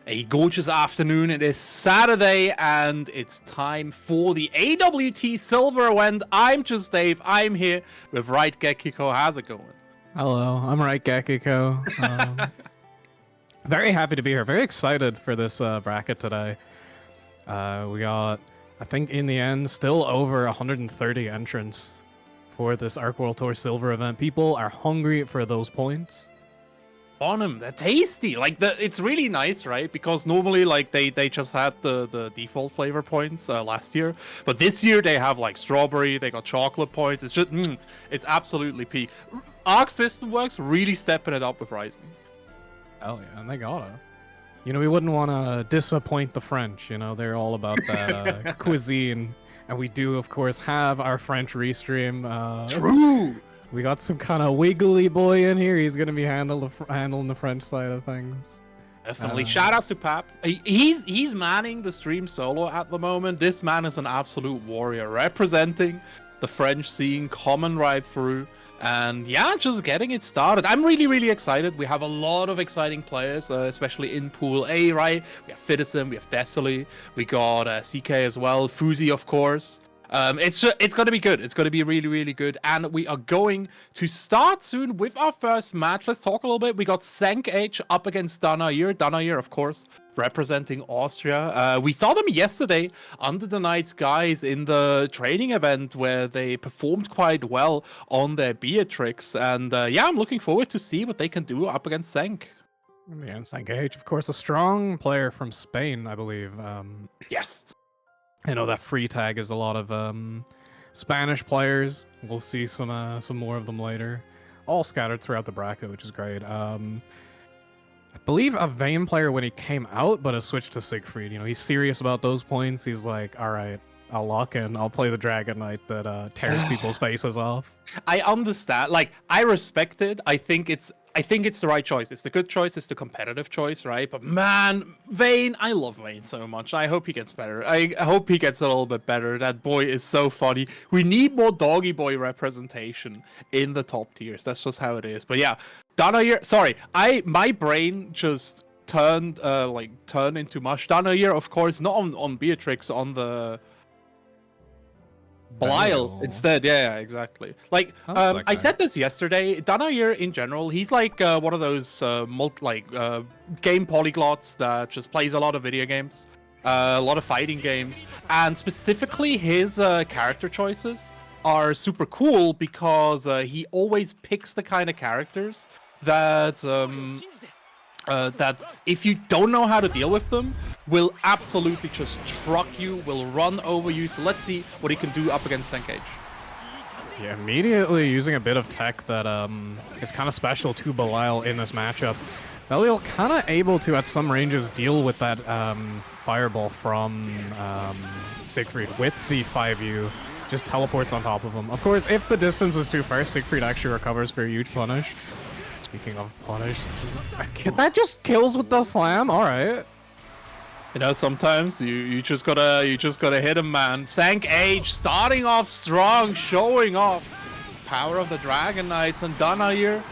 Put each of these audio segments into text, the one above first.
A gorgeous afternoon. It is Saturday, and it's time for the AWT Silver event. I'm just Dave. I'm here with Right Gekiko. How's it going? Hello, I'm Right Gekiko. Very happy to be here. Very excited for this bracket today. We got, I think, in the end, still over 130 entrants for this Arc World Tour Silver event. People are hungry for those points. On them, they're tasty. Like it's really nice, right? Because normally, like they just had the default flavor points last year, but this year they have like strawberry. They got chocolate points. It's just, it's absolutely peak. Arc System Works really stepping it up with Rising. Oh yeah, and they gotta. You know, we wouldn't want to disappoint the French. You know, they're all about that cuisine, and we do, of course, have our French restream. True. We got some kind of wiggly boy in here. He's gonna be handling the French side of things. Definitely. Shout out to Pap. He's manning the stream solo at the moment. This man is an absolute warrior, representing the French scene, coming right through. And yeah, just getting it started. I'm really excited. We have a lot of exciting players, especially in Pool A, right? We have Fitison, we have Desoli, we got CK as well, Fuzi, of course. It's going to be good. It's going to be really good. And we are going to start soon with our first match. Let's talk a little bit. We got Senk H up against Danair. Danair, of course, representing Austria. We saw them yesterday under the night skies in the training event where they performed quite well on their Beatrix. And yeah, I'm looking forward to see what they can do up against Senk. Yeah, and Senk H, of course, a strong player from Spain, I believe. Yes. I know that free tag is a lot of Spanish players. We'll see some more of them later, all scattered throughout the bracket, which is great. I believe a Vayne player when he came out, but has switched to Siegfried. You know, he's serious about those points. He's like, all right, I'll lock in. I'll play the Dragon Knight that tears people's faces off. I understand. Like, I respect it. I think it's the right choice. It's the good choice. It's the competitive choice, right? But man, Vayne, I love Vayne so much. I hope he gets better. I hope he gets a little bit better. That boy is so funny. We need more doggy boy representation in the top tiers. That's just how it is. But yeah, Danair, sorry, my brain just turned into mush. Danair, of course, not on Beatrix, on the Belial instead. Yeah, exactly. Like, I said this yesterday. Danair in general, he's like one of those game polyglots that just plays a lot of video games, a lot of fighting games, and specifically his character choices are super cool because he always picks the kind of characters that that if you don't know how to deal with them, will absolutely just truck you, will run over you. So let's see what he can do up against Senk H. Yeah, immediately using a bit of tech that is kind of special to Belial in this matchup. Belial kind of able to, at some ranges, deal with that fireball from Siegfried with the 5U. Just teleports on top of him. Of course, if the distance is too far, Siegfried actually recovers for a huge punish. Speaking of punish, that just kills with the slam. All right. You know, sometimes you just gotta hit him, man. Senk H starting off strong, showing off power of the Dragon Knights, and Danair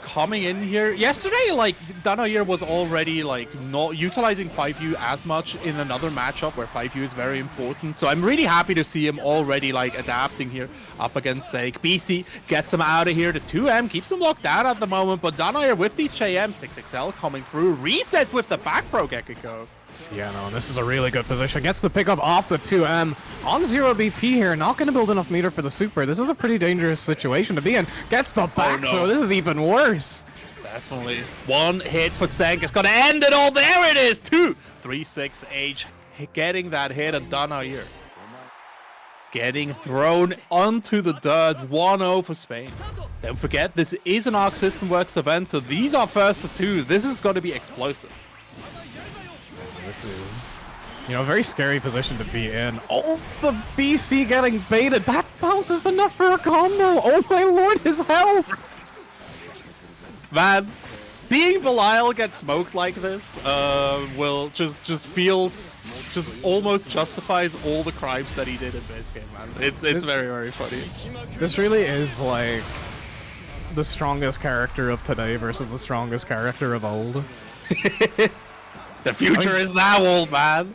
coming in here. Yesterday, like, Danair was already like not utilizing 5U as much in another matchup where 5U is very important. So I'm really happy to see him already like adapting here up against Senk. BC gets him out of here. The 2M keeps him locked down at the moment, but Danair with these JM 6XL coming through, resets with the back throw, Gekiko. Yeah, no, this is a really good position. Gets the pickup off the 2M on 0 BP here. Not going to build enough meter for the super. This is a pretty dangerous situation to be in. Gets the back throw. This is even worse. Definitely. One hit for Senk. It's going to end it all. There it is. 2-3-6H getting that hit, and Danair getting thrown onto the dirt. 1-0 for Spain. Don't forget, this is an Arc System Works event, so these are first to two. This is going to be explosive. This is, you know, a very scary position to be in. Oh, the BC getting baited. That bounces enough for a combo. Oh my lord, his health. Man, seeing Belial get smoked like this will just almost justifies all the crimes that he did in this game, man. It's very funny. This really is like the strongest character of today versus the strongest character of old. The future is now, old man.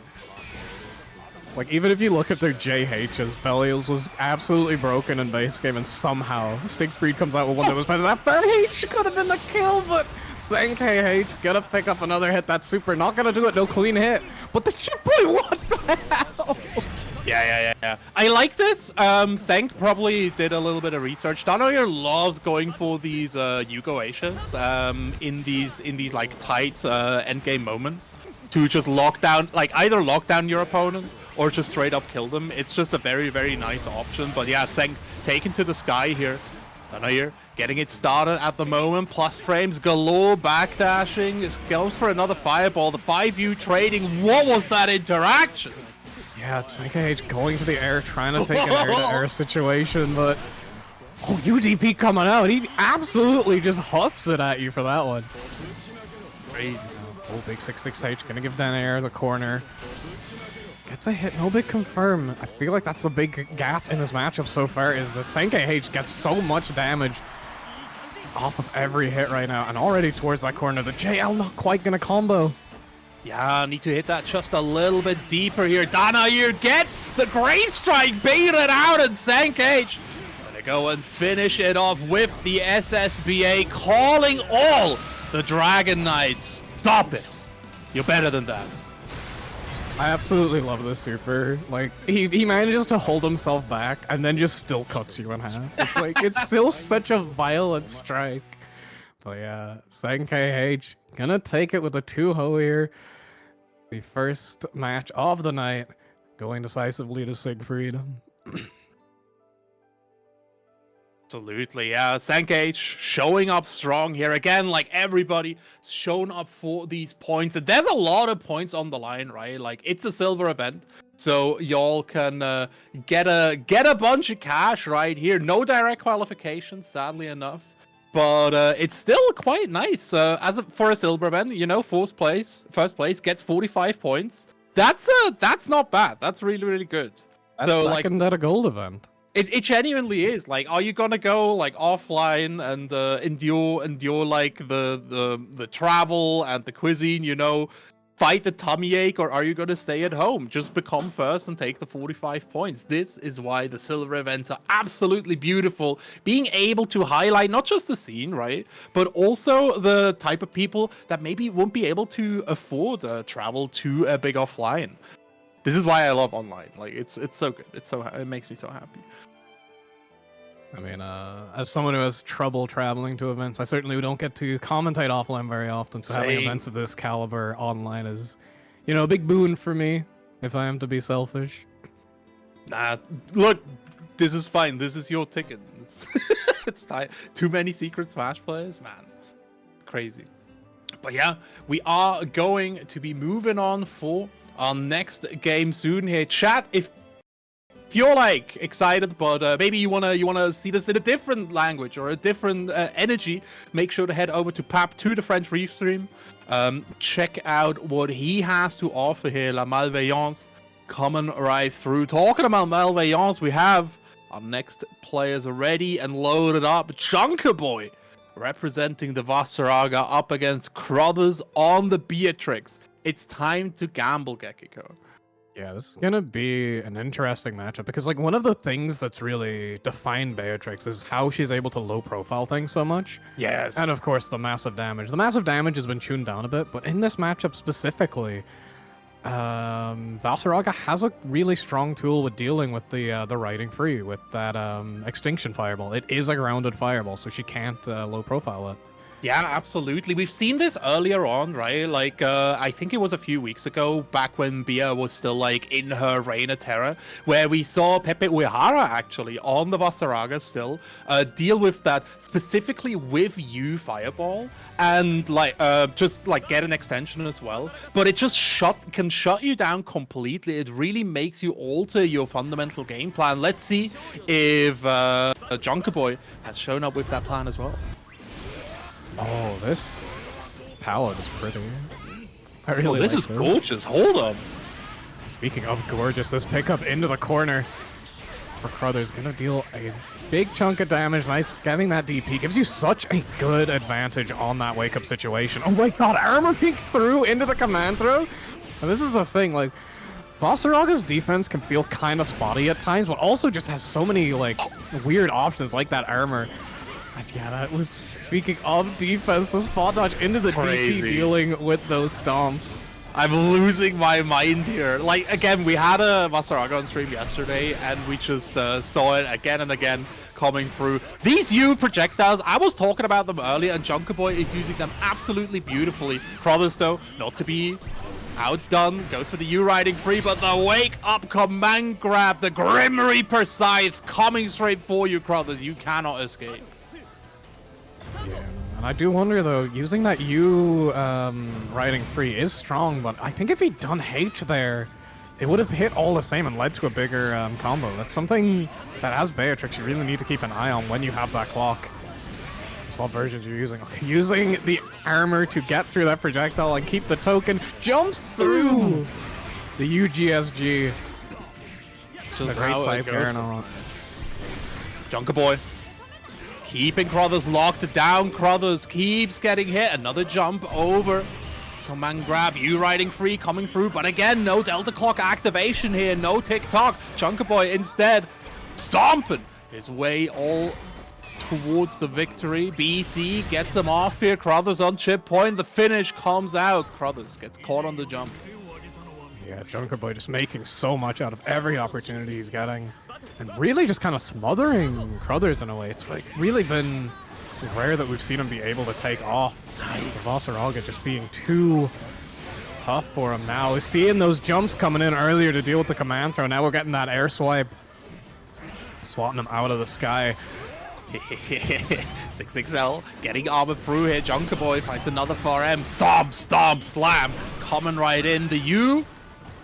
Like, even if you look at their JHs, Belial's was absolutely broken in base game, and somehow Siegfried comes out with one that was better. That third H could have been the kill, but Sankei H gonna pick up another hit. That's super. Not gonna do it. No clean hit. But the chip boy, what the hell? Yeah. I like this. Sank probably did a little bit of research. Danoir loves going for these Yugo H's in these like tight endgame moments to just lock down, like either lock down your opponent or just straight up kill them. It's just a very, very nice option. But yeah, Sank taken to the sky here. Danoir getting it started at the moment. Plus frames galore, backdashing. Goes for another fireball. The 5U trading. What was that interaction? Yeah, Sankei H going to the air, trying to take an air-to-air situation, but... Oh, UDP coming out. He absolutely just huffs it at you for that one. Crazy. Oh, big 6-6H gonna give Danair the corner. Gets a hit, no big confirm. I feel like that's the big gap in this matchup so far, is that Sankei H gets so much damage off of every hit right now, and already towards that corner. The JL not quite gonna combo. Yeah, need to hit that just a little bit deeper here. Danair gets the Grave Strike baited out, and Sankei gonna go and finish it off with the SSBA, calling all the Dragon Knights. Stop it. You're better than that. I absolutely love this super. Like, he manages to hold himself back and then just still cuts you in half. It's like, it's still such a violent strike. But yeah, Sankei H gonna take it with a 2-0 here. The first match of the night, going decisively to Siegfried. Absolutely, yeah. Sankei H showing up strong here again. Like, everybody shown up for these points, and there's a lot of points on the line, right? Like, it's a silver event, so y'all can get a bunch of cash right here. No direct qualification, sadly enough, but it's still quite nice for a silver event. You know, first place gets 45 points. That's not bad. That's really, really good. That's so second at a gold event. It genuinely is. Like, are you gonna go like offline and endure like the travel and the cuisine, you know, fight the tummy ache, or are you gonna stay at home, just become first and take the 45 points? This is why the silver events are absolutely beautiful. Being able to highlight not just the scene, right, but also the type of people that maybe won't be able to afford travel to a big offline. This is why I love online. Like, it's so good. It makes me so happy. I mean, as someone who has trouble traveling to events, I certainly don't get to commentate offline very often. So having events of this caliber online is, you know, a big boon for me, if I am to be selfish. Nah, look, this is fine. This is your ticket. It's too many Secret Smash players, man. Crazy. But yeah, we are going to be moving on for our next game soon here. Chat, if you're like excited, but maybe you wanna see this in a different language or a different energy, make sure to head over to Pap, to the French Reef stream. Check out what he has to offer here. La Malveillance coming right through. Talking about Malveillance, we have our next players ready and loaded up. Junker Boy representing the Vasaraga up against Crothers on the Beatrix. It's time to gamble, Gekiko. Yeah, this is gonna be an interesting matchup because, like, one of the things that's really defined Beatrix is how she's able to low profile things so much. Yes. And of course, the massive damage. The massive damage has been tuned down a bit, but in this matchup specifically, Vasaraga has a really strong tool with dealing with the riding free with that extinction fireball. It is a grounded fireball, so she can't low profile it. Yeah, absolutely. We've seen this earlier on, right? Like, I think it was a few weeks ago, back when Bia was still, like, in her reign of terror, where we saw Pepe Uehara, actually, on the Vasaraga still, deal with that specifically with you Fireball, and, like, just, like, get an extension as well. But it just can shut you down completely. It really makes you alter your fundamental game plan. Let's see if Junker Boy has shown up with that plan as well. Oh, this palette is pretty. I really this like is gorgeous. Hold on. Speaking of gorgeous, this pickup into the corner. for Crothers. Gonna deal a big chunk of damage. Nice getting that DP. Gives you such a good advantage on that wake-up situation. Oh my god, armor peek through into the command throw. And this is the thing, like, Vasaraga's defense can feel kind of spotty at times, but also just has so many, like, weird options like that armor. And yeah, that was, speaking of defense, the spot dodge into the DP dealing with those stomps. I'm losing my mind here. Like, again, we had a Vasaraga on stream yesterday, and we just saw it again and again coming through. These U projectiles, I was talking about them earlier, and Junker Boy is using them absolutely beautifully. Crothers, though, not to be outdone, goes for the U riding free, but the wake up command grab, the Grim Reaper scythe coming straight for you, Crothers. You cannot escape. Yeah, and I do wonder though, using that U riding free is strong, but I think if he'd done H there, it would have hit all the same and led to a bigger combo. That's something that as Beatrix you really need to keep an eye on when you have that clock. What versions you're using? Okay, using the armor to get through that projectile and keep the token. Jumps through the UGSG. It's just a great scythe going on. Junker Boy keeping Crothers locked down. Crothers keeps getting hit. Another jump over. Command grab. U riding free coming through. But again, no Delta Clock activation here. No tick-tock. Junker Boy instead stomping his way all towards the victory. BC gets him off here. Crothers on chip point. The finish comes out. Crothers gets caught on the jump. Yeah, Junker Boy just making so much out of every opportunity he's getting. And really just kind of smothering Crothers in a way. It's like really been rare that we've seen him be able to take off. Nice. Vasaraga just being too tough for him now. Seeing those jumps coming in earlier to deal with the command throw. Now we're getting that air swipe. Swatting him out of the sky. 6XL getting armored through here. Junker Boy finds another 4M. Stomp, stomp, slam. Coming right in. The U.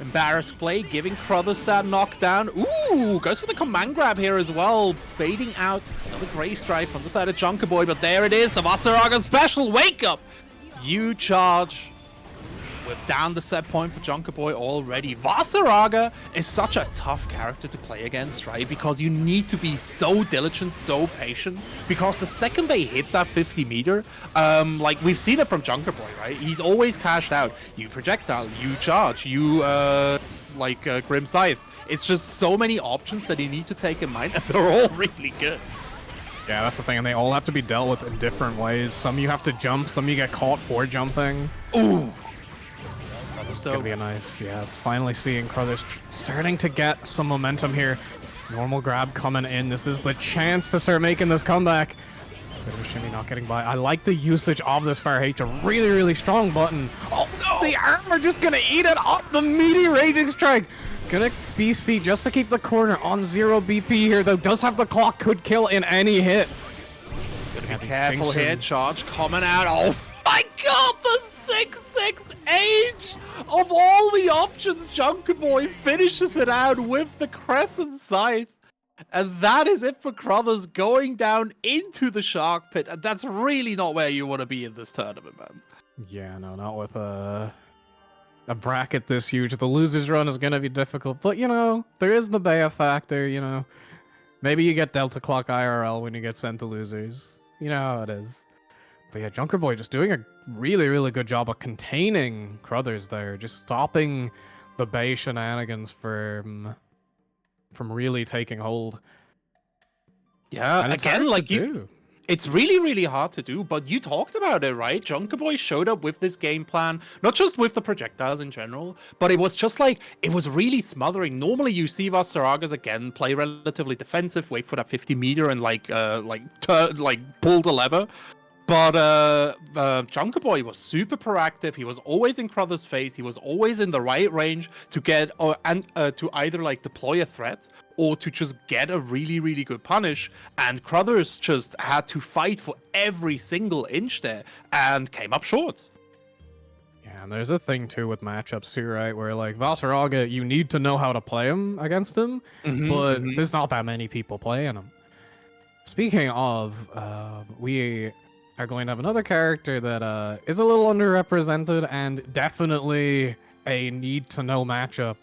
Embarrassed play, giving Crothers that knockdown. Ooh, goes for the command grab here as well. Fading out another Grey Strike from the side of Junker Boy, but there it is. The Vasaraga special. Wake up. U charge. We're down the set point for Junker Boy already. Vasaraga is such a tough character to play against, right? Because you need to be so diligent, so patient. Because the second they hit that 50 meter, like we've seen it from Junker Boy, right? He's always cashed out. You projectile, you charge, you Grim Scythe. It's just so many options that you need to take in mind, and they're all really good. Yeah, that's the thing, and they all have to be dealt with in different ways. Some you have to jump, some you get caught for jumping. Ooh. This is gonna be a nice, yeah, finally seeing Crothers starting to get some momentum here. Normal grab coming in. This is the chance to start making this comeback. Bit of a shimmy not getting by. I like the usage of this Fire H, a really, really strong button. Oh no! The armor just gonna eat it up. The meaty Raging Strike. Gonna BC just to keep the corner on 0 BP here, though. Does have the clock, could kill in any hit. Gotta be careful here. Charge coming out. Oh my god, the 6-6-H! Of all the options, Junker Boy finishes it out with the Crescent Scythe. And that is it for Crothers going down into the Shark Pit. And that's really not where you want to be in this tournament, man. Yeah, no, not with a bracket this huge. The losers run is going to be difficult. But, you know, there is the Bea factor, you know. Maybe you get Delta Clock IRL when you get sent to losers. You know how it is. But yeah, Junker Boy just doing a really, really good job of containing Crothers there. Just stopping the Bea shenanigans from really taking hold. Yeah, and again, like it's really, really hard to do, but you talked about it, right? Junker Boy showed up with this game plan, not just with the projectiles in general, but it was just like, it was really smothering. Normally you see Vasaragas again play relatively defensive, wait for that 50 meter and pull the lever. But Junker Boy was super proactive. He was always in Crothers' face. He was always in the right range to get to either like deploy a threat or to just get a really, really good punish. And Crothers just had to fight for every single inch there and came up short. Yeah, and there's a thing too with matchups too, right? Where like Vasaraga, you need to know how to play him against him, but there's not that many people playing him. Speaking of, we are going to have another character that is a little underrepresented and definitely a need-to-know matchup.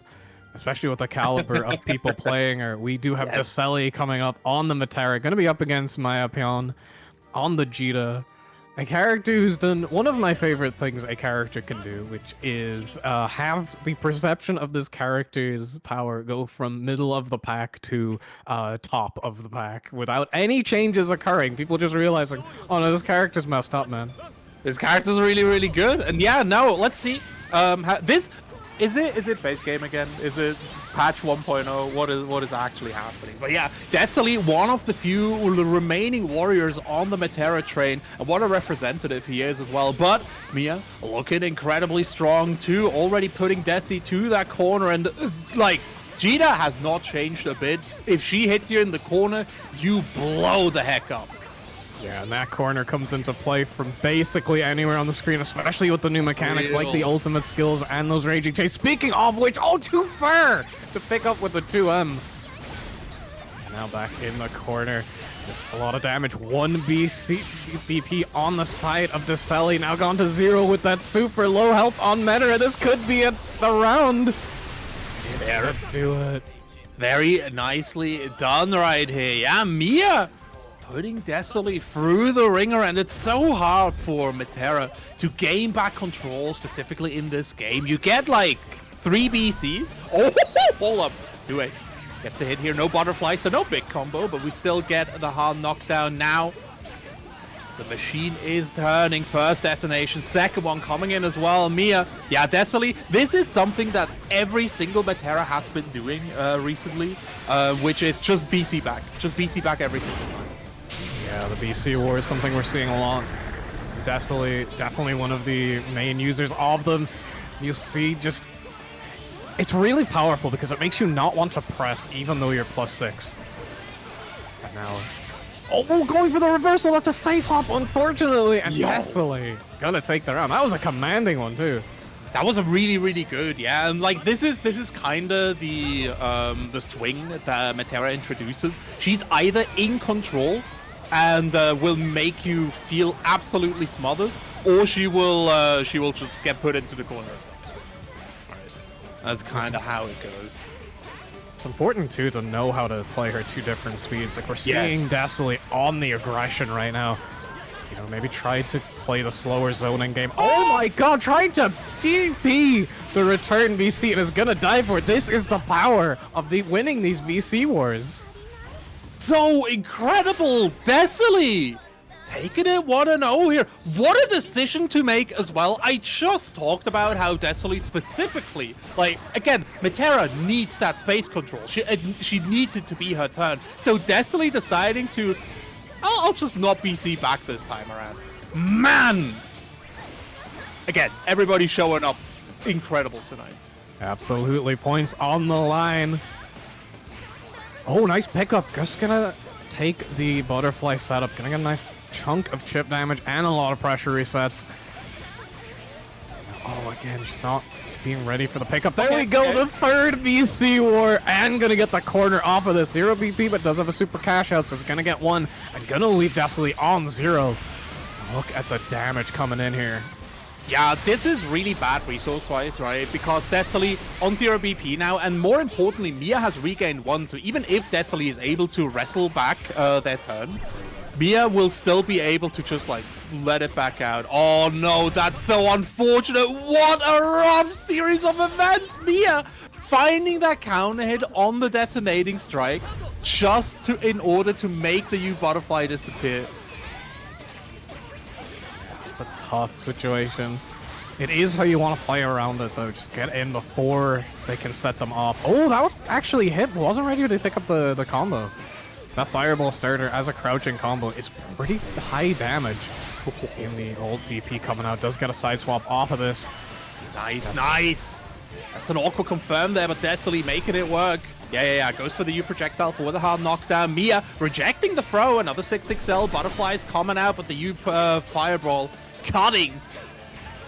especially with the caliber of people playing her. We do have Deseli coming up on the Metera, going to be up against Maya Pion on the Jita. A character who's done one of my favorite things a character can do, which is have the perception of this character's power go from middle of the pack to top of the pack without any changes occurring. People just realizing, oh no, this character's messed up, man. This character's really, really good. And yeah, no, let's see. This is it base game again? Is it patch 1.0? What is actually happening? But yeah, Deseli, one of the few remaining warriors on the Metera train, and what a representative he is as well. But Mia looking incredibly strong too, already putting Desi to that corner, and like Jita has not changed a bit. If she hits you in the corner, you blow the heck up. Yeah, and that corner comes into play from basically anywhere on the screen, especially with the new mechanics like the ultimate skills and those raging chase. Speaking of which, oh, too far to pick up with the 2M. Now back in the corner. This is a lot of damage. 1 BP on the side of Deseli. Now gone to 0 with that super low health on Metera. This could be the round. There, do it. Very nicely done right here. Yeah, Mia putting Deseli through the ringer, and it's so hard for Metera to gain back control, specifically in this game. You get like 3 BCs. Oh, hold up. 2-8. Gets the hit here. No butterfly, so no big combo, but we still get the hard knockdown now. The machine is turning. First detonation, second one coming in as well. Mia, yeah, Deseli, this is something that every single Metera has been doing recently, which is just BC back. Just BC back every single time. Yeah, the BC war is something we're seeing a lot. Deseli, definitely one of the main users of them. You see, just it's really powerful because it makes you not want to press even though you're +6. And now, oh, going for the reversal. That's a safe hop, unfortunately. And Deseli gonna take the round. That was a commanding one too. That was a really, really good, yeah. And like this is kind of the swing that Metera introduces. She's either in control and will make you feel absolutely smothered, or she will just get put into the corner. Right. That's kind of how it goes. It's important too to know how to play her 2 different speeds. Like we're seeing Deseli on the aggression right now. You know, maybe try to play the slower zoning game. Oh my god, trying to TP the return VC and is gonna die for it. This is the power of winning these VC wars. So incredible! Deseli taking it 1-0 here. What a decision to make as well. I just talked about how Deseli specifically, like, again, Metera needs that space control. She needs it to be her turn. So Deseli deciding to, I'll just not BC back this time around. Man! Again, everybody showing up incredible tonight. Absolutely, points on the line. Oh, nice pickup. Just gonna take the butterfly setup. Gonna get a nice chunk of chip damage and a lot of pressure resets. Oh, again, just not being ready for the pickup. There we go, the third BC war, and gonna get the corner off of this. 0 BP, but does have a super cash out, so it's gonna get 1, and gonna leave Deseli on 0. Look at the damage coming in here. Yeah, this is really bad resource-wise, right? Because Deseli on 0 BP now, and more importantly, Mia has regained 1, so even if Deseli is able to wrestle back their turn, Mia will still be able to just, like, let it back out. Oh no, that's so unfortunate. What a rough series of events. Mia finding that counter hit on the detonating strike just in order to make the U butterfly disappear. It's a tough situation. It is how you want to play around it, though. Just get in before they can set them off. Oh, that was actually hit. Wasn't ready to pick up the combo. That fireball starter as a crouching combo is pretty high damage. Seeing the old DP coming out. Does get a side swap off of this. Nice, nice. That's an awkward confirm there, but Deseli making it work. Yeah. Goes for the U projectile for the hard knockdown. Mia rejecting the throw. Another 6XL. Butterflies coming out, but the U fireball cutting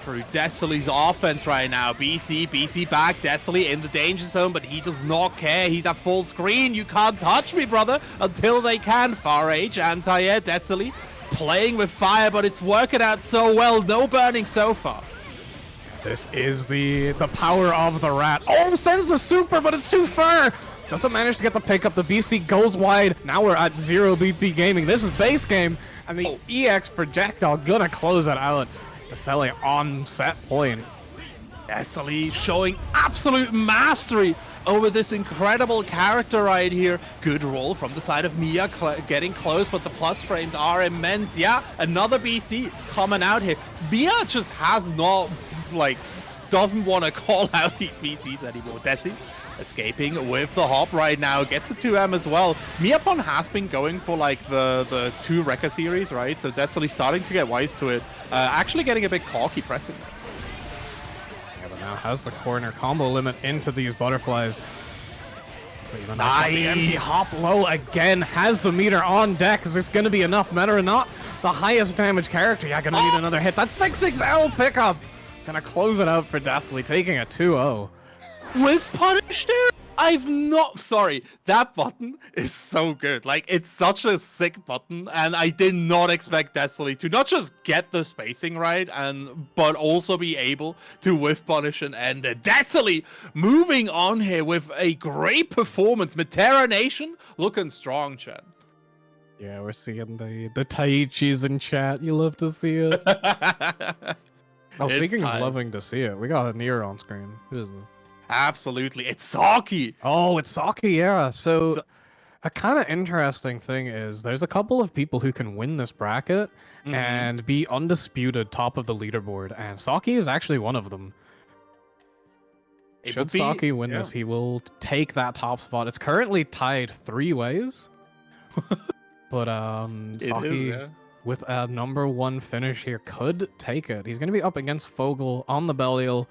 through Deseli's offense right now. BC back. Deseli in the danger zone, but he does not care. He's at full screen. You can't touch me, brother, until they can. Far Age, anti-air. Deseli playing with fire, but it's working out so well. No burning so far. This is the power of the rat. Oh, sends the super, but it's too far. Doesn't manage to get the pickup. The BC goes wide. Now we're at 0 BP Gaming. This is base game, and the EX projectile gonna close it out. Deseli on set point. Deseli showing absolute mastery over this incredible character right here. Good roll from the side of Mia, getting close, but the plus frames are immense. Yeah, another BC coming out here. Mia just has not, like, doesn't want to call out these BCs anymore. Desi escaping with the hop right now, gets the 2M as well. Miapon has been going for like the 2 Rekka series, right? So Deseli starting to get wise to it. Actually getting a bit cocky pressing. Yeah, but now has the corner combo limit into these butterflies. So even nice. The empty hop low again, has the meter on deck. Is this going to be enough? Meta or not, the highest damage character. Yeah, gonna need another hit. That's 6-6L pickup. Gonna close it out for Deseli, taking a 2-0. With punish there? Sorry, that button is so good. Like, it's such a sick button, and I did not expect Deseli to not just get the spacing right, but also be able to whiff punish and end it. Deseli moving on here with a great performance. Matera Nation looking strong, Chad. Yeah, we're seeing the Taichis in chat. You love to see it. Oh, speaking of loving to see it, we got a Nier on screen. Who is this? Absolutely, it's Saki. Oh, it's Saki, yeah. So a kind of interesting thing is there's a couple of people who can win this bracket and be undisputed top of the leaderboard, and Saki is actually one of them. Should Saki win this, he will take that top spot. It's currently tied 3 ways, but Saki with a #1 finish here could take it. He's going to be up against Fogel on the Belial.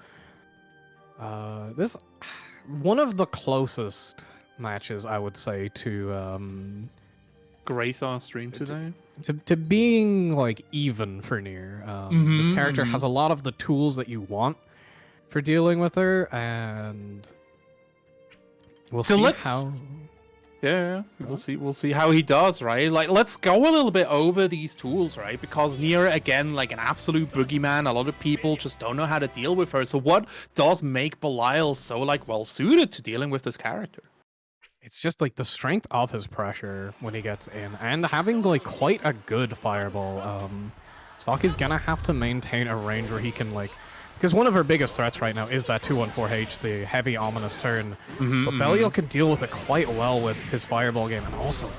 This one of the closest matches, I would say, to Grace on stream today. To being like even for Nier. This character has a lot of the tools that you want for dealing with her, and we'll see how. Yeah, we'll see how he does, right? Like, let's go a little bit over these tools, right? Because Nier, again, like an absolute boogeyman. A lot of people just don't know how to deal with her. So what does make Belial so, like, well-suited to dealing with this character? It's just, like, the strength of his pressure when he gets in, and having, like, quite a good fireball. Saki's gonna have to maintain a range where he can, like... Because one of her biggest threats right now is that 214H, the heavy, ominous turn. But Belial can deal with it quite well with his fireball game, and also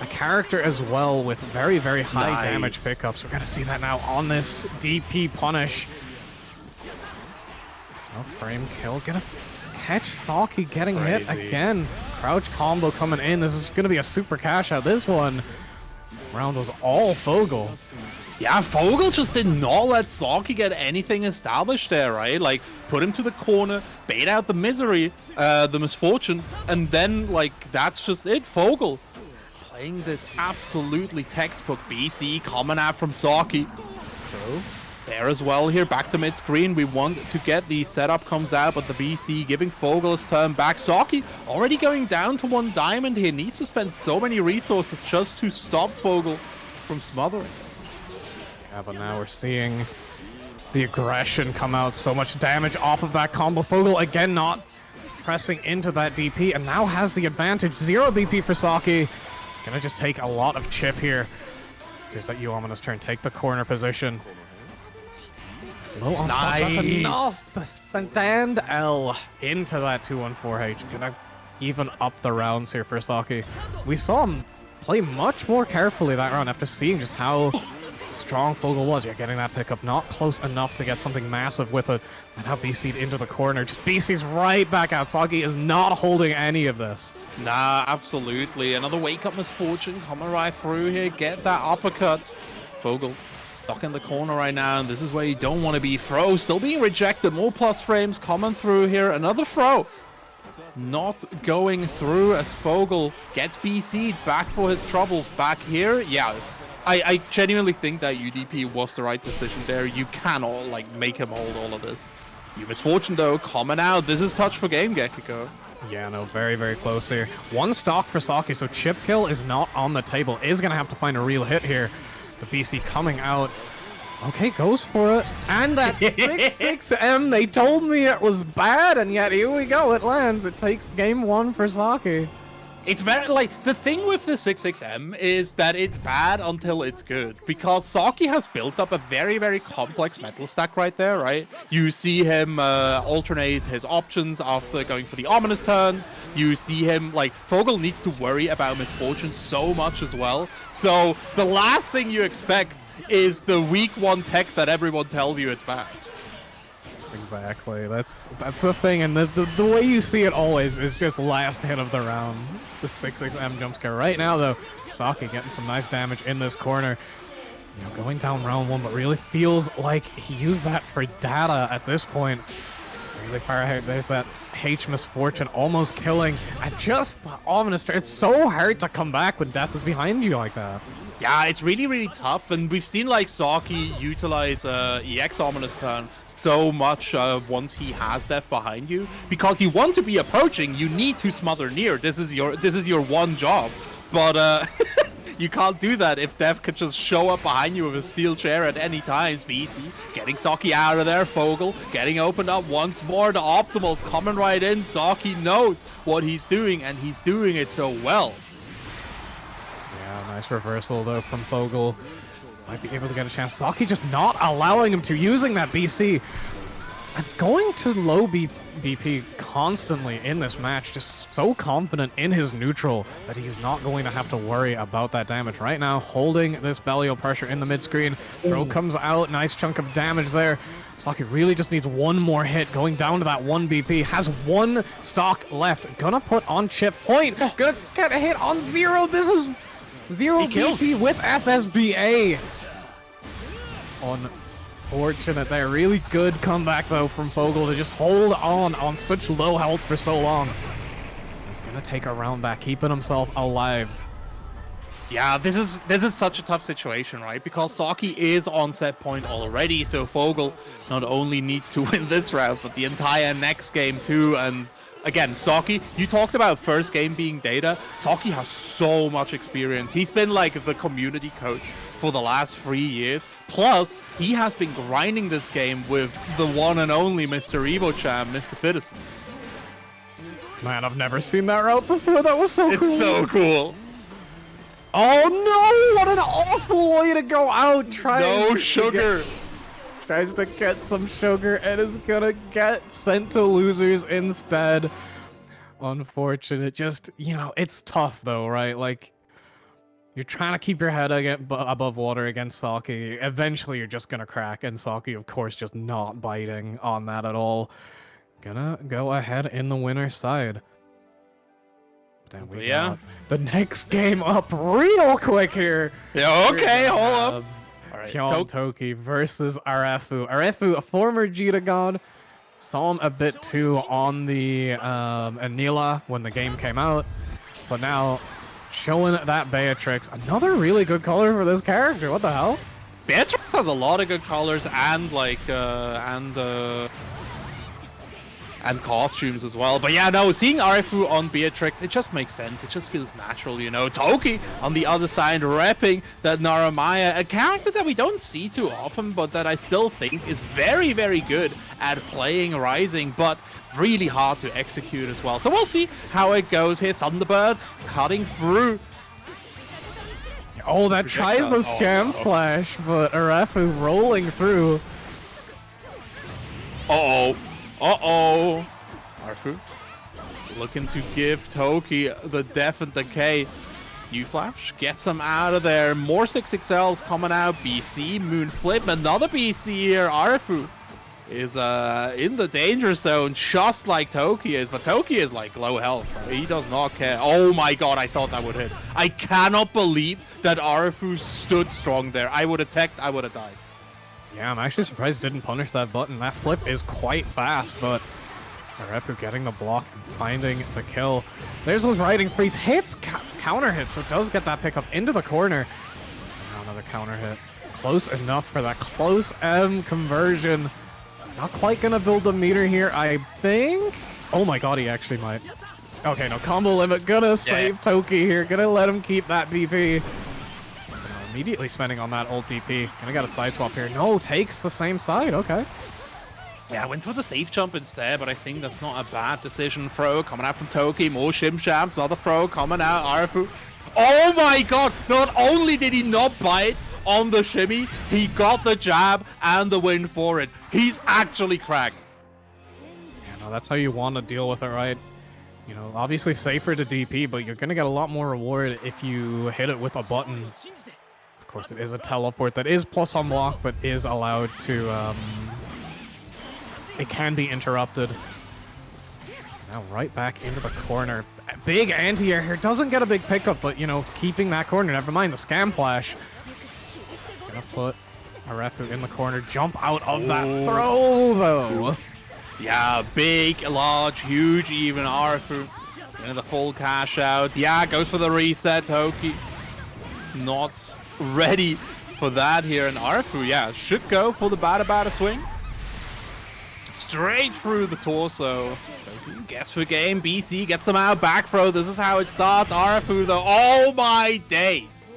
a character as well with very, very high damage pickups. We're going to see that now on this DP punish. No frame kill. Gonna catch Saki getting hit again. Crouch combo coming in. This is going to be a super cash out. This one round was all Fogel. Yeah, Fogel just did not let Saki get anything established there, right? Like, put him to the corner, bait out the misery, the misfortune, and then, like, that's just it. Fogel playing this absolutely textbook BC coming out from Saki. So, there as well here, back to mid-screen. We want to get the setup comes out, but the BC giving Fogel his turn back. Saki already going down to 1 diamond here. Needs to spend so many resources just to stop Fogel from smothering. Yeah, but now we're seeing the aggression come out. So much damage off of that combo. Fogel again not pressing into that DP, and now has the advantage. 0 BP for Saki. Gonna just take a lot of chip here. Here's that Ominous turn. Take the corner position. Low on stock. That's enough. The stand L into that 214H. Gonna even up the rounds here for Saki. We saw him play much more carefully that round after seeing just how strong Fogel was. Yeah, getting that pickup, not close enough to get something massive with it. And now BC'd into the corner. Just BC's right back out. Saki is not holding any of this. Nah, absolutely. Another wake-up misfortune coming right through here. Get that uppercut. Fogel stuck in the corner right now, and this is where you don't want to be. Throw still being rejected. More plus frames coming through here. Another throw. Not going through as Fogel gets BC'd back for his troubles. Back here, yeah. I genuinely think that UDP was the right decision there. You cannot, like, make him hold all of this. You misfortune, though, coming out. This is touch for game, Gekiko. Yeah, no, very, very close here. 1 stock for Saki, so chip kill is not on the table. Is going to have to find a real hit here. The BC coming out. Okay, goes for it. And that 6-6M, they told me it was bad, and yet here we go, it lands. It takes game 1 for Saki. It's very, like, the thing with the 6-6M is that it's bad until it's good, because Saki has built up a very, very complex metal stack right there, right? You see him alternate his options after going for the ominous turns. You see him, like, Vogel needs to worry about misfortune so much as well. So the last thing you expect is the week 1 tech that everyone tells you it's bad. Exactly, that's the thing, and the way you see it always is just last hit of the round. The 6-6M jump scare. Right now, though, Saki getting some nice damage in this corner. You know, going down round 1, but really feels like he used that for data at this point. Really far ahead. There's that H misfortune almost killing. And just the ominous. It's so hard to come back when death is behind you like that. Yeah, it's really, really tough, and we've seen like Saki utilize EX Ominous Turn so much once he has death behind you, because you want to be approaching, you need to smother near. This is your one job, but you can't do that if death could just show up behind you with a steel chair at any time. BC getting Saki out of there, Vogel getting opened up once more. The optimals coming right in. Saki knows what he's doing, and he's doing it so well. Nice reversal, though, from Vogel. Might be able to get a chance. Saki just not allowing him to, using that BC. And going to low BP constantly in this match. Just so confident in his neutral that he's not going to have to worry about that damage. Right now, holding this Belial pressure in the mid-screen. Throw comes out. Nice chunk of damage there. Saki really just needs one more hit, going down to that 1 BP. Has 1 stock left. Gonna put on chip point. Gonna get a hit on 0. This is 0 BP with SSBA. It's unfortunate there. Really good comeback, though, from Vogel to just hold on such low health for so long. He's gonna take a round back, keeping himself alive. Yeah, this is such a tough situation, right? Because Saki is on set point already, so Vogel not only needs to win this round, but the entire next game too. And again, Saki, you talked about first game being data. Saki has so much experience. He's been like the community coach for the last 3 years. Plus, he has been grinding this game with the one and only Mr. Evo Champ, Mr. Fittison. Man, I've never seen that route before. That was so cool. It's so cool. Oh no! What an awful way to go out! No sugar! Tries to get some sugar and is gonna get sent to losers instead. Unfortunate. Just, you know, it's tough though, right? Like, you're trying to keep your head above water against Saki. Eventually, you're just gonna crack, and Saki, of course, just not biting on that at all. Gonna go ahead in the winner's side. Then we got the next game up real quick here. Yeah, okay, hold up. All right, Toki versus Arefu. Arefu, a former Jita god. Saw him a bit too on the Anila when the game came out. But now, showing that Beatrix. Another really good color for this character. What the hell? Beatrix has a lot of good colors and like and costumes as well. But yeah, no, seeing Arefu on Beatrix, it just makes sense. It just feels natural, you know. Toki on the other side repping that Naramaya, a character that we don't see too often, but that I still think is very, very good at playing Rising, but really hard to execute as well. So we'll see how it goes here. Thunderbird cutting through. Oh, that tries the scam flash, but Arefu rolling through. Uh-oh. Arefu looking to give Toki the death and decay. New flash gets him out of there. More 6XLs coming out. BC, moon flip, another BC here. Arefu is in the danger zone just like Toki is, but Toki is like low health. Right? He does not care. Oh my god, I thought that would hit. I cannot believe that Arefu stood strong there. I would have teched, I would have died. Yeah, I'm actually surprised it didn't punish that button. That flip is quite fast, but Arefu getting the block and finding the kill. There's those riding freeze. Hits, counter hit, so it does get that pickup into the corner. Now another counter hit. Close enough for that close M conversion. Not quite gonna build the meter here, I think. Oh my god, he actually might. Okay, no, combo limit. Gonna save Toki here. Gonna let him keep that BP. immediately spending on that ult DP. Gonna get a side swap here. No, takes the same side. Okay. Yeah, I went for the safe jump instead, but I think that's not a bad decision. Throw coming out from Toki, more shim shams, another throw coming out. Arafu. Oh my god! Not only did he not bite on the shimmy, he got the jab and the win for it. He's actually cracked. Yeah, no, that's how you want to deal with it, right? You know, obviously safer to DP, but you're gonna get a lot more reward if you hit it with a button. Of course, it is a teleport that is plus on block, but is allowed to, it can be interrupted. Now right back into the corner. Big anti-air here. Doesn't get a big pickup, but, you know, keeping that corner. Never mind the scam flash. Gonna put Arefu in the corner. Jump out of that throw, though. Yeah, big, large, huge even. Arefu into the full cash out. Yeah, goes for the reset. Toki not ready for that here. And Arefu, yeah, should go for the bada swing. Straight through the torso. Guess for game. BC gets him out. Back throw. This is how it starts. Arefu though. Oh my days.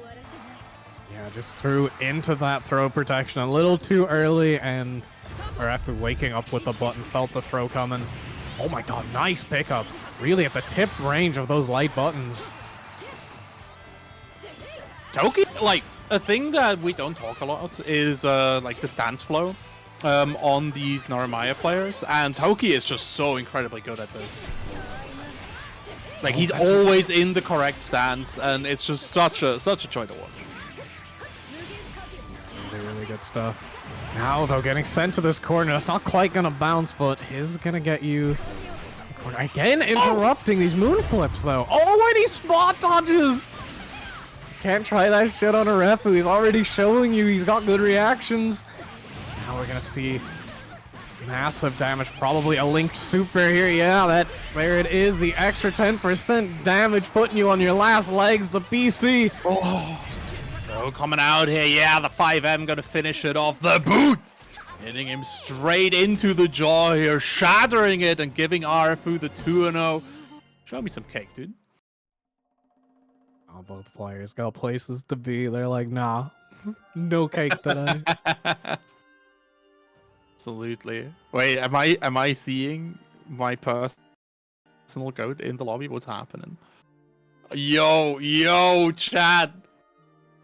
Yeah, just threw into that throw protection a little too early, and Arefu waking up with the button, felt the throw coming. Oh my god, nice pickup. Really at the tip range of those light buttons. Toki, like, a thing that we don't talk a lot is like the stance flow on these Narumaya players, and Toki is just so incredibly good at this. Like, he's always in the correct stance, and it's just such a joy to watch. Really good stuff. Now, though, getting sent to this corner. That's not quite gonna bounce, but is gonna get you. Again, interrupting these moon flips, though. Oh, and he spot dodges! Can't try that shit on Arefu. He's already showing you he's got good reactions. Now we're gonna see massive damage. Probably a linked super here. Yeah, there it is. The extra 10% damage putting you on your last legs. The BC. Oh. Coming out here, yeah, the 5M gonna finish it off. The boot! Hitting him straight into the jaw here, shattering it and giving Arefu the 2-0. Show me some cake, dude. Oh, both players got places to be. They're like, nah, no cake today. Absolutely. Wait, am I seeing my personal goat in the lobby? What's happening? Yo, chat.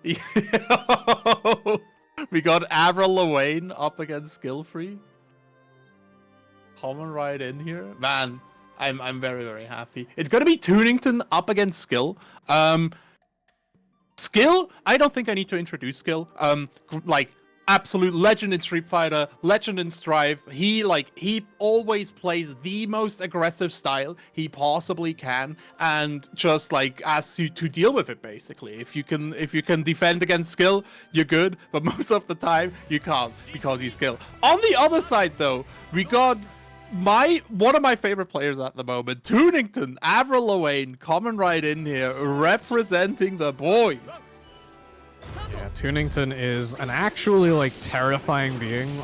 Yo! We got Avril Lavigne up against Skillfree. Coming right in here. Man, I'm very happy. It's gonna be Tunington up against Skill. Skill, I don't think I need to introduce Skill. Like, absolute legend in Street Fighter, legend in Strive. He always plays the most aggressive style he possibly can, and just like asks you to deal with it. Basically, if you can defend against Skill, you're good. But most of the time, you can't because he's Skill. On the other side, though, we got one of my favorite players at the moment, Tunington, Avril Lavigne, coming right in here, representing the boys. Yeah, Tunington is an actually, like, terrifying being,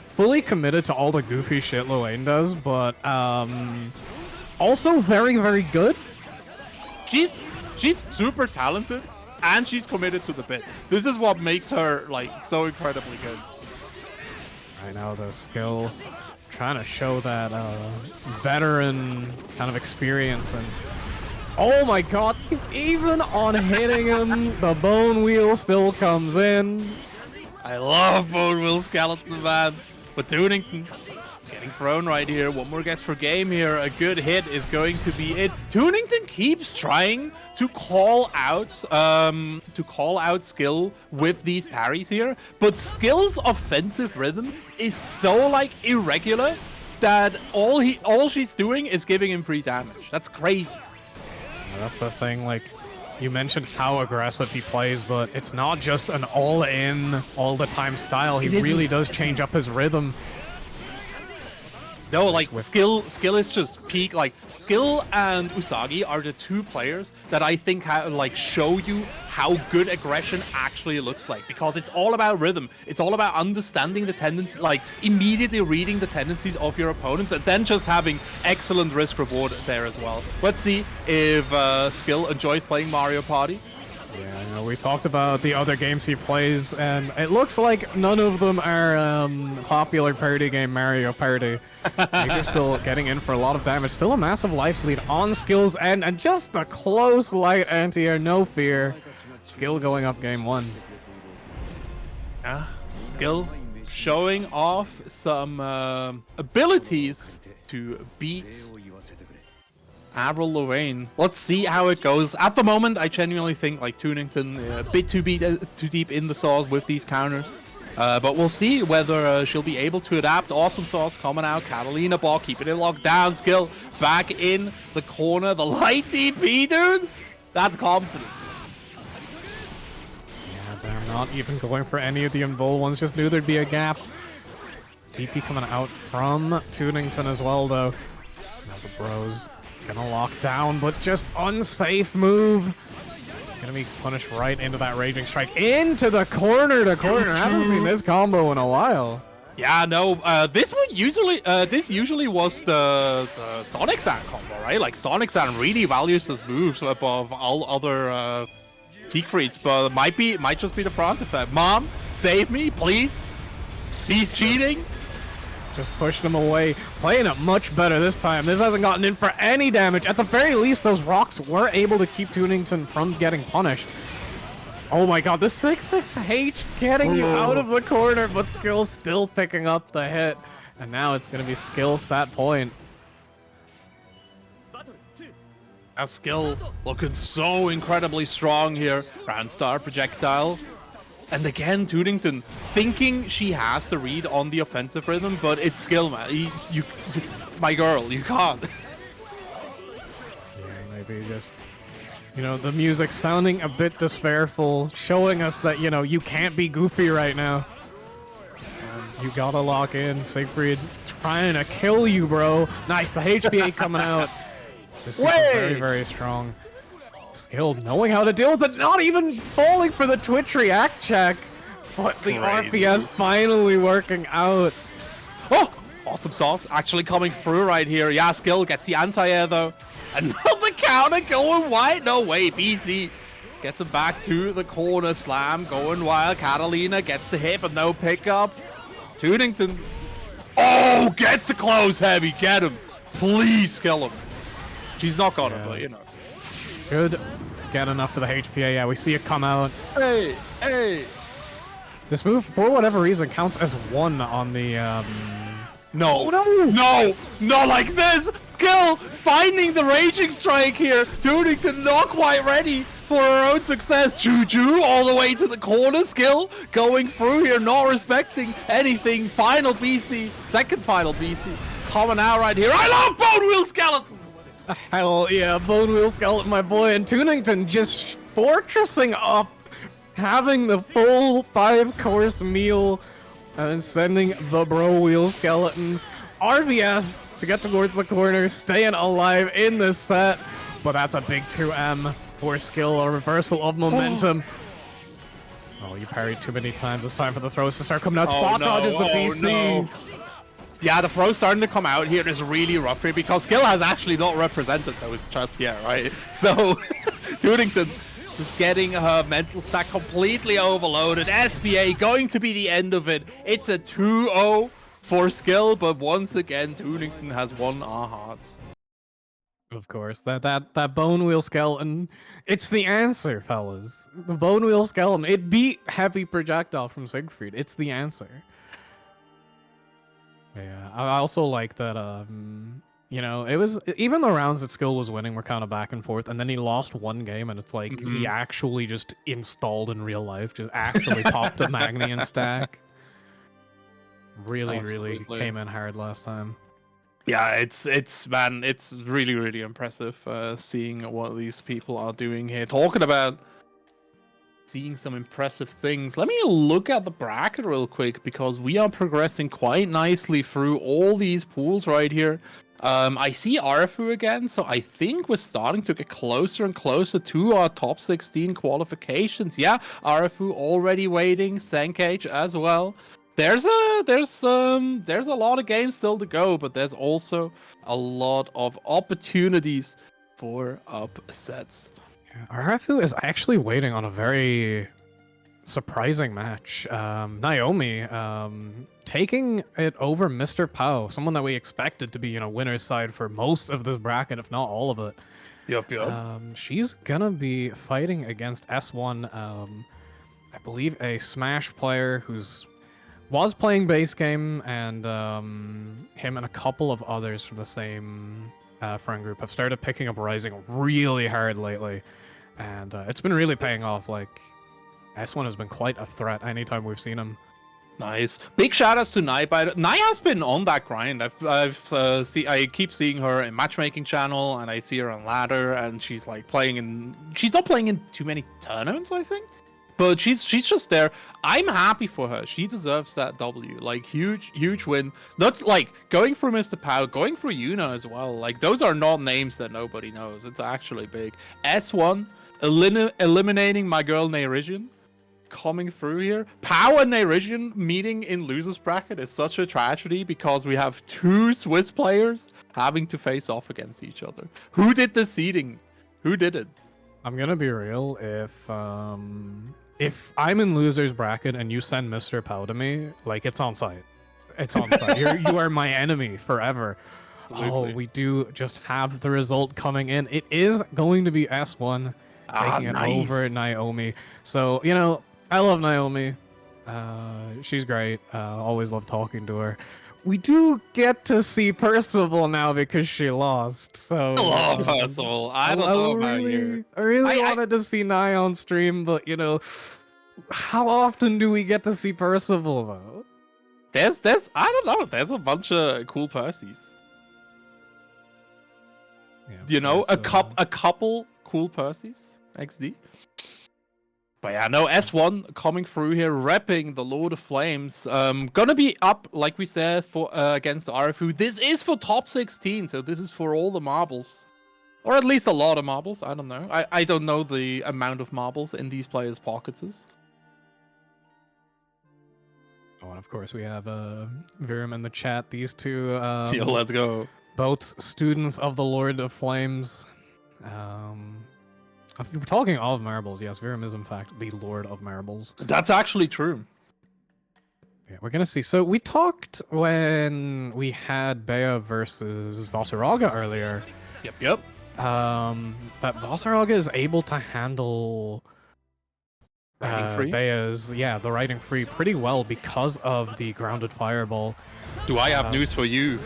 fully committed to all the goofy shit Luane does, but, also very good. She's super talented, and she's committed to the bit. This is what makes her, like, so incredibly good. I know, the skill, trying to show that, veteran kind of experience, and oh my god, even on hitting him, the bone wheel still comes in. I love bone wheel skeleton, man. But Tunington getting thrown right here. One more guess for game here. A good hit is going to be it. Tunington keeps trying to call out Skill with these parries here, but Skill's offensive rhythm is so like irregular that all she's doing is giving him free damage. That's crazy. That's the thing, like, you mentioned how aggressive he plays, but it's not just an all-in, all-the-time style. He really does change up his rhythm. No, like, Skill is just peak. Like, Skill and Usagi are the two players that I think show you how good aggression actually looks like, because it's all about rhythm. It's all about understanding the tendency, like immediately reading the tendencies of your opponents, and then just having excellent risk reward there as well. Let's see if Skill enjoys playing Mario Party. Yeah, you know, we talked about the other games he plays, and it looks like none of them are popular party game Mario Party. Major still getting in for a lot of damage. Still a massive life lead on skills, and just a close light anti-air, no fear. Skill going up game 1. Yeah, Skill showing off some abilities to beat Avril Lorraine. Let's see how it goes. At the moment, I genuinely think like Tunington a bit too deep in the sauce with these counters. But we'll see whether she'll be able to adapt. Awesome sauce coming out. Catalina ball keeping it locked down. Skill back in the corner. The light DP, dude. That's confident. Yeah, they're not even going for any of the involved ones. Just knew there'd be a gap. DP coming out from Tunington as well, though. Now the bros gonna lock down, but just unsafe move. Gonna be punished right into that Raging Strike. Into the corner to corner. I haven't seen this combo in a while. Yeah, no, this usually was the Sonic Sand combo, right? Like Sonic Sand really values this move above all other Siegfrieds, but it might just be the front effect. Mom, save me, please. He's cheating. Just pushed him away. Playing it much better this time. This hasn't gotten in for any damage. At the very least, those rocks were able to keep Tunington from getting punished. Oh my god, the 6-6H getting you out of the corner, but Skill still picking up the hit. And now it's going to be Skill sat point. Now Skill looking so incredibly strong here. Grand Star projectile. And again, Tunington thinking she has to read on the offensive rhythm, but it's Skill, man. My girl, you can't. Yeah, maybe just, you know, the music sounding a bit despairful, showing us that, you know, you can't be goofy right now. You gotta lock in. Siegfried's trying to kill you, bro. Nice, the HPA coming out. This is very, very strong. Skilled, knowing how to deal with it, not even falling for the Twitch react check. But the RPS finally working out. Oh! Awesome sauce actually coming through right here. Yeah, Skill gets the anti-air though. Another counter going wide. No way, BC gets him back to the corner. Slam going wild. Catalina gets the hit, but no pickup. Tunington. Oh, gets the close heavy. Get him. Please Skill him. She's not gonna, but you know. Good. Get enough for the HPA. Yeah, we see it come out. Hey, hey. This move, for whatever reason, counts as 1 on the, No, oh, no, no, not like this. Skill finding the Raging Strike here. Tunington not quite ready for her own success. Juju all the way to the corner. Skill going through here, not respecting anything. Final BC, second final BC coming out right here. I love Bone Wheel Skeleton. Hell yeah, Bone Wheel Skeleton, my boy, and Tunington just fortressing up, having the full 5-course meal, and then sending the Bro Wheel Skeleton. RBS to get towards the corner, staying alive in this set, but that's a big 2M for Skill, a reversal of momentum. Oh, you parried too many times. It's time for the throws to start coming out. Spot dodges the BC. No. Yeah, the throw starting to come out here is really rough here because Skill has actually not represented those just yet, right? So, Tunington just getting her mental stack completely overloaded. SPA going to be the end of it. It's a 2-0 for Skill, but once again, Tunington has won our hearts. Of course, that Bone Wheel Skeleton, it's the answer, fellas. The Bone Wheel Skeleton, it beat Heavy Projectile from Siegfried. It's the answer. Yeah, I also like that, you know, it was, even the rounds that Skill was winning were kind of back and forth, and then he lost one game, and it's like, he actually just installed in real life, just actually popped a Magnian stack. Really came in hard last time. Yeah, it's man, it's really, really impressive seeing what these people are doing here. Talking about seeing some impressive things. Let me look at the bracket real quick because we are progressing quite nicely through all these pools right here. I see Arfu again, so I think we're starting to get closer and closer to our top 16 qualifications. Yeah, Arfu already waiting, Senkage as well. There's a lot of games still to go, but there's also a lot of opportunities for upsets. Arafu is actually waiting on a very surprising match. Naomi taking it over Mr. Pao, someone that we expected to be winner's side for most of this bracket, if not all of it. Yup. She's gonna be fighting against S1, I believe a Smash player who's was playing base game, and him and a couple of others from the same friend group have started picking up Rising really hard lately, and it's been really paying off. Like, S1 has been quite a threat anytime we've seen him. Nice. Big shout outs to Nai. Nai has been on that grind. I keep seeing her in matchmaking channel, and I see her on ladder, and she's like playing in. She's not playing in too many tournaments, I think, but she's just there. I'm happy for her. She deserves that W. Like, huge win. Not like going through Mr. Pao, going through Yuna as well. Like, those are not names that nobody knows. It's actually big. S1 eliminating my girl Neirision. Coming through here. Pao and Neirision meeting in losers bracket is such a tragedy because we have two Swiss players having to face off against each other. Who did the seeding? Who did it? I'm gonna be real. If I'm in losers bracket and you send Mr. Pao to me, like, it's on site. It's on site. You are my enemy forever. Absolutely. Oh, we do just have the result coming in. It is going to be S1 taking it over Naomi. So, I love Naomi. She's great. Always love talking to her. We do get to see Percival now because she lost. So I love Percival. I don't know about you. I really wanted to see Nai on stream, but how often do we get to see Percival though? There's I don't know. There's a bunch of cool Percies. Yeah, a couple cool Percies. XD. But yeah, no, S1 coming through here, repping the Lord of Flames. Gonna be up, like we said, for against Arafu. This is for top 16, so this is for all the marbles. Or at least a lot of marbles, I don't know. I don't know the amount of marbles in these players' pockets. Oh, and of course we have Virum in the chat. These two... yeah, let's go. Both students of the Lord of Flames. If we're talking of marbles, yes, Virum is in fact the Lord of Marbles. That's actually true. Yeah, we're gonna see. So we talked when we had Bea versus Vasaraga earlier. Yep. That Vasaraga is able to handle Bea's, the riding free pretty well because of the grounded fireball. Do I have news for you?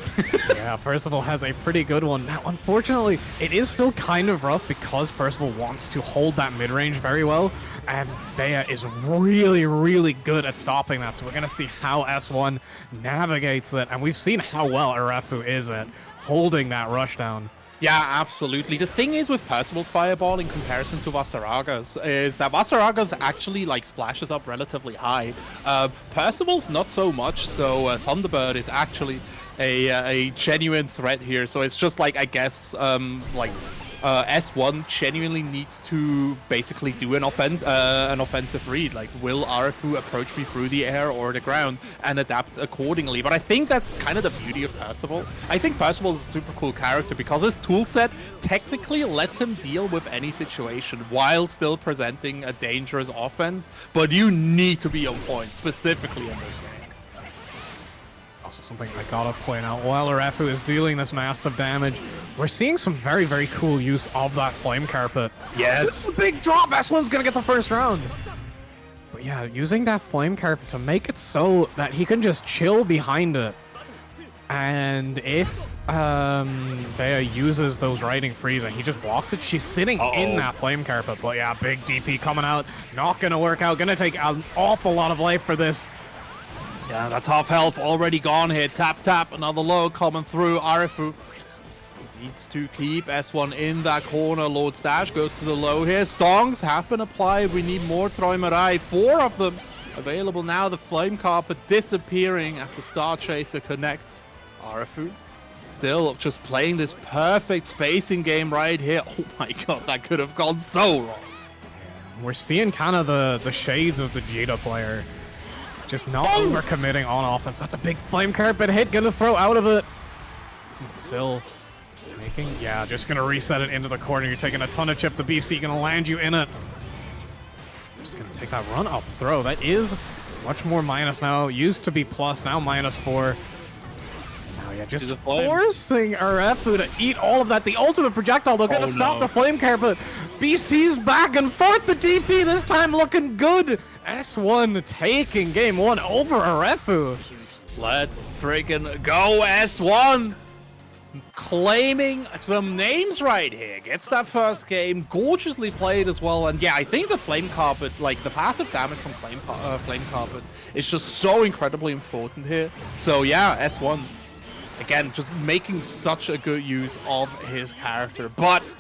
Yeah, Percival has a pretty good one. Now, unfortunately, it is still kind of rough because Percival wants to hold that mid-range very well, and Bea is really, really good at stopping that, so we're going to see how S1 navigates that, and we've seen how well Arafu is at holding that rushdown. Yeah, absolutely. The thing is with Percival's fireball in comparison to Vasaraga's is that Vasaraga's actually splashes up relatively high. Percival's not so much, so Thunderbird is actually a genuine threat here. So it's just I guess S1 genuinely needs to basically do an offensive read. Like, will Arafu approach me through the air or the ground, and adapt accordingly? But I think that's kind of the beauty of Percival. I think Percival is a super cool character because his toolset technically lets him deal with any situation while still presenting a dangerous offense. But you need to be on point, specifically in this game. Also something I gotta point out, while Arafu is dealing this massive damage, we're seeing some very, very cool use of that flame carpet. Yes. This is a big drop. S1's gonna get the first round. But yeah, using that flame carpet to make it so that he can just chill behind it. And if Bea uses those riding frees and he just walks it, she's sitting in that flame carpet. But yeah, big DP coming out. Not gonna work out. Gonna take an awful lot of life for this. Yeah, that's half health already gone here. Tap, another low coming through. Arafu needs to keep S1 in that corner. Lord Stash goes to the low here. Stongs have been applied. We need more Träumerei. 4 of them available now. The flame carpet disappearing as the Star Chaser connects. Arafu still just playing this perfect spacing game right here. Oh my god, that could have gone so wrong. We're seeing kind of the shades of the Jita player. Just not overcommitting on offense. That's a big flame carpet hit. Gonna throw out of it. And still Yeah, just gonna reset it into the corner. You're taking a ton of chip. The BC gonna land you in it. Just gonna take that run up throw. That is much more minus now. Used to be plus, now -4. Now, yeah, just forcing Arefu to eat all of that. The ultimate projectile, they're gonna stop the flame carpet. BC's back and forth. The DP this time looking good. S1 taking game 1 over Arefu. Let's freaking go, S1! Claiming some names right here. Gets that first game. Gorgeously played as well. And yeah, I think the Flame Carpet, like the passive damage from Flame Carpet is just so incredibly important here. So yeah, S1, again, just making such a good use of his character. But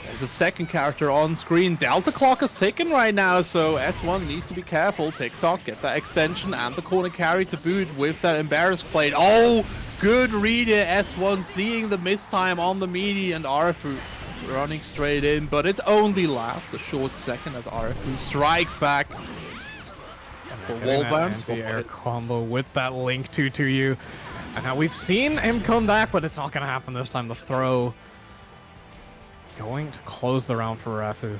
there's a second character on screen. Delta clock is ticking right now, so S1 needs to be careful. TikTok, get that extension and the corner carry to boot with that embarrass plate. Oh, good read here, S1 seeing the mistime on the meaty and Arefu running straight in, but it only lasts a short second as Arefu strikes back for wall bounce. Anti-air combo with that link to you. And now we've seen him come back, but it's not going to happen this time. The throw going to close the round for Arefu.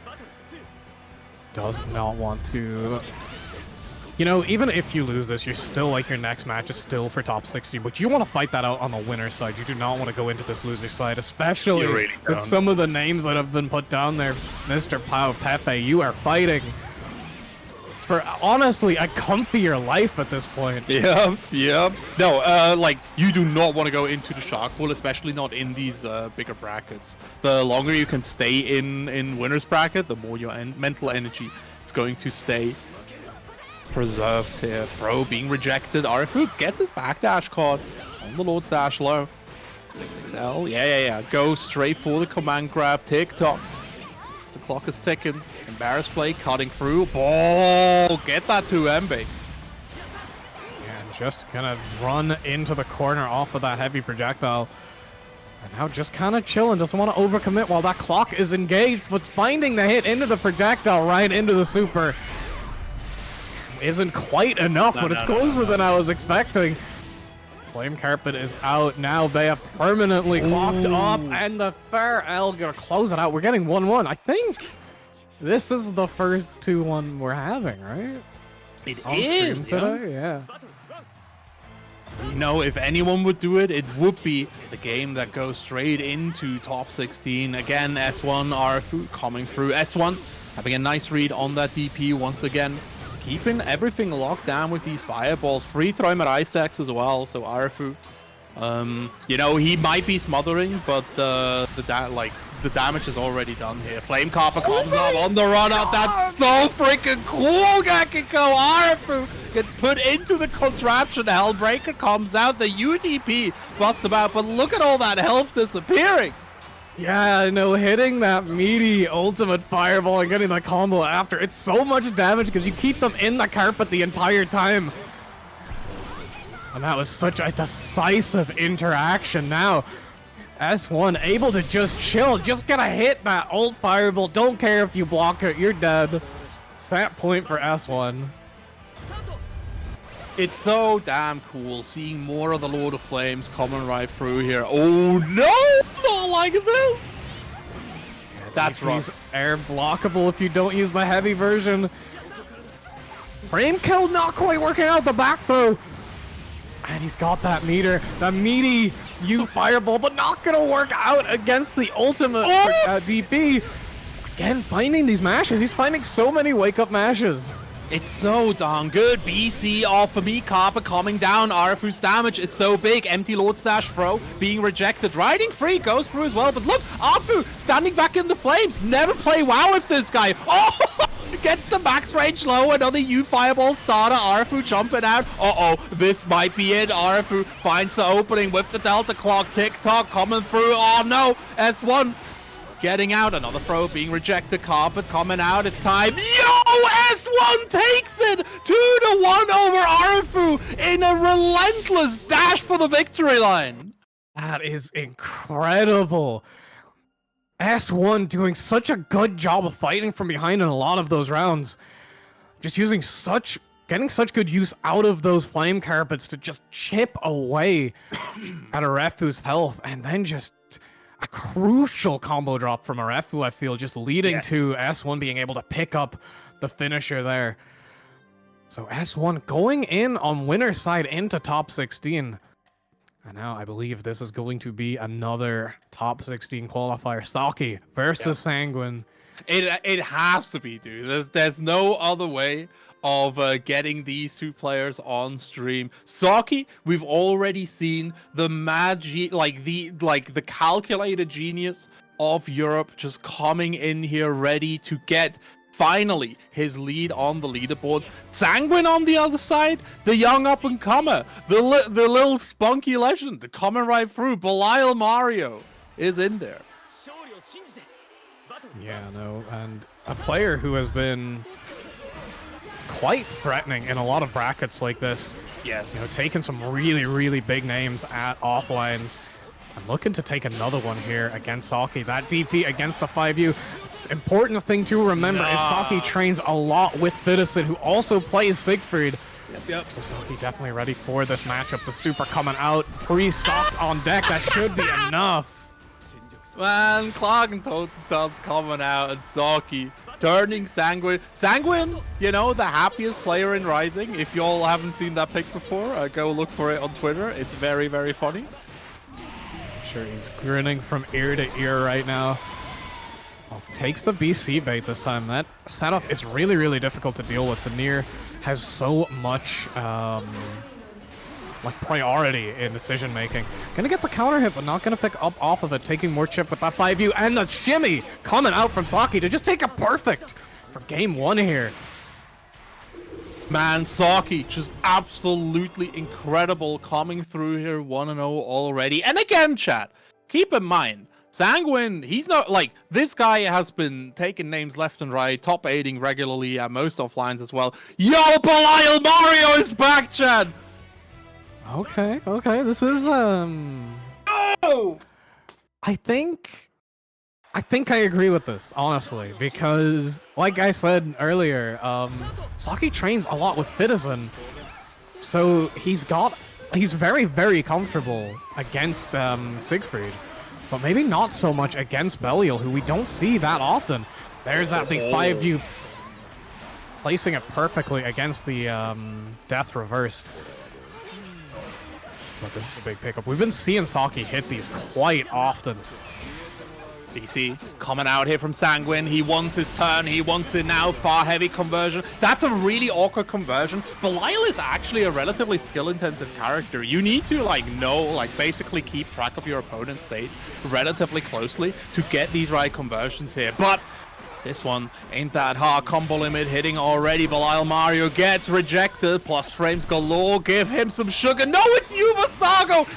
Does not want to... You know, even if you lose this, you're still like your next match is still for top 60, but you want to fight that out on the winner side. You do not want to go into this loser side, especially with some of the names that have been put down there. Mr. Pau, Pepe, you are fighting for honestly a comfier life at this point. Yep. No, like you do not want to go into the shark pool, especially not in these bigger brackets. The longer you can stay in winner's bracket, the more your mental energy is going to stay preserved here. Throw being rejected. Arefu gets his backdash caught on the Lord's Dash low. 6XL. Yeah. Go straight for the command grab. TikTok. The clock is ticking. Embarrass play cutting through. Ball. Get that to MB. And just gonna run into the corner off of that heavy projectile. And now just kind of chilling. Doesn't want to overcommit while that clock is engaged. But finding the hit into the projectile right into the super isn't quite enough, but it's closer than I was expecting. Flame Carpet is out now. They have permanently clocked up, and the Fair L gonna close it out. We're getting 1-1. I think this is the first 2-1 we're having, right? It On is today, yeah. You know, if anyone would do it, it would be the game that goes straight into top 16. Again, S1 Arefu coming through. S1 having a nice read on that DP once again. Keeping everything locked down with these fireballs. Free throw him at ice stacks as well. So Arefu, you know, he might be smothering, but the damage is already done here. Flame Carper comes up on the run up. That's so freaking cool, Gakiko. Arefu gets put into the contraption. Hellbreaker comes out. The UDP busts him out, but look at all that health disappearing. Yeah, I know, hitting that meaty ultimate fireball and getting that combo after. It's so much damage because you keep them in the carpet the entire time. And that was such a decisive interaction. Now, S1 able to just chill, just gonna hit that old fireball. Don't care if you block it, you're dead. Set point for S1. It's so damn cool seeing more of the Lord of Flames coming right through here. Oh no, not like this. That's rough. He's air blockable if you don't use the heavy version. Frame kill not quite working out, the back throw. And he's got that meter, the meaty U fireball, but not gonna work out against the ultimate DP. Again, finding these mashes. He's finding so many wake up mashes. It's so darn good. BC off of me. Carper coming down. Arefu's damage is so big. Empty Lord Stash throw being rejected. Riding free goes through as well. But look, Arefu standing back in the flames. Never play WoW with this guy. Oh, gets the max range low. Another U fireball starter. Arefu jumping out. Uh-oh, this might be it. Arefu finds the opening with the Delta Clock. TikTok coming through. Oh no, S1 getting out. Another throw being rejected. Carpet coming out. It's time. Yo! S1 takes it 2-1 over Arefu in a relentless dash for the victory line. That is incredible. S1 doing such a good job of fighting from behind in a lot of those rounds. Just getting such good use out of those flame carpets to just chip away at Arefu's health, and then just a crucial combo drop from Arefu, I feel, just leading to S1 being able to pick up the finisher there. So S1 going in on winner's side into top 16. And now I believe this is going to be another top 16 qualifier. Saki versus Sanguine. It has to be, dude. There's no other way of getting these two players on stream. Saki, we've already seen the magic, like the calculated genius of Europe just coming in here ready to get finally his lead on the leaderboards. Sanguine on the other side, the young up and comer, the little spunky legend, the coming right through. Belial Mario is in there. Yeah, no, and a player who has been quite threatening in a lot of brackets like this. Yes. You know, taking some really, really big names at offlines. I'm looking to take another one here against Saki. That DP against the 5U. Important thing to remember is Saki trains a lot with Fidison, who also plays Siegfried. Yep. So Saki definitely ready for this matchup. The super coming out. 3 stocks on deck. That should be enough. Man, Clog and Totentan's coming out, and Saki turning Sanguine. Sanguine, you know, the happiest player in Rising. If y'all haven't seen that pic before, go look for it on Twitter. It's very, very funny. I'm sure he's grinning from ear to ear right now. Oh, takes the BC bait this time. That setup is really, really difficult to deal with. The Nier has so much like priority in decision making. Gonna get the counter hit, but not gonna pick up off of it. Taking more chip with that 5U, and the shimmy coming out from Saki to just take a perfect for game 1 here. Man, Saki just absolutely incredible coming through here 1-0 already. And again, chat, keep in mind, Sanguine, he's not like, this guy has been taking names left and right, top 8ing regularly at most offlines as well. Yo, Belial Mario is back, chat! Okay, this is Oh! I think I agree with this, honestly, because like I said earlier, Saki trains a lot with Fidison, so he's very, very comfortable against Siegfried, but maybe not so much against Belial, who we don't see that often. There's that big 5U placing it perfectly against the Death Reversed. But this is a big pickup. We've been seeing Saki hit these quite often. DC coming out here from Sanguine. He wants his turn. He wants it now. Far heavy conversion. That's a really awkward conversion. Belial is actually a relatively skill-intensive character. You need to basically keep track of your opponent's state relatively closely to get these right conversions here. But this one ain't that hard. Combo limit hitting already. Belial Mario gets rejected. Plus frames galore. Give him some sugar. No, it's Yumasago!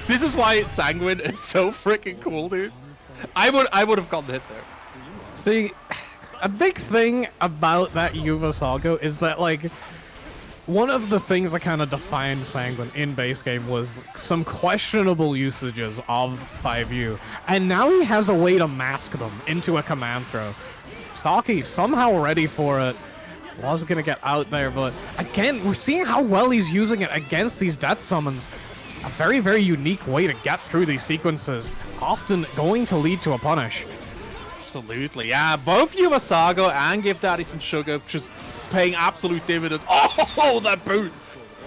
This is why Sanguine is so freaking cool, dude. I would have gotten hit there. See, a big thing about that Yumasago is that, like, one of the things that kind of defined Sanguine in base game was some questionable usages of 5U. And now he has a way to mask them into a command throw. Saki somehow ready for it. Was gonna get out there, but again, we're seeing how well he's using it against these death summons. A very, very unique way to get through these sequences, often going to lead to a punish. Absolutely, yeah. Both Yumasago and Give Daddy Some Sugar just paying absolute dividends. Oh, that boot!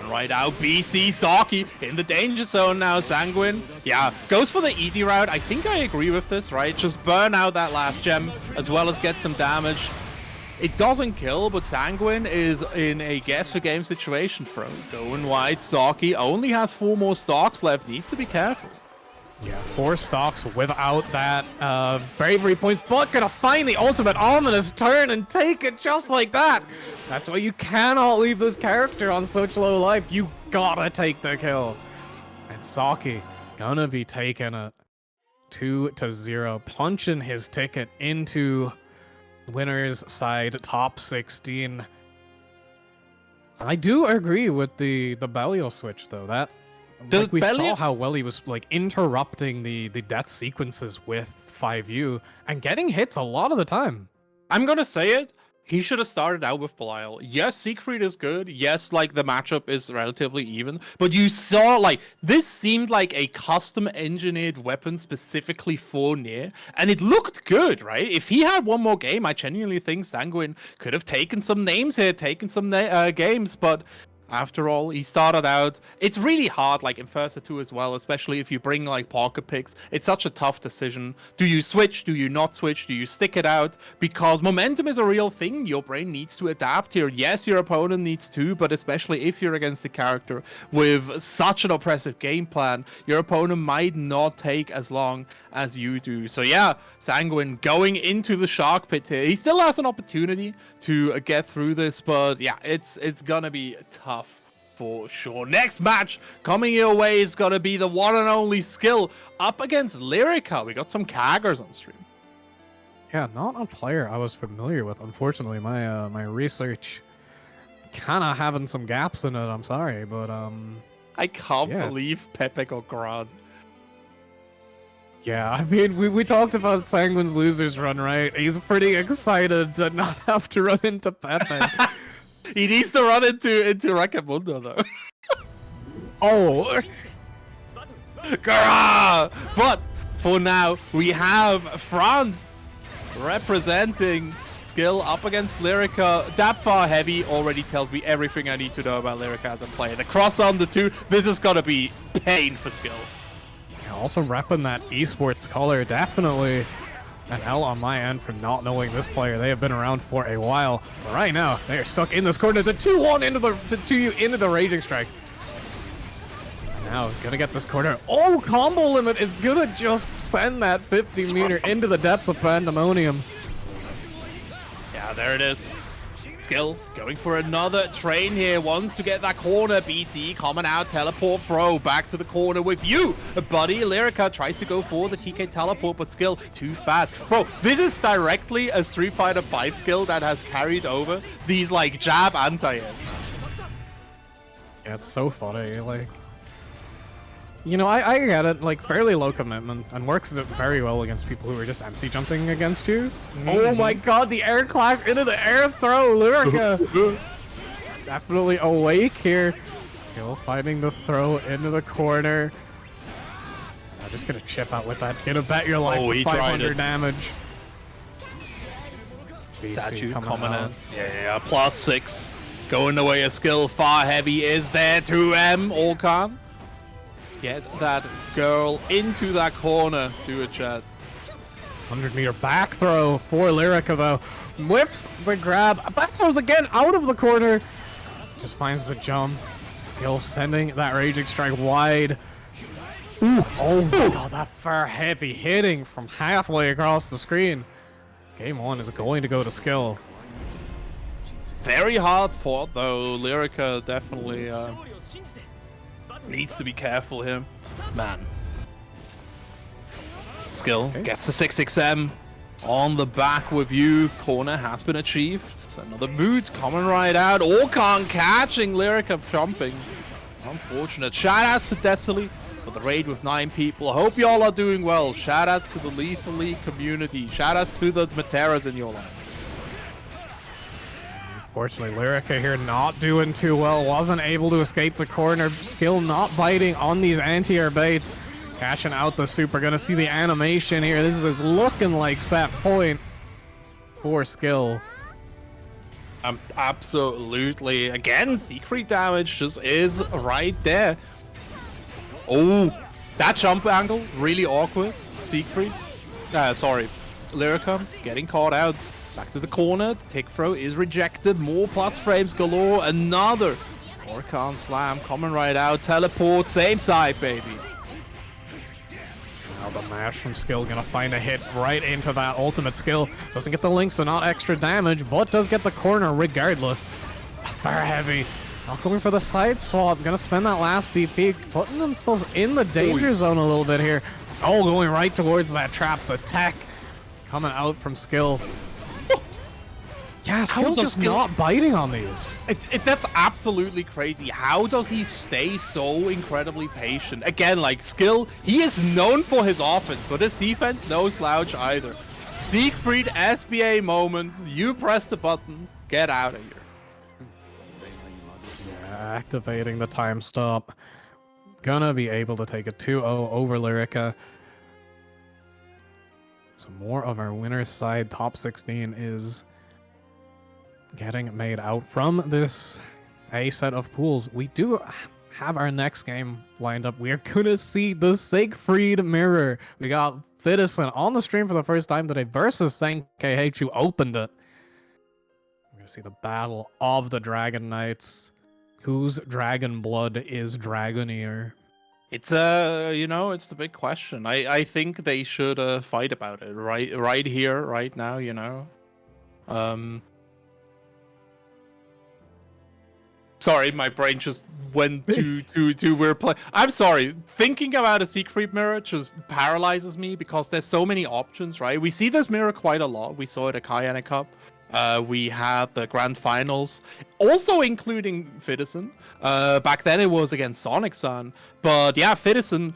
And right out, BC Saki in the danger zone now. Sanguine, yeah, goes for the easy route. I think I agree with this, right? Just burn out that last gem as well as get some damage. It doesn't kill, but Sanguine is in a guess for game situation. Throw going wide. Saki only has 4 more stocks left. Needs to be careful. Yeah, 4 stocks without that bravery points, but gonna find the ultimate ominous turn and take it just like that. That's why you cannot leave this character on such low life. You gotta take the kill. And Saki gonna be taking it 2-0, punching his ticket into winner's side, top 16. And I do agree with the Belial switch, though. That like we saw how well he was like interrupting the death sequences with 5U and getting hits a lot of the time. I'm gonna say it. He should have started out with Belial. Yes, Siegfried is good. Yes, like the matchup is relatively even. But you saw, like, this seemed like a custom engineered weapon specifically for Nier. And it looked good, right? If he had one more game, I genuinely think Sanguine could have taken some names here, taken some games. But after all, he started out. It's really hard, like in Versa 2 as well, especially if you bring like pocket picks. It's such a tough decision. Do you switch? Do you not switch? Do you stick it out? Because momentum is a real thing. Your brain needs to adapt here. Yes, your opponent needs to, but especially if you're against a character with such an oppressive game plan, your opponent might not take as long as you do. So yeah, Sanguine going into the shark pit here. He still has an opportunity to get through this, but yeah, it's gonna be tough for sure. Next match coming your way is gonna be the one and only Skill up against Lyrica. We got some Kaggers on stream. Yeah, not a player I was familiar with. Unfortunately, my my research kind of having some gaps in it. I'm sorry, but I can't believe Pepe got Grad. Yeah, I mean, we talked about Sanguine's losers run, right? He's pretty excited to not have to run into Pepe. He needs to run into Rakamundo, though. Oh! Grah! But for now, we have France representing Skill up against Lyrica. That far heavy already tells me everything I need to know about Lyrica as a player. The cross on the two, this is gonna be pain for Skill. Also repping that esports color, definitely an L on my end for not knowing this player. They have been around for a while, but right now they are stuck in this corner. The 2-1 into the Raging Strike. Now gonna get this corner. Oh, combo limit is gonna just send that 50 meter into the depths of Pandemonium. Yeah, there it is. Skill going for another train here, wants to get that corner. BC coming out, teleport throw back to the corner with you, buddy. Lyrica tries to go for the TK teleport, but Skill too fast. Bro, this is directly a Street Fighter 5 skill that has carried over these like jab anti-airs. Yeah, it's so funny. Like, you know, I get it, like, fairly low commitment, and works very well against people who are just empty jumping against you. Oh my god, the air clash into the air throw, Lyrica! Definitely awake here. Still fighting the throw into the corner. I'm just gonna chip out with that. Gonna bet your life for 500 damage. Statue coming in. Yeah, +6. Going away a Skill. Far heavy is there to Orkan. Get that girl into that corner. Do a chat. 100 meter back throw for Lyrica though. Whiffs the grab. Back throws again out of the corner. Just finds the jump. Skill sending that Raging Strike wide. Ooh. Oh my god, that far heavy hitting from halfway across the screen. Game 1 is going to go to Skill. Very hard fought though. Lyrica definitely needs to be careful here. Man. Skill gets the 6XM on the back with you. Corner has been achieved. Another boot coming right out. Orkan catching Lyrica jumping. Unfortunate. Shoutouts to Desily for the raid with 9 people. Hope y'all are doing well. Shoutouts to the Lethal League community. Shoutouts to the Materas in your life. Unfortunately, Lyrica here not doing too well. Wasn't able to escape the corner. Skill not biting on these anti-air baits. Cashing out the super. Gonna see the animation here. This is looking like set point for Skill. Absolutely. Again, Siegfried damage just is right there. Oh, that jump angle, really awkward. Siegfried. Sorry. Lyrica getting caught out. Back to the corner. The tick throw is rejected. More plus frames galore. Another Orkan slam coming right out. Teleport. Same side, baby. Now the mash from Skill gonna find a hit right into that ultimate skill. Doesn't get the link, so not extra damage, but does get the corner regardless. Fire heavy. Not going for the side swap. Gonna spend that last BP. Putting themselves in the danger zone a little bit here. Oh, going right towards that trap. The tech coming out from Skill. Yeah, Skill's just not biting on these. That's absolutely crazy. How does he stay so incredibly patient? Again, like, Skill, he is known for his offense, but his defense, no slouch either. Siegfried SBA moment. You press the button. Get out of here. Yeah, activating the time stop. Gonna be able to take a 2-0 over Lyrica. So more of our winner's side top 16 is getting made out from this A set of pools. We do have our next game lined up. We are gonna see the Siegfried mirror. We got Fidison on the stream for the first time today versus SankKH, who opened it. We're gonna see the battle of the Dragon Knights. Whose dragon blood is dragonier? It's it's the big question. I think they should fight about it right here, right now. Sorry, my brain just went to weird play. I'm sorry. Thinking about a Siegfried mirror just paralyzes me because there's so many options, right? We see this mirror quite a lot. We saw it at Kayana Cup. We had the grand finals, also including Fidison. Back then it was against Sonic-san. But yeah, Fidison,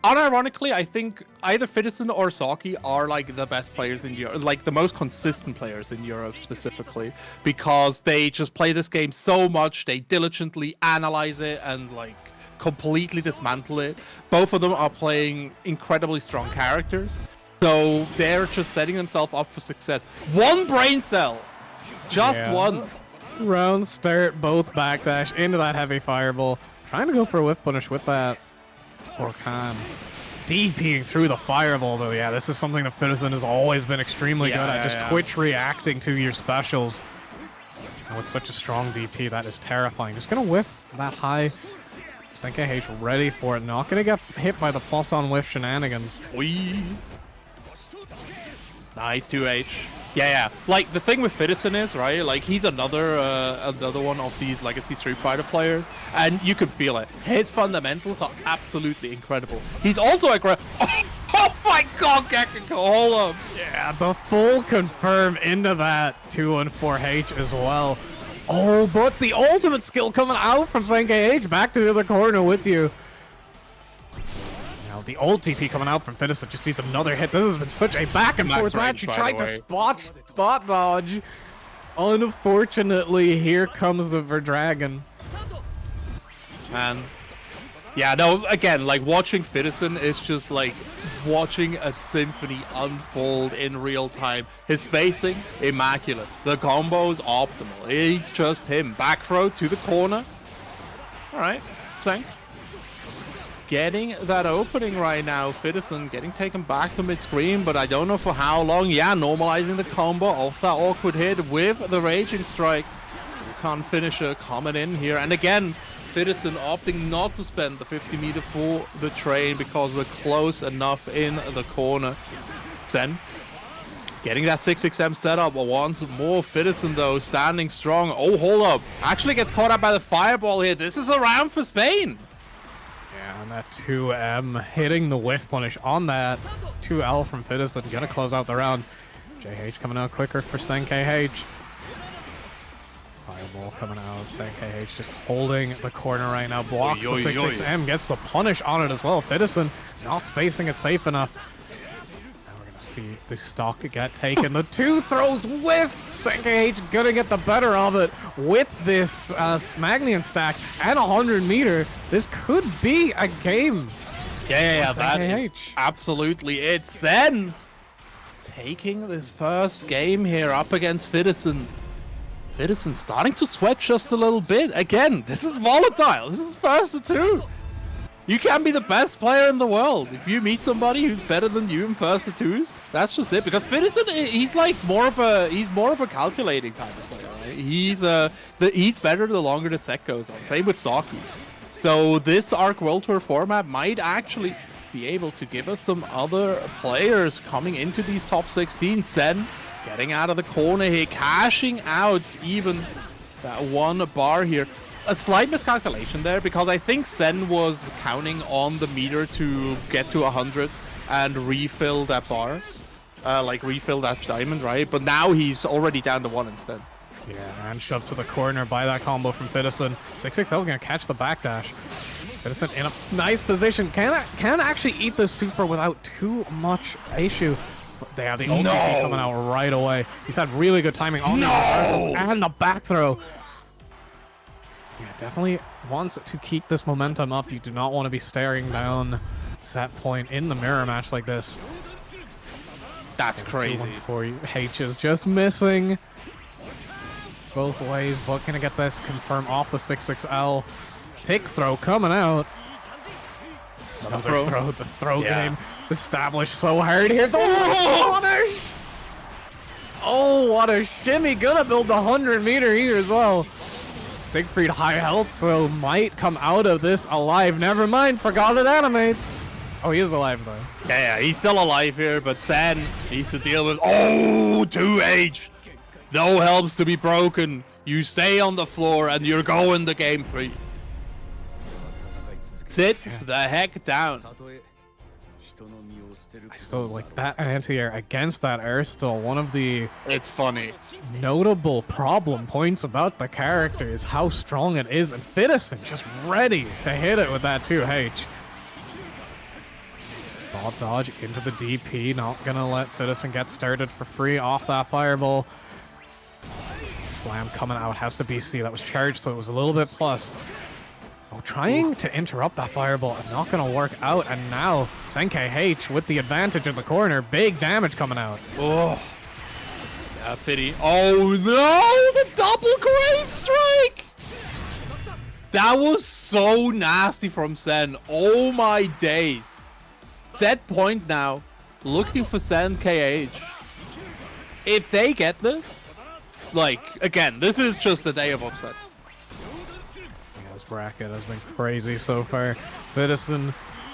unironically, I think either Fidison or Saki are like the best players in Europe, like the most consistent players in Europe specifically, because they just play this game so much, they diligently analyze it and like completely dismantle it. Both of them are playing incredibly strong characters. So they're just setting themselves up for success. One brain cell! Just one. Round start, both backdash into that heavy fireball. Trying to go for a whiff punish with that. Orkan DPing through the fireball though. Yeah, this is something that Fidison has always been extremely good at. Just Twitch reacting to your specials. And with such a strong DP, that is terrifying. Just gonna whiff that high. SankKH ready for it. Not gonna get hit by the plus on whiff shenanigans. Nice 2H. Yeah. Like, the thing with Fidison is, right, like, he's another one of these Legacy Street Fighter players, and you can feel it. His fundamentals are absolutely incredible. He's also aggressive. Oh my god, Gekko, hold up. Yeah, the full confirm into that 2-4H as well. Oh, but the ultimate skill coming out from SankKH. Back to the other corner with you. The old TP coming out from Fidison just needs another hit. This has been such a back and forth match. He tried to spot dodge. Unfortunately, here comes the Verdragon. Man. Yeah, no, again, like watching Fidison is just like watching a symphony unfold in real time. His spacing, immaculate. The combos, optimal. He's just him. Back throw to the corner. Alright, Sank. Getting that opening right now. Fidison getting taken back to mid-screen, but I don't know for how long. Yeah, normalizing the combo off that awkward hit with the Raging Strike. Can't finisher coming in here. And again, Fidison opting not to spend the 50 meter for the train because we're close enough in the corner. Zen getting that 6XM setup once more. Fidison though standing strong. Oh, hold up. Actually gets caught up by the fireball here. This is a round for Spain. Yeah, and that 2M hitting the whiff punish on that 2L from Fidison. Gonna close out the round. JH coming out quicker for SankKH. Fireball coming out. SankKH just holding the corner right now. Blocks the 6XM. Gets the punish on it as well. Fidison not spacing it safe enough. Now we're gonna see the stock get taken. The 2 throws with SankKH gonna get the better of it with this Magnian stack and 100 meter. This could be a game. Yeah, that is absolutely it. Zen taking this first game here up against Fidison. Fidison starting to sweat just a little bit. Again, this is volatile. This is first to 2. You can be the best player in the world. If you meet somebody who's better than you in first to 2s, that's just it. Because Fidison, he's like more of a calculating type of player, right? He's better the longer the set goes on. Same with Saki. So this Arc World Tour format might actually be able to give us some other players coming into these top 16. Sen getting out of the corner here, cashing out even that 1 bar here. A slight miscalculation there because I think Sen was counting on the meter to get to 100 and refill that bar, like refill that diamond, right? But now he's already down to 1 instead. Yeah, and shoved to the corner by that combo from Fidison. 6XL gonna catch the backdash. Fidison in a nice position. Can actually eat the super without too much issue. They the ult TP coming out right away. He's had really good timing on the reversals and the back throw. Yeah, definitely wants to keep this momentum up. You do not want to be staring down set point in the mirror match like this. That's crazy. For you. H is just missing both ways, but gonna get this confirmed off the 6-6L. Tick throw coming out. Another throw. The throw game established so hard here. Oh, what a shimmy. Gonna build the 100-meter here as well. Siegfried high health, so might come out of this alive. Never mind, forgot it animates. Oh, he is alive though. Yeah, he's still alive here, but Sen needs to deal with 2H. No helps to be broken. You stay on the floor and you're going to game 3. Sit the heck down. I still like that anti-air against that air still one of the notable problem points about the character is how strong it is, and Fittison just ready to hit it with that 2H. Spot dodge into the DP, not gonna let Fittison get started for free off that fireball. Slam coming out, has to BC, that was charged, so it was a little bit plus. Oh, trying to interrupt that fireball, not gonna work out, and now Senkei H with the advantage in the corner, big damage coming out. Oh, yeah, Fitty. Oh no, the double grave strike! That was so nasty from Sen. Oh my days. Set point now, looking for Senkei H. If they get this, like, again, this is just a day of upsets. This bracket has been crazy so far. Fittison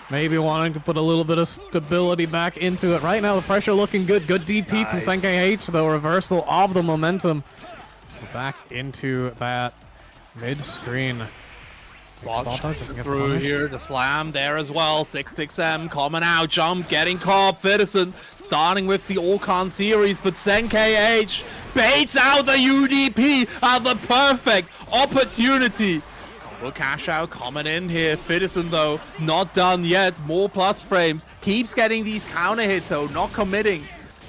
maybe wanting to put a little bit of stability back into it. Right now, the pressure looking good. Good DP from Senkei H, though. Reversal of the momentum. Back into that mid-screen. Through here, the slam there as well. 6-6M coming out, jump, getting caught. Fittison starting with the Orkan series, but Senkei H baits out the UDP at the perfect opportunity. Combo cash out coming in here. Fittison though, not done yet. More plus frames. Keeps getting these counter hits though, not committing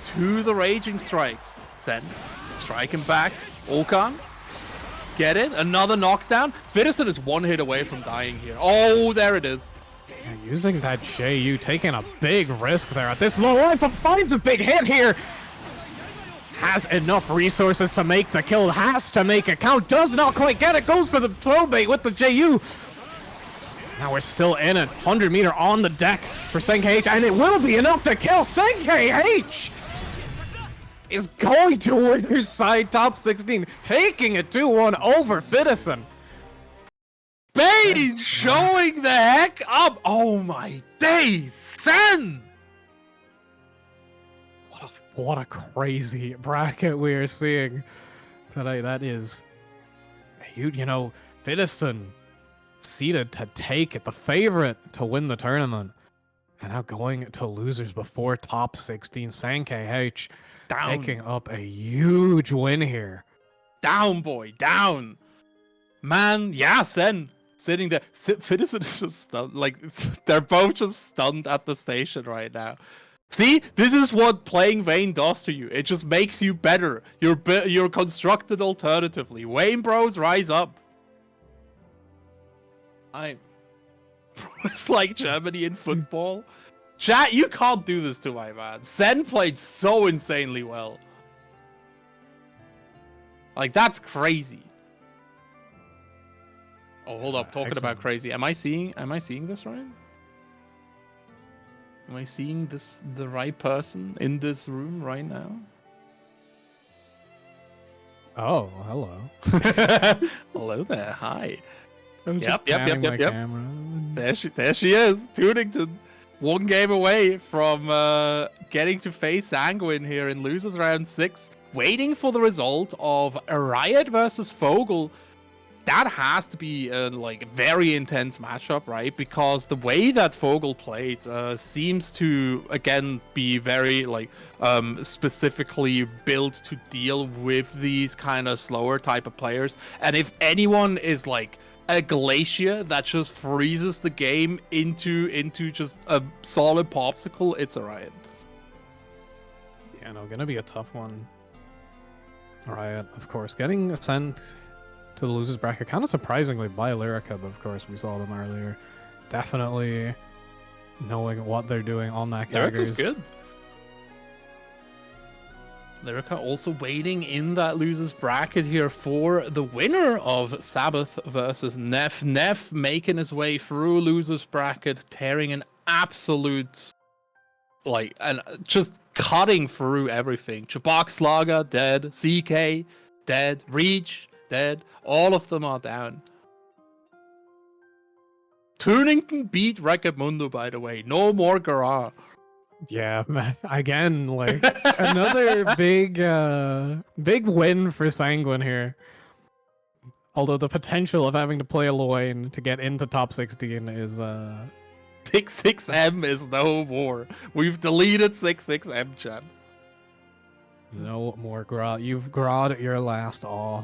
to the raging strikes. Sen striking back. Orkan. Get it? Another knockdown. Fittison is one hit away from dying here. Oh, there it is. Yeah, using that JU, taking a big risk there at this low life, finds a big hit here. Has enough resources to make the kill, has to make it count, does not quite get it, goes for the throw bait with the JU. Now we're still in it. 100-meter on the deck for Senkei H, and it will be enough to kill. Senkei H is going to winner's side top 16, taking it 2-1 over Fittison. Bane showing the heck up. Oh my days, Sen! What a crazy bracket we are seeing today. That is, you know, Fittison seeded to take it, the favorite to win the tournament, and now going to losers before top 16. Senkei H picking up a huge win here. Down, boy, down. Man, yeah, Sen sitting there. Fittison is just stunned. Like, they're both just stunned at the station right now. See, this is what playing Vayne does to you. It just makes you better. You're constructed alternatively. Vayne bros, rise up. It's like Germany in football. Chat, you can't do this to my man. Sen played so insanely well. Like, that's crazy. Oh, hold up. Talking about crazy. Am I seeing this right? Am I seeing the right person in this room right now? Oh, hello. Hello there. Hi. Yep. There she is. Tunington. One game away from getting to face Sanguine here in losers round 6. Waiting for the result of Riot versus Vogel. That has to be a very intense matchup, right? Because the way that Vogel played seems to again be very specifically built to deal with these kind of slower type of players. And if anyone is like a glacier that just freezes the game into just a solid popsicle, it's a Riot. Yeah, no, gonna be a tough one. Riot, of course, getting sent to the losers bracket, kind of surprisingly by Lyrica, but of course we saw them earlier. Definitely knowing what they're doing on that character. Lyrica's good. Lyrica also waiting in that losers bracket here for the winner of Sabbath versus Neff. Neff making his way through losers bracket, tearing an absolute, like, and just cutting through everything. Chabak Slaga dead, CK dead, Reach dead, all of them are down. Tunington beat Mundo, by the way. No more Gara. Yeah, man. Again, like another big win for Sanguine here. Although the potential of having to play a Luane to get into top 16 is 66M is no more. We've deleted 66M, chat. No more Grod. You've Grod your last awe.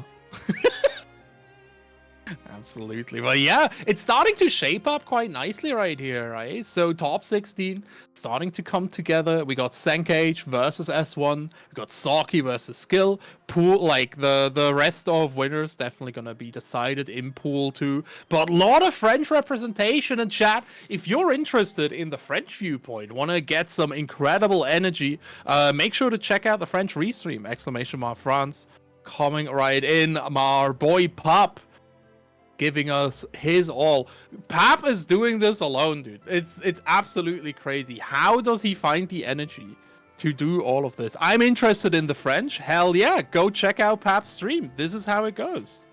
Absolutely. Well, yeah, it's starting to shape up quite nicely right here, right? So top 16 starting to come together. We got Senkage versus S1. We got Saki versus Skill. Pool, like the rest of winners definitely gonna be decided in Pool 2. But a lot of French representation in chat. If you're interested in the French viewpoint, want to get some incredible energy, make sure to check out the French restream, !France. Coming right in, our boy Pop giving us his all. Pap is doing this alone, dude. It's absolutely crazy. How does he find the energy to do all of this? I'm interested in the French. Hell yeah, go check out Pap's stream. This is how it goes.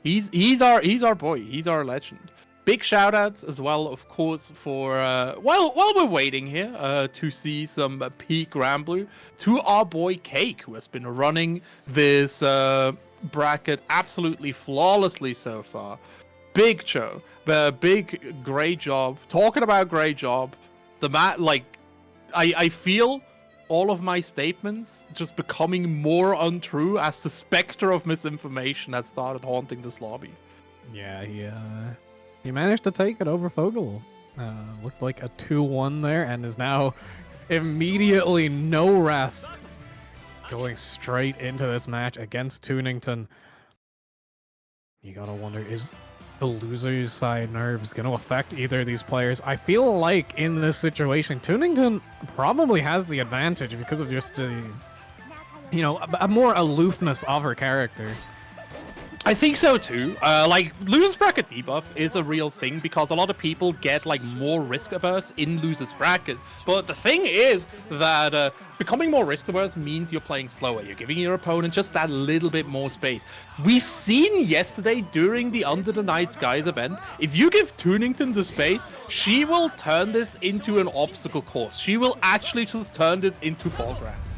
He's our boy. He's our legend. Big shout outs as well, of course, for while we're waiting here to see some peak Granblue, to our boy Cake, who has been running this bracket absolutely flawlessly so far. Big Joe, great job. Talking about great job, I feel all of my statements just becoming more untrue as the specter of misinformation has started haunting this lobby. Yeah, he managed to take it over Fogel. Looked like a 2-1 there, and is now immediately no rest, going straight into this match against Tunington. You gotta wonder, is the loser's side nerves going to affect either of these players? I feel like in this situation, Tunington probably has the advantage because of just a more aloofness of her character. I think so too. Like, losers bracket debuff is a real thing because a lot of people get like more risk averse in losers bracket. But the thing is that becoming more risk averse means you're playing slower. You're giving your opponent just that little bit more space. We've seen yesterday during the Under the Night Skies event, if you give Tunington the space, she will turn this into an obstacle course. She will actually just turn this into foregrounds.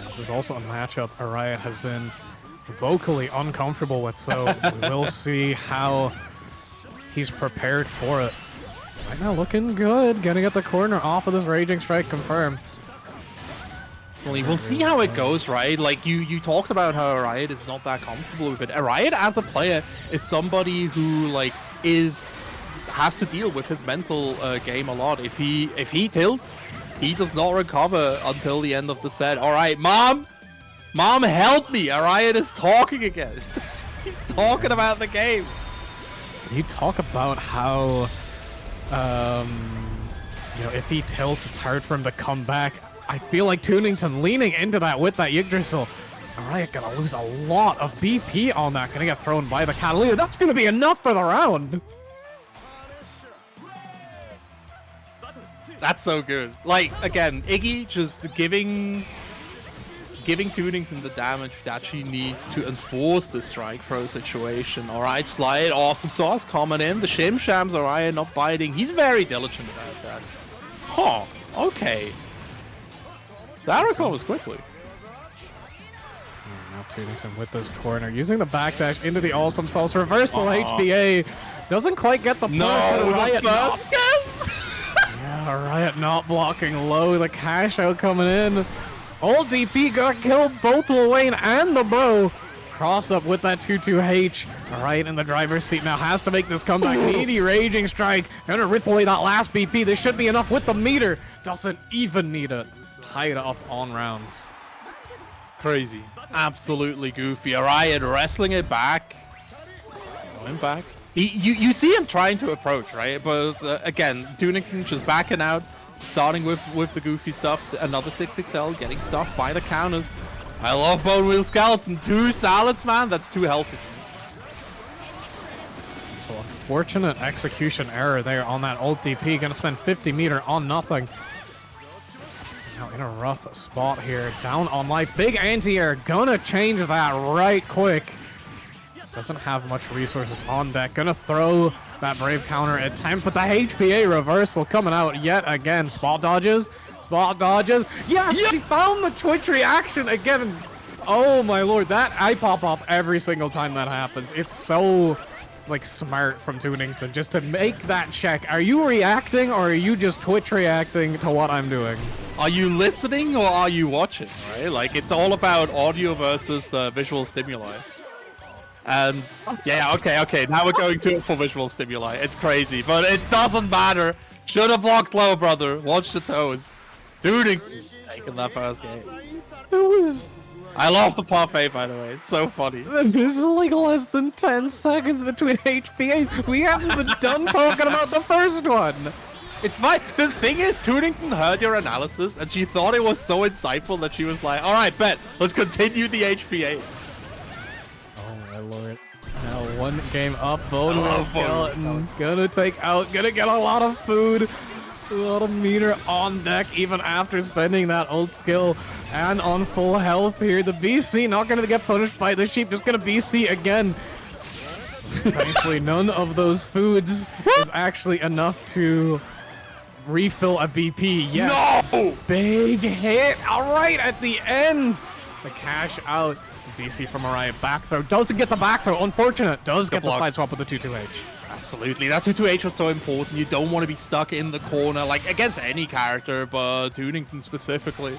This is also a matchup Riot has been vocally uncomfortable with, so we will see how he's prepared for it. Right now looking good, getting at the corner off of this Raging Strike confirmed. Well, we'll see how it goes, right? Like, you talked about how Riot is not that comfortable with it. Riot as a player is somebody who has to deal with his mental game a lot. If he tilts, he does not recover until the end of the set. All right, Mom, help me! Riot is talking again. He's talking about the game. You talk about how, if he tilts, it's hard for him to come back. I feel like Tunington leaning into that with that Yggdrasil. Riot gonna lose a lot of BP on that. Gonna get thrown by the Catalina. That's gonna be enough for the round. That's so good. Like, again, Iggy just giving Tunington the damage that she needs to enforce the strike throw situation. Alright, Slide, awesome sauce coming in. The Shim Shams, Riot not biting. He's very diligent about that. Huh, okay. That recovers quickly. Now Tunington with this corner, using the backdash into the awesome sauce. Reversal HBA. Doesn't quite get the push. No, Riot the first guess! Yeah, Riot not blocking low. The cash out coming in. Old DP got killed, both Luane and the bro. Cross up with that 2-2H. Right in the driver's seat now, has to make this comeback. Needy Raging Strike. Gonna rip away that last BP. This should be enough with the meter. Doesn't even need it. tie it up on rounds. Crazy. Absolutely goofy. Riot wrestling it back. Going back. You see him trying to approach, right? But again, Tunington just backing out, starting with the goofy stuff. Another 6XL getting stuffed by the counters. I love Bone Wheel Skeleton. 2 salads, man. That's too healthy. So unfortunate execution error there on that ult DP. Gonna spend 50 meter on nothing. Now in a rough spot here. Down on life. Big anti-air. Gonna change that right quick. Doesn't have much resources on deck. Gonna throw that brave counter attempt, but the HPA reversal coming out yet again. Spot dodges. Spot dodges. Yes, she found the Twitch reaction again. Oh my lord, that I pop off every single time that happens. It's so like smart from Tunington just to make that check. Are you reacting or are you just Twitch reacting to what I'm doing? Are you listening or are you watching, right? Like, it's all about audio versus visual stimuli. And yeah, okay, now we're going to it for visual stimuli. It's crazy, but it doesn't matter. Should have blocked low, brother. Watch the toes. Tunington taking that first game. It was... I love the parfait, by the way. It's so funny. There's like less than 10 seconds between HPA. We haven't been done talking about the first one. It's fine. The thing is, Tunington heard your analysis, and she thought it was so insightful that she was like, all right, bet. Let's continue the HPA. Oh, my lord. Now 1 game up. Bone Wheel Skeleton. Gonna take out. Gonna get a lot of food. A lot of meter on deck, even after spending that ult skill. And on full health here. The BC not going to get punished by the sheep. Just going to BC again. Thankfully, none of those foods is actually enough to refill a BP. Yes. No! Big hit. All right, at the end. The cash out. BC from Riot back throw. Doesn't get the back throw. Unfortunate. Does get the side swap with the 2-2H. Absolutely. That 2-2H was so important. You don't want to be stuck in the corner, like, against any character, but Tunington specifically.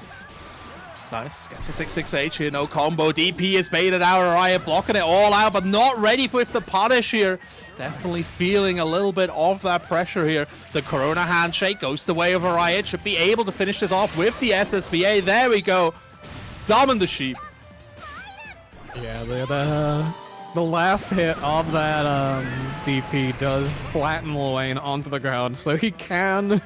Nice. Gets a 6-6H here. No combo. DP is baited out. Riot blocking it all out, but not ready with the punish here. Definitely feeling a little bit of that pressure here. The Corona handshake goes the way of Riot. Should be able to finish this off with the SSBA. There we go. Summon the sheep. Yeah, the last hit of that DP does flatten Luane onto the ground, so he can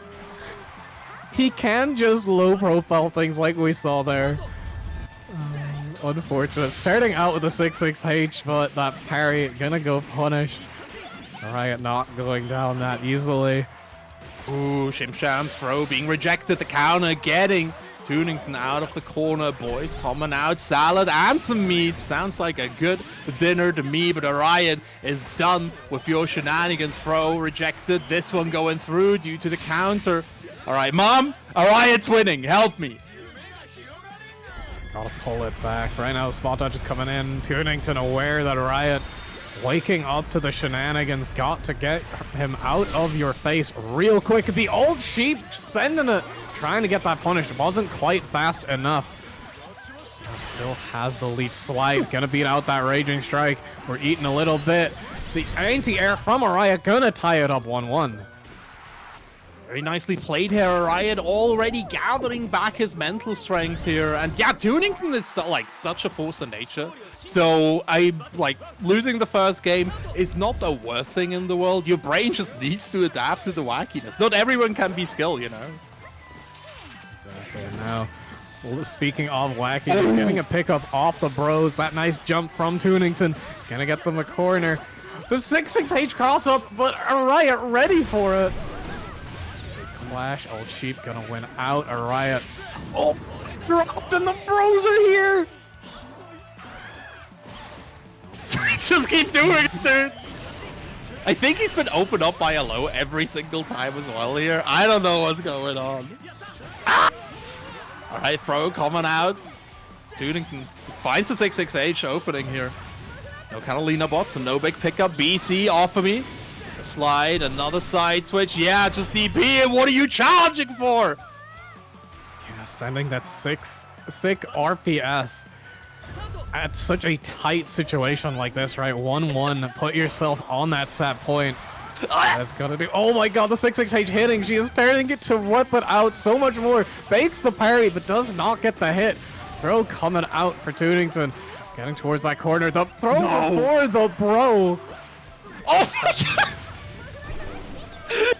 just low profile things like we saw there. Unfortunate. Starting out with a 6-6H, but that parry gonna go punished. Riot not going down that easily. Ooh, Shimsham's throw being rejected. The counter getting Tunington out of the corner. Boys coming out. Salad and some meat. Sounds like a good dinner to me, but Riot is done with your shenanigans. Throw rejected. This one going through due to the counter. All right, Mom. Riot's winning. Help me. Gotta pull it back. Right now, spot dodge is coming in. Tunington aware that Riot waking up to the shenanigans. Got to get him out of your face real quick. The old sheep sending it. Trying to get that punished. Wasn't quite fast enough. Still has the leech slide. Gonna beat out that Raging Strike. We're eating a little bit. The anti-air from Riot gonna tie it up 1-1. Very nicely played here. Riot already gathering back his mental strength here. And yeah, Tunington is like such a force of nature. So losing the first game is not the worst thing in the world. Your brain just needs to adapt to the wackiness. Not everyone can be skilled, you know. Exactly. Now, speaking of wacky, just getting a pickup off the bros. That nice jump from Tunington. Gonna get them a corner. The 6-6H cross up, but Riot ready for it. Big clash. Old sheep gonna win out. Riot. Oh, dropped and the bros are here. Just keep doing it, dude. I think he's been opened up by a low every single time as well here. I don't know what's going on. Ah! All right, throw coming out. Tunington finds the 6-6H opening here. No Catalina bots and no big pickup. BC off of me. A slide, another side switch. Yeah, just DP. And what are you charging for? Yeah, sending that sick RPS at such a tight situation like this, right? 1-1. Put yourself on that set point. That's gonna do. Oh my god, the 6-6H hitting. She is turning it to whip it out so much more. Baits the parry, but does not get the hit. Throw coming out for Tunington. Getting towards that corner. The throw for the bro. Oh my god!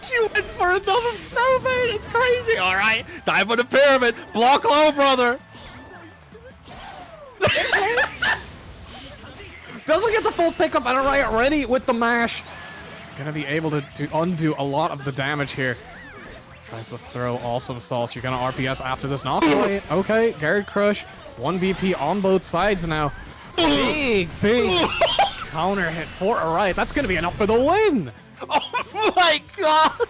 She went for another throw, man. It's crazy. All right, dive for the pyramid. Block low, brother. Doesn't get the full pickup and Riot ready with the mash. Gonna be able to undo a lot of the damage here. Tries to throw awesome sauce. You're gonna RPS after this. Not quite. Okay, Garrett Crush. 1 BP on both sides now. Big counter hit for a Riot. That's gonna be enough for the win. Oh my god!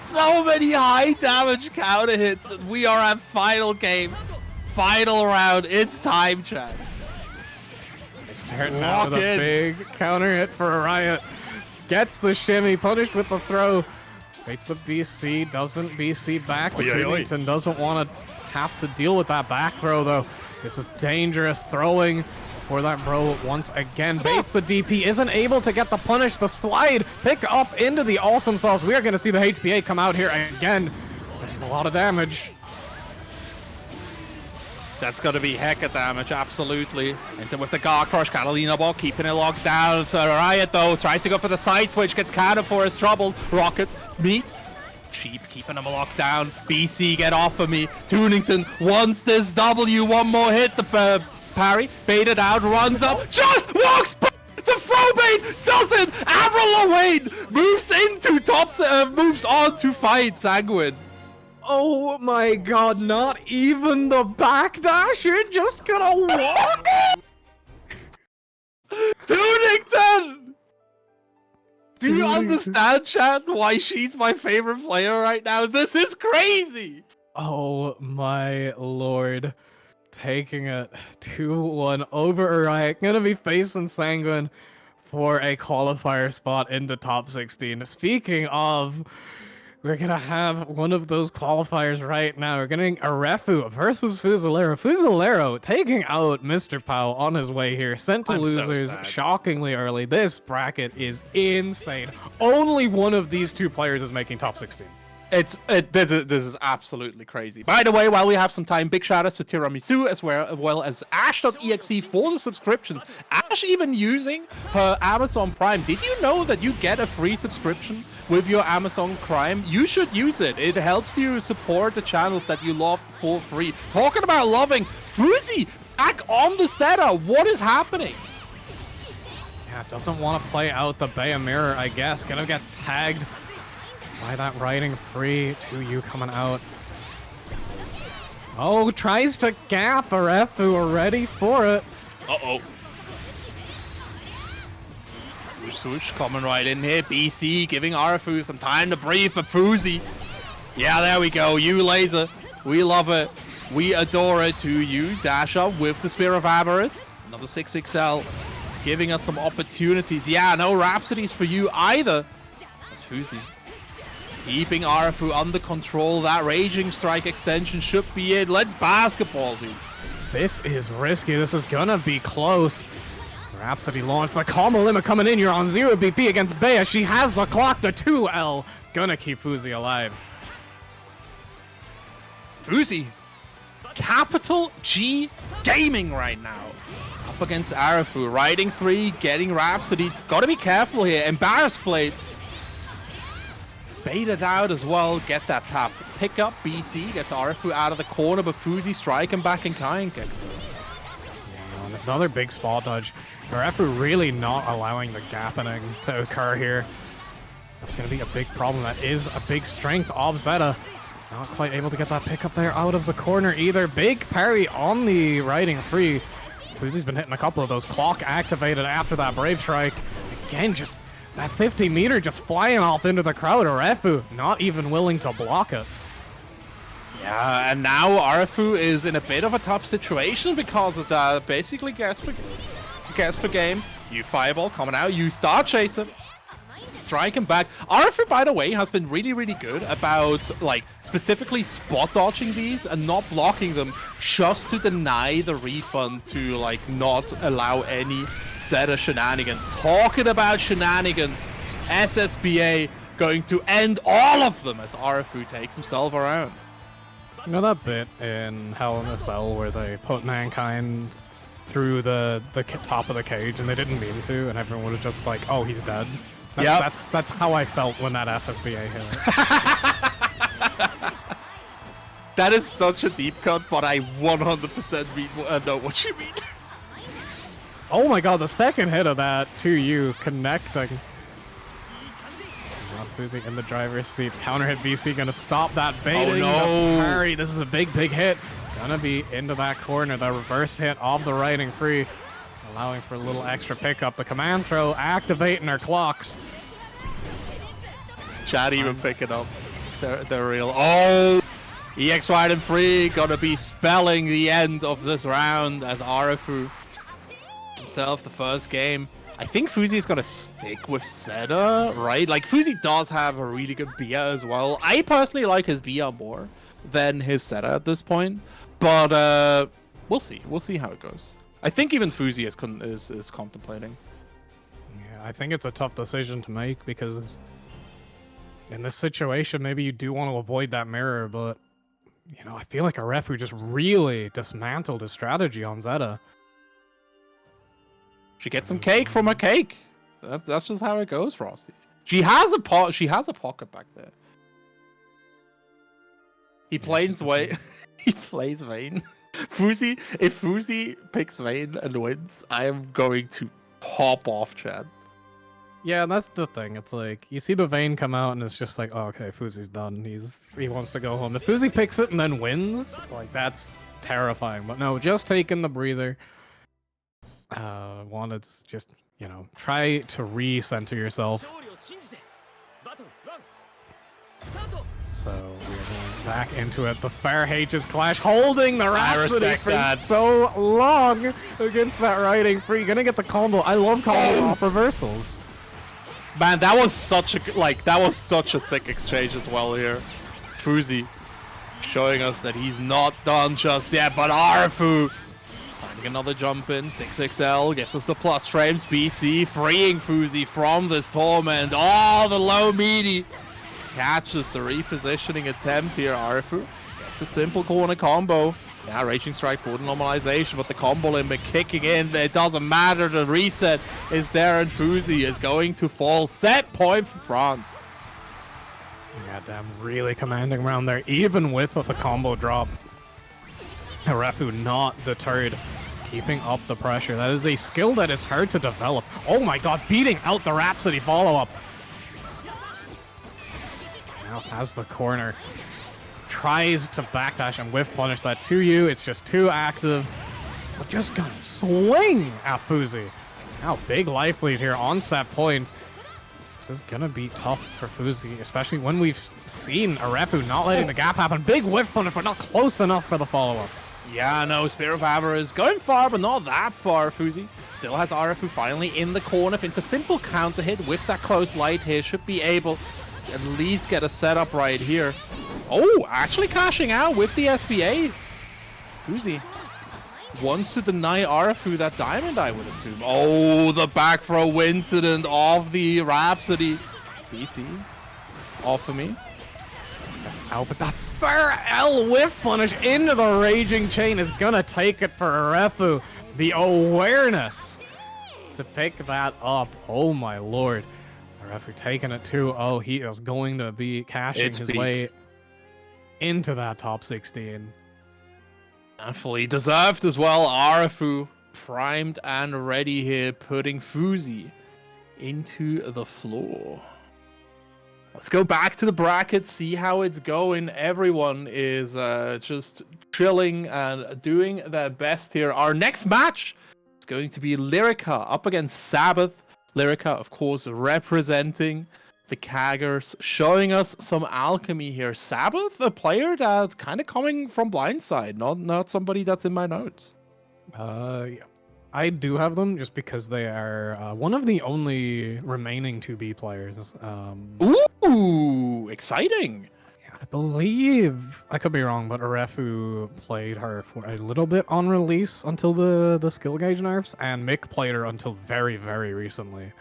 So many high damage counter hits. We are at final game. Final round. It's time, chat. Starting out with a big counter hit for a Riot. Gets the shimmy, punished with the throw. Baits the BC, doesn't BC back, but Tunington doesn't want to have to deal with that back throw, though. This is dangerous throwing for that bro once again. Baits the DP, isn't able to get the punish, the slide, pick up into the awesome sauce. We are going to see the HPA come out here again. This is a lot of damage. That's going to be heck of damage, absolutely. And with the Guard Crush, Catalina ball keeping it locked down. So Riot, though, tries to go for the side switch, gets countered for his trouble. Rockets meet. Cheap, keeping him locked down. BC, get off of me. Tunington wants this W. One more hit. The parry, baited out, runs up, just walks back. The throw bait doesn't. Avril Lavigne moves into moves on to fight Sanguine. Oh my god, not even the backdash, you're just gonna walk? Tunington! Do you understand, chat, why she's my favorite player right now? This is crazy! Oh my lord. Taking it 2-1 over Riot. Gonna be facing Sanguine for a qualifier spot in the top 16. Speaking of, we're gonna have one of those qualifiers right now. We're getting Arefu versus Fuzilero. Fuzilero taking out Mr. Pao on his way here. Sent to losers shockingly early. This bracket is insane. Only one of these two players is making top 16. This is absolutely crazy. By the way, while we have some time, big shout outs to Tiramisu as well as Ash.exe for the subscriptions. Ash even using her Amazon Prime. Did you know that you get a free subscription with your Amazon Prime? You should use it. It helps you support the channels that you love for free. Talking about loving, Fuzi back on the setup. What is happening? Yeah, doesn't want to play out the Bay Mirror, I guess. Gonna get tagged by that riding free. 2U coming out. Oh, tries to gap Arefu, are ready for it. Uh-oh. Swoosh coming right in here. BC giving Arefu some time to breathe, but Fuzi. Yeah, there we go. You laser. We love it. We adore it. 2U dash up with the Spear of Avarice. Another 6XL giving us some opportunities. Yeah, no Rhapsodies for you either. That's Fuzi. Keeping Arefu under control. That Raging Strike extension should be it. Let's basketball, dude. This is risky. This is gonna be close. Rhapsody launched. The combo limit coming in. You're on 0 BP against Bea. She has the clock. The 2L. Gonna keep Fuzi alive. Fuzi. Capital G Gaming right now. Up against Arefu. Riding 3. Getting Rhapsody. Gotta be careful here. Embarrass Blade. Baited out as well. Get that tap. Pick up BC. Gets Arefu out of the corner, but Fuzi striking back and kind. Another big spot dodge. Arefu really not allowing the gapping to occur here. That's going to be a big problem. That is a big strength of Zeta. Not quite able to get that pickup there out of the corner either. Big parry on the riding free. Fuzi's been hitting a couple of those. Clock activated after that Brave Strike. Again, just that 50 meter just flying off into the crowd. Arefu not even willing to block it. Yeah, and now Arefu is in a bit of a tough situation because of that. Basically, guess for game. You Fireball coming out. You Star Chaser. Striking back. Arefu, by the way, has been really, really good about, like, specifically spot dodging these and not blocking them just to deny the refund to, like, not allow any Zeta shenanigans. Talking about shenanigans. SSBA going to end all of them as Arafu takes himself around. You know that bit in Hell in a Cell where they put Mankind through the top of the cage and they didn't mean to, and everyone was just like, "Oh, he's dead." That's how I felt when that SSBA hit. That is such a deep cut, but I 100% know what you mean. Oh my god, the second hit of that to you connecting. Fuzi in the driver's seat. Counter hit BC gonna stop that baiting. Oh no! Parry. This is a big hit. Gonna be into that corner. The reverse hit off the riding free, allowing for a little extra pickup. The command throw activating our clocks. Chad even picking up the real. Oh! EX riding free gonna be spelling the end of this round as Arafu himself the first game. I think Fuzi is gonna stick with Zeta, right? Like Fuzi does have a really good Bia as well. I personally like his Bia more than his Zeta at this point, but we'll see. We'll see how it goes. I think even Fuzi is contemplating. Yeah, I think it's a tough decision to make because in this situation, maybe you do want to avoid that mirror, but you know, I feel like Arafu just really dismantled his strategy on Zeta. She gets some cake from a cake. That's just how it goes, Frosty. She has a She has a pocket back there. He plays Vayne. He plays Vayne. Fuzi. If Fuzi picks Vayne and wins, I am going to pop off, Chad. Yeah, that's the thing. It's like you see the Vayne come out, and it's just like, oh, okay, Fuzi's done. He wants to go home. If Fuzi picks it and then wins, like that's terrifying. But no, just taking the breather. Wanted to just, you know, try to recenter yourself. So we're going back into it. The Fair H's clash, holding the Rhapsody for so long against that riding free. Gonna get the combo. I love combo off reversals. Man, that was such a sick exchange as well here. Fuzi showing us that he's not done just yet, but Arafu finding another jump in. 6XL gives us the plus frames. BC freeing Fuzi from this torment. Oh, the low meaty catches the repositioning attempt here. Arafu gets a simple corner combo. Yeah, Raging Strike for the normalization, but the combo limit kicking in. It doesn't matter. The reset is there, and Fuzi is going to fall. Set point for France. Goddamn, really commanding around there, even with the combo drop. Arafu not deterred, keeping up the pressure. That is a skill that is hard to develop. Oh my god, beating out the Rhapsody follow-up. Now has the corner. Tries to backdash and whiff punish that to you. It's just too active. But just gonna swing at Fuzi. Now big life lead here on set point. This is gonna be tough for Fuzi, especially when we've seen Arafu not letting the gap happen. Big whiff punish, but not close enough for the follow-up. Yeah, no, Spirit of Hammer is going far, but not that far. Fuzi still has Arafu finally in the corner. If it's a simple counter hit with that close light here, should be able to at least get a setup right here. Oh, actually cashing out with the SBA. Fuzi wants to deny Arafu that diamond, I would assume. Oh, the back throw incident of the Rhapsody. BC, off of me. That's out, but that Fair L whiff punish into the Raging Chain is gonna take it for Arafu. The awareness to pick that up. Oh my lord. Arafu taking it 2-0. He is going to be cashing his way into that top 16. Fully deserved as well. Arafu primed and ready here, putting Fuzi into the floor. Let's go back to the bracket, see how it's going. Everyone is just chilling and doing their best here. Our next match is going to be Lyrica up against Sabbath. Lyrica, of course, representing the Kaggers, showing us some alchemy here. Sabbath, a player that's kind of coming from blindside, not somebody that's in my notes. Yeah. I do have them just because they are one of the only remaining 2B players. Ooh, exciting! Yeah, I believe, I could be wrong, but Arafu played her for a little bit on release until the skill gauge nerfs, and Mick played her until very, very recently.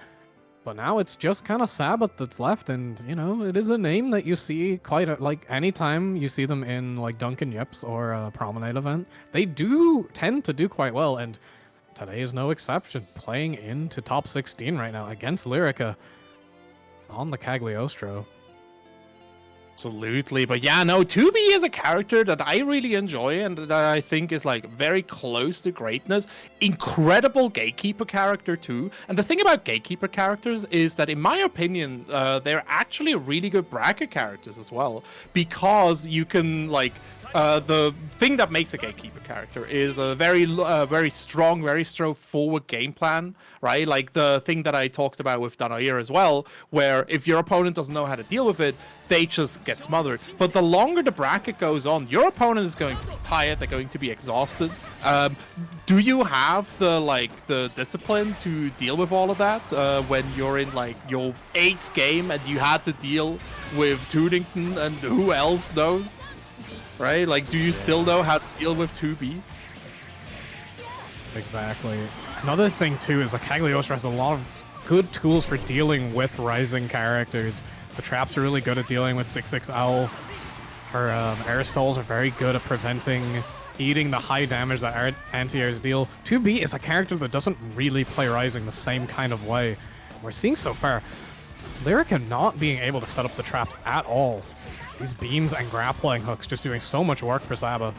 But now it's just kind of Sabbath that's left, and you know it is a name that you see quite like anytime you see them in like Duncan Yips or a Promenade event, they do tend to do quite well, and today is no exception. Playing into top 16 right now against Lyrica on the Cagliostro. Absolutely, but yeah, no, 2B is a character that I really enjoy and that I think is like very close to greatness. Incredible gatekeeper character too. And the thing about gatekeeper characters is that, in my opinion, they're actually really good bracket characters as well, because you can like. The thing that makes a gatekeeper character is a very strong, very straightforward game plan, right? Like the thing that I talked about with Danair as well, where if your opponent doesn't know how to deal with it, they just get smothered. But the longer the bracket goes on, your opponent is going to be tired, they're going to be exhausted. Do you have the discipline to deal with all of that when you're in like your 8th game and you had to deal with Tunington and who else knows? Right? Like, do you still know how to deal with 2B? Exactly. Another thing, too, is that Cagliostro has a lot of good tools for dealing with rising characters. The traps are really good at dealing with 6-6L. Her air stalls are very good at preventing eating the high damage that anti-airs deal. 2B is a character that doesn't really play rising the same kind of way. We're seeing so far Lyrica not being able to set up the traps at all. These beams and grappling hooks just doing so much work for Sabbath.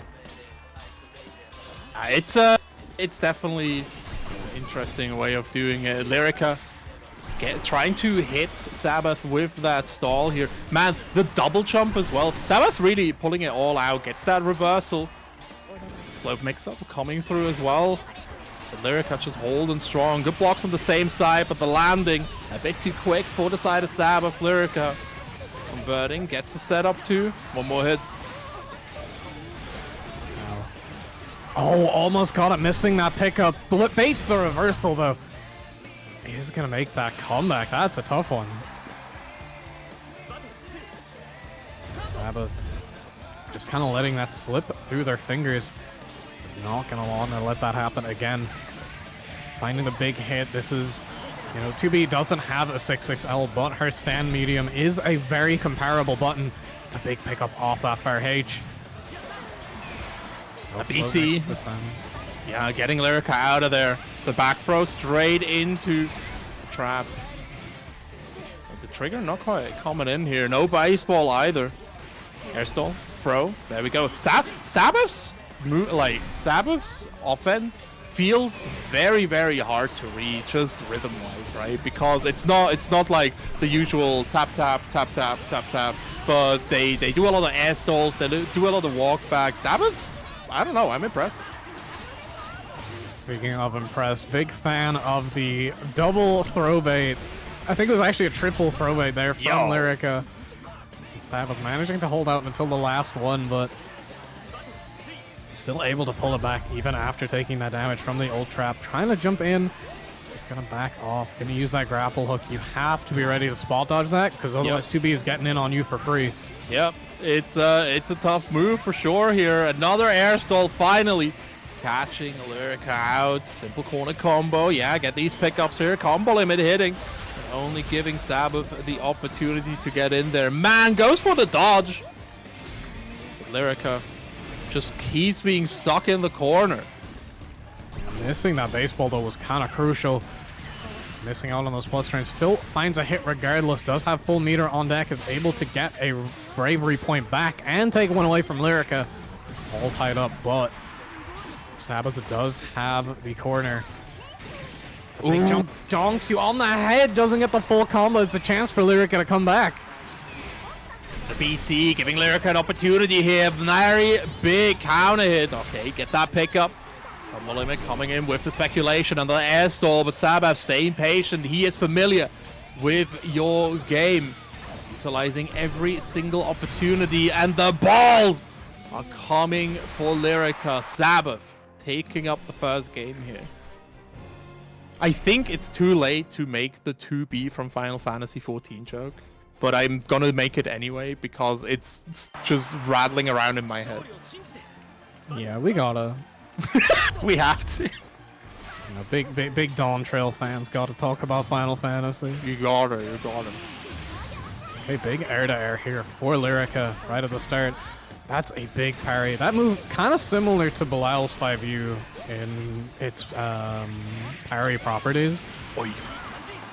It's definitely an interesting way of doing it. Lyrica trying to hit Sabbath with that stall here. Man, the double jump as well. Sabbath really pulling it all out. Gets that reversal. Float mix-up coming through as well. But Lyrica just holding strong. Good blocks on the same side, but the landing a bit too quick for the side of Sabbath. Lyrica converting, gets the setup too. One more hit. Oh, almost caught it, missing that pickup. Baits the reversal though. He's gonna make that comeback. That's a tough one. Sabbath just kind of letting that slip through their fingers. Is not gonna want to let that happen again. Finding the big hit. This is, you know, 2B doesn't have a 6-6L, but her stand medium is a very comparable button. It's a big pickup off that fair H. A BC. Yeah, getting Lyrica out of there. The back throw straight into the trap. But the trigger not quite coming in here. No baseball either. Air stall, throw. There we go. Sabbath's offense feels very, very hard to read, just rhythm-wise, right? Because it's not like the usual tap, tap, tap, tap, tap, tap. But they do a lot of air stalls. They do a lot of walk back. Sabbath, I don't know. I'm impressed. Speaking of impressed, big fan of the double throw bait. I think it was actually a triple throw bait there from Lyrica. Sabbath managing to hold out until the last one, but still able to pull it back even after taking that damage from the old trap. Trying to jump in, just gonna back off. Gonna use that grapple hook. You have to be ready to spot dodge that, because otherwise 2B is getting in on you for free. Yep, it's a tough move for sure here. Another air stall finally. Catching Lyrica out. Simple corner combo. Yeah, get these pickups here. Combo limit hitting. And only giving Sabbath the opportunity to get in there. Man, goes for the dodge. But Lyrica just keeps being stuck in the corner. Missing that baseball, though, was kind of crucial. Missing out on those plus frames. Still finds a hit regardless. Does have full meter on deck. Is able to get a bravery point back and take one away from Lyrica. All tied up, but Sabbath does have the corner. It's a big jump. Donks you on the head. Doesn't get the full combo. It's a chance for Lyrica to come back. The BC giving Lyrica an opportunity here. Very big counter hit. Okay, get that pickup. Combo limit coming in with the speculation and the air stall, but Sabbath staying patient. He is familiar with your game. Utilizing every single opportunity, and the balls are coming for Lyrica. Sabbath taking up the first game here. I think it's too late to make the 2B from Final Fantasy XIV joke, but I'm gonna make it anyway because it's just rattling around in my head. Yeah, we gotta. We have to. You know, big Dawn Trail fans got to talk about Final Fantasy. You got it. You got it. Okay, big air-to-air here for Lyrica right at the start. That's a big parry. That move kind of similar to Belial's 5U in its parry properties. Oy.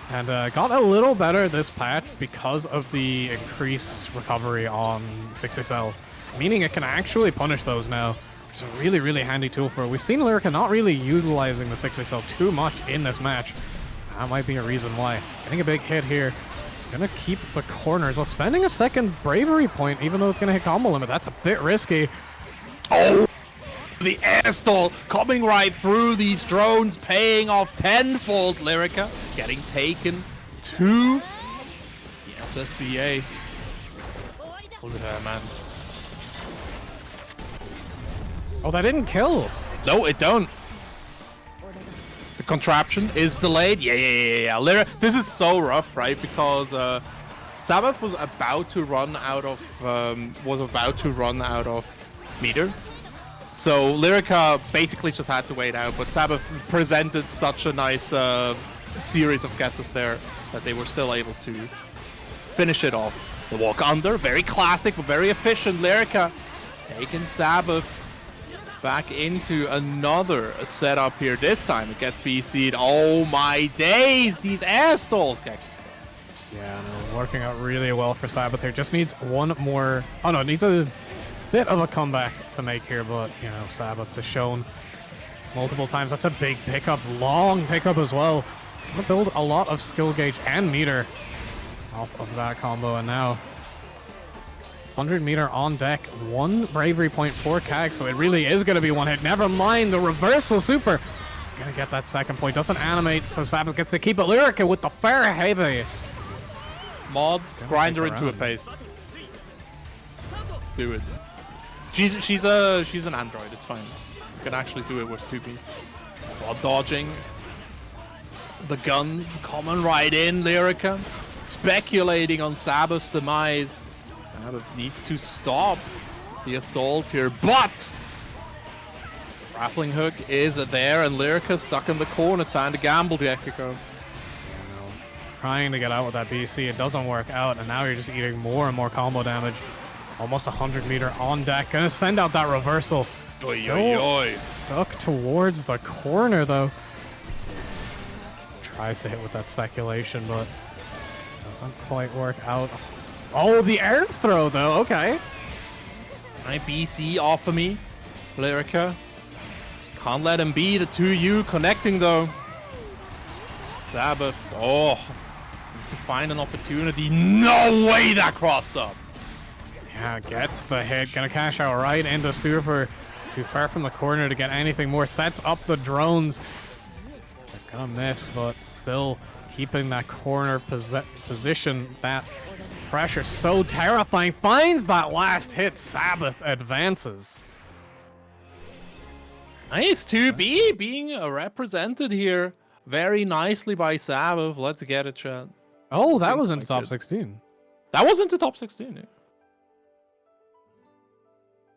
And got a little better this patch because of the increased recovery on 6XL, meaning it can actually punish those now, which is a really, really handy tool for it. We've seen Lyrica not really utilizing the 6XL too much in this match. That might be a reason why. Getting a big hit here. Gonna keep the corners while spending a second bravery point, even though it's gonna hit combo limit. That's a bit risky. Oh! The air stall coming right through these drones, paying off tenfold. Lyrica getting taken to the SSBA. Look at her, man. Oh, that didn't kill. No, it don't. The contraption is delayed. Yeah. This is so rough, right? Because Sabbath was about to run out of meter. So Lyrica basically just had to wait out, but Sabbath presented such a nice series of guesses there that they were still able to finish it off. The walk under, very classic but very efficient. Lyrica taking Sabbath back into another setup here. This time it gets BC'd. Oh my days, these air stalls. Okay. Yeah, no, working out really well for Sabbath here. Just needs one more. Oh no, it needs a bit of a comeback to make here, but you know, Sabbath has shown multiple times. That's a big pickup, long pickup as well. Gonna build a lot of skill gauge and meter off of that combo, and now 100 meter on deck, one bravery point for Kag, so it really is gonna be one hit. Never mind the reversal super. Gonna get that second point, doesn't animate, so Sabbath gets to keep it. Lyrica with the fair heavy. Mods, grind her into a paste. Do it. She's an android, it's fine. You can actually do it with 2B. While dodging the guns coming right in, Lyrica. Speculating on Sabbath's demise. Sabbath needs to stop the assault here, but grappling hook is there and Lyrica stuck in the corner. Time to gamble, Gekiko. Trying to get out with that BC, it doesn't work out, and now you're just eating more and more combo damage. Almost 100 meter on deck. Gonna send out that reversal. Stuck towards the corner though. Tries to hit with that speculation, but doesn't quite work out. Oh, the air throw though. Okay. My BC off of me, Lyrica. Can't let him be. The 2U connecting though. Sabbath. Oh, needs to find an opportunity. No way that crossed up. Yeah, gets the hit. Gonna cash out right into super. Too far from the corner to get anything more. Sets up the drones. They're gonna miss, but still keeping that corner position. That pressure so terrifying. Finds that last hit. Sabbath advances. Nice 2B being represented here very nicely by Sabbath. Let's get it, chat. Oh, that was into top 16. That was into top 16, yeah.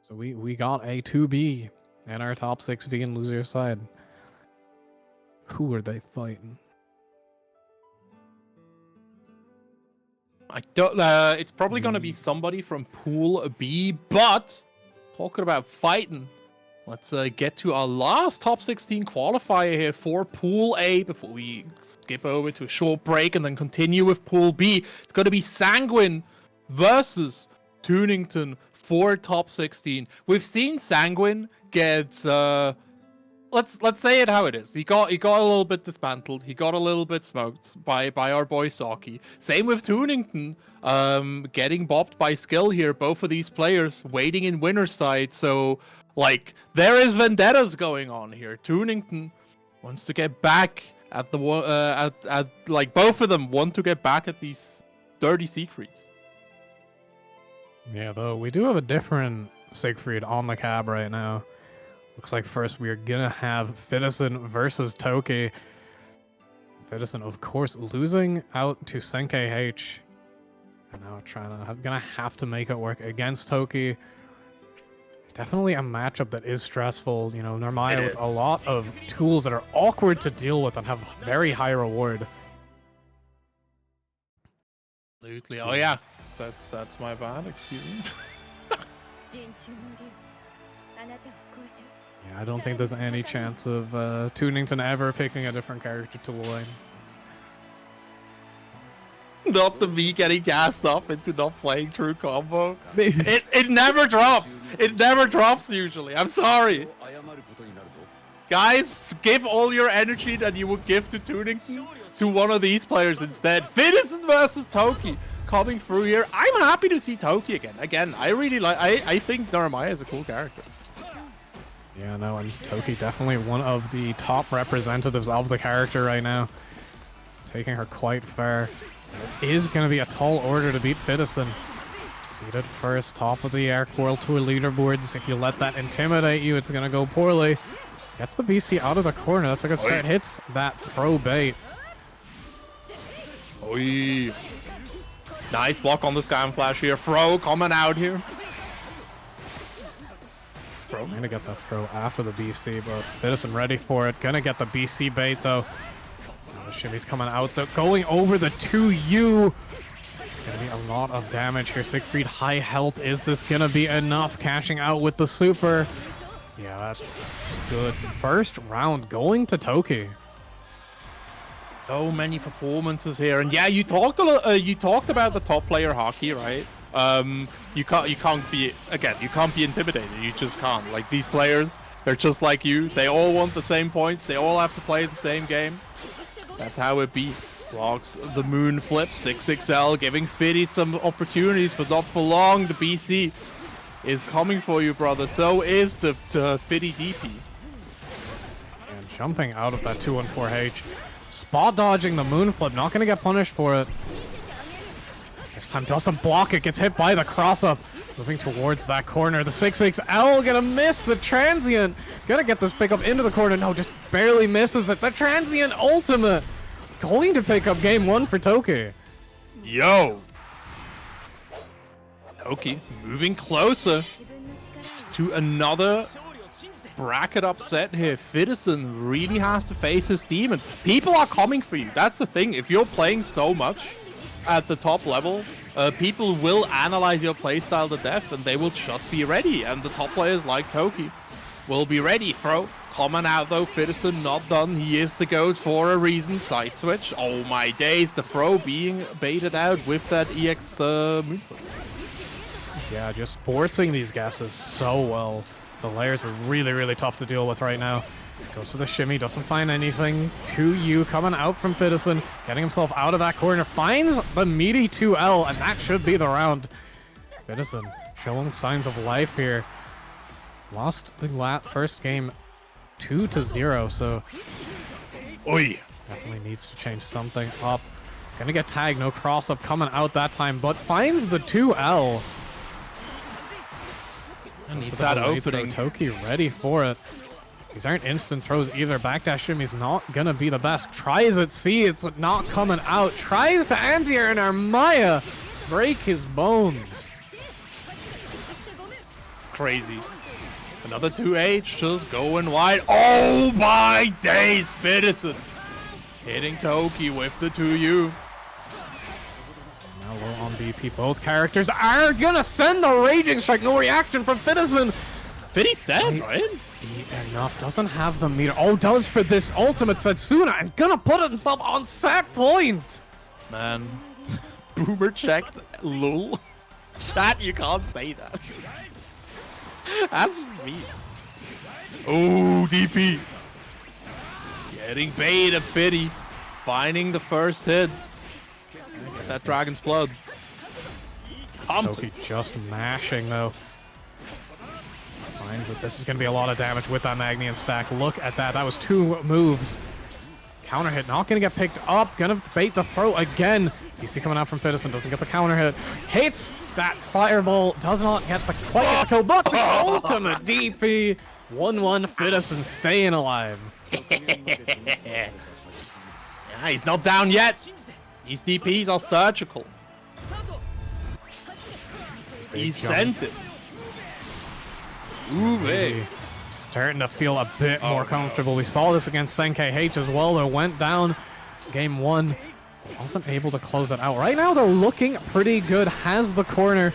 So we got a 2B in our top 16 loser side. Who are they fighting? I don't. It's probably gonna be somebody from Pool B. But talking about fighting, let's get to our last top 16 qualifier here for Pool A before we skip over to a short break and then continue with Pool B. It's gonna be Sanguine versus Tunington for top 16. We've seen Sanguine get let's say it how it is. He got a little bit dismantled. He got a little bit smoked by our boy Saki. Same with Tunington, getting bopped by skill here. Both of these players waiting in winner's side. So like there is vendettas going on here. Tunington wants to get back at the like both of them want to get back at these dirty Siegfrieds. Yeah, though we do have a different Siegfried on the cab right now. Looks like first we are gonna have Fidison versus Toki. Fidison, of course, losing out to Senke H. And now gonna have to make it work against Toki. It's definitely a matchup that is stressful. You know, Narmaya with a lot of tools that are awkward to deal with and have very high reward. Absolutely. Oh yeah, that's my bad. Excuse me. Yeah, I don't think there's any chance of Tunington ever picking a different character to lane. Not the me getting gassed up into not playing true combo. It never drops. It never drops usually. I'm sorry. Guys, give all your energy that you would give to Tunington to one of these players instead. Finnison versus Toki coming through here. I'm happy to see Toki again. Again, I really like. I think Narmaya is a cool character. Yeah, no, and Toki definitely one of the top representatives of the character right now. Taking her quite far. It is going to be a tall order to beat Finnison. Seated first, top of the Arc World Tour leaderboards. If you let that intimidate you, it's going to go poorly. Gets the BC out of the corner. That's a good start. Hits that throw bait. Oi. Nice block on the Scam Flash here. Throw coming out here. I'm going to get that throw after the BC, but Finnison ready for it. Going to get the BC bait, though. The shimmy's coming out, though. Going over the 2U. It's going to be a lot of damage here. Siegfried, high health. Is this going to be enough? Cashing out with the super. Yeah, that's good. First round going to Toki. So many performances here, and yeah, you talked about the top player hockey, right? You can't be intimidated. You just can't. Like, these players, they're just like you. They all want the same points. They all have to play the same game. That's how it be. Blocks the moon flip. 6XL giving Fiddy some opportunities, but not for long. The BC is coming for you, brother. So is the Fiddy DP. And jumping out of that 214H. Spot dodging the moon flip. Not going to get punished for it. This time doesn't block it. Gets hit by the cross-up. Moving towards that corner. The 6XL gonna miss the transient. Gonna get this pickup into the corner. No, just barely misses it. The transient ultimate. Going to pick up game one for Toki. Yo. Toki moving closer to another bracket upset here. Finnison really has to face his demons. People are coming for you. That's the thing. If you're playing so much at the top level, people will analyze your playstyle to death, and they will just be ready. And the top players like Toki will be ready. Throw coming out though. Finnison not done. He is the GOAT for a reason. Side switch. Oh my days. The throw being baited out with that EX movement. Yeah, just forcing these gases so well. The layers are really, really tough to deal with right now. Goes for the shimmy, doesn't find anything. 2U coming out from Finnison, getting himself out of that corner, finds the meaty 2L, and that should be the round. Finnison showing signs of life here. Lost the first game 2-0, so Oi. Definitely needs to change something up. Gonna get tagged, no cross up coming out that time, but finds the 2L. And he's that opening. Toki ready for it. These aren't instant throws either. Backdash shimmy's not gonna be the best. Tries at C, it's not coming out. Tries to anti-air, and Narmaya break his bones. Crazy. Another 2H just going wide. Oh my days, Finnison hitting Toki with the 2U. Now low on BP. Both characters are gonna send the Raging Strike. No reaction from Finnison. Fiddy's dead, right? Enough doesn't have the meter. Oh, does for this ultimate Setsuna and gonna put himself on set point. Man, Boomer checked. Lol. Chat, you can't say that. That's just me. Oh, DP. Getting baited, Fiddy. Finding the first hit. Get that Dragon's Blood. Toki just mashing though. Finds that this is going to be a lot of damage with that Magnian stack. Look at that. That was 2 moves. Counter hit not going to get picked up. Going to bait the throw again. DC coming out from Finnison. Doesn't get the counter hit. Hits that fireball. Does not get the quite get the kill, but the ultimate DP. 1-1 Finnison staying alive. Yeah, he's not down yet. These DPs are surgical. He sent it. Uwe. Starting to feel a bit more comfortable. We saw this against Senkei as well. They went down game 1. Wasn't able to close it out. Right now, they're looking pretty good. Has the corner.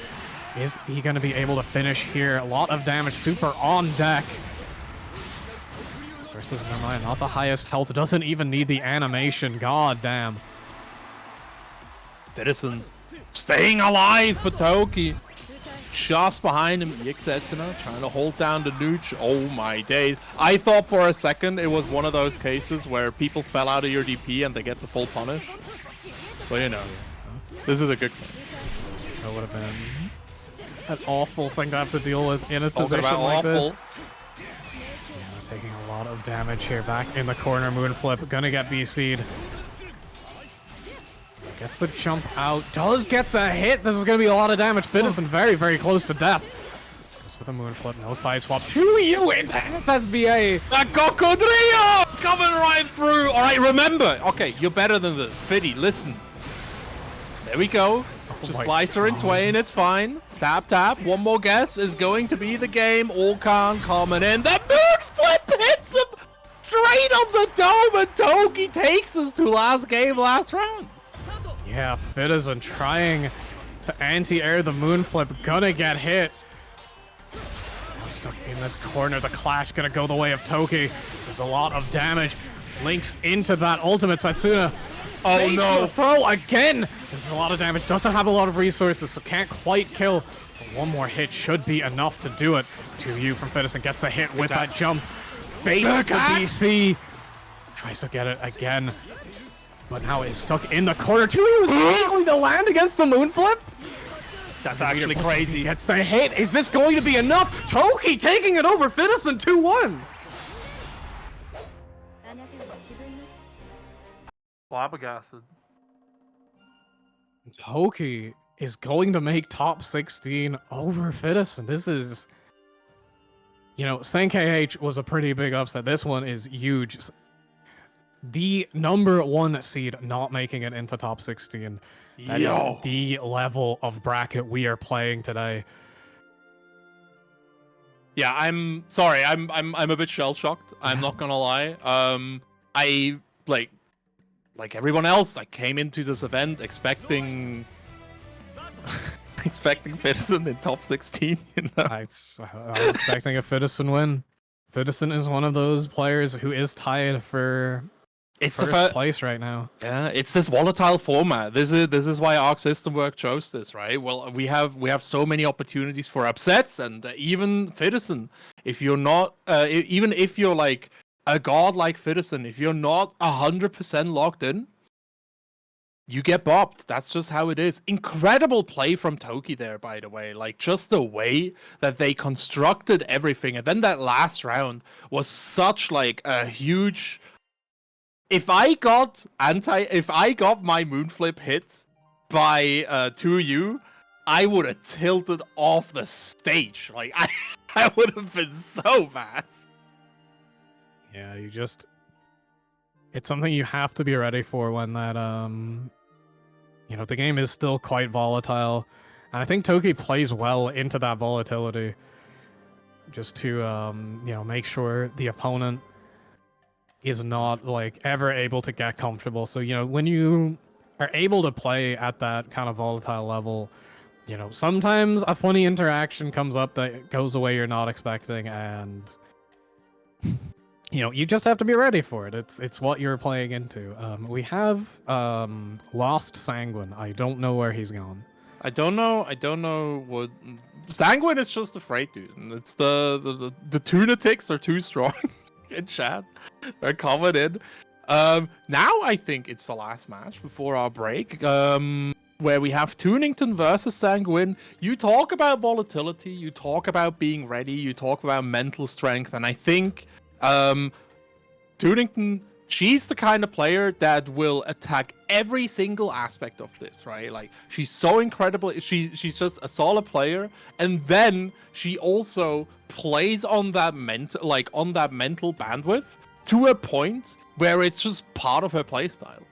Is he going to be able to finish here? A lot of damage. Super on deck. Versus Namai, not the highest health. Doesn't even need the animation. God damn. Edison staying alive for Toki. Just behind him, Yixetsuna trying to hold down the nooch. Oh my days. I thought for a second it was one of those cases where people fell out of your DP and they get the full punish. But you know, this is a good thing. That would have been an awful thing to have to deal with in a position like awful. this. Yeah, taking a lot of damage here. Back in the corner, Moonflip gonna get BC'd. Gets the jump out, does get the hit. This is going to be a lot of damage. Fitison very, very close to death. Goes for the Moonflip, no side swap. 2U into SSBA. That Cocodrillo coming right through. All right, remember. Okay, you're better than this. Fiddy, listen. There we go. Just slice her in twain, it's fine. Tap, tap. One more guess is going to be the game. Orkan coming in. The Moonflip hits him straight on the dome, and Toki takes us to last game, last round. Yeah, Fitison trying to anti-air the Moonflip, gonna get hit. Stuck in this corner, the clash gonna go the way of Toki. There's a lot of damage. Links into that ultimate Satsuna. Oh no! Throw again! This is a lot of damage, doesn't have a lot of resources, so can't quite kill. But one more hit should be enough to do it. 2U from Fitison gets the hit with that jump. Baits the DC. Tries to get it again. But now it's stuck in the corner. 2U is going to land against the Moonflip. That's actually crazy. Gets the hit. Is this going to be enough? Toki taking it over Fitison 2-1. Flabbergasted. Toki is going to make top 16 over Fitison. This is, you know, Senkei was a pretty big upset. This one is huge. The #1 seed not making it into top 16. That is the level of bracket we are playing today. Yeah, I'm sorry. I'm a bit shell shocked. I'm not gonna lie. I like everyone else. I came into this event expecting Fitison in top 16. You know, I'm expecting a Fitison win. Fitison is one of those players who is tied for. It's first the place right now. Yeah, it's this volatile format. This is why Arc System Work chose this, right? Well, we have so many opportunities for upsets, and even Fitison. If you're not, even if you're like a god like Fitison, if you're not 100% locked in, you get bopped. That's just how it is. Incredible play from Toki there, by the way. Like, just the way that they constructed everything, and then that last round was such like a huge. If I got my Moonflip hit by 2U, I would have tilted off the stage. Like I would have been so mad. Yeah, it's something you have to be ready for when that you know, the game is still quite volatile, and I think Toki plays well into that volatility, just to you know, make sure the opponent is not like ever able to get comfortable. So, you know, when you are able to play at that kind of volatile level, you know, sometimes a funny interaction comes up that goes the way you're not expecting, and you know, you just have to be ready for it. It's what you're playing into. We have lost Sanguine. I don't know where he's gone. I don't know what Sanguine is. Just afraid, dude. It's the Tunatics are too strong. In chat, they're coming in. Now I think it's the last match before our break, where we have Tunington versus Sanguine. You talk about volatility, you talk about being ready, you talk about mental strength, and I think Tunington, she's the kind of player that will attack every single aspect of this, right? Like, she's so incredible. She's just a solid player, and then she also plays on that mental bandwidth to a point where it's just part of her playstyle.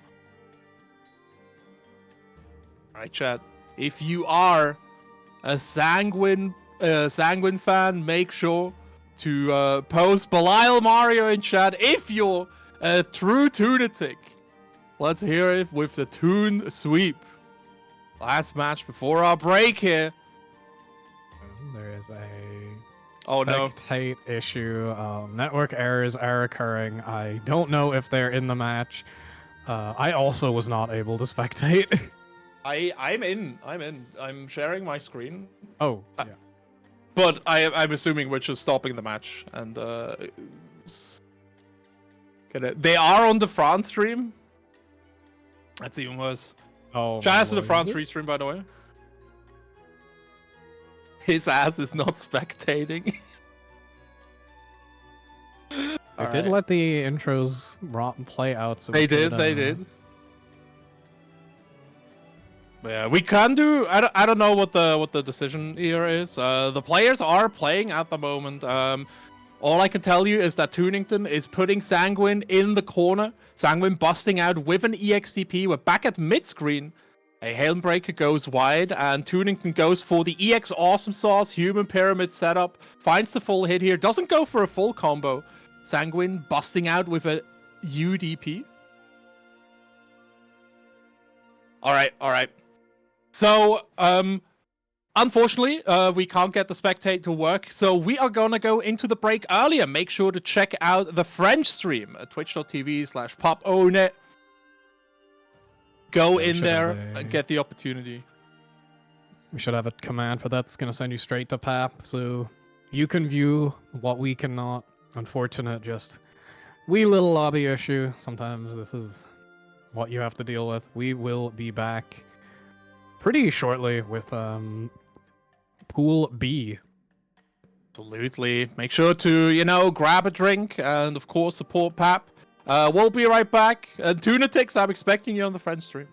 All right, chat. If you are a Sanguine Sanguine fan, make sure to post Belial Mario in chat if you're a true Toonatic. Let's hear it with the Toon sweep. Last match before our break here. There is a Oh no. spectate issue. Network errors are occurring. I don't know if they're in the match. I also was not able to spectate. I'm in. I'm sharing my screen. Oh, yeah. But I'm assuming we're just stopping the match and they are on the France stream. That's even worse. Oh, Shout out to the France free stream, by the way. His ass is not spectating. I did let the intros play out. So they did. Yeah, we can do. I don't know what the decision here is. The players are playing at the moment. All I can tell you is that Tunington is putting Sanguine in the corner. Sanguine busting out with an EXTP. We're back at mid screen. A Hailbreaker goes wide, and Tunington goes for the EX Awesome Sauce Human Pyramid setup. Finds the full hit here. Doesn't go for a full combo. Sanguine busting out with a UDP. All right. So, unfortunately, we can't get the spectate to work, so we are gonna go into the break earlier. Make sure to check out the French stream at twitch.tv/poponet. Go in there and get the opportunity. We should have a command for that. It's gonna send you straight to PAP, so you can view what we cannot. Unfortunate, just wee little lobby issue. Sometimes this is what you have to deal with. We will be back pretty shortly with Pool B. Absolutely. Make sure to, grab a drink and, of course, support PAP. We'll be right back. And Tunatics, I'm expecting you on the French stream.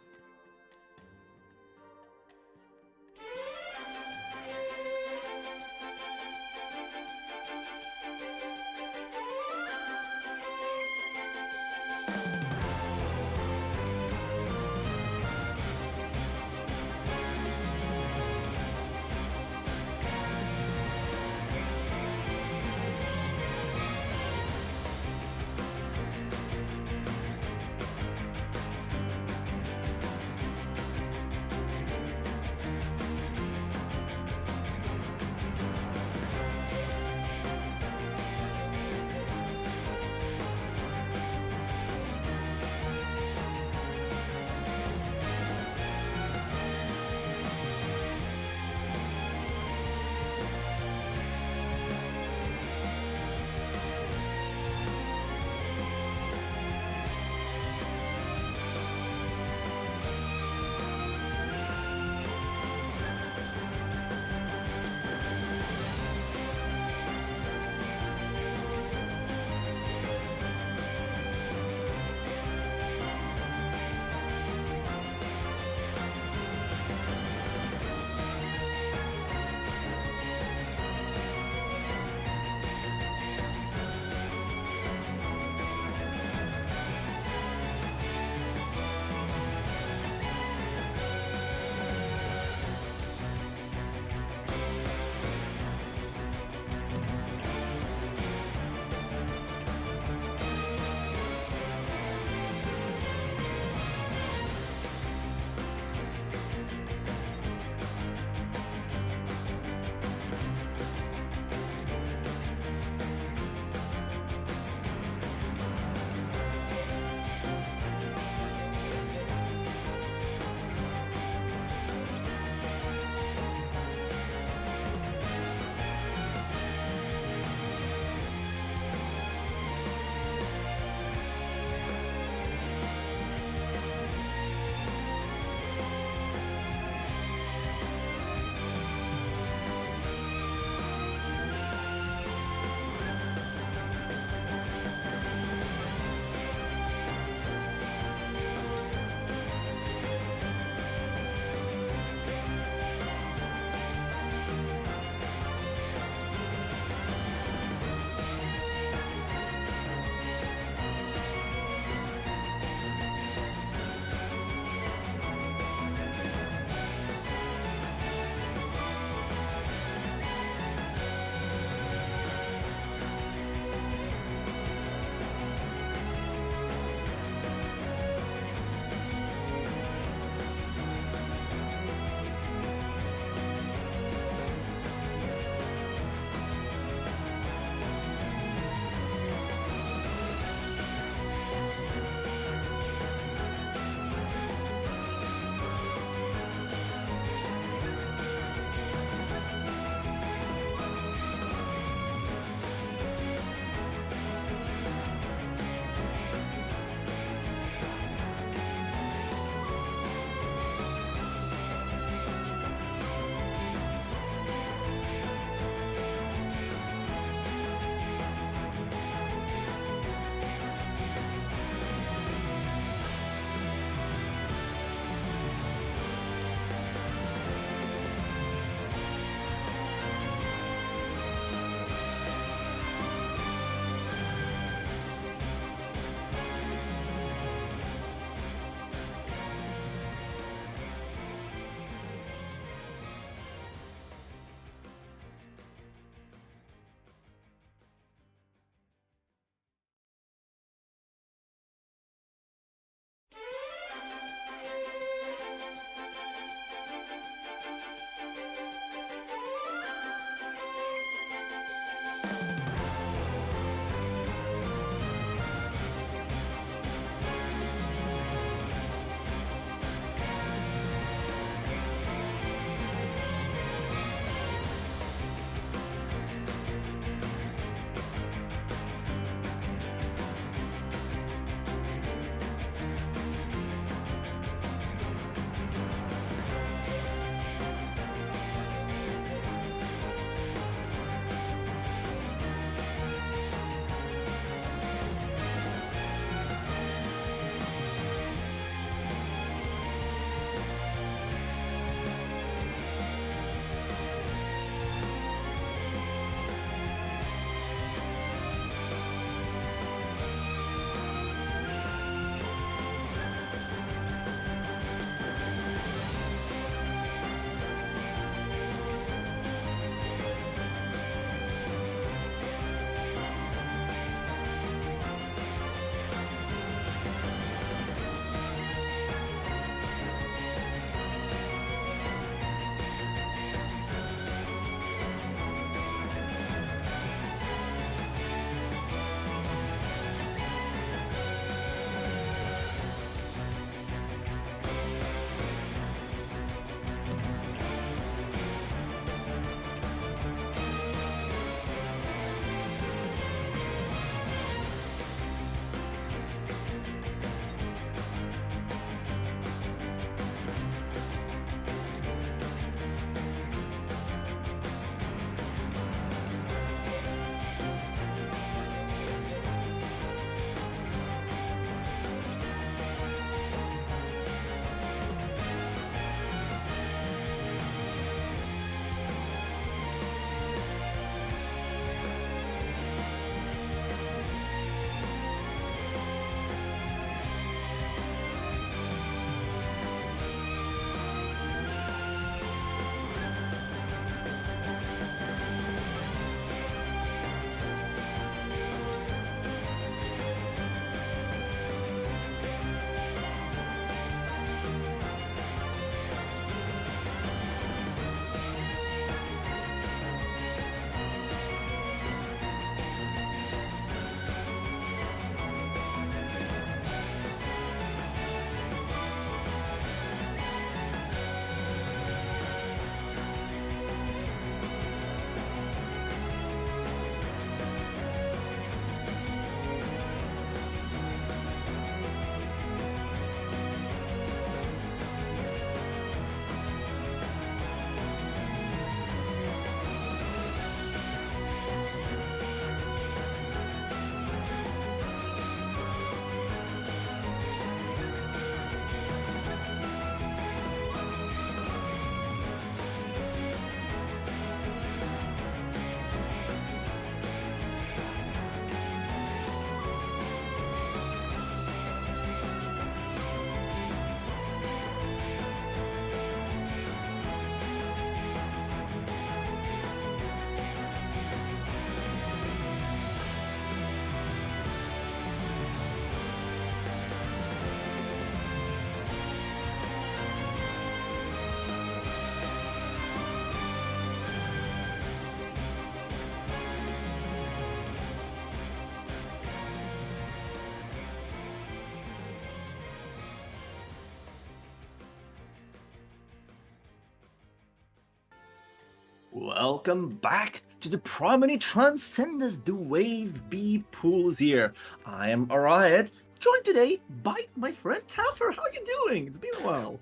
Welcome back to the prominent Transcendence, the Wave B pools here. I am Ariad, joined today by my friend Taffer. How you doing? It's been a while.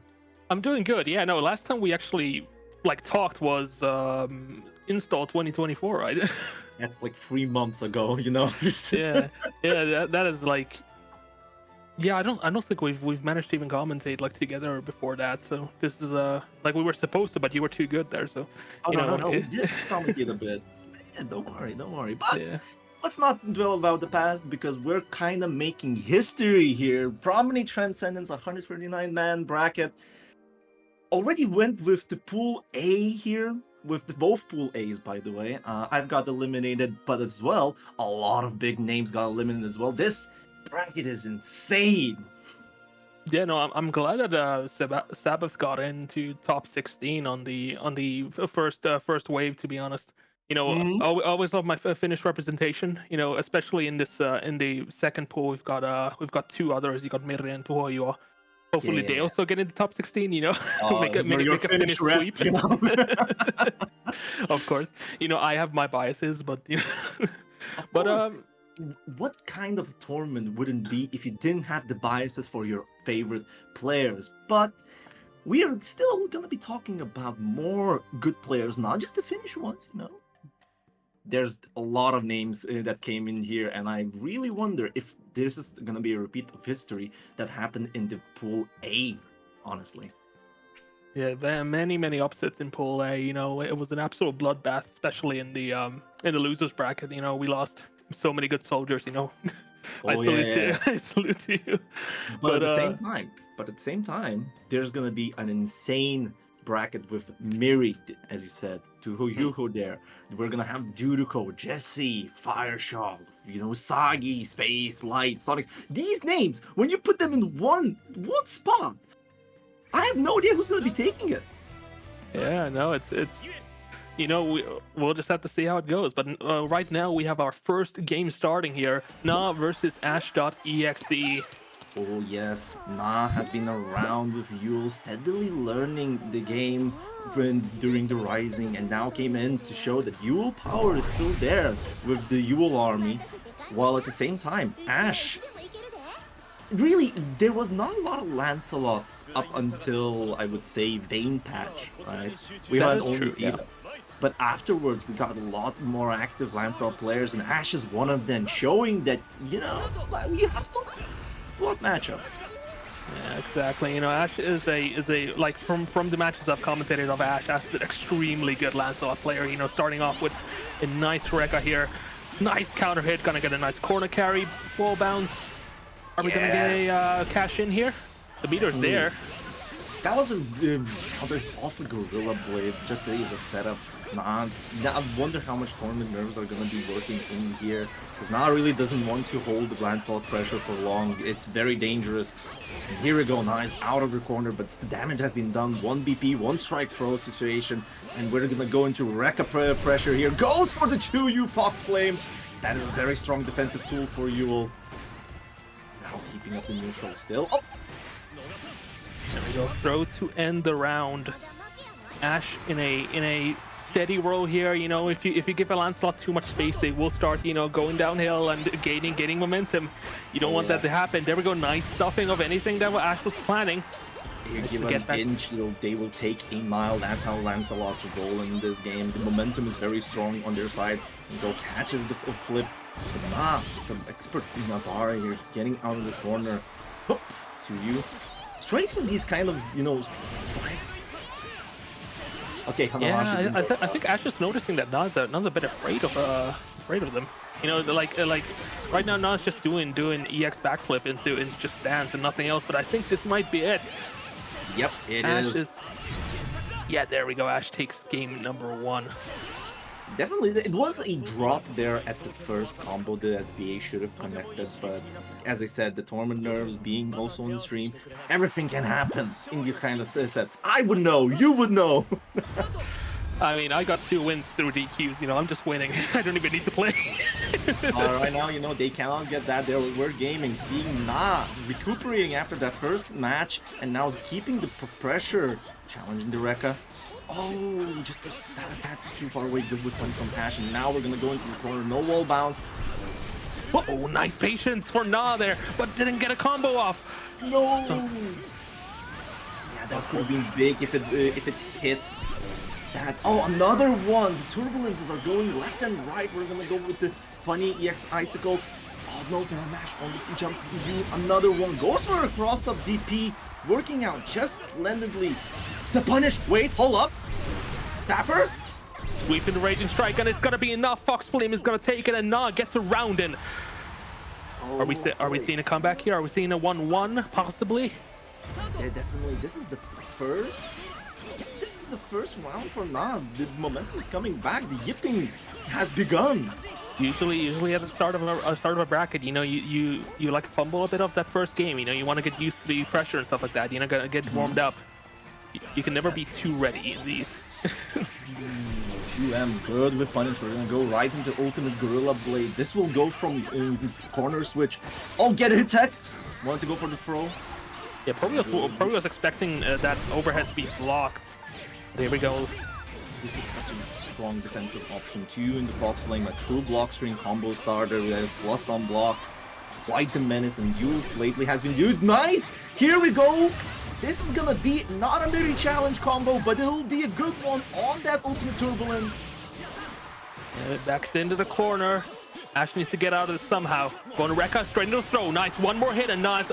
I'm doing good. Yeah, no, last time we actually talked was install 2024, right? That's like 3 months ago, you know. yeah, that is like, yeah, I don't think we've managed to even commentate like together before that. So this is like we were supposed to, but you were too good there. So Oh, you no, we did commentate a bit. Yeah, don't worry. But yeah. let's not dwell about the past because we're kind of making history here. Prominent Transcendence, 139-man bracket. Already went with the pool A here, with both pool A's, by the way. I've got eliminated, but as well, a lot of big names got eliminated as well. This bracket is insane. Yeah, no, I'm glad that Sabbath got into top 16 on the first wave. To be honest, you know, Mhm. I always love my Finnish representation. You know, especially in this in the second pool, we've got two others. You got Mirre and Tuhoyo. Hopefully, they Yeah. also get into top 16. You know, make a Your Finnish rep, sweep. you know? Of course, you know I have my biases, but you know, Of but course. What kind of tournament wouldn't be if you didn't have the biases for your favorite players? But we are still gonna be talking about more good players, not just the Finnish ones, you know. There's a lot of names that came in here, and I really wonder if this is gonna be a repeat of history that happened in the pool A, honestly. Yeah, there are many upsets in Pool A. You know, it was an absolute bloodbath, especially in the losers bracket. You know, we lost so many good soldiers. You know, I Oh salute yeah. you. I salute you. But at the same time, there's gonna be an insane bracket with Miri, as you said, to Yuho there. We're gonna have Duduko, Jesse, Fireshock, you know, Sagi, Space, Light, Sonic. These names, when you put them in one spot, I have no idea who's gonna be taking it. Yeah, no, it's you know we'll just have to see how it goes. But right now we have our first game starting here. Na versus Ash.exe. Oh yes, Na has been around with Yule, steadily learning the game during the Rising, and now came in to show that Yule power is still there with the Yule army, while at the same time, Ash. Really, there was not a lot of Lancelots up until, I would say, Vayne patch, right? We That had is only true, yeah. Vita. But afterwards, we got a lot more active Lancelot players, and Ash is one of them, showing that, you know, like, you have to slot matchup. Yeah, exactly. You know, Ash is a like from the matches I've commentated of Ash is an extremely good Lancelot player. You know, starting off with a nice Rekka here, nice counter hit, gonna get a nice corner carry, wall bounce. Are we gonna get a cash in here? The meter's there. That was a counter off a Gorilla Blade, just as a setup. Nah, I wonder how much tournament nerves are gonna be working in here, because Na really doesn't want to hold the Lancelot pressure for long. It's very dangerous. And here we go, Na is out of the corner, but the damage has been done. 1 BP, 1 strike throw situation, and we're gonna go into Rekka pressure here. Goes for the 2U Fox Flame. That is a very strong defensive tool for Yule. Now keeping up the neutral still. Oh! There we go. Throw to end the round. Ash in a steady roll here. You know, if you give a Lancelot too much space, they will start, you know, going downhill and gaining momentum. You don't want that to happen. There we go. Nice stuffing of anything that Ash was planning. You give them Din Shield, they will take a mile. That's how Lancelot's rolling in this game. The momentum is very strong on their side. Go catches the flip. But Nah, the expert Navarre here, getting out of the corner. Hoop to you. Straight from these kind of, you know, strikes. Okay, Yeah, I think Ash is noticing that Na's a bit afraid of them. You know, like right now Na's just doing EX backflip into just dance and nothing else. But I think this might be it. Yep, it Ash is. Yeah, there we go. Ash takes game number 1. Definitely, it was a drop there at the first combo. The SBA should have connected, but as I said, the tournament nerves being also on the stream, everything can happen in these kind of sets. I would know, you would know. I mean, I got 2 wins through DQs. You know, I'm just winning. I don't even need to play. Right now, you know, they cannot get that. We're gaming, seeing Na recuperating after that first match, and now keeping the pressure, challenging the Rekka. Oh, just that attack too far away. Good with one from Ash, and now we're gonna go into the corner. No wall bounce. Oh, nice patience for Na there, but didn't get a combo off. No. Yeah, that could have been big if it hit. That. Oh, another one. The turbulences are going left and right. We're gonna go with the funny EX icicle. Oh no, there mash on the jump view. Another one goes for a cross-up DP, working out just splendidly. The punish. Wait, hold up. Tapper. Sweeping the Raging Strike, and it's gonna be enough. Fox Flame is gonna take it, and Na gets around in. Oh, Are we seeing a comeback here? Are we seeing a 1-1 possibly? Yeah, definitely. This is the first. This is the first round for Na. The momentum is coming back. The yipping has begun. Usually at the start of a bracket, you know, you like fumble a bit of that first game. You know, you want to get used to the pressure and stuff like that. You know, gotta get warmed up. You can never be too ready in these. 2M good with punish. We're gonna go right into ultimate Gorilla Blade. This will go from corner switch. Oh, get a hit tech. Wanted to go for the throw. Yeah, probably was expecting that overhead to be blocked. There we go. This is such a strong defensive option too in the Fox Flame. A true block string combo starter with plus on block. Quite the menace, and Yules lately has been used. Nice! Here we go! This is gonna be not a very challenge combo, but it'll be a good one on that ultimate turbulence. Back into the corner. Ash needs to get out of this somehow. Going to Rekka, straight into the throw. Nice, one more hit, and now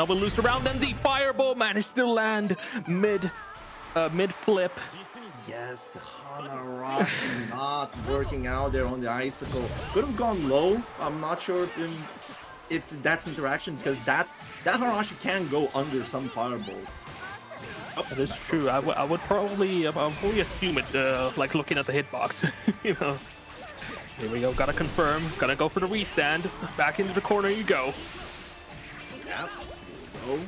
we'll loose around, and the fireball managed to land mid flip. Yes, the Hanarashi not working out there on the icicle. Could have gone low. I'm not sure if that's interaction, because that Hanarashi can go under some fireballs. That is true. I would probably assume it, like looking at the hitbox. You know. Here we go. Gotta confirm. Gotta go for the restand. Back into the corner you go. Yep. Oh.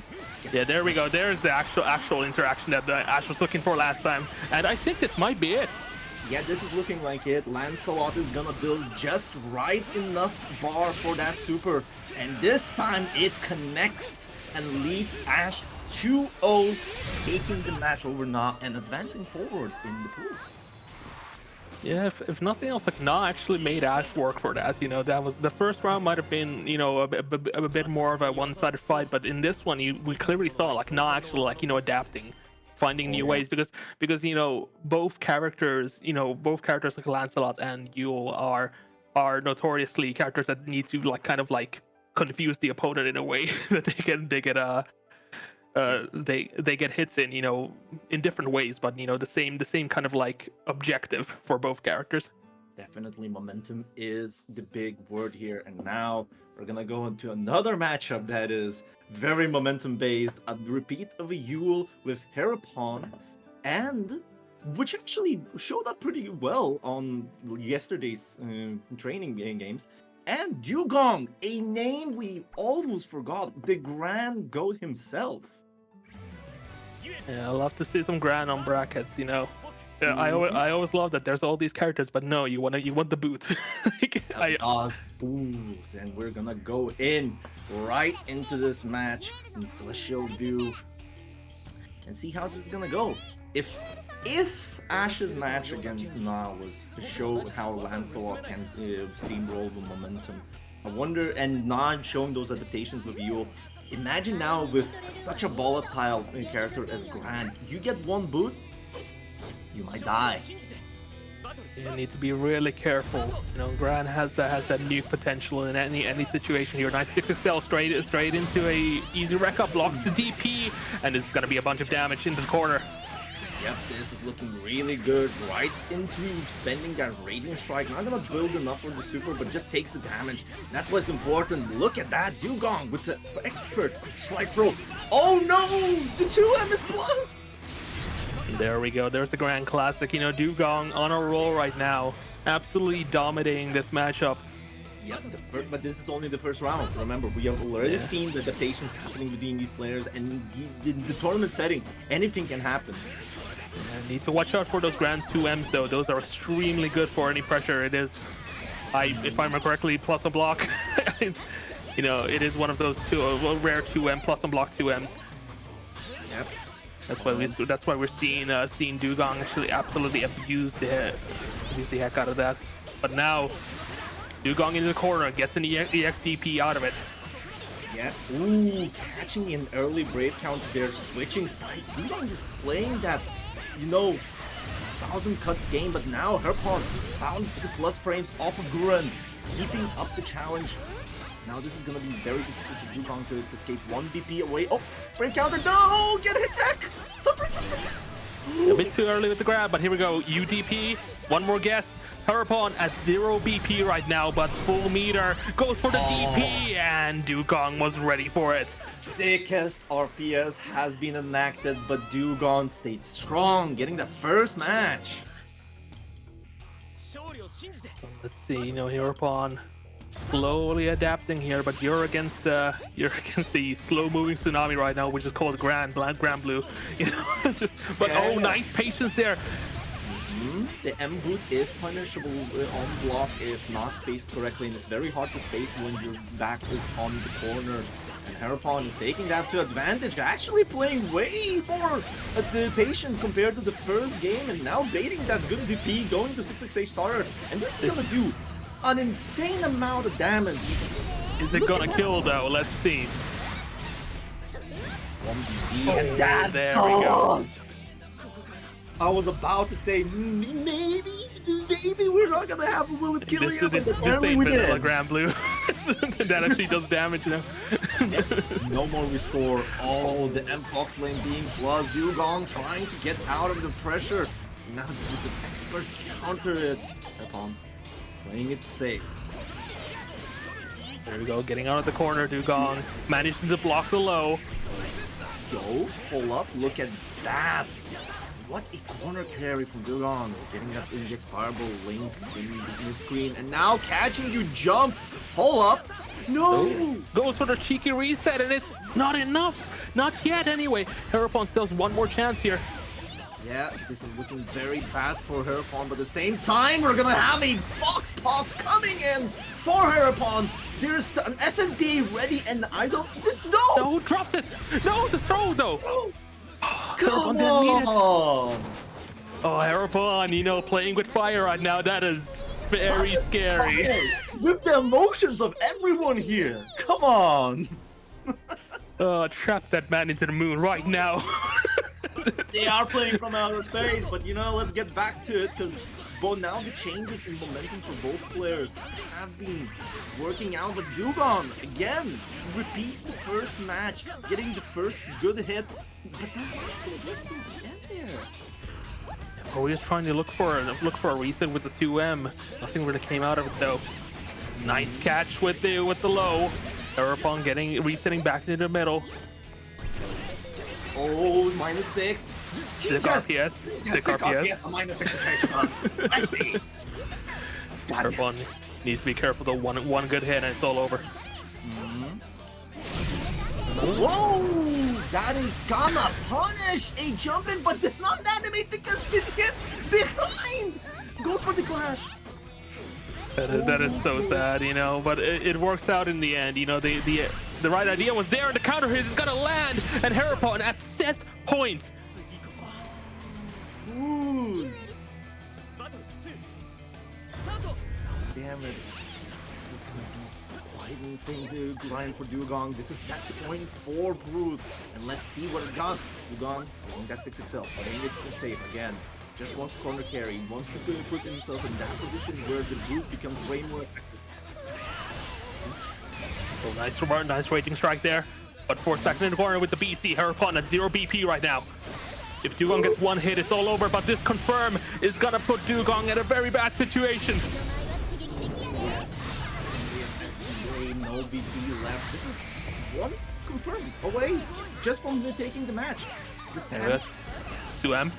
Yeah, there we go. There's the actual interaction that Ash was looking for last time, and I think this might be it. Yeah, this is looking like it. Lancelot is gonna build just right enough bar for that super, and this time it connects and leads Ash 2-0, taking the match over Na and advancing forward in the pools. Yeah, if nothing else, like Na actually made Ash work for that. You know, that was the first round might have been, you know, a bit more of a one-sided fight, but in this one, we clearly saw like Na actually like, you know, adapting, finding new ways, because you know both characters like Lancelot and Yule are notoriously characters that need to like kind of like confuse the opponent in a way that they get hits in, you know, in different ways, but you know the same kind of like objective for both characters. Definitely momentum is the big word here, and now we're gonna go into another matchup that is very momentum based, a repeat of a Yule with Herapon, and which actually showed up pretty well on yesterday's training games. And Dugong, a name we almost forgot, the Grand Goat himself. Yeah, I love to see some Grand on brackets, you know. Yeah, I always love that there's all these characters, but no, you want the boot. And we're gonna go in right into this match in Celestial View and see how this is gonna go. If Ash's match against Na was to show how Lancelot can steamroll the momentum, I wonder, and Na showing those adaptations with Yule. Imagine now with such a volatile character as Gran, you get one boot, you might die. You need to be really careful. You know, Gran has that nuke potential in any situation here. Nice 6XL straight into a easy wreck up, blocks the DP, and it's gonna be a bunch of damage into the corner. Yep, this is looking really good. Right into spending that Radiant Strike. Not gonna build enough for the super, but just takes the damage. That's what's important. Look at that. Dugong with the expert strike throw. Oh no! The 2M is plus! There we go. There's the Grand Classic. You know, Dugong on a roll right now. Absolutely dominating this matchup. Yep, but this is only the first round. Remember, we have already seen the adaptations happening between these players, and in the tournament setting, anything can happen. Yeah, need to watch out for those Grand 2Ms though. Those are extremely good for any pressure. It is, if I remember correctly, plus a block. You know, it is one of those rare 2M plus and block 2Ms. Yep. That's why we're seeing Dugong actually absolutely abuse the heck out of that. But now Dugong in the corner gets an EXDP out of it. Yeah, ooh, catching an early Brave counter there, switching sides. Dugong is playing that, 1,000 cuts game, but now Herpon found the plus frames off of Guren, keeping up the challenge. Now this is gonna be very difficult for Dugong to escape 1 BP away. Oh, Brave counter, no! Get a hit tech! Suffering from success! A bit too early with the grab, but here we go. UDP, one more guess. Herpon at 0 BP right now, but full meter goes for the DP, and Dugong was ready for it. Sickest RPS has been enacted, but Dugong stayed strong, getting the first match. Let's see, Herpon slowly adapting here, but you're against the slow-moving tsunami right now, which is called Grand Blue. Oh, nice patience there. The M boot is punishable on block if not spaced correctly, and it's very hard to space when your back is on the corner. And Herpon is taking that to advantage, actually playing way more patient compared to the first game, and now baiting that good DP, going to 668 starter, and this is gonna do an insane amount of damage. Is it gonna kill though? Let's see. 1 DP, and that there we go. I was about to say maybe we're not gonna have a will it kill you, but apparently we did. Grand Blue. That actually does damage now. No more restore. Oh, the M Fox lane being plus. Dugong trying to get out of the pressure. Now with the expert counter it. Herpon playing it safe. There we go, getting out of the corner. Dugong managing to block the low. Go, pull up, look at that. What a corner carry from Dugong. Getting that inject fireball link in the screen, and now catching you jump. Pull up. No! Goes for the cheeky reset, and it's not enough. Not yet, anyway. Herpon still has one more chance here. Yeah, this is looking very bad for Herpon, but at the same time, we're gonna have a Fox Pox coming in for Herpon. There's an SSB ready, and I don't... No! No, drops it! No, the throw, though! No. Herpon didn't need it. Oh, Herpon, playing with fire right now, that is very scary. With the emotions of everyone here. Come on. Trap that man into the moon right now. They are playing from outer space, but let's get back to it, because now the changes in momentum for both players have been working out. But Dugong again repeats the first match, getting the first good hit, but does not get to the end there. Always trying to look for a reset with the 2M. Nothing really came out of it though. Nice catch with the low. Herpon resetting back into the middle. Oh, -6. Sick RPS. Sick RPS. -6. I see. Herpon needs to be careful though. One good hit and it's all over. Whoa! That is gonna punish a jump in, but did not animate because it hit behind! Goes for the clash. That is so sad, but it works out in the end. The right idea was there, and the counter hit is gonna land, and Herpon at set point. Ooh. Damn it. This is gonna be quite an insane grind for Dugong. This is set point for Brute, and let's see what it got. Dugong getting that 6XL, but he needs to save again. Just wants to corner carry, wants to put himself in that position where the Brute becomes way more effective. Oh, nice rating strike there. But 4 seconds in the corner with the BC. Herpon at 0 BP right now. If Dugong gets one hit, it's all over. But this confirm is gonna put Dugong in a very bad situation. Yes. No BP left. This is one confirm away just from taking the match. The stats. 2M.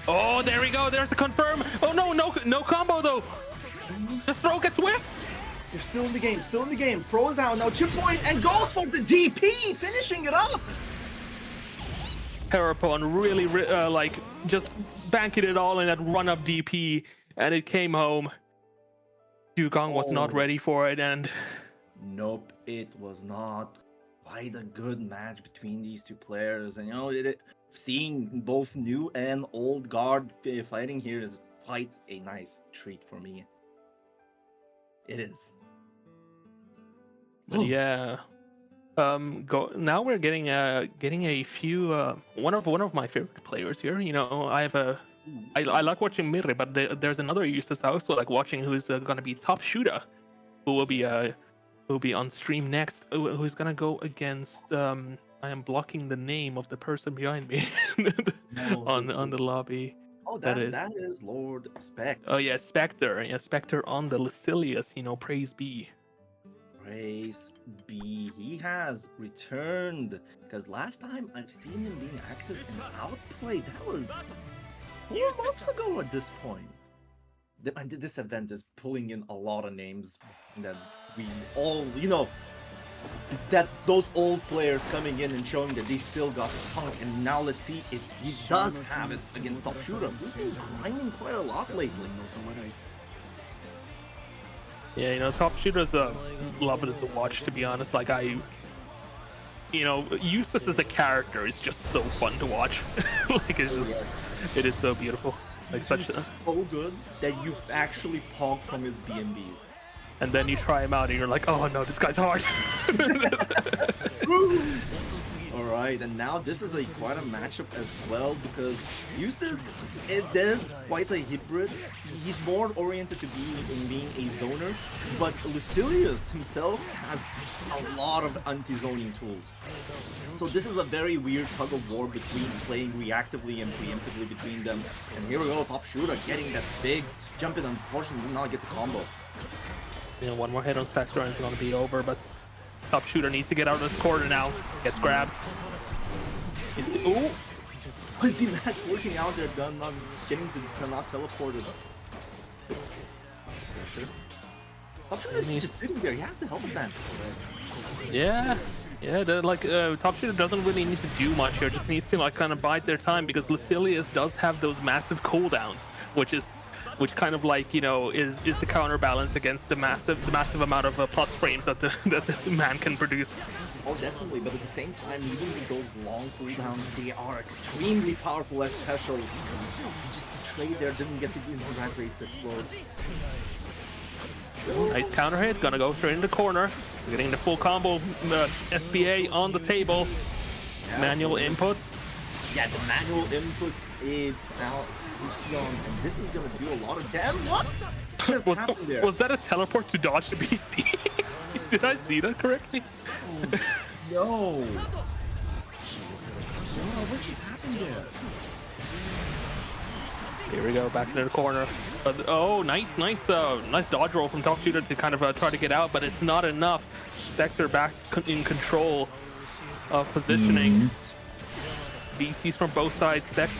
Oh, there we go. There's the confirm. Oh no combo though. The throw gets whiffed. They're still in the game. Throws out now. Chip point and goes for the DP, finishing it up. Herpon really just banking it all in that run up DP, and it came home. Dugong was not ready for it, and nope, it was not. Quite a good match between these two players, and seeing both new and old guard fighting here is quite a nice treat for me. It is. But yeah, now we're getting a few one of my favorite players here. You know, I like watching Mirre, but there's another Eustace I also like watching who's gonna be top shooter, who will be on stream next. Who's gonna go against I am blocking the name of the person behind me on the lobby. Oh, that is Lord Specs. Oh yeah, Spectre. Yeah, Spectre on the Lucilius. You know, praise be. Praise be. He has returned. Because last time I've seen him being active in Outplay, that was 4 months ago at this point. And this event is pulling in a lot of names that we all, you know, that those old players coming in and showing that they still got spunk. And now let's see if he does have it against Top Shooter, who's been grinding quite a lot lately. Yeah, you know, Top Shooter's lovely to watch, to be honest. Like, you know, Eustace as a character is just so fun to watch. Like, it is so beautiful. Like, such a... so good that you actually pog from his BMBs. And then you try him out and you're like, oh no, this guy's hard. Alright, and now this is quite a matchup as well, because Eustace, it is quite a hybrid. He's more oriented to being a zoner, but Lucilius himself has a lot of anti-zoning tools. So this is a very weird tug of war between playing reactively and preemptively between them. And here we go, Top Shooter getting that big jump in, unfortunately did not get the combo. You know, one more hit on Spectre and it's going to be over, but Top Shooter needs to get out of this corner now. Gets grabbed. Oh! Was he not working out there, done not getting to not teleported? Top Shooter is just sitting there, he has the health advantage. Yeah, Top Shooter doesn't really need to do much here, just needs to like kind of bide their time, because Lucilius does have those massive cooldowns, which kind of like, you know, is the counterbalance against the massive amount of plus frames that this man can produce. Oh, definitely, but at the same time, even with those long cooldowns, they are extremely powerful as specials. Just the trade there didn't get the rat race to explode. Nice counter hit, gonna go straight in the corner. Getting the full combo SPA on the table. Yeah. Manual inputs. Yeah, the manual input is now. And this is gonna do a lot of damage. What just happened there? Was that a teleport to dodge the BC? Did I see that correctly? No. What just happened there? Here we go, back into the corner. Oh, nice dodge roll from Top Shooter to kind of try to get out, but it's not enough. Spectre back in control of positioning. BCs from both sides. Spectre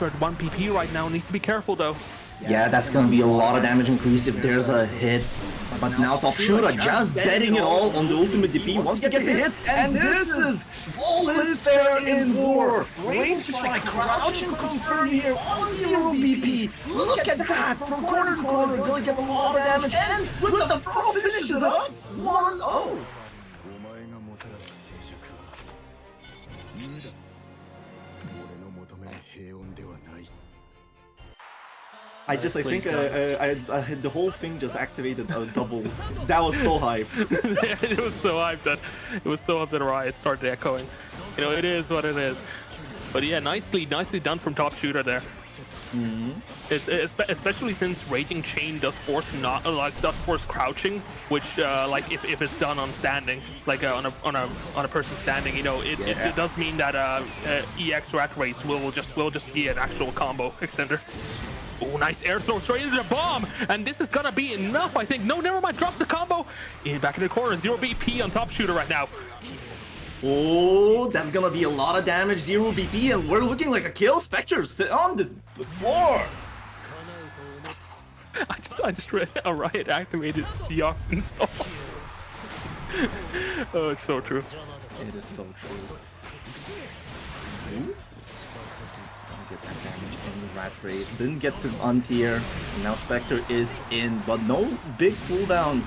at 1 PP right now, needs to be careful though. Yeah, that's gonna be a lot of damage increase if there's a hit. But now Top Shooter just betting it all on the ultimate DP, wants to get the hit, and this is all is fair in war. Range strike, crouch and confirm here, 1-0 BP. Look at that, from corner to corner, gonna get a lot of damage, and with the throw finishes up, 1-0. I think the whole thing just activated a double. That was so hype. Yeah, it was so hyped that Riot started echoing. You know, it is what it is. But yeah, nicely done from Top Shooter there. Especially since Raging Chain does force crouching, which like if it's done on standing, like on a person standing, you know, it does mean that EX Rat Race will just be an actual combo extender. Oh, nice air throw straight into the bomb, and this is gonna be enough, I think. No, never mind, drop the combo. Back in the corner, 0 BP on Top Shooter right now. Oh, that's gonna be a lot of damage, 0 BP, and we're looking like a kill. Spectre's on this floor. I just read a Riot activated Seox install. Oh, it's so true. It is so true. Get that damage in Rat Race. Didn't get to untier. Now Spectre is in, but no big cooldowns.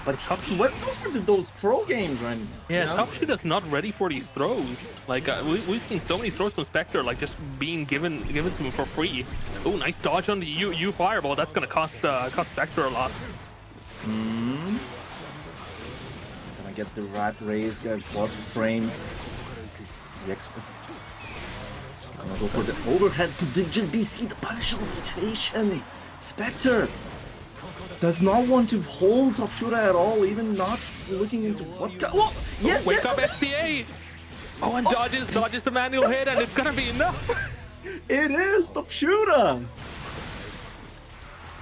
But Hux, what goes for those pro games, right? Yeah, You know? Top Shooter's not ready for these throws. Like we've seen so many throws from Spectre, like just being given to him for free. Oh, nice dodge on the U fireball. That's gonna cost Spectre a lot. Gonna get the rat raise, get plus frames. The gonna go for the overhead. Could it just be the punishable situation? Spectre does not want to hold Top Shooter at all, even not looking into what. Oh, yes, Wake up yes, SPA! Oh, and dodges the manual hit, and it's gonna be enough. it is Top Shooter.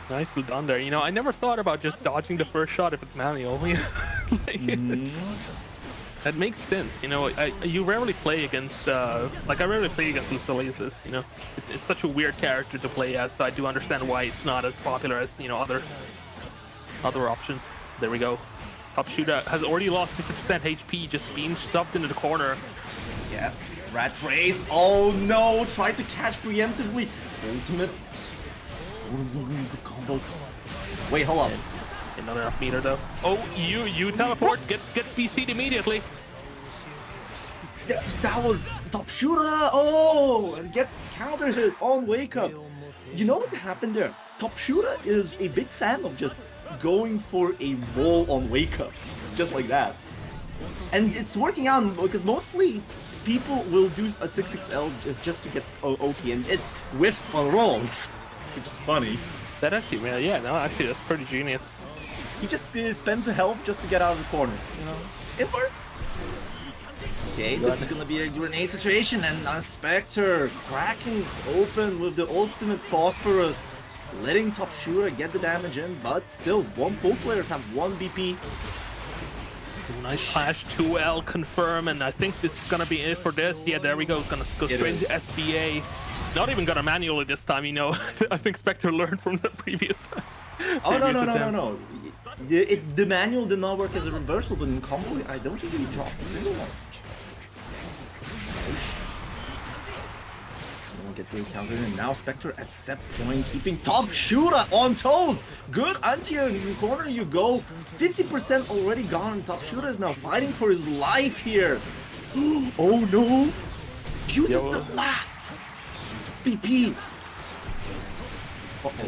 Nicely done there. You know, I never thought about just dodging the first shot if it's manual. That makes sense. You know, you rarely play against like I rarely play against Lucilius. You know, it's such a weird character to play as, so I do understand why it's not as popular as, you know, other options. There we go. Top Shooter has already lost 50% HP, just being shoved into the corner. Yeah, rat raise. Oh no! Tried to catch preemptively. Ultimate. Good combo. Wait, hold on. Not enough meter though. Oh, you teleport, gets BC'd immediately. Yeah, that was Top Shooter. Oh, and gets counter hit on Wake Up. You know what happened there? Top Shooter is a big fan of just going for a roll on Wake Up, just like that. And it's working out because mostly people will do a 6XL just to get OT, and it whiffs on rolls, which is funny. That actually, man, yeah, no, actually, that's pretty genius. He just spends the health just to get out of the corner. You know, it works. Okay, this is gonna be a grenade situation, and Spectre cracking open with the ultimate phosphorus, letting Top Shooter get the damage in, but still, both players have 1 BP. Nice flash, 2L confirm, and I think this is gonna be it for this. Yeah, there we go. Gonna go straight into SBA. Not even gonna manually this time, you know. I think Spectre learned from the previous time. Oh no. The manual did not work as a reversal, but in combo, I don't think he dropped a single one. Get the encounter, and now Spectre at set point, keeping Top Shooter on toes. Good anti-air in the corner you go. 50% already gone. Top Shooter is now fighting for his life here. Oh no! Uses the last BP.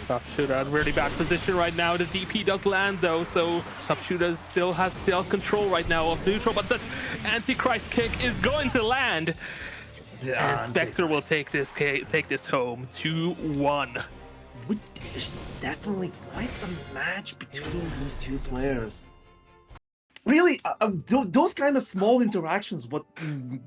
Top Shooter in really bad position right now. The DP does land though, so Top Shooter still has control right now of neutral, but the Antichrist kick is going to land. Yeah, and Spectre will take this home 2-1. Definitely quite the match between these two players. Really, those kind of small interactions what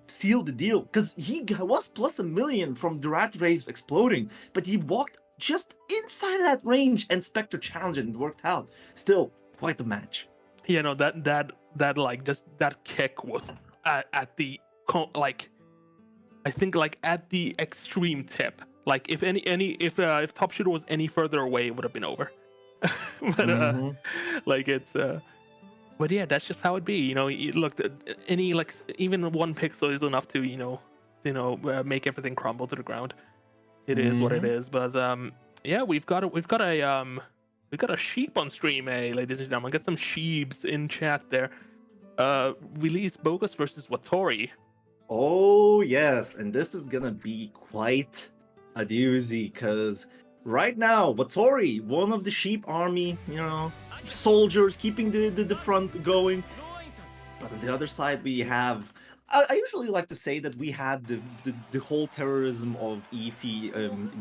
sealed the deal, because he was plus a million from the rat race exploding, but he walked just inside that range, and Spectre challenged and it worked out. Still, quite the match. You know, that like just that kick was at the like. I think like at the extreme tip. Like if Top Shooter was any further away, it would have been over. But like it's but yeah, that's just how it be. You know, look, any like even 1 pixel is enough to make everything crumble to the ground. It is what it is. But yeah, we've got a sheep on stream, ladies and gentlemen. Get some sheeps in chat there. Release Bogus versus Watori. Oh yes, and this is gonna be quite a doozy, because right now Watori, one of the sheep army, you know, soldiers keeping the front going, but on the other side we have, I usually like to say that we had the whole terrorism of Efi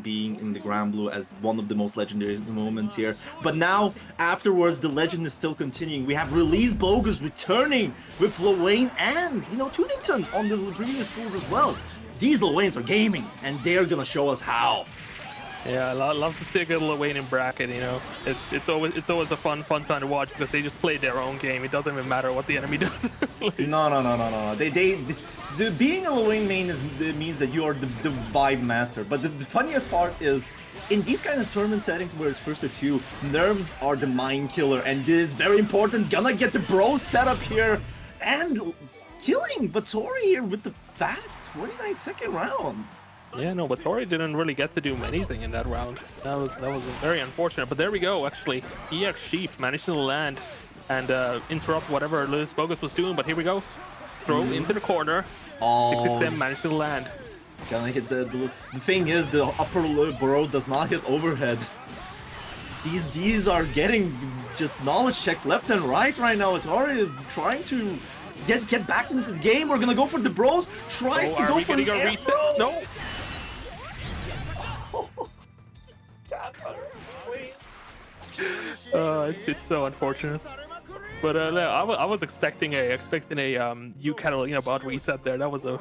being in the Grand Blue as one of the most legendary moments here. But now, afterwards, the legend is still continuing. We have Release Bogus returning with Lil and, you know, Tunington on the previous pools as well. These Lil are gaming, and they're gonna show us how. Yeah, I love to see a good Lil Wayne in bracket. You know, it's always a fun time to watch because they just play their own game. It doesn't even matter what the enemy does. No. They being a Lil Wayne main means that you are the vibe master. But the funniest part is, in these kind of tournament settings where it's first to 2, nerves are the mind killer, and this is very important. Gonna get the bro set up here and killing Watori here with the fast 29-second round. Yeah, no, Watori didn't really get to do anything in that round. That was very unfortunate. But there we go, actually. EX Sheep managed to land and interrupt whatever Lewis Bogus was doing. But here we go. Throw into the corner. Oh, 667 managed to land. gonna hit the thing is, the upper burrow does not hit overhead. These are getting just knowledge checks left and right now. Atari is trying to get back into the game. We're gonna go for the bros. Tries to go for an air throw. No. It's so unfortunate. But I was expecting a you kind of bot reset there. That was a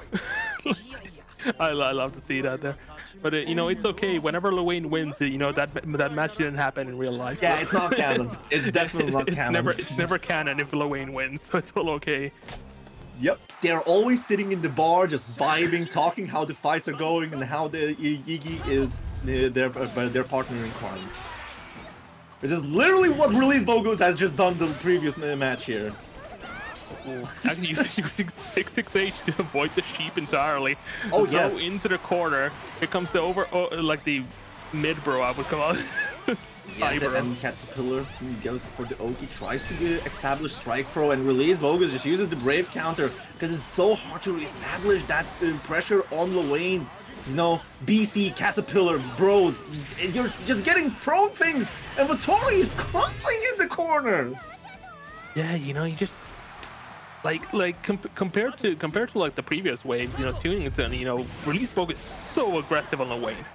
I love to see that there. But it's okay. Whenever Luane wins, that match didn't happen in real life. Yeah, it's not canon. It's definitely not canon. It's never canon if Luane wins, so it's all okay. Yep, they're always sitting in the bar, just vibing, talking how the fights are going and how the Yigi is their partner in crime. Which is literally what Release Bogus has just done the previous match here. Actually, using 668 to avoid the sheep entirely. Oh, Throw yes. into the corner. Here comes the like the mid bro, I would call it. Yeah, and Caterpillar goes for the Oki, tries to establish strike throw, and Release Bogus just uses the Brave counter because it's so hard to establish that pressure on Luane. BC, Caterpillar, bros, you're just getting thrown things, and Vittori is crumbling in the corner. Yeah, you just compared to like the previous waves, tuning into Release Bogus is so aggressive on Luane.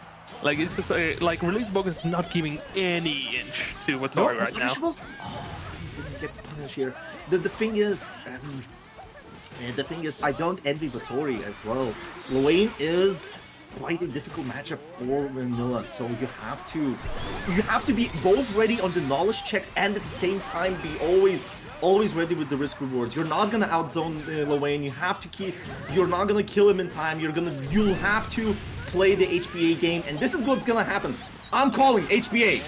Like it's just like Release Bogus is not giving any inch to Vittori right now. Oh, didn't get the punish here. The thing is, I don't envy Vittori as well. Luane is quite a difficult matchup for Vanilla, so you have to be both ready on the knowledge checks and at the same time be always ready with the risk rewards. You're not gonna outzone Luane. You're not gonna kill him in time. You'll have to play the HBA game, and this is what's gonna happen. I'm calling HBA.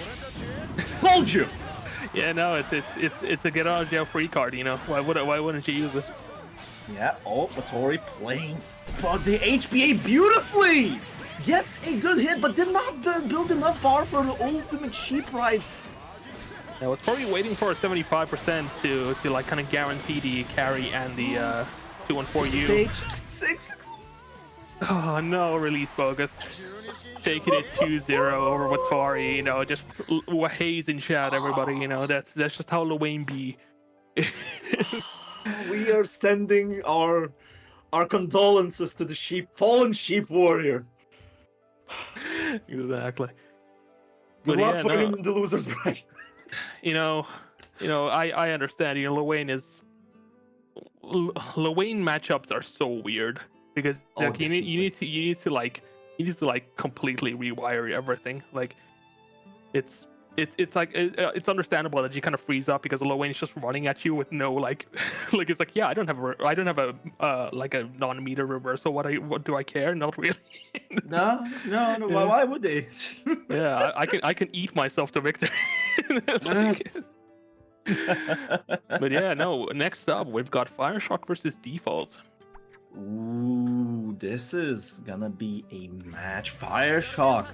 Told you. Yeah, no, it's a get out of jail free card. Why wouldn't you use this? Yeah. Oh, Vittori playing for the HBA beautifully. Gets a good hit, but did not build enough bar for the ultimate sheep ride. I was probably waiting for a 75% to like kind of guarantee the carry and the 214U. 6. Oh no, Release Bogus. Taking it 2-0 over Vittori, just haze in chat, everybody, that's just how Luane be. We are sending our condolences to the fallen sheep warrior. Exactly. Good luck for him in the loser's bracket. I understand. Luane matchups are so weird because you need to completely rewire everything. Like it's understandable that you kind of freeze up because Luane is just running at you with no it's like, yeah, I don't have a a non-meter reversal. What do I care? Not really. No. Why would they? Yeah, I can eat myself to victory. But yeah, no. Next up, we've got Fireshock versus Default. Ooh, this is gonna be a match. Fireshock,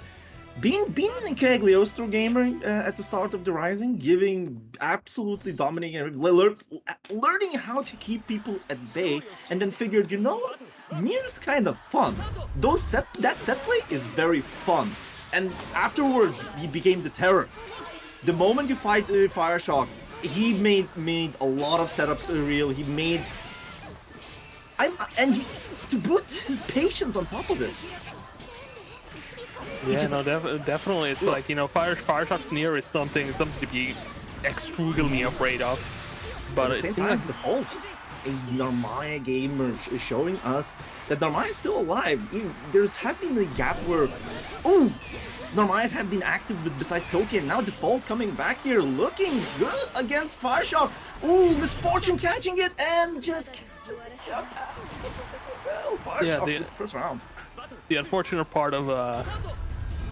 being a Cagliostro gamer at the start of the Rising, absolutely dominating, learning how to keep people at bay, and then figured, what? Mir's kind of fun. That set play is very fun, and afterwards he became the terror. The moment you fight Fireshock, he made a lot of setups real. He made to put his patience on top of it. Yeah, definitely. It's like Fireshock's near is something to be extremely afraid of. But at the same time, Default is Narmaya gamer showing us that Narmaya is still alive. There has been a gap where, Narmaya's have been active besides Tokyo, and now Default coming back here, looking good against Fireshock. Ooh, Misfortune catching it and just Fireshock, first round. The unfortunate part of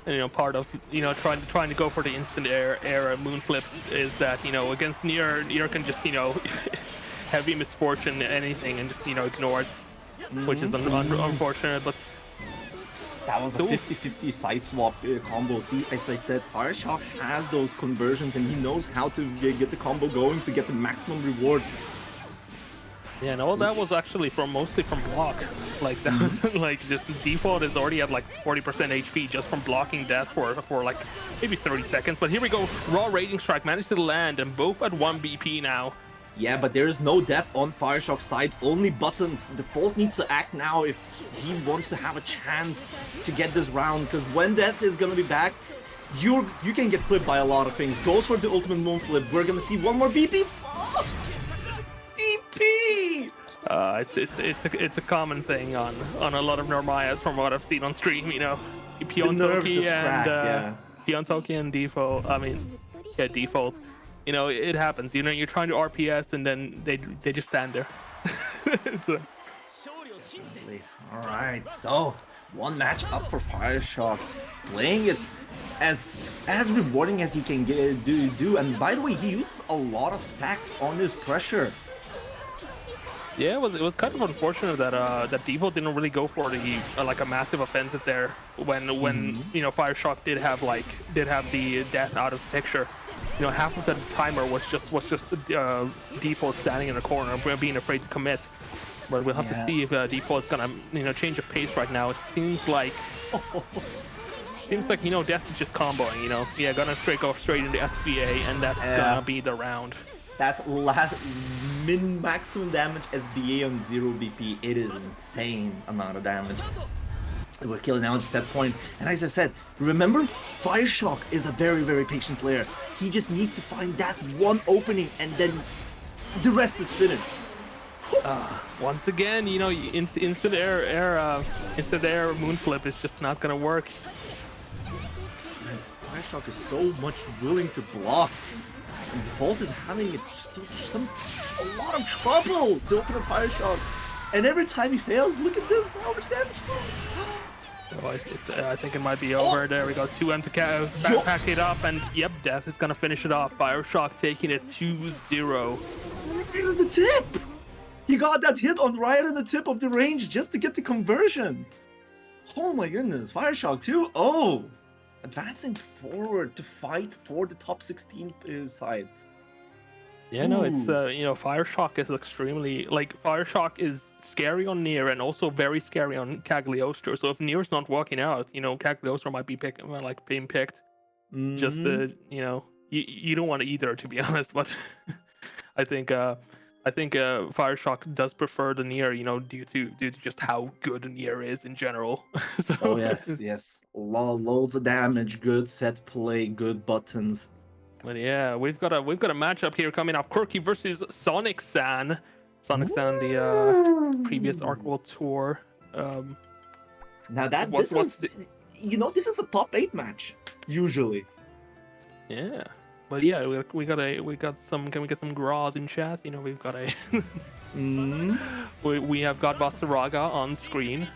trying to go for the instant air moon flips is that against Nier can just heavy Misfortune anything and just ignore it, which is unfortunate. But That was a 50-50 side swap combo. See, as I said, Fireshock has those conversions and he knows how to get the combo going to get the maximum reward. Yeah, no, that was actually mostly from block. Like that was like just default is already at like 40% HP just from blocking death for like maybe 30 seconds. But here we go, raw Raging Strike managed to land and both at 1 BP now. Yeah, but there is no death on Fireshock's side, only buttons. Default needs to act now if he wants to have a chance to get this round, because when death is gonna be back, you can get clipped by a lot of things. Goes for the ultimate moonflip. We're gonna see one more BP. Oh, DP! It's a common thing on a lot of Normayas from what I've seen on stream. You know, Piontoki and default. I mean, yeah, default. You know, it happens. You know, you're trying to RPS and then they just stand there. All right, so one match up for Fireshock, playing it as rewarding as he can do. And by the way, he uses a lot of stacks on this pressure. Yeah, it was kind of unfortunate that that default didn't really go for the like a massive offensive there when you know Fireshock did have the death out of the picture. You know, half of the timer was just default standing in a corner, being afraid to commit. But we'll have to see if default is gonna change of pace right now. It seems like you know death is just comboing. You know, yeah, gonna go straight into SBA, and that's gonna be the round. That's maximum damage SBA on 0 BP. It is insane amount of damage. We're killing now at set point. And as I said, remember, Fireshock is a very, very patient player. He just needs to find that one opening and then the rest is finished. Once again, you know, instant air moonflip is just not gonna work. Man, Fireshock is so much willing to block. And Volt is having a lot of trouble to open a Fireshock. And every time he fails, look at this, how much damage. Oh, I think it might be over. There we go, 2-1 to pack it up, and yep, death is gonna finish it off. Fireshock taking it 2-0. Right on the tip! He got that hit on right on the tip of the range just to get the conversion. Oh my goodness, Fireshock 2-0. Advancing forward to fight for the top 16 side. Yeah, no, it's you know, Fireshock is extremely Fireshock is scary on Nier and also very scary on Cagliostro. So if Nier's not walking out, you know, Cagliostro might be being picked. Just you know, you don't want either, to be honest. But I think Fireshock does prefer the Nier, you know, due to just how good Nier is in general. So, oh yes, loads of damage, good set play, good buttons. But yeah, we've got a matchup here coming up: Quirky versus Sonic-san. Sonic-san, the previous Arc World Tour. Now this is a top 8 match usually. Yeah. But yeah, we got some. Can we get some graws in chat? You know, we've got a. we have got Vasaraga on screen,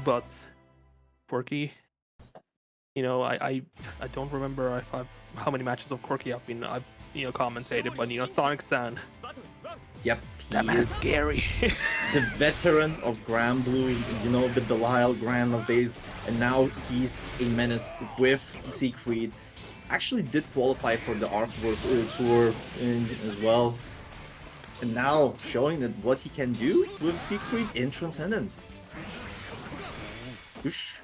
but Quirky. You know, I don't remember how many matches of Quirky I've commentated, but you know, Sonic-san. Yep, that man's scary. The veteran of Grand Blue, you know, the Belial Grand of Base, and now he's a menace with Siegfried. Actually did qualify for the Arc World Tour as well, and now showing that what he can do with Siegfried in Transcendence. Whoosh.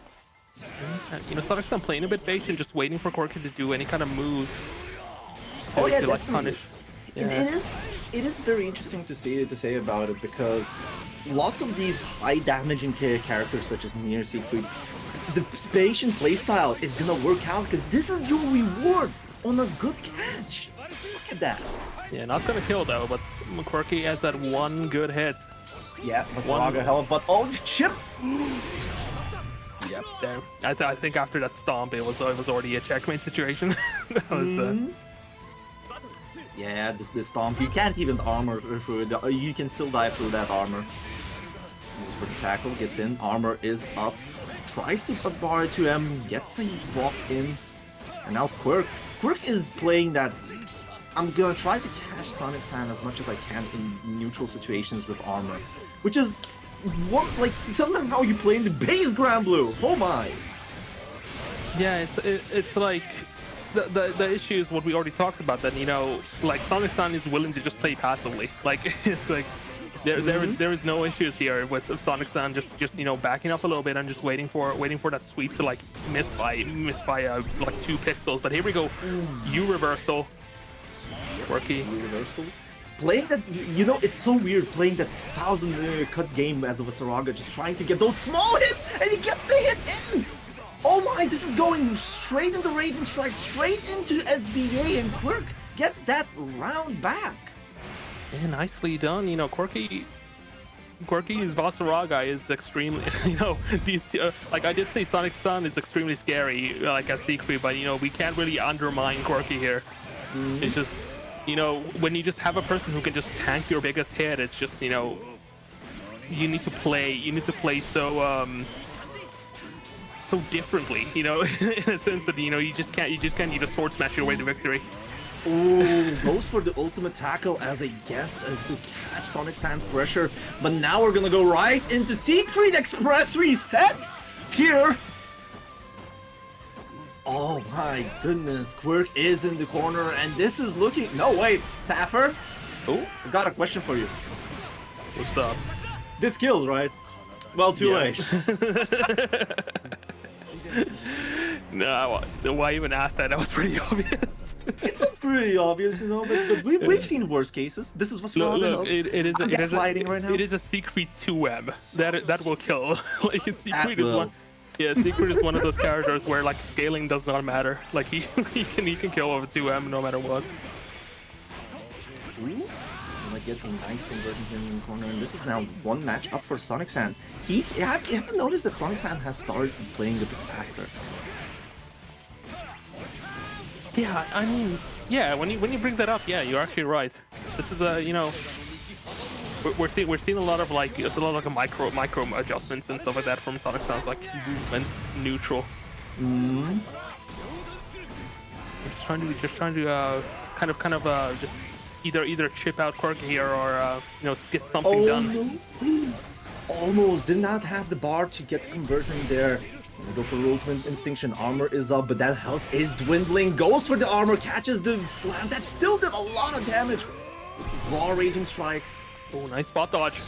You know, Sonic-san playing a bit patient, just waiting for Quirky to do any kind of moves. Oh yeah, to like punish. Yeah. It is very interesting to say about it, because lots of these high damaging characters such as Nier, Siegfried, the patient playstyle is gonna work out because this is your reward on a good catch. Look at that. Yeah, not gonna kill though, but Quirky has that one good hit. Yeah, Masaraga hell, but oh, chip. Yep, there. I think after that stomp, it was already a checkmate situation. That was. Yeah, this stomp, you can't even armor through it. You can still die through that armor. Moves for the tackle, gets in, armor is up. Tries to bar to him, gets a walk in, and now Quirk is playing that. I'm gonna try to catch Sonic-san as much as I can in neutral situations with armor, which is what, like, somehow you play in the base Grand Blue. Oh my. Yeah, it's like the issue is what we already talked about. That like Sonic-san is willing to just play passively. Like it's like there is no issues here with Sonic-san just backing up a little bit and just waiting for that sweep to like miss by like 2 pixels. But here we go, U reversal, quirky U reversal. Playing that, it's so weird playing that 1,000 cut game as a Vasaraga, just trying to get those small hits, and he gets the hit in. Oh my, this is going straight into Raging Strike, straight into SBA, and Quirk gets that round back. Yeah, nicely done. Quirky's Vasaraga is extremely, these two, like I did say, Sonic-san is extremely scary, like at Siegfried, but we can't really undermine Quirky here. It's just, when you just have a person who can just tank your biggest hit, it's just, you need to play so differently, in a sense that you just can't need a sword smash your way to victory. Ooh, goes for the ultimate tackle as a guest to catch Sonic-san's pressure, but now we're gonna go right into Siegfried Express reset here. Oh my goodness, Quirk is in the corner, and this is looking. No, wait, Taffer. Oh, I got a question for you. What's up? This kills, right? Well, too late. No, why even ask that? That was pretty obvious. It's not pretty obvious, but we've seen worse cases. This is what's wrong. Look, it is right now. It is a Siegfried 2M that will kill. Like Siegfried is one. Yeah, Siegfried is one of those characters where like scaling does not matter. Like he can kill over 2M no matter what. Ooh. Get a nice conversion here in the corner, and this is now one match up for Sonic-san. You haven't noticed that Sonic-san has started playing a bit faster. Yeah, I mean, yeah. When you bring that up, yeah, you're actually right. This is we're seeing a lot of like a micro adjustments and stuff like that from Sonic-san's like movement neutral. Just trying to kind of just either chip out Quirky here or get something done. Almost did not have the bar to get the conversion there. Go for ultimate instinction. Armor is up, but that health is dwindling. Goes for the armor, catches the slam. That still did a lot of damage. Raw Raging Strike. Oh, nice spot dodge.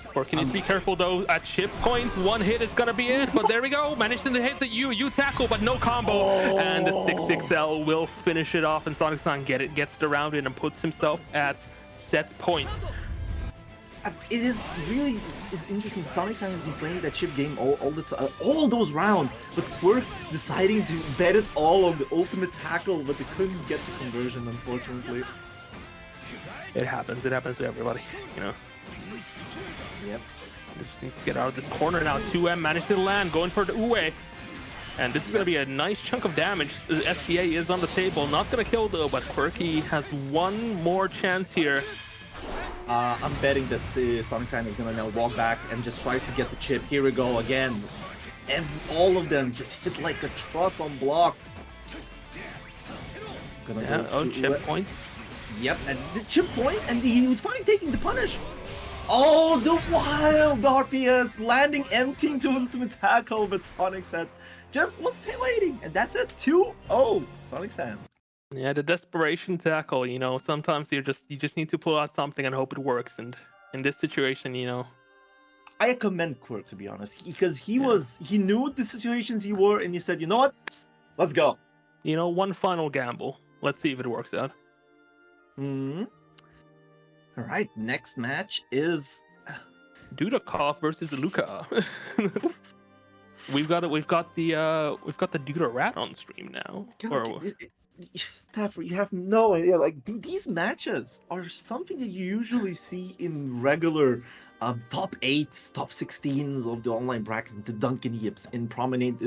Quirky needs to be careful though. At chip points, one hit is gonna be it. But there we go. Managed to hit the U tackle, but no combo. And the 6-6L will finish it off, and Sonic-san gets the round in and puts himself at set point. It is really interesting. Sonic-san has been playing that chip game all those rounds, but Quirk deciding to bet it all on the ultimate tackle, but they couldn't get the conversion, unfortunately. It happens. It happens to everybody, Yep. Just needs to get out of this corner now. 2M managed to land, going for the Ue. And this is going to be a nice chunk of damage. The SPA is on the table. Not going to kill though, but Quirky has one more chance here. I'm betting that Sonic-san is gonna now walk back and just tries to get the chip. Here we go again. And all of them just hit like a truck on block. Chip point. Yep, and the chip point, and he was fine taking the punish. Oh, the wild RPS landing empty into ultimate tackle, but Sonic-san just was waiting, and that's it. 2-0 Sonic-san. Yeah, the desperation tackle, sometimes you just need to pull out something and hope it works. And in this situation, I commend Quirk, to be honest, because he knew the situations he were, and he said, you know what, let's go. One final gamble. Let's see if it works out. All right, next match is Dudakov versus Luca. we've got the Duda Rat on stream now. Stafford, you have no idea. Like these matches are something that you usually see in regular top 8s, top 16s of the online bracket, the Duncan Yips in prominent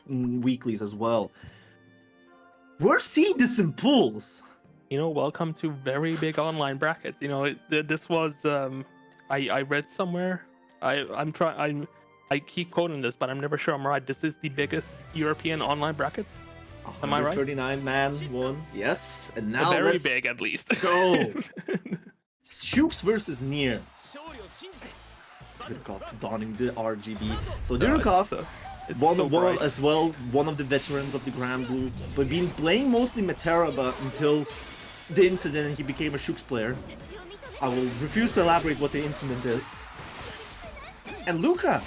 weeklies as well. We're seeing this in pools. Welcome to very big online brackets. This was I read somewhere. I keep quoting this, but I'm never sure I'm right. This is the biggest European online bracket. Am I right? 39 man won. Yes, and now very big at least. Go. Shooks versus Nier. Dudikoff donning the RGB. So Dudikoff, one of the veterans of the Grand Blue, but been playing mostly Metera, but until the incident he became a Shooks player. I will refuse to elaborate what the incident is. And Luca,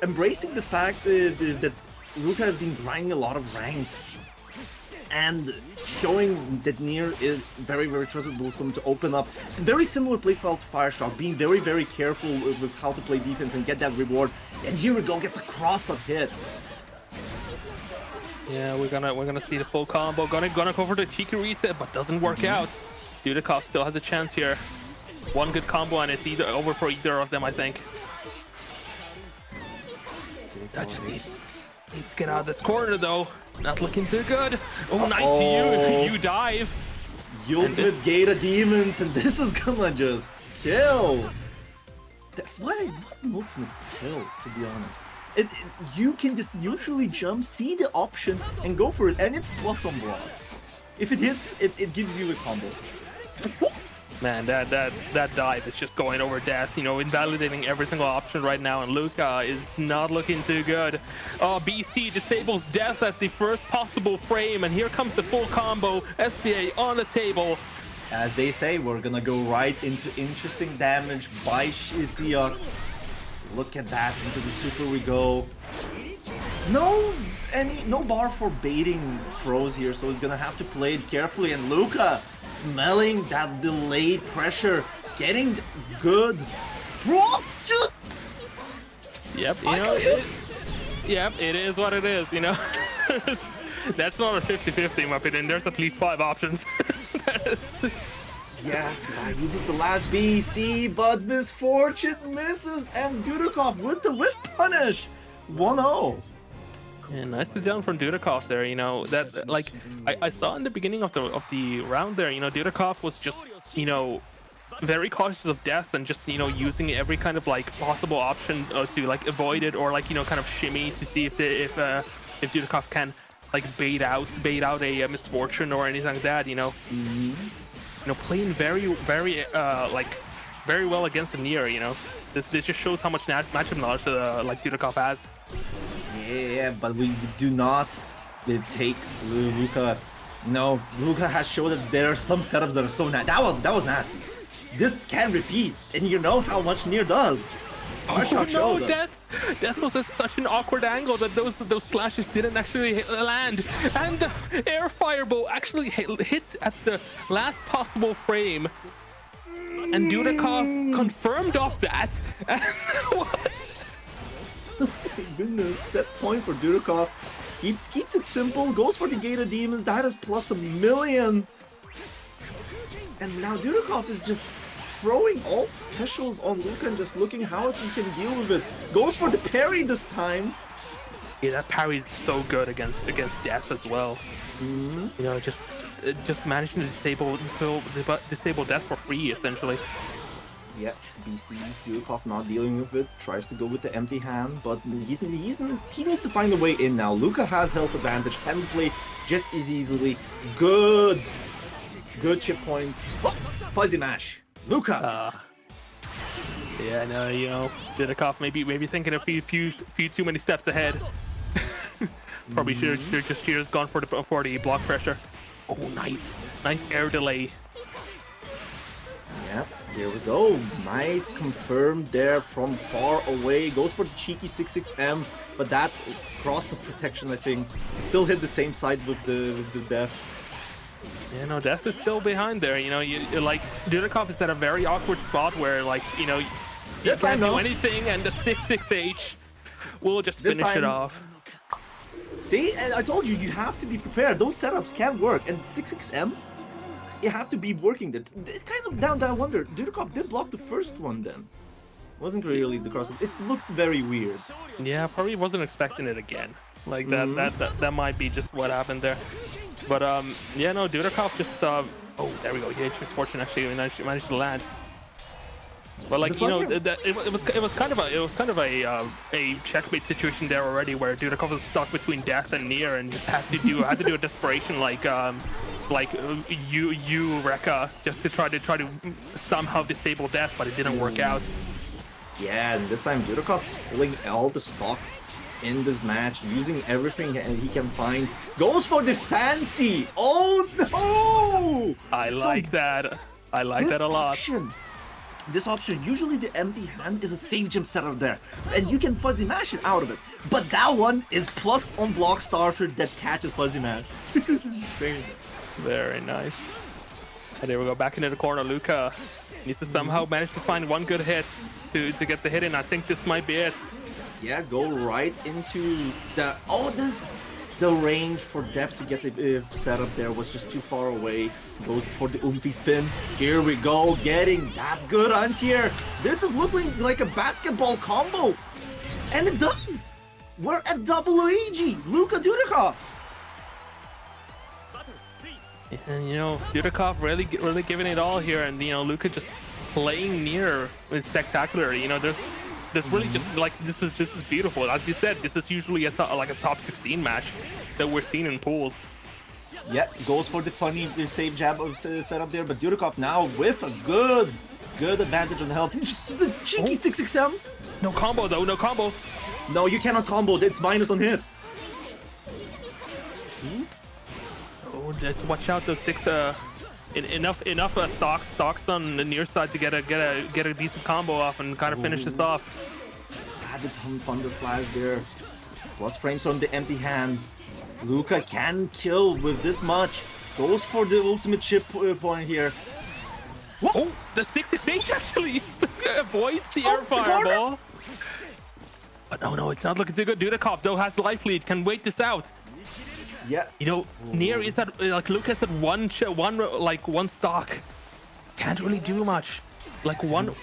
embracing the fact that Luca has been grinding a lot of ranks and showing that Nier is very, very trustable to open up. It's a very similar playstyle to Fireshock, being very, very careful with how to play defense and get that reward. And here we go, gets a cross-up hit. Yeah, we're gonna see the full combo. Gonna go for the cheeky reset, but doesn't work out. Dudikoff still has a chance here. One good combo and it's over for either of them, I think. That just needs to get out of this corner though. Not looking too good. Oh, nice you dive. Ultimate Gate of Demons, and this is gonna just kill. That's what an ultimate skill, to be honest. You can just usually jump, see the option, and go for it, and it's plus on block. If it hits, it gives you a combo. Man, that dive is just going over death, you know, invalidating every single option right now, and Luca is not looking too good. Oh, BC disables death at the first possible frame, and here comes the full combo. SBA on the table. As they say, we're gonna go right into interesting damage by Seox. Look at that, into the super we go. No bar for baiting throws here, so he's gonna have to play it carefully. And Luca smelling that delayed pressure, getting good. Yep, you know, it is what it is, you know. That's not a 50-50 in my opinion. There's at least 5 options. Yeah, guy uses the last BC, but Misfortune misses, and Dudikoff with the whiff punish. 1-0. Yeah, nicely done from Dudikoff there. You know that, like, I saw in the beginning of the round there. You know, Dudikoff was just, you know, very cautious of death and just, you know, using every kind of like possible option to like avoid it, or like, you know, kind of shimmy to see if Dudikoff can like bait out a Misfortune or anything like that. You know, you know, playing very well against the Nier. You know, this just shows how much matchup knowledge like Dudikoff has. Yeah, but we do not take Luca. No, Luca has shown that there are some setups that are so nasty. That was nasty. This can repeat, and you know how much Nier does. Oh no, Death was at such an awkward angle that those slashes didn't actually land, and the air fireball actually hits at the last possible frame, and Dudikoff confirmed off that. What? Oh my goodness, set point for Dudikoff. Keeps it simple, goes for the Gate of Demons, that is plus +1,000,000. And now Dudikoff is just throwing alt specials on Luca and just looking how he can deal with it. Goes for the parry this time. Yeah, that parry is so good against Death as well. You know, just managing to disable Death for free essentially. Yeah, BC, Dudikoff not dealing with it, tries to go with the empty hand, but he needs to find a way in now. Luca has health advantage, can play just as easily. Good chip point. Oh, fuzzy mash. Luca! Yeah, no, you know, Dudikoff maybe thinking a few too many steps ahead. Probably should have just gone for the block pressure. Oh, nice air delay. Yeah, here we go. Nice confirmed there from far away. Goes for the cheeky 6-6M, but that cross of protection, I think, still hit the same side with the Death. Yeah, no, Death is still behind there. You know, you like Dudikoff is at a very awkward spot where, like, you know, you can't do anything, and the 6-6H will just finish it off. See, I told you, you have to be prepared. Those setups can work, and 6-6M. You have to be working that. It's kind of down that I wonder. Dudikoff did block the first one then. Wasn't really the cross. It looks very weird. Yeah, probably wasn't expecting it again. Like that might be just what happened there. But yeah, no, Dudikoff just oh, there we go. Yeah, Misfortune actually managed to land. But like, you know, it was kind of a checkmate situation there already, where Dudikoff was stuck between Death and Nier and just had to do a desperation like Rekka just to try to somehow disable Death, but it didn't work out. Yeah, and this time Dudikov is pulling all the stocks in this match, using everything he can find. Goes for the fancy! Oh no! I like that. I like that a lot. This option, usually the empty hand is a safe gem setup there, and you can fuzzy mash it out of it. But that one is plus on block starter that catches fuzzy mash. This is insane. Very nice. And there we go, back into the corner. Luca needs to somehow manage to find one good hit to get the hit in. I think this might be it. Yeah, go right into the... Oh, the range for Def to get the setup there was just too far away. Goes for the oomphy spin. Here we go, getting that good anti-air. This is looking like a basketball combo. And it does. We're at double AG. Luka Dudikov. And you know, Dudikov really giving it all here, and you know, Luka just playing near is spectacular. You know, there's really just like this is beautiful. As you said, this is usually like a top 16 match that we're seeing in pools. Yeah, goes for the funny save jab setup there, but Dudikov now with a good advantage on health. Just the cheeky 6XM. No combo though, no combo. No, you cannot combo. It's minus on hit. Oh, just watch out those six. Enough stocks on the near side to get a decent combo off and kind of finish this off. Had the thunder flash there. Plus frames on the empty hand. Luka can kill with this much. Goes for the ultimate chip point here. Oh, the 668 actually avoids the air fireball. But no, it's not looking too good. Dudikov though has life lead, can wait this out. Yeah. You know, Nier is at like Lucas at one stock. Can't really do much. Like one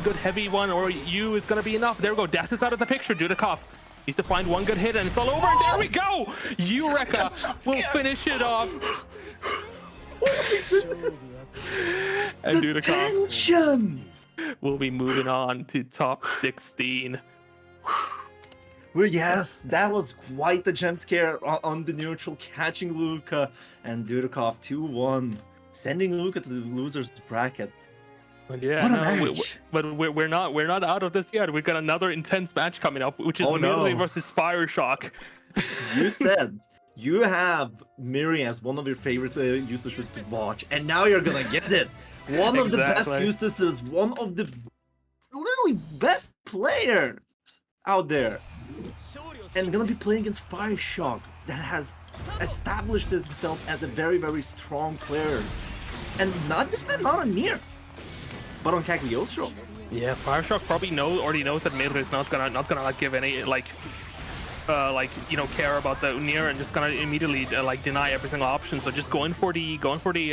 good heavy one or you is gonna be enough. There we go. Death is out of the picture. Dudikov needs to find one good hit and it's all over. And there we go. Eureka will finish it off. And Dudikov will be moving on to top 16. Well, yes, that was quite the jump scare on the neutral, catching Luka and Dudikov 2-1, sending Luka to the losers bracket. But yeah, we're not out of this yet. We've got another intense match coming up, which is Miri versus Fire Shock. You said you have Miri as one of your favorite uselesses to watch, and now you're gonna get it. One of the best uselesses, one of the literally best players out there. And gonna be playing against Fire Shock that has established himself as a very, very strong player. And not this time, not on Nier, but on Cagliostro. Yeah, Fire Shock probably already knows that Mir is not gonna like give any you know, care about the Nier and just gonna immediately like deny every single option. So just going for the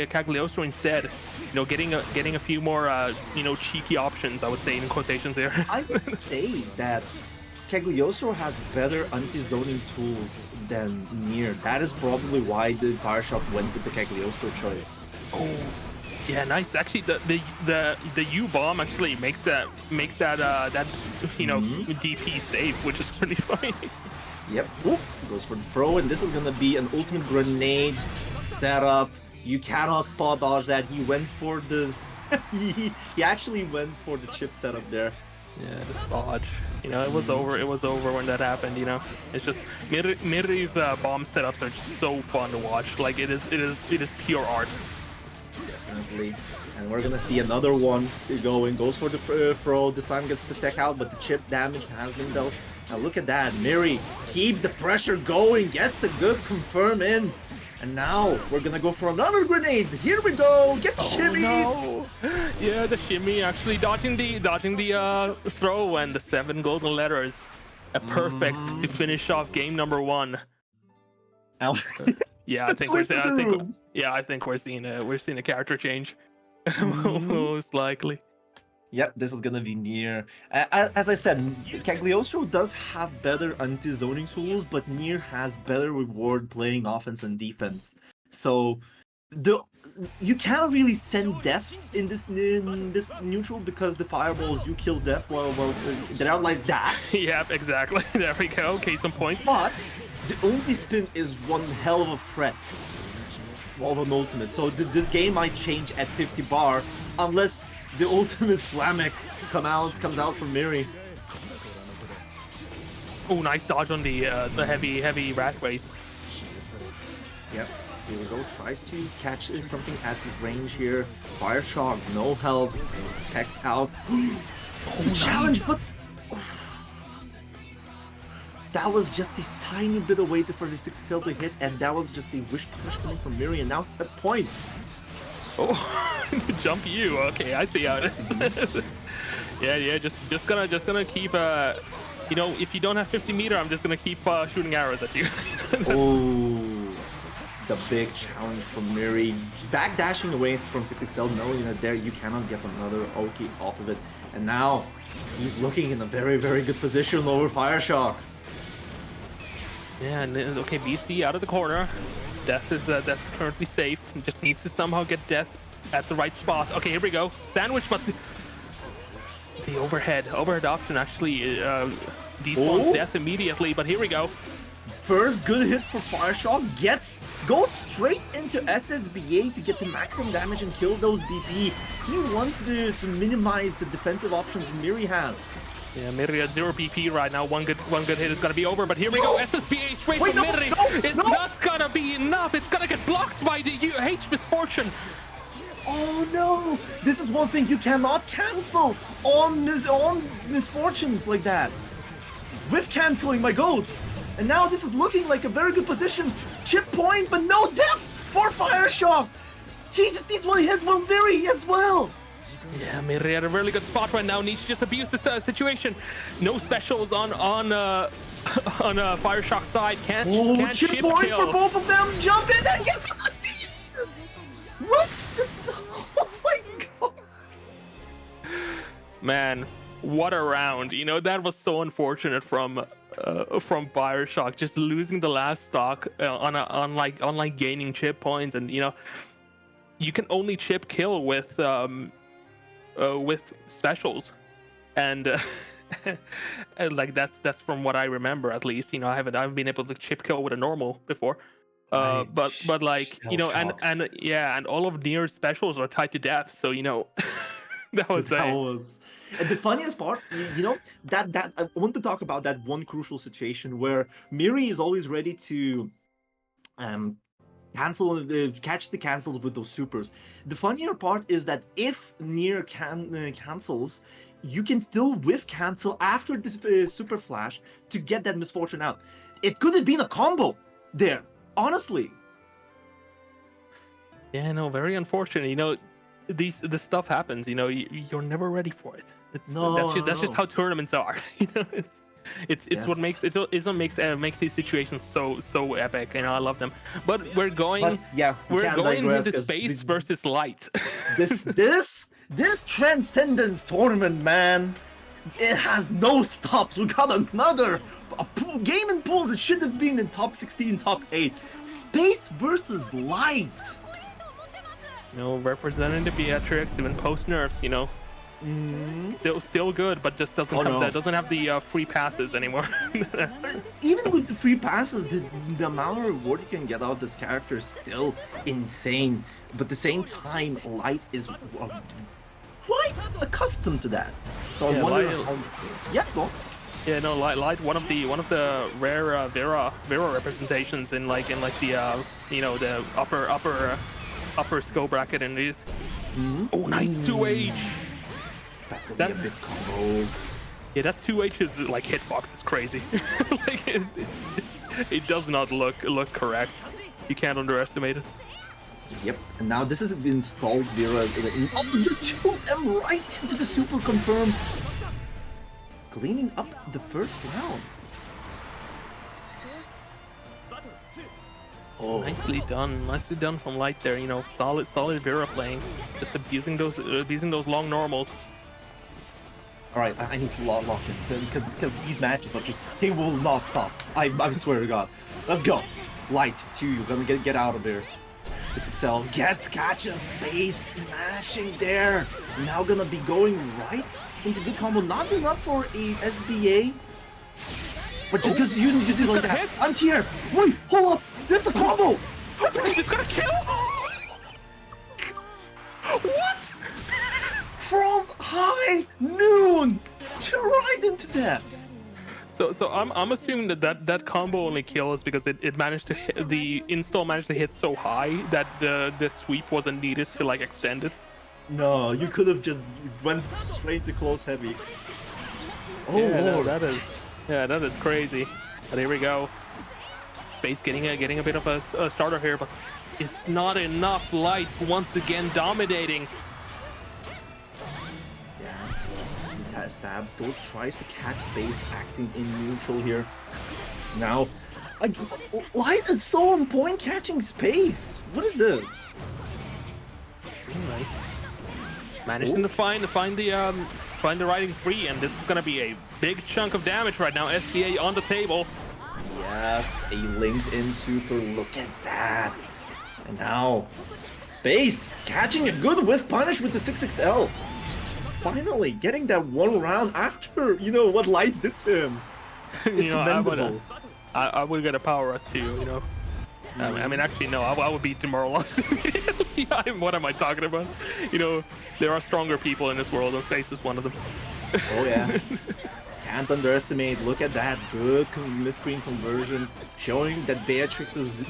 Cagliostro instead. You know, getting a few more you know, cheeky options, I would say in quotations there. I would say that Cagliostro has better anti-zoning tools than Nier. That is probably why the Fire Shock went with the Cagliostro choice. Oh, yeah, nice. Actually, the U bomb actually makes that you know, DP safe, which is pretty funny. Yep. Ooh, goes for the throw, and this is gonna be an ultimate grenade setup. You cannot spot dodge that. He went for the he actually went for the chip setup there. Yeah, just dodge. You know, it was over when that happened. You know, it's just Miri's bomb setups are just so fun to watch. Like it is pure art. Definitely. And we're gonna see another one going. Goes for the throw. This time gets the tech out, but the chip damage has been dealt. Now look at that. Miri keeps the pressure going, gets the good confirm in. And now we're gonna go for another grenade. Here we go. Get the shimmy. No. Yeah, the shimmy actually dodging the throw and the 7 golden letters. A perfect to finish off game number 1. Yeah, I think we're seeing a character change. Most likely. Yep, this is gonna be Nier. As I said, Cagliostro does have better anti-zoning tools, but Nier has better reward playing offense and defense. So you can't really send death in this neutral because the fireballs do kill death while they're out like that. Yep, exactly. There we go. Case in point. But the only spin is one hell of a threat of an ultimate. So this game might change at 50 bar unless The ultimate Flamek comes out from Miri. Oh, nice dodge on the heavy rat race. Yep. Here we go. Tries to catch something at the range here. Fire Shock, no help. Text out. The challenge, but that was just this tiny bit of weight for the 6XL to hit, and that was just the wish push coming from Miri, and now it's that point. Oh, jump you. Okay, I see how it is. yeah, just gonna keep you know, if you don't have 50 meter, I'm just gonna keep shooting arrows at you. Oh, the big challenge from Miri. Backdashing away from 6XL, knowing that there you cannot get another Oki off of it. And now he's looking in a very, very good position over Fire Shock. Yeah, and okay, BC out of the corner. Death is that's currently safe. He just needs to somehow get Death at the right spot. Okay, here we go. Sandwich, but the overhead option actually despawns Death immediately. But here we go. First good hit for Fire Shock, goes straight into SSBA to get the maximum damage and kill those BP. He wants to minimize the defensive options Miri has. Yeah, Miri has 0 BP right now. One good hit is gonna be over, but here we go. SSBA straight from Miri. It's not gonna be enough. It's gonna get blocked by the UH Misfortune. Oh no! This is one thing you cannot cancel on Misfortunes like that. With canceling my goats. And now this is looking like a very good position. Chip point, but no death for Fire Shock. He just needs one hit from Miri as well. Yeah, Miri at a really good spot right now. Needs to just abuse this situation. No specials on Fire Shock's side. Can't chip point kill for both of them. Jump in and get some. Oh my god. Man, what a round. You know, that was so unfortunate from Fire Shock, just losing the last stock on like gaining chip points, and you know, you can only chip kill with specials, and and like that's from what I remember, at least. You know, I haven't been able to chip kill with a normal before. But like, you know, and all of Nier's specials are tied to death, so you know, that was. And the funniest part, you know, that I want to talk about that one crucial situation where Miri is always ready to catch the cancels with those supers. The funnier part is that if Nier cancels, you can still whiff cancel after this super flash to get that Misfortune out. It could have been a combo there, honestly. Yeah, no, very unfortunate. You know, this stuff happens. You know, you're never ready for it. That's just how tournaments are. You know, it's what makes these situations so epic. You know, I love them. But we're going into space versus light. This Transcendence tournament, man, it has no stops. We got another game in pools. It should have been in top 16, top 8. Space versus light. You know, representing the Beatrix, even post nerfs, you know, still good, but just doesn't have the free passes anymore. Even with the free passes, the amount of reward you can get out of this character is still insane. But at the same time, light is quite accustomed to that. So I wonder Light, one of the rare Vera representations in the you know, the upper skill bracket in these. Oh, nice 2H. That's gonna be a big combo. Yeah, that 2H is like hitbox is crazy. Like it does not look correct. You can't underestimate it. Yep, and now this is the installed Vera. Just 2M right into the super confirm. Cleaning up the first round. Oh. Nicely done from Light there. You know, solid Vera playing, just abusing those long normals. All right, I need to lock in because these matches are they will not stop. I swear to God. Let's go. Light 2, you're gonna get out of there. 6XL catches space, mashing there. Now gonna be going right into good combo. Not enough for a SBA, but just because you see like that. I'm here. Wait, hold up. This is a combo. It's gonna kill. What? From high noon right into that. So I'm assuming that combo only kills because it managed to hit, the install managed to hit so high that the sweep wasn't needed to like extend it. No, you could have just went straight to close heavy. Oh yeah, lord. that is crazy. But here we go. Space getting a bit of a starter here, but it's not enough. Light once again dominating. Yeah, stabs, goes, tries to catch Space acting in neutral here. Now, Light is so on point catching Space. What is this? Nice. Managing to find the riding free, and this is gonna be a big chunk of damage right now. SBA on the table. Yes, a linked in super. Look at that. And now, Space catching a good whiff punish with the 6XL. Finally getting that one round after, you know, what Light did to him. It's commendable. I would get a power up too, you know. I mean, actually, no, I would be demoralized immediately. What am I talking about? You know, there are stronger people in this world, and Space is one of them. Oh yeah. Can't underestimate. Look at that good mid-screen conversion, showing that Beatrix's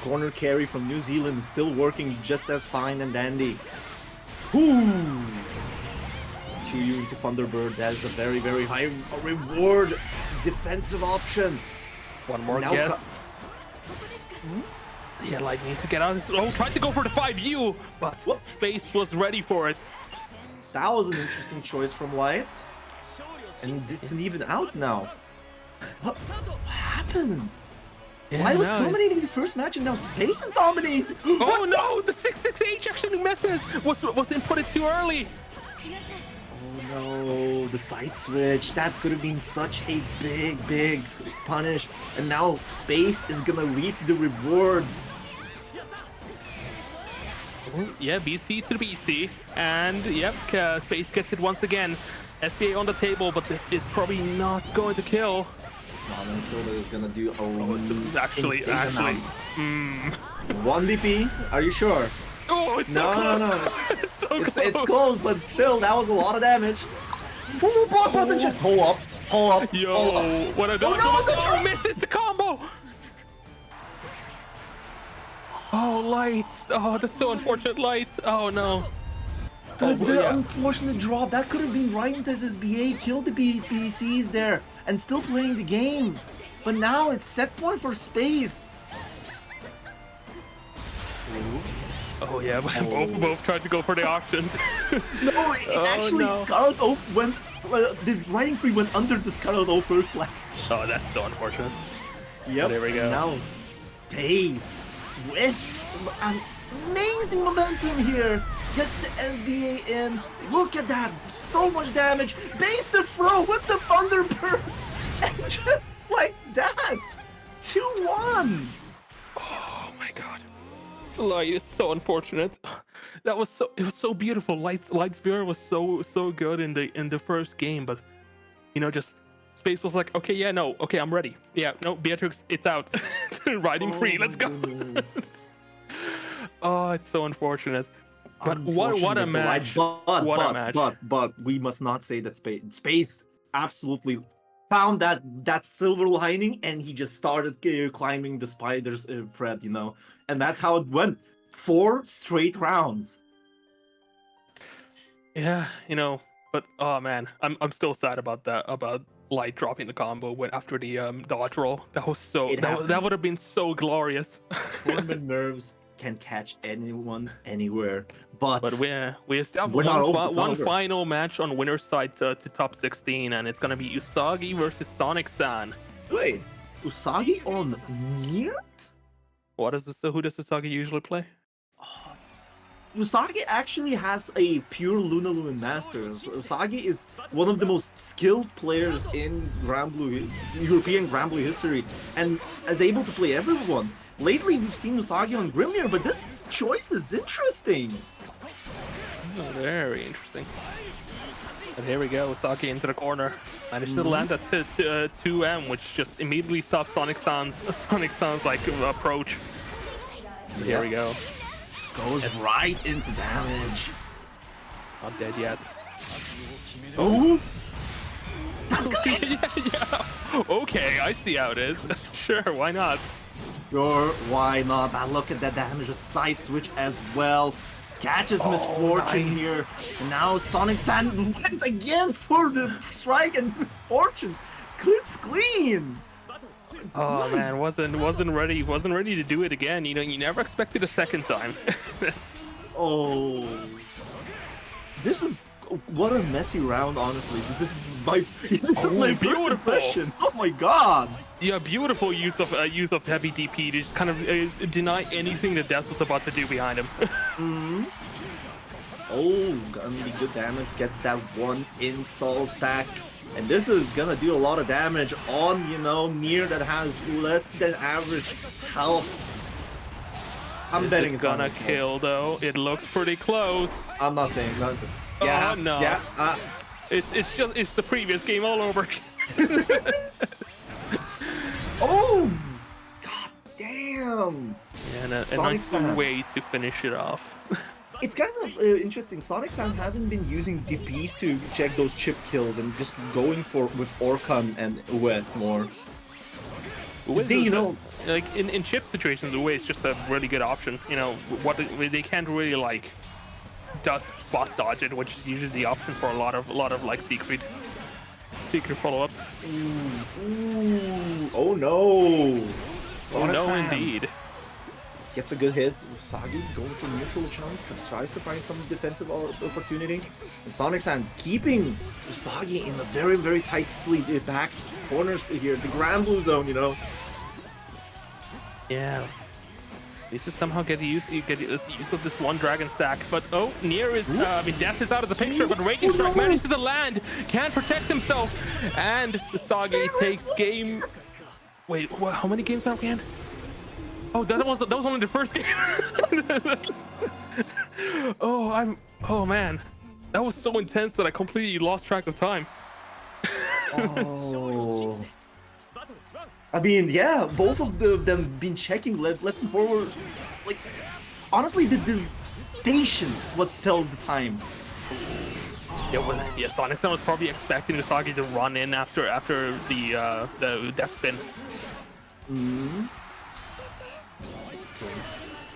corner carry from New Zealand is still working just as fine and dandy. Whoo! To you to Thunderbird. That is a very, very high reward defensive option. One more Now guess. Yeah, Light needs to get out of this. Oh, tried to go for the 5U, but Space was ready for it. That was an interesting choice from Light. And it's an even out now. What happened? Yeah, Light was no, dominating the first match and now Space is dominating. Oh no, the 668 actually misses. Was inputted too early. Oh no, the side switch. That could have been such a big punish. And now Space is gonna reap the rewards. Yeah, BC to the BC. And yep, Space gets it once again. SBA on the table, but this is probably not going to kill. It's not gonna kill, but it's gonna do a actually. 1 BP? Are you sure? Oh, it's so close. No. It's so close. It's close, but still, that was a lot of damage. Ooh, block button shit. Hold up. Yo, what a dodge. Oh, misses the combo. Oh, Lights. Oh, that's so unfortunate, Lights. Oh, no. The unfortunate drop, that could have been right into his SBA, killed the BCs there, and still playing the game. But now it's set point for Space. Oh yeah, both tried to go for the options. No, actually, Scarlet Oath went, the riding free went under the Scarlet Oath first line. Oh, that's so unfortunate. Yep, there we go. Now, Space with an amazing momentum here. Gets the SBA in. Look at that. So much damage. Base the throw with the Thunderbird. And just like that. 2-1. Oh my god. Light, it's so unfortunate. It was so beautiful. Light's Vera was so good in the first game, but you know, just Space was like, okay, yeah, no, okay, I'm ready. Yeah, no, Beatrix, it's out. Riding free, let's go. Oh, it's so unfortunate. But what a match! But we must not say that Space absolutely found that silver lining, and he just started climbing the spider's thread, you know, and that's how it went. 4 straight rounds. Yeah, you know, but oh man, I'm still sad about that, about Light dropping the combo after the dodge roll. That was so that would have been so glorious. Tournament nerves can catch anyone anywhere, but we still have one final match on winner's side to top 16, and it's gonna be Usagi versus Sonic-san. Wait, Usagi on Nier? What is this? Who does Usagi usually play? Usagi actually has a pure Lunaloon master. Usagi is one of the most skilled players in European Grand Blue history, and is able to play everyone. Lately, we've seen Usagi on Grimnir, but this choice is interesting. Oh, very interesting. And here we go, Usagi into the corner. Managed to land that 2M, which just immediately stops Sonic-san's like approach. Here we go. Goes right into damage. Not dead yet. Oh, Yeah. Okay, I see how it is. Sure, why not? sure, why not? And look at that damage, a side switch as well. Catches Misfortune nice. here. And now Sonic Sand went again for the strike, and Misfortune cleans clean. Oh man, wasn't ready to do it again. You know, you never expected a second time. Oh, this is what a messy round. Honestly, this is my my first beautiful. impression. Oh my god. Yeah, beautiful use of heavy DP to just kind of deny anything that Death was about to do behind him. Oh, gonna be good damage. Gets that one install stack. And this is gonna do a lot of damage on, you know, Nier that has less than average health. I'm betting it's gonna on kill though. It looks pretty close. I'm not saying nothing. Yeah, no. yeah. It's the previous game all over again. Oh, god damn. And a Sonic nice Sand. way to finish it off. It's kind of interesting. Sonic Sam hasn't been using DPs to check those chip kills and just going for with Orkan and Uwe more. Wiz They, is you know, like in chip situations, the way it's just a really good option. You know, what they can't really like dust spot dodge it, which is usually the option for a lot of like secret follow-ups. ooh, oh no. Oh Sonic no, Sam indeed. gets a good hit. Usagi going for neutral chunks, tries to find some defensive opportunity. And Sonic Sam keeping Usagi in a very, very tightly packed corners here, the Grand Blue Zone, you know. Yeah. Needs to somehow get use of this one dragon stack, but oh, Nier is Death is out of the picture, but Raging Strike manages to land, can't protect himself, and Usagi takes game. Wait, how many games out again? Oh, that was only the first game. Oh man, that was so intense that I completely lost track of time. Oh. I mean, yeah, both of them been checking left and forward. Like, honestly, the patience what sells the time. Yeah, Sonic Sun was probably expecting Usagi to run in after the death spin.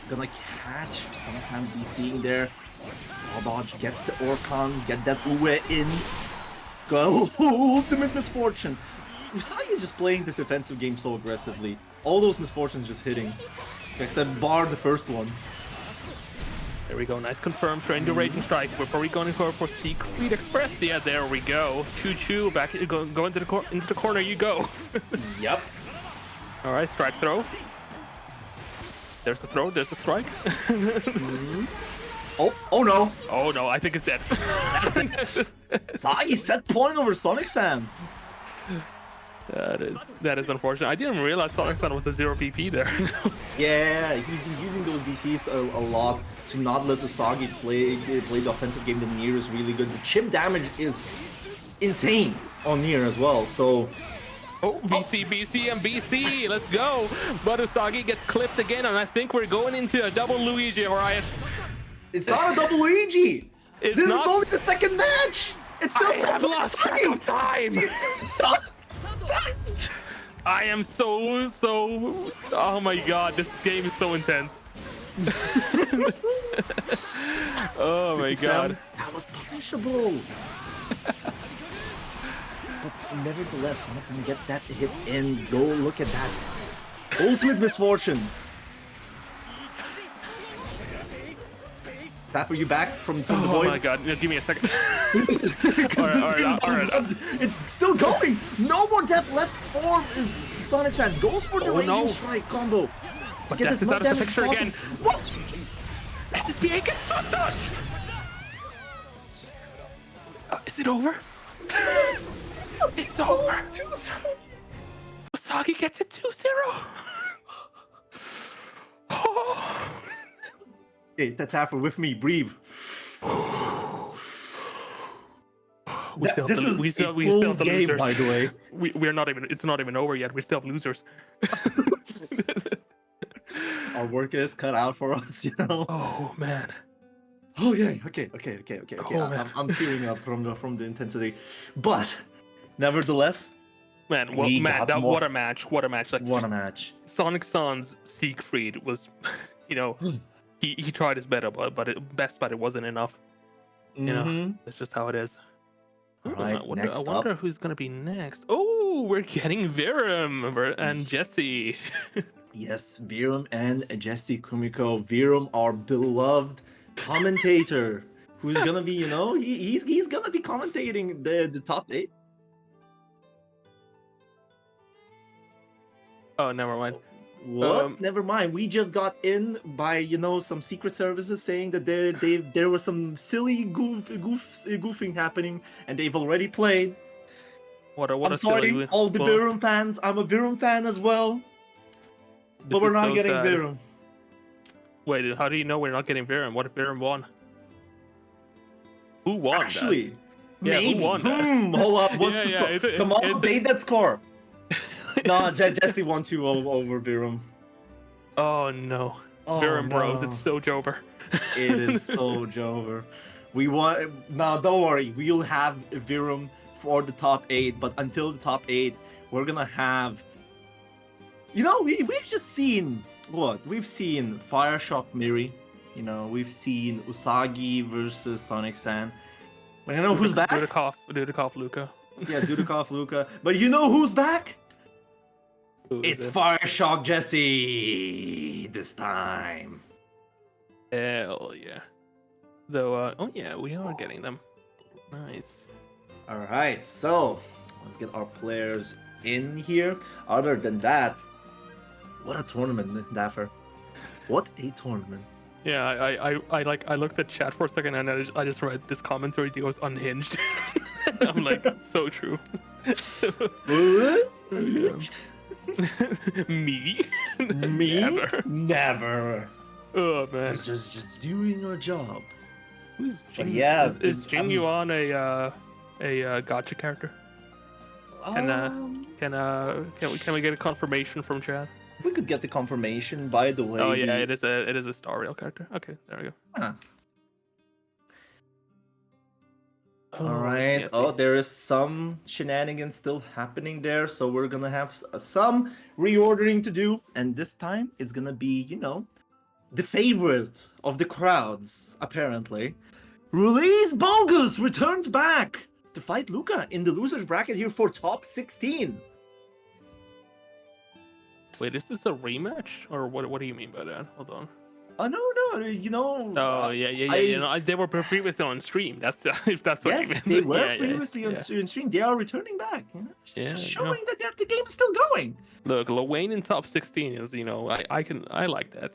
Gonna catch sometime be seeing there. Small dodge gets the Orkan, get that Uwe in. Go ultimate misfortune. Usagi is just playing this defensive game so aggressively. All those misfortunes just hitting. Except bar the first one. There we go, nice confirm, trying to Raging Strike. We're probably going for Secret Express. Yeah, there we go. Choo-choo, back go into the corner you go. Yep. Alright, strike throw. There's the throw, there's the strike. Oh no. Oh no, I think it's dead. Usagi set point over Sonic Sam. That is unfortunate. I didn't realize Sonic Sun was a 0 PP there. Yeah, he's been using those BCs a lot to not let Usagi play the offensive game. The Nier is really good. The chip damage is insane on Nier as well. So, oh, BC, and BC, let's go. But Usagi gets clipped again, and I think we're going into a double Luigi, Riot. it's not a double Luigi. It's This not. is only the second match. It's still I have lost track of time. Stop. I am so. Oh my god, this game is so intense. Oh my god. That was punishable. But nevertheless, Sonic Sam gets that hit in. Go look at that. Ultimate misfortune. That for you back from the Oh void? my god, give me a second. All right. It's still going. No more death left for Sonic Sam. Goes for the Oh, Raging no. Strike combo. But Get Death as is much out of the damage picture as again. possible. What? SSBA gets stuck dodge. Is it over? It's over. Usagi gets it 2-0. Oh. Hey, Taffer, with me. Breathe. We still have This we is still a we still have close the game, losers. by the way. We're not even. It's not even over yet. We still have losers. Our work is cut out for us, you know. Oh man. Oh yeah, okay. Oh, man. I'm tearing up from the intensity, but nevertheless, Man, We man, got that more. what a match! What a match! Like what a match! Sonic Sans Siegfried was, you know, he tried his better, but it wasn't enough. You know, Mhm. that's just how it is. All Ooh, right, I wonder next up. who's gonna be next. Oh, we're getting Virum and Jesse. Yes, Virum and Jesse Kumiko. Virum, our beloved commentator, who's gonna be, he's gonna be commentating the top 8. Oh, never mind. What? Never mind. We just got in by some secret services saying that there was some silly goofing happening, and they've already played. What I'm a silly sorry, all the well, Virum fans. I'm a Virum fan as well, this but we're is not so getting sad. Virum. Wait, how do you know we're not getting Virum? What if Virum won? Who won? Actually, Yeah, who maybe. won that? Hold up. What's the Yeah, score? is it- Come on, is it- bait that score. No, Jesse won 2 over Virum. Oh no, Oh, Virum bros, no. it's so Jover. It is so Jover. We want now. Don't worry, we'll have Virum for the top 8. But until the top 8, we're gonna have. We've just seen what we've seen. Fireshock Miri. We've seen Usagi versus Sonic San. But you know who's back? Dudikoff, Luca. Yeah, Dudikoff, Luca. But you know who's back? Who is It's it? Fireshock Jesse this time. Hell yeah. Though, oh yeah, we are getting them. Nice. All right, so let's get our players in here. Other than that, what a tournament, Dapper. What a tournament. Yeah, I looked at chat for a second and I just read this commentary. It was unhinged. I'm like, so true. Me? Me? Never. Never. Oh man. It's just doing your job. Who's But Jing? yeah, Is Jing Yuan a gotcha character? Um, Can we get a confirmation from chat? we could get the confirmation, by the way. Oh yeah, it is a Star Rail character. Okay, there we go. Huh. Oh, All right. yes, Oh, there is some shenanigans still happening there, so we're gonna have some reordering to do, and this time it's gonna be, the favorite of the crowds, apparently. Release Bogus returns back to fight Luca in the losers bracket here for top 16. Wait, is this a rematch or what? What do you mean by that? Hold on. Oh no, Oh yeah. They were previously on stream. That's if that's what you Yes, meant. they were Yeah, previously on stream. They are returning back. Just Yeah, showing that the game is still going. Look, Wayne in top 16 is, I like that.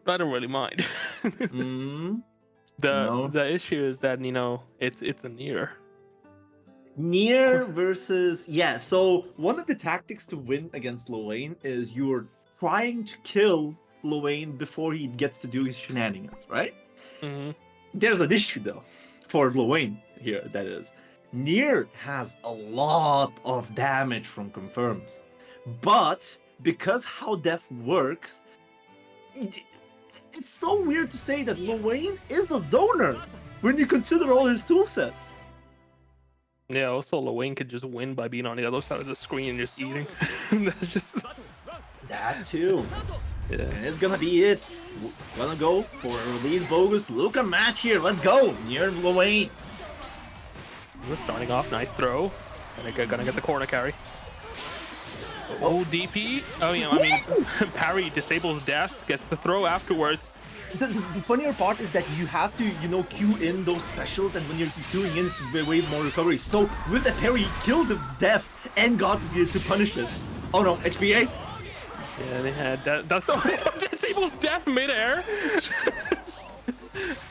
I don't really mind. Mm. The issue is that it's a near. Nier versus so one of the tactics to win against Lowain is you're trying to kill Lowain before he gets to do his shenanigans, right? Mm-hmm. There's an issue though for Lowain here, that is. Nier has a lot of damage from confirms. But because how death works, it's so weird to say that Lowain is a zoner when you consider all his toolset. Yeah, also Wayne could just win by being on the other side of the screen and just eating. That's just That too. yeah. And it's gonna be it. Gonna go for a Release Bogus Luca match here. Let's go. Near Lowain. We're starting off, nice throw. Gonna get the corner carry. Oh, DP. Oh, parry disables dash, gets the throw afterwards. The funnier part is that you have to, queue in those specials, and when you're queuing in, it's way more recovery. So with the parry, he killed the death and got to punish it. Oh no, HBA. Yeah, they had that. That's the disables death midair.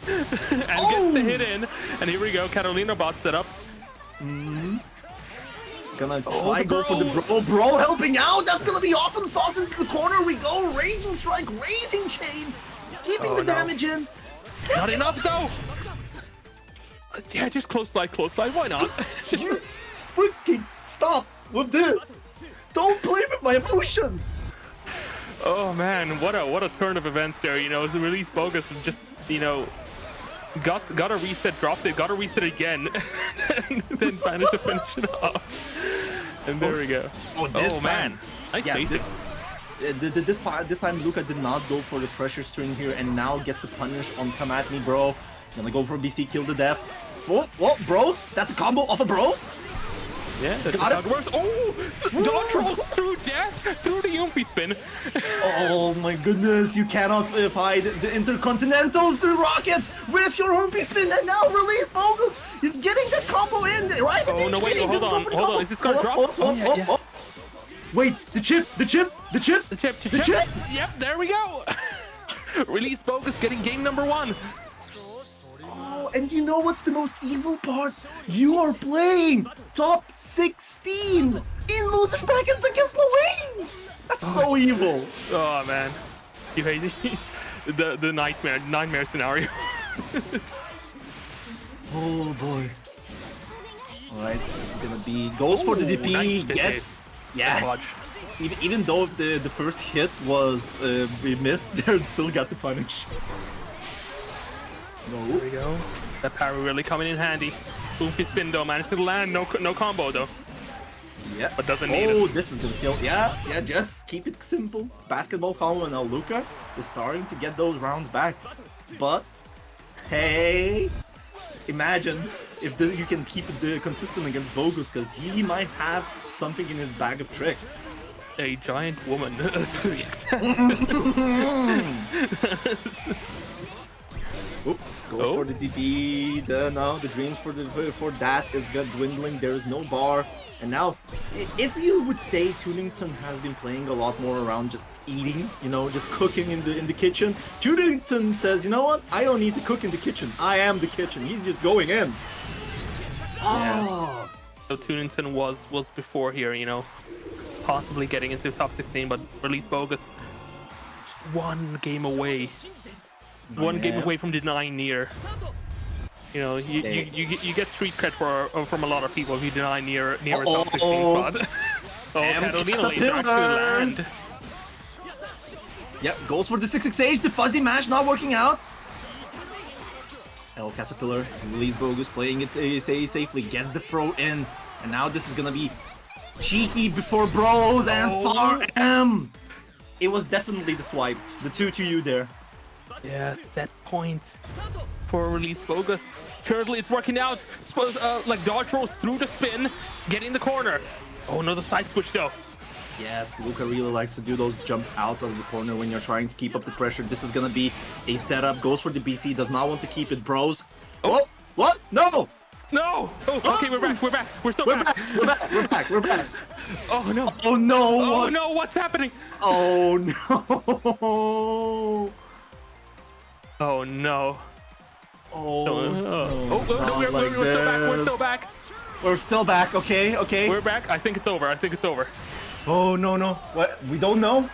And gets the hit in. And here we go. Catalina bot set up. Gonna try go for the bro helping out. That's gonna be awesome. Sauce into the corner we go. Raging strike, raging chain, keeping the damage in. Not enough though. Yeah, just close slide. Why not? You freaking stop with this. Don't play with my emotions. Oh man, what a turn of events there. The Release Bogus was just Gotta reset, dropped it, gotta reset again, and then managed to finish it off. And there we go. Oh, this man. Nice Yeah, basic. this time Luca did not go for the pressure string here, and now gets the punish on Come At Me, bro. Gonna go for BC, kill to death. What, bros? That's a combo off a bro? Yeah, that's Got how it works. Oh, dodge rolls through death, through the Yumpy spin. Oh my goodness, you cannot fight the Intercontinentals through Rocket with your Humpy spin, and now release Bogus. He's getting the combo in, right? Oh, no, wait, hold on, is this gonna drop? Yeah. Wait, the chip. Yep, there we go. Release Bogus getting game number 1. Oh, and you know what's the most evil part? You are playing top 16 in losers brackets against Lorraine. That's so evil. Oh man, you hate it. the nightmare scenario. Oh boy. Alright, this is gonna be goes for the DP, nice gets yeah. Dodge. Even though the first hit was we missed, they still got the punish. There No. we go. That parry really coming in handy. Boofy spin though, managed to land. No combo though. Yeah. But doesn't need Oh, it. this is gonna kill. Yeah, just keep it simple. Basketball combo, and now Luca is starting to get those rounds back. But hey, imagine if you can keep it consistent against Bogus, because he might have something in his bag of tricks. A giant woman. Oop, goes for the DP. The dreams for that is dwindling. There is no bar. And now, if you would say Tunington has been playing a lot more around just eating, just cooking in the kitchen, Tunington says, you know what? I don't need to cook in the kitchen. I am the kitchen. He's just going in. Oh. So Tunington was before here, possibly getting into top 16, but Release Bogus just one game away. One game away from denying near. You get street cred from a lot of people if you deny near a top 16 spot. Catalina laser actually land. Yep, goes for the 668, the fuzzy match not working out. El Caterpillar, Release Bogus playing it safely, gets the throw in, and now this is gonna be cheeky before bros and far M. It was definitely the swipe, the 2-2-U there. Yeah, set point for Release Bogus. Currently it's working out. Like dodge rolls through the spin, get in the corner. Oh no, the side switch though. Yes, Luca really likes to do those jumps out of the corner when you're trying to keep up the pressure. This is gonna be a setup. Goes for the BC, does not want to keep it, bros. Oh, what? No! No! Oh, okay, we're back. We're so back. We're back. Oh no. Oh no. Oh no, what's happening? Oh no. Oh no. Oh, no, we're still back. We're still back, okay. We're back. I think it's over. Oh no. What? We don't know.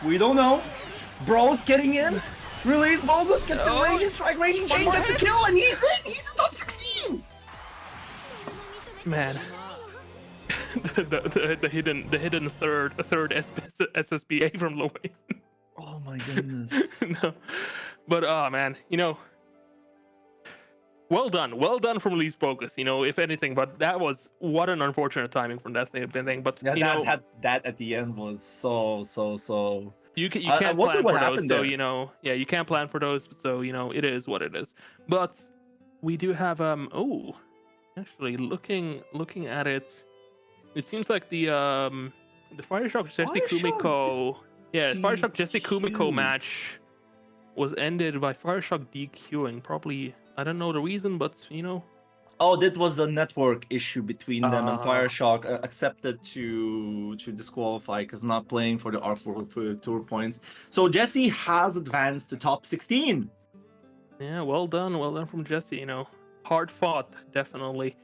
Bro's getting in. Release Bogus gets the raging strike, raging chain, gets the kill, and he's in! He's in top 16! Man. the hidden third SSBA from Lorraine. Oh my goodness. No. But man, well done from Release Bogus, if anything, but that was what an unfortunate timing from that thing. But yeah, that at the end was so you can't plan for those, so you can't plan for those, so it is what it is. But we do have actually looking at it, it seems like the Fireshock Jesse Kumiko Fireshock Jesse Kumiko match was ended by Fireshock DQing. Probably, I don't know the reason, but Oh, that was a network issue between them, and Fireshock accepted to disqualify because not playing for the Arc World Tour points. So Jesse has advanced to top 16. Yeah, well done from Jesse. Hard fought, definitely.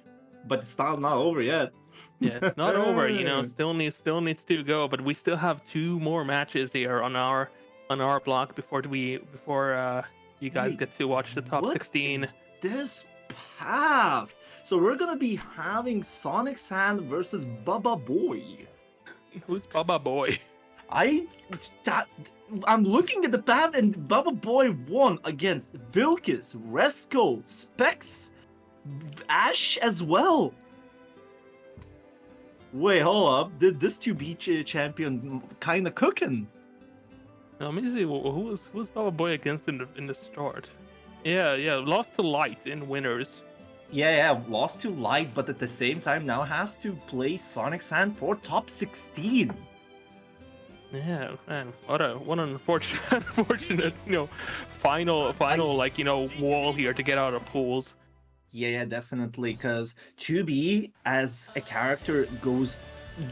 But it's not over yet. Yeah, it's not over. Still needs to go. But we still have 2 more matches here on our block before you guys get to watch the top 16. Is this path. So we're gonna be having Sonic Sand versus Baba Boy. Who's Baba Boy? I'm looking at the path, and Baba Boy won against Vilkis, Resco, Specs, Ash as well. Wait, hold up. This 2B champion kind of cooking. Now, let me see who was Baba Boy against in the start. Yeah, lost to Light in winners. Yeah, lost to Light, but at the same time now has to play Sonic Sand for top 16. Yeah, man, what an unfortunate, final like, wall here to get out of pools. Yeah, definitely, because 2B as a character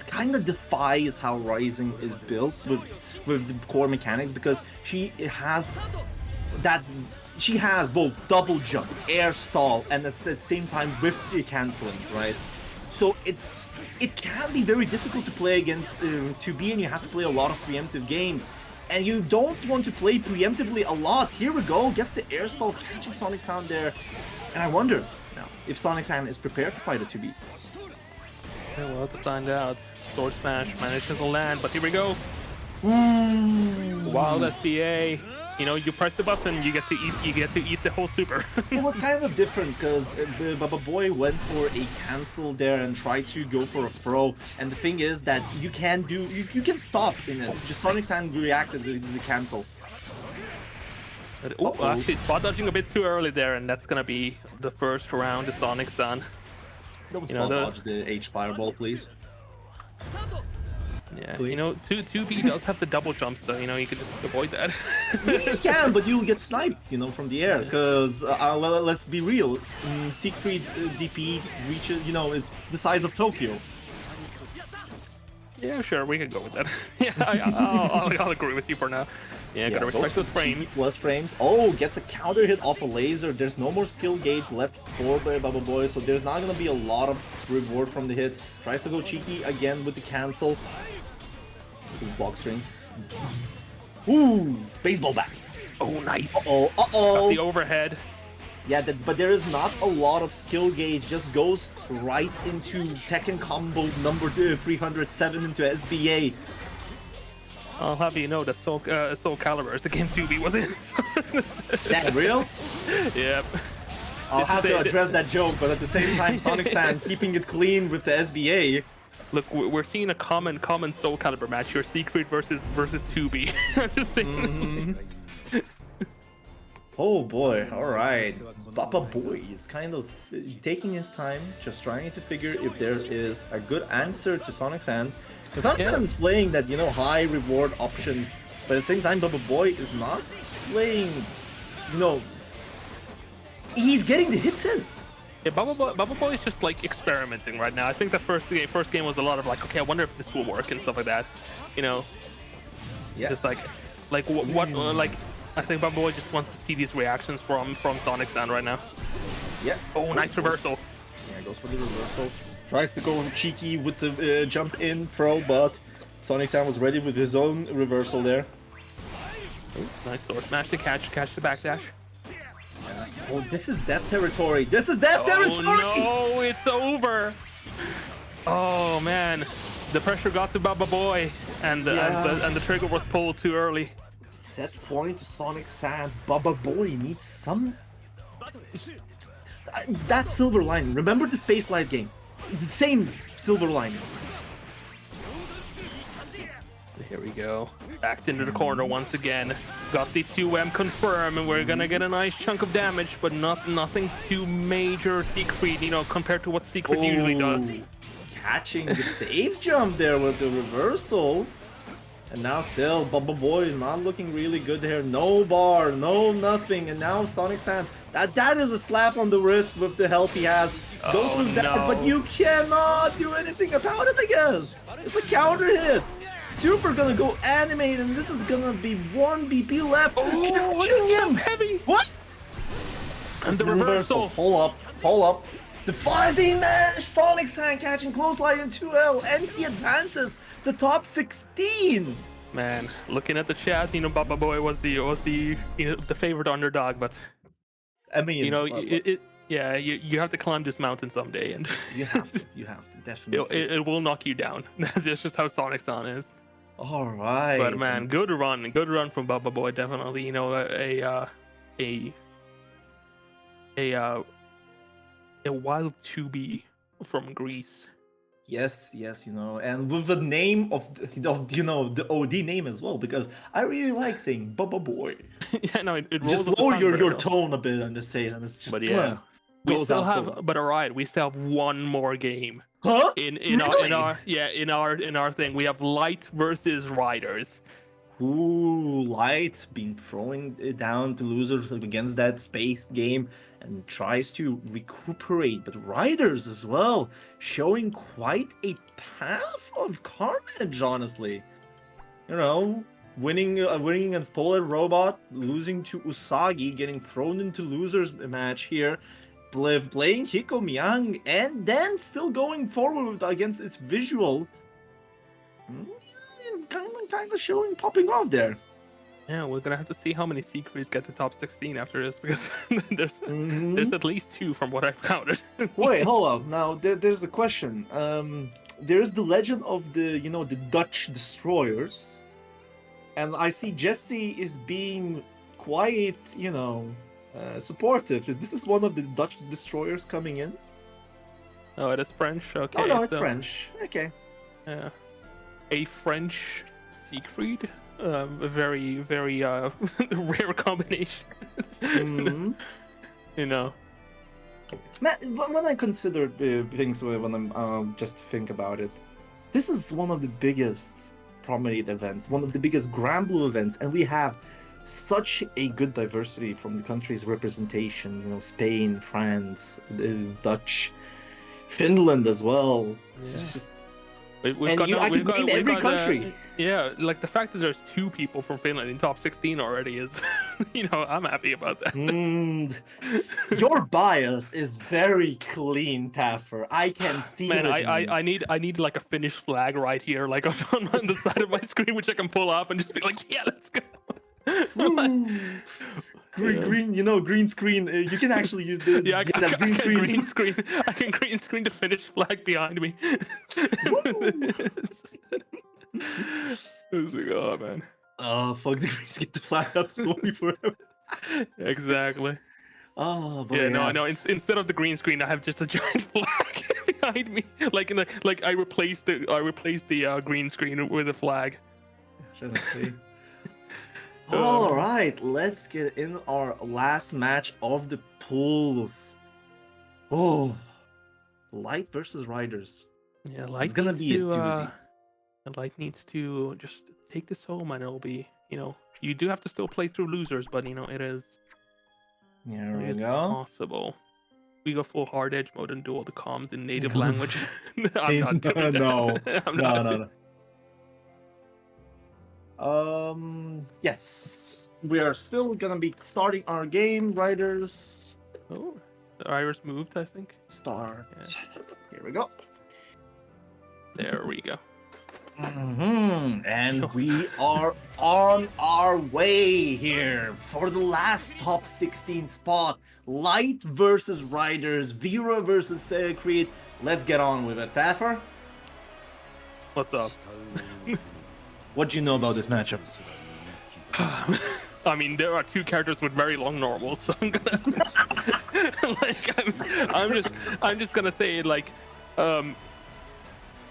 kind of defies how Rising is built with the core mechanics, because she has both double jump, air stall, and at the same time whiff canceling, right? So it can be very difficult to play against 2B, and you have to play a lot of preemptive games. And you don't want to play preemptively a lot. Here we go, gets the air stall, catching Sonic Sound there. And I wonder now if Sonic Sound is prepared to fight a 2B. Yeah, we'll have to find out. Sword Smash manages to land, but here we go. Wild SBA. You press the button, you get to eat the whole super. It was kind of different because Baba Boy went for a cancel there and tried to go for a throw. And the thing is that you can stop in it. Just Sonic Sand reacted to the cancel. Actually, spot dodging a bit too early there, and that's gonna be the first round of Sonic Sun. Don't spot dodge the H fireball, please. Yeah, 2B does have the double jump, so you can just avoid that. You can, but you'll get sniped, from the air. Because let's be real, Siegfried's DP reaches, is the size of Tokyo. Yeah, sure, we can go with that. Yeah, I'll agree with you for now. Yeah, gotta respect those frames. Plus frames. Oh, gets a counter hit off a laser. There's no more skill gauge left for Baba Boy, so there's not gonna be a lot of reward from the hit. Tries to go cheeky again with the cancel. Block string. Ooh, baseball bat. Oh, nice. Uh-oh. Got the overhead. Yeah, but there is not a lot of skill gauge. Just goes right into Tekken combo number 307 into SBA. I'll have you know that Soul Calibur is the game 2B was in. That real? Yep. I'll have to address that joke, but at the same time, Sonic Sand keeping it clean with the SBA. Look, we're seeing a common Soul Calibur match here: Siegfried versus 2B. I'm just saying. Oh boy! All right, Baba Boy is kind of taking his time, just trying to figure if there is a good answer to Sonic Sand. Because Sonic Sand is playing that high reward options, but at the same time, Baba Boy is not playing. He's getting the hits in. Yeah, Baba Boy is just like experimenting right now. I think the first game was a lot of like, okay, I wonder if this will work and stuff like that. Yeah. Just like what I think Baba Boy just wants to see these reactions from Sonic Sand right now. Yeah. Oh, nice reversal. Yeah, goes for the reversal. Tries to go cheeky with the jump in throw, but Sonic Sand was ready with his own reversal there. Ooh, nice sword smash to catch the backdash. Oh, this is death territory. This is death territory! No, it's over. Oh man, the pressure got to Baba Boy, and the trigger was pulled too early. Set point to Sonic Sand. Baba Boy needs some. That silver lining. Remember the Space Light game? The same silver lining. Here we go. Backed into the corner once again. Got the 2M confirm, and we're gonna get a nice chunk of damage, but nothing too major Siegfried, compared to what Siegfried usually does. Catching the save jump there with the reversal. And now still, Baba Boy is not looking really good here. No bar, no nothing. And now Sonic Sand, that is a slap on the wrist with the health he has. Goes with that, but you cannot do anything about it, I guess. It's a counter hit. Super gonna go animate, and this is gonna be 1 BP left. Oh, catching him! Heavy! What? And the reversal. Hold up. The fuzzy mesh! Sonic Sand catching close line in 2L, and he advances to top 16. Man, looking at the chat, Baba Boy was the favorite underdog, but I mean, you have to climb this mountain someday, and you have to definitely. It will knock you down. That's just how Sonic Sand is. All right. But man, good run from Bubba Boy. Definitely, you know, a wild 2B from Greece. Yes, you know, and with the name of you know, the OD name as well, because I really like saying Bubba Boy. Yeah, no, it rolls Just off the lower tongue, your but your no. tone a bit and just say it, and it's just But yeah, we goes still out so have. well. But alright, we still have one more game Huh? in Really? our thing. We have Light versus Riders. Ooh, Light been throwing it down to losers against that space game and tries to recuperate, but Riders as well showing quite a path of carnage, honestly. You know, winning against Polar Robot, losing to Usagi, getting thrown into losers match here, playing Hiko Miyang, and then still going forward against its visual. Kind of showing popping off there. Yeah, we're gonna have to see how many secrets get to top 16 after this, because there's Mm-hmm. there's at least 2 from what I've counted. Wait, hold up. Now there's the question. There's the legend of the the Dutch destroyers, and I see Jesse is being quite supportive. Is this one of the Dutch destroyers coming in? Oh, it is French. Okay. Oh no, it's so, French. Okay. Yeah, a French Siegfried. A very rare combination. Mm-hmm. You know. Man, when I consider things, when I'm just think about it, this is one of the biggest promenade events, one of the biggest Grand Blue events, and we have such a good diversity from the country's representation. You know, Spain, France, Dutch, Finland as well. Yeah. It's just I can name every country. Yeah, like the fact that there's 2 people from Finland in top 16 already is, I'm happy about that. Your bias is very clean, Taffer. I can feel Man, it. I need like a Finnish flag right here, like on the side of my screen, which I can pull up and just be like, yeah, let's go. Green screen. You can actually use the Yeah, I that green screen. I can green screen the Finnish flag behind me. It's like, oh man. Oh fuck the green screen, the flag up sorry forever. Exactly. Oh, but Yeah, yes. no. Instead of the green screen, I have just a giant flag behind me. Like I replaced the green screen with a flag. Shut up, hey. All right, let's get in our last match of the pools. Oh, Light versus Riders. Yeah, Light It's gonna needs be a to, doozy. Light needs to just take this home, and it'll be, you do have to still play through losers, but it is possible. We go full hard edge mode and do all the comms in native language. I'm not doing that. No. Yes, we are still gonna be starting our game. Riders, Oh, the Iris moved, I think. start. Yeah. Here we go. There we go. And we are on our way here for the last top 16 spot. Light versus Riders, Vera versus Creed. Let's get on with it. Taffer, What's up? what do you know about this matchup? I mean, there are 2 characters with very long normals, so I'm gonna I'm just gonna say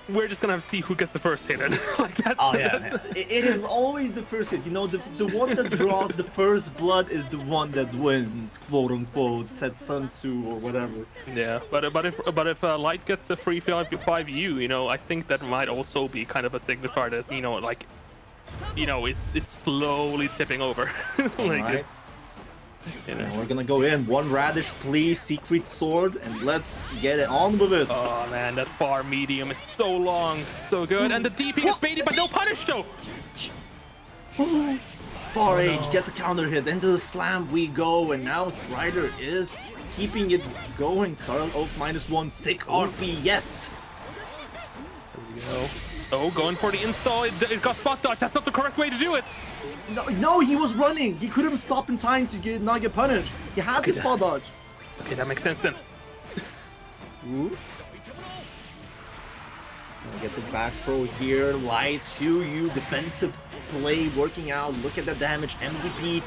we're just gonna have to see who gets the first hit. It is always the first hit. The one that draws the first blood is the one that wins, quote unquote, said Sun Tzu or whatever. Yeah, but if Light gets a free 5U, I think that might also be kind of a signifier that it's slowly tipping over. Right. And we're gonna go in. One Radish, please, Secret Sword, and let's get it on with it. Oh man, that far medium is so long, so good, and the DP is baited, but no punish though. Far Age gets a counter hit, into the slam we go, and now Strider is keeping it going. Scarlet Oath -1, sick RP, yes. There we go. Oh, going for the install. It got spot dodge. That's not the correct way to do it. No, he was running. He couldn't stop in time to not get punished. He had the spot dodge. Okay, that makes sense then. Ooh. Get the back throw here. Light to you. Defensive play working out. Look at the damage. MVP.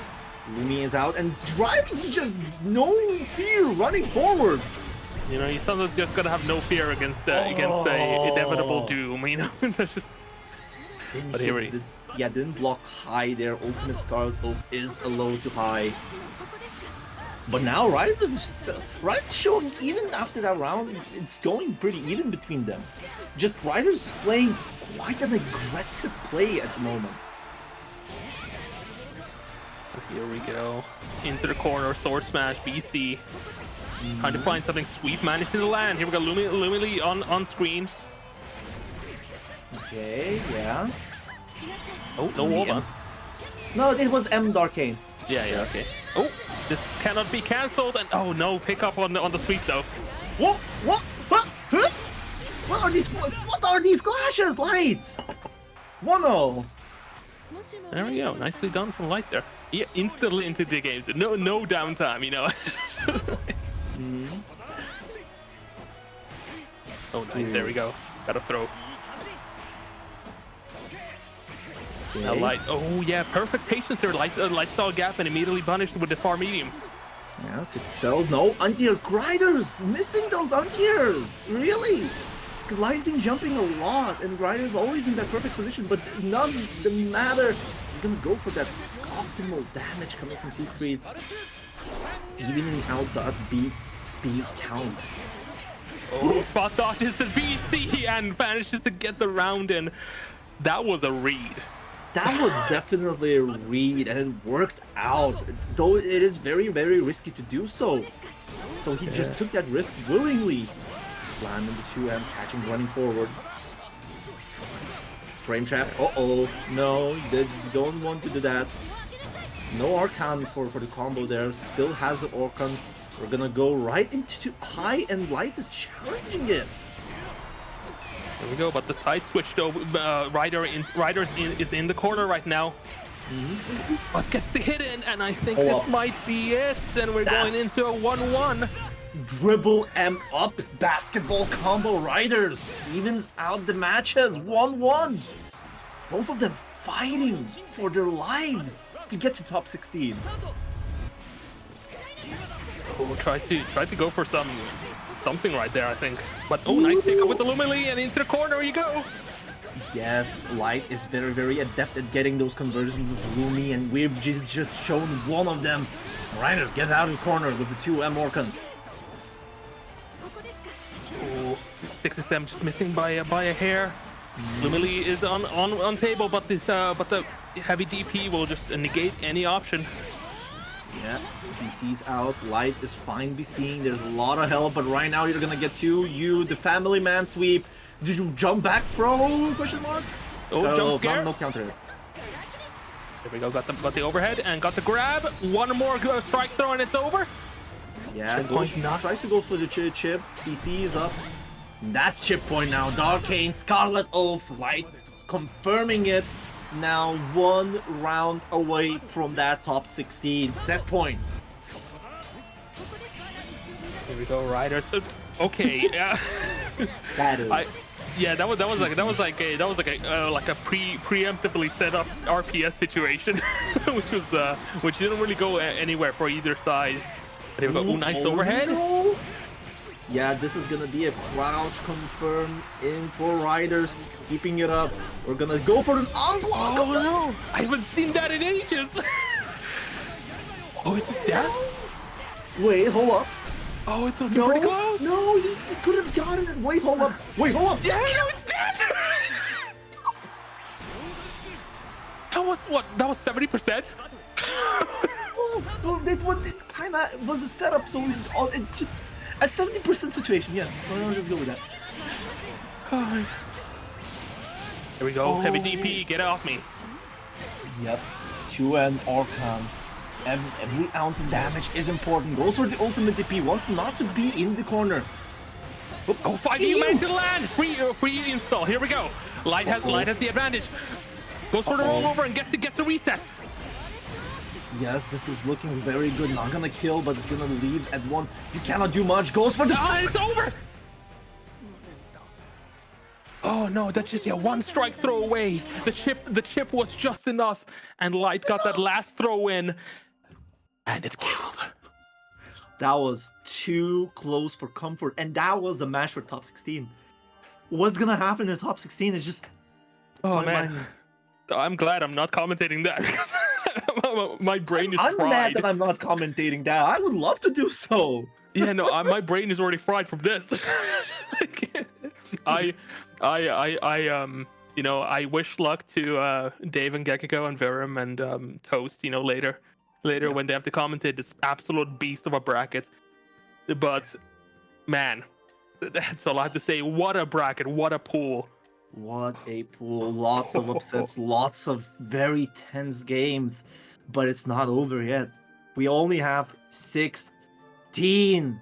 Lumi is out. And Drive is just no fear running forward. You know, you sometimes just gotta have no fear against the inevitable doom. You know, that's just. But here we. Yeah, didn't block high there. Ultimate Scarlet Oath is a low to high. But now Ryder's just showing, even after that round, it's going pretty even between them. Just Ryder's playing quite an aggressive play at the moment. Here we go. Into the corner, sword smash, BC. Trying to find something sweet, managed to land. Here we go, Lumily on screen. Okay, yeah. Oh, no wall. No, it was M Darkane. Yeah, okay. Oh, this cannot be cancelled, and oh no, pick up on the sweep though. What? Huh? What are these clashes, Light? 1-0. There we go, nicely done from Light there. Yeah, instantly into the game. No downtime, you know. Oh nice, there we go. Gotta throw. Now Light, oh yeah, perfect patience there. Light saw a gap and immediately punished with the far mediums. Yeah, it's Excel. No, anti-air grinders! Missing those anti-airs! Really? Because Light's been jumping a lot and Grinder's always in that perfect position, but none the matter is gonna go for that optimal damage coming from Siegfried. Evening out that beat speed count. Oh, spot dodges the BC and manages to get the round in. That was a read. That was definitely a read, and it worked out, though it is very, very risky to do so. So he just took that risk willingly. Slam into 2M, catching, running forward. Frame trap, no, you don't want to do that. No Archon for the combo there, still has the Archon. We're gonna go right into high, and Light is challenging it. There we go, but the side switch though, Ryder is in the corner right now. But gets the hit in, and I think this might be it. And we're going into a 1-1. Dribble M up, basketball combo Riders. Evens out the matches, 1-1. Both of them fighting for their lives to get to top 16. Oh, try to go for something right there, I think. But oh, nice pick up with the Lumily and into the corner you go. Yes, Light is very, very adept at getting those conversions with Lumi, and we've just shown one of them. Riders gets out of the corner with the 2M Orkan. Oh, 6SM just missing by a hair. Lumily is on table, but the heavy DP will just negate any option. Yeah, BC's out. Light is fine BCing. There's a lot of help, but right now you're gonna get the family man sweep. Did you jump back throw? Question mark? Oh, jump scare. No counter. There we go. Got the overhead and got the grab. One more strike throw and it's over. Yeah, tries to go for the chip. BC is up. That's chip point now. Darkane, Scarlet Oath, Light confirming it. Now 1 round away from that top 16 set point. Here we go, Riders. Okay, yeah. That is. That was like a preemptively set up RPS situation, which didn't really go anywhere for either side. But here we go. Ooh, nice overhead. No. Yeah, this is gonna be a crouch confirm in for Riders, keeping it up. We're gonna go for an unblock. Oh no! I haven't seen that in ages. Oh, is this death? Wait, hold up. Oh, it's looking pretty close. No, he could have gotten it. Wait, hold up. Wait, hold up. Yeah, it's dead. That was what? That was 70%. Well, it kind of was a setup, so it just. A 70% situation, yes. I'll just go with that. Here we go. Heavy DP, get off me. Yep. 2N Archon. Every ounce of damage is important. Goes for the ultimate DP. Wants not to be in the corner. Oh, 5U managed to land. Free install. Here we go. Light has the advantage. Goes for the rollover and gets the reset. Yes, this is looking very good. Not gonna kill, but it's gonna leave at 1. You cannot do much. Goes for the... It's over! Oh Oh no, that's just one strike throw away. The chip was just enough, and Light got that last throw in, and it killed. That was too close for comfort, and that was a match for top 16. What's gonna happen in the top 16 is just... Oh man, I'm glad I'm not commentating that. My brain is I'm fried. mad that I'm not commentating that. I would love to do so. Yeah, no, my brain is already fried from this. I wish luck to Dave and Gekiko and Virum and Toast, later when they have to commentate this absolute beast of a bracket. But man, that's all I have to say. What a bracket, what a pool. What a pool. Lots of upsets, lots of very tense games. But it's not over yet. We only have 16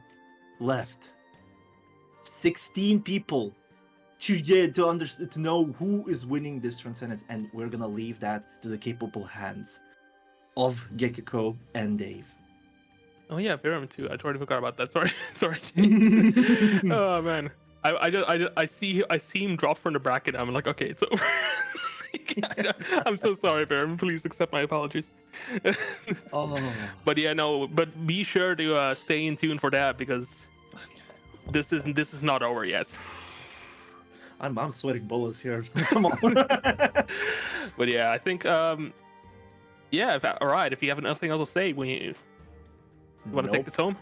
left. 16 people to know who is winning this Transcendence, and we're gonna leave that to the capable hands of Gekiko and Dave. Oh yeah, Virum too. I totally forgot about that. Sorry. Dave. Oh man, I see him drop from the bracket. I'm like, okay, it's over. I'm so sorry, Virum. Please accept my apologies. Oh. But yeah, no. But be sure to stay in tune for that, because this is not over yet. I'm sweating bullets here. Come on. But yeah, I think all right. If you have nothing else to say, you want to take this home?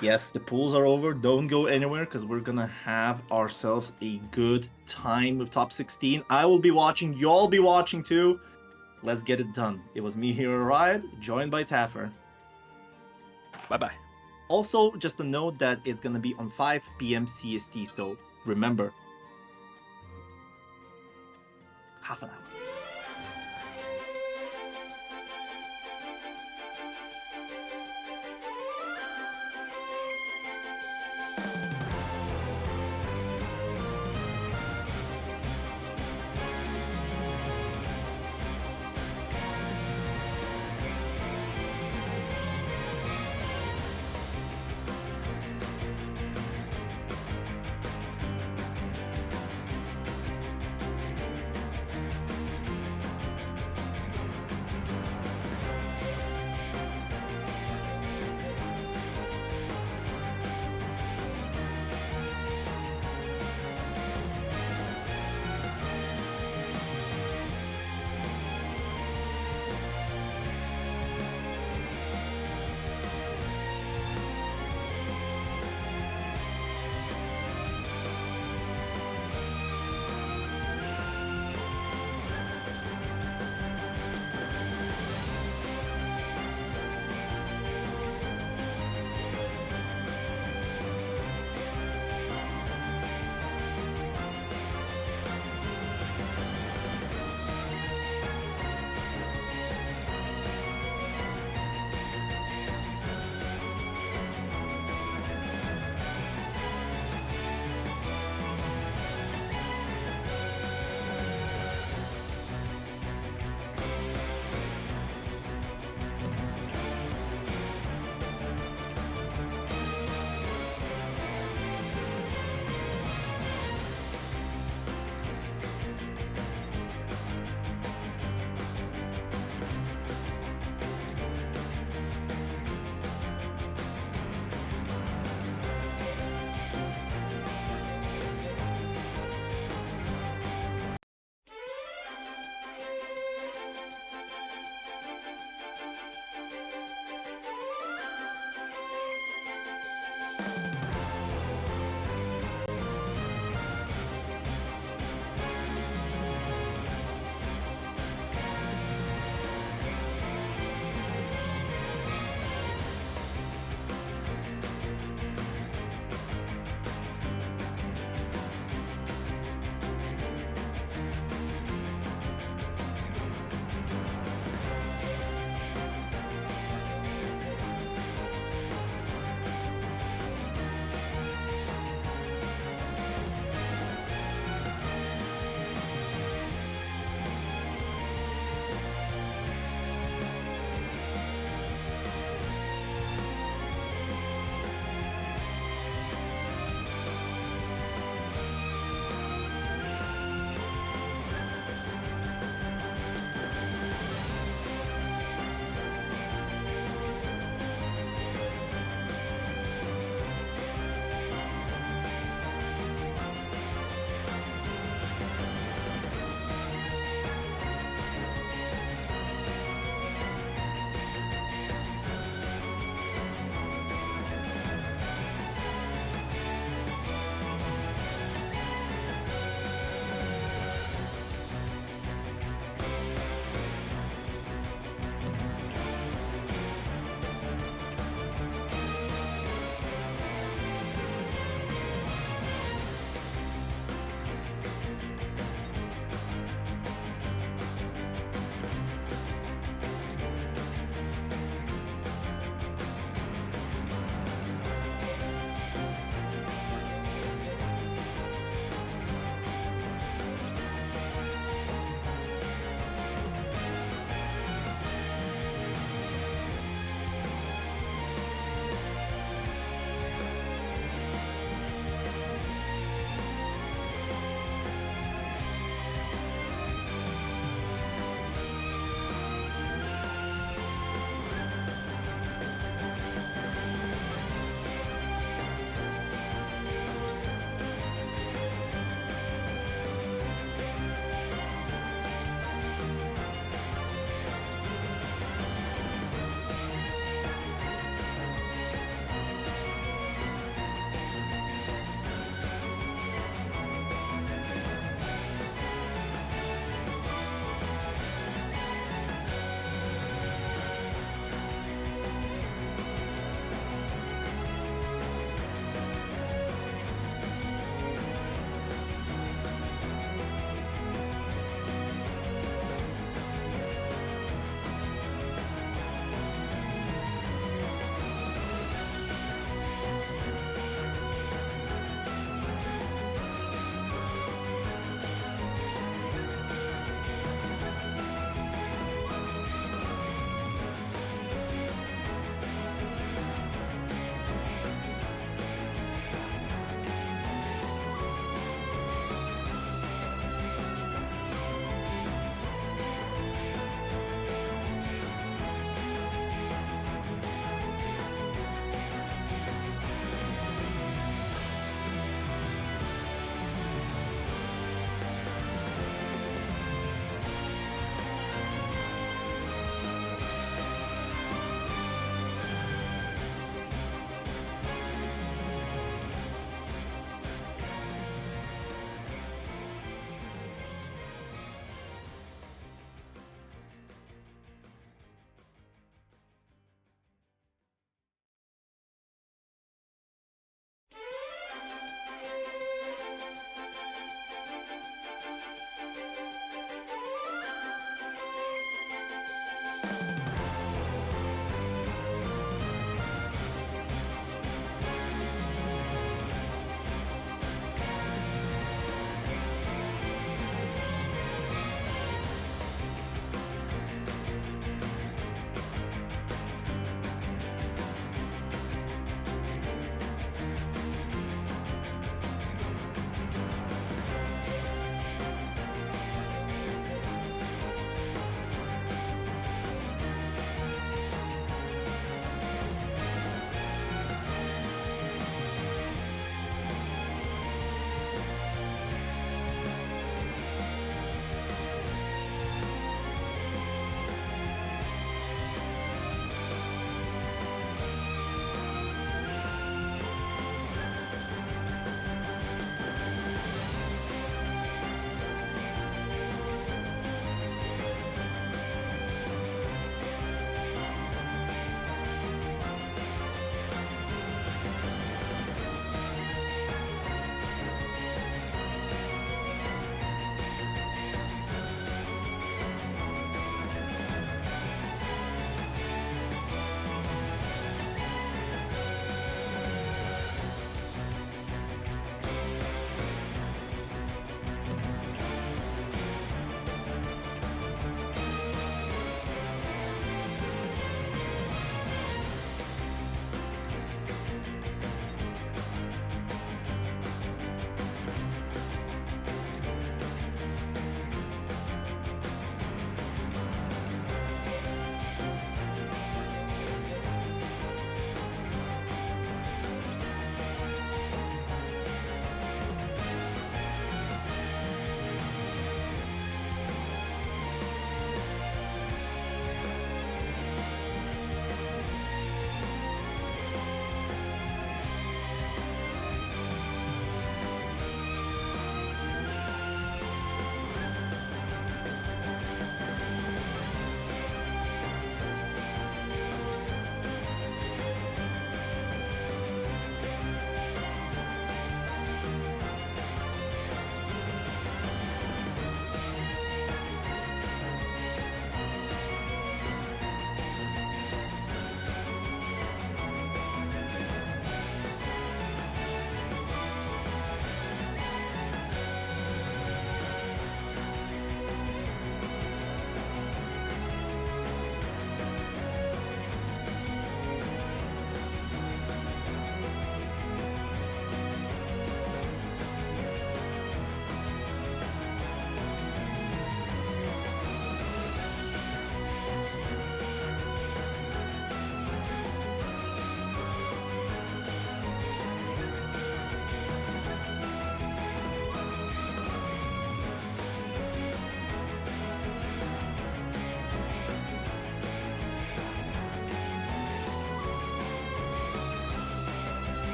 Yes, the pools are over. Don't go anywhere, because we're gonna have ourselves a good time with top 16. I will be watching. Y'all be watching too. Let's get it done. It was me here, Riot, joined by Taffer. Bye-bye. Also, just a note that it's gonna be on 5 p.m. CST, so remember, half an hour.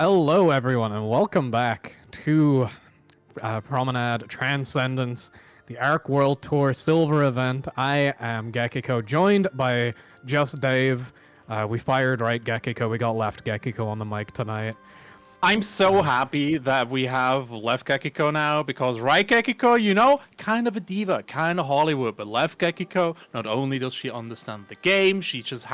Hello, everyone, and welcome back to Promenade Transcendence, the Arc World Tour Silver event. I am Gekiko, joined by Just Dave. We fired right Gekiko, we got left Gekiko on the mic tonight. I'm so happy that we have left Gekiko now, because right Gekiko, you know, kind of a diva, kind of Hollywood, but left Gekiko, not only does she understand the game, she just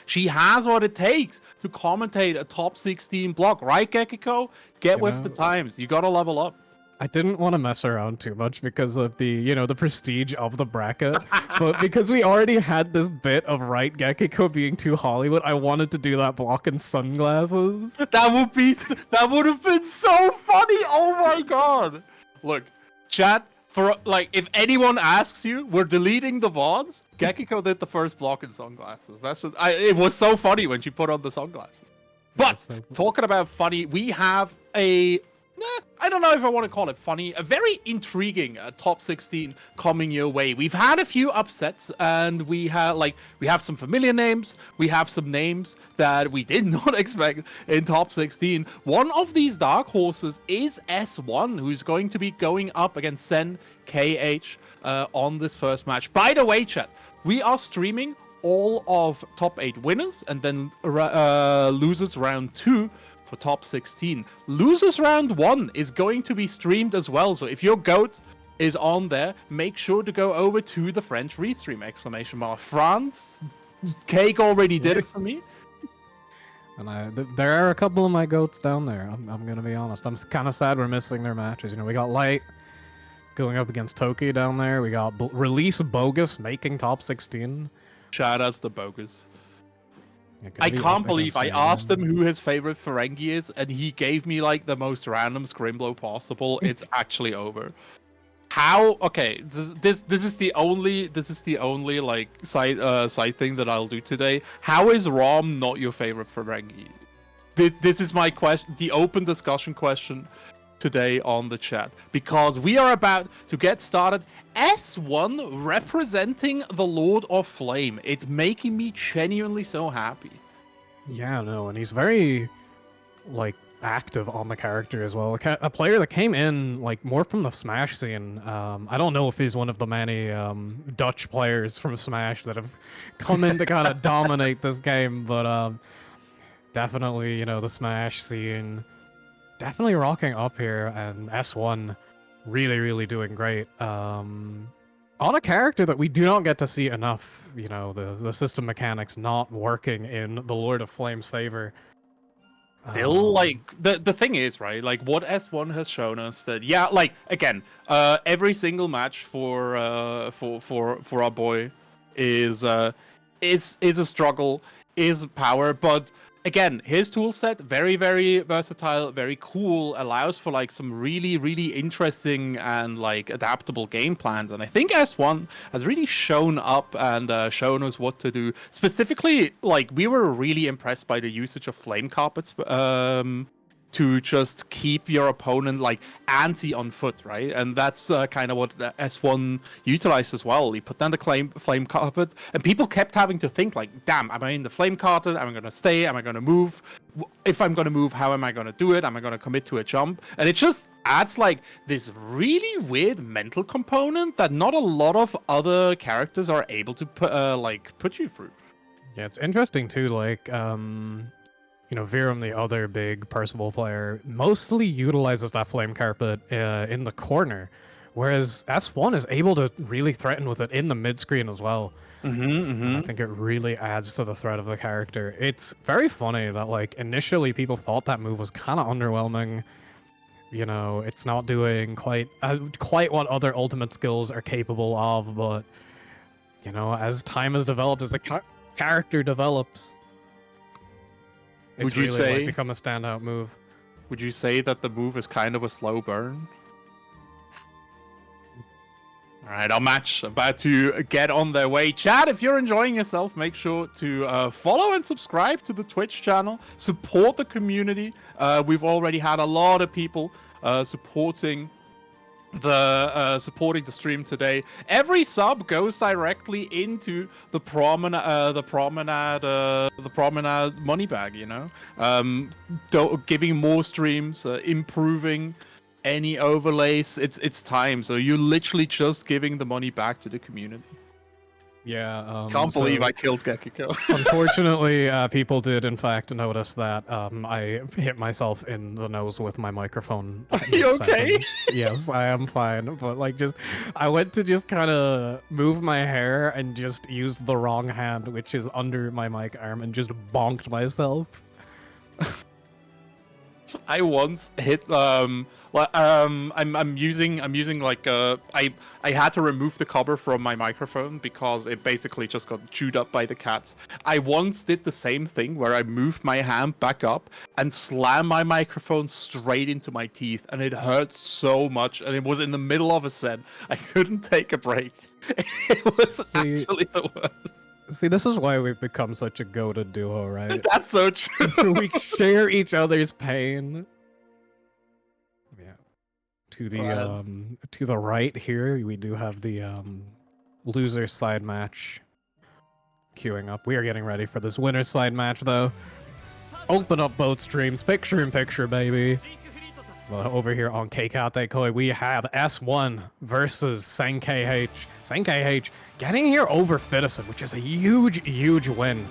she has what it takes to commentate a top 16 block. Right Gekiko? Get with the times. You gotta level up. I didn't want to mess around too much because of the, you know, the prestige of the bracket, but because we already had this bit of right Gekiko being too Hollywood, I wanted to do that block in sunglasses. That would have been so funny. Oh my god. Look, chat, for if anyone asks you, we're deleting the VODs. Gekiko did the first block in sunglasses. That's just, it was so funny when she put on the sunglasses. But talking about funny, we have I don't know if I want to call it funny, a very intriguing top 16 coming your way. We've had a few upsets, and we have some familiar names, we have some names that we did not expect in top 16. One of these dark horses is S1, who's going to be going up against Sen KH on this first match. By the way, chat, we are streaming all of top 8 winners and then losers round 2 for top 16. Losers round 1 is going to be streamed as well, so if your GOAT is on there, make sure to go over to the French restream, exclamation mark. France, Cake already did it for me. And there are a couple of my GOATs down there, I'm gonna be honest. I'm kind of sad we're missing their matches. You know, we got Light going up against Toki down there, we got Release Bogus making top 16. Shout outs to Bogus. I can't believe I asked him who his favorite Ferengi is, and he gave me like the most random Scrimblow possible. It's actually over. How? Okay, this is the only like side thing that I'll do today. How is Rom not your favorite Ferengi? This is my question, the open discussion question today on the chat, because we are about to get started. S1 representing the Lord of Flame. It's making me genuinely so happy. Yeah, no, and he's very like active on the character as well. A player that came in like more from the Smash scene. I don't know if he's one of the many Dutch players from Smash that have come in to kind of dominate this game, but definitely, you know, the Smash scene definitely rocking up here, and S1 really doing great on a character that we do not get to see enough. You know, the system mechanics not working in the Lord of Flame's favor. Still, like, the thing is, right, like, what S1 has shown us that, yeah, like, again, every single match for our boy is a struggle, is power, but again, his tool set, very versatile, very cool, allows for like some really interesting and like adaptable game plans. And I think S1 has really shown up and shown us what to do. Specifically, like, we were really impressed by the usage of flame carpets to just keep your opponent like anti on foot, right? And that's kind of what S1 utilized as well. He put down the flame carpet, and people kept having to think like, damn, am I in the flame carpet? Am I gonna stay? Am I gonna move? If I'm gonna move, how am I gonna do it? Am I gonna commit to a jump? And it just adds like this really weird mental component that not a lot of other characters are able to put you through. Yeah, it's interesting too, like you know, Virum, the other big Percival player, mostly utilizes that flame carpet in the corner, whereas S1 is able to really threaten with it in the mid-screen as well. I think it really adds to the threat of the character. It's very funny that, like, initially people thought that move was kind of underwhelming. You know, it's not doing quite what other ultimate skills are capable of, but, you know, as time has developed, as the character develops, it's really like become a standout move. Would you say that the move is kind of a slow burn? All right, our match about to get on their way. Chat, if you're enjoying yourself, make sure to follow and subscribe to the Twitch channel. Support the community. We've already had a lot of people supporting supporting the stream today. Every sub goes directly into the promenade money bag. You know, giving more streams, improving any overlays. It's time. So you're literally just giving the money back to the community. Yeah. Can't believe I killed Gekiko. Unfortunately, people did in fact notice that I hit myself in the nose with my microphone. Are you okay? Yes, I am fine. But like, I went to just kind of move my hair and just used the wrong hand, which is under my mic arm, and just bonked myself. I once hit I'm using like I had to remove the cover from my microphone because it basically just got chewed up by the cats. I once did the same thing where I moved my hand back up and slammed my microphone straight into my teeth, and it hurt so much, and it was in the middle of a set. I couldn't take a break. It was actually the worst. See, this is why we've become such a goated duo, right? That's so true. We share each other's pain. Yeah. To the right here, we do have the loser side match queuing up. We are getting ready for this winner side match, though. Open up both streams, picture in picture, baby. Well, over here on Keikate Koi, we have S1 versus SenKH. SenKH getting here over Fitison, which is a huge win.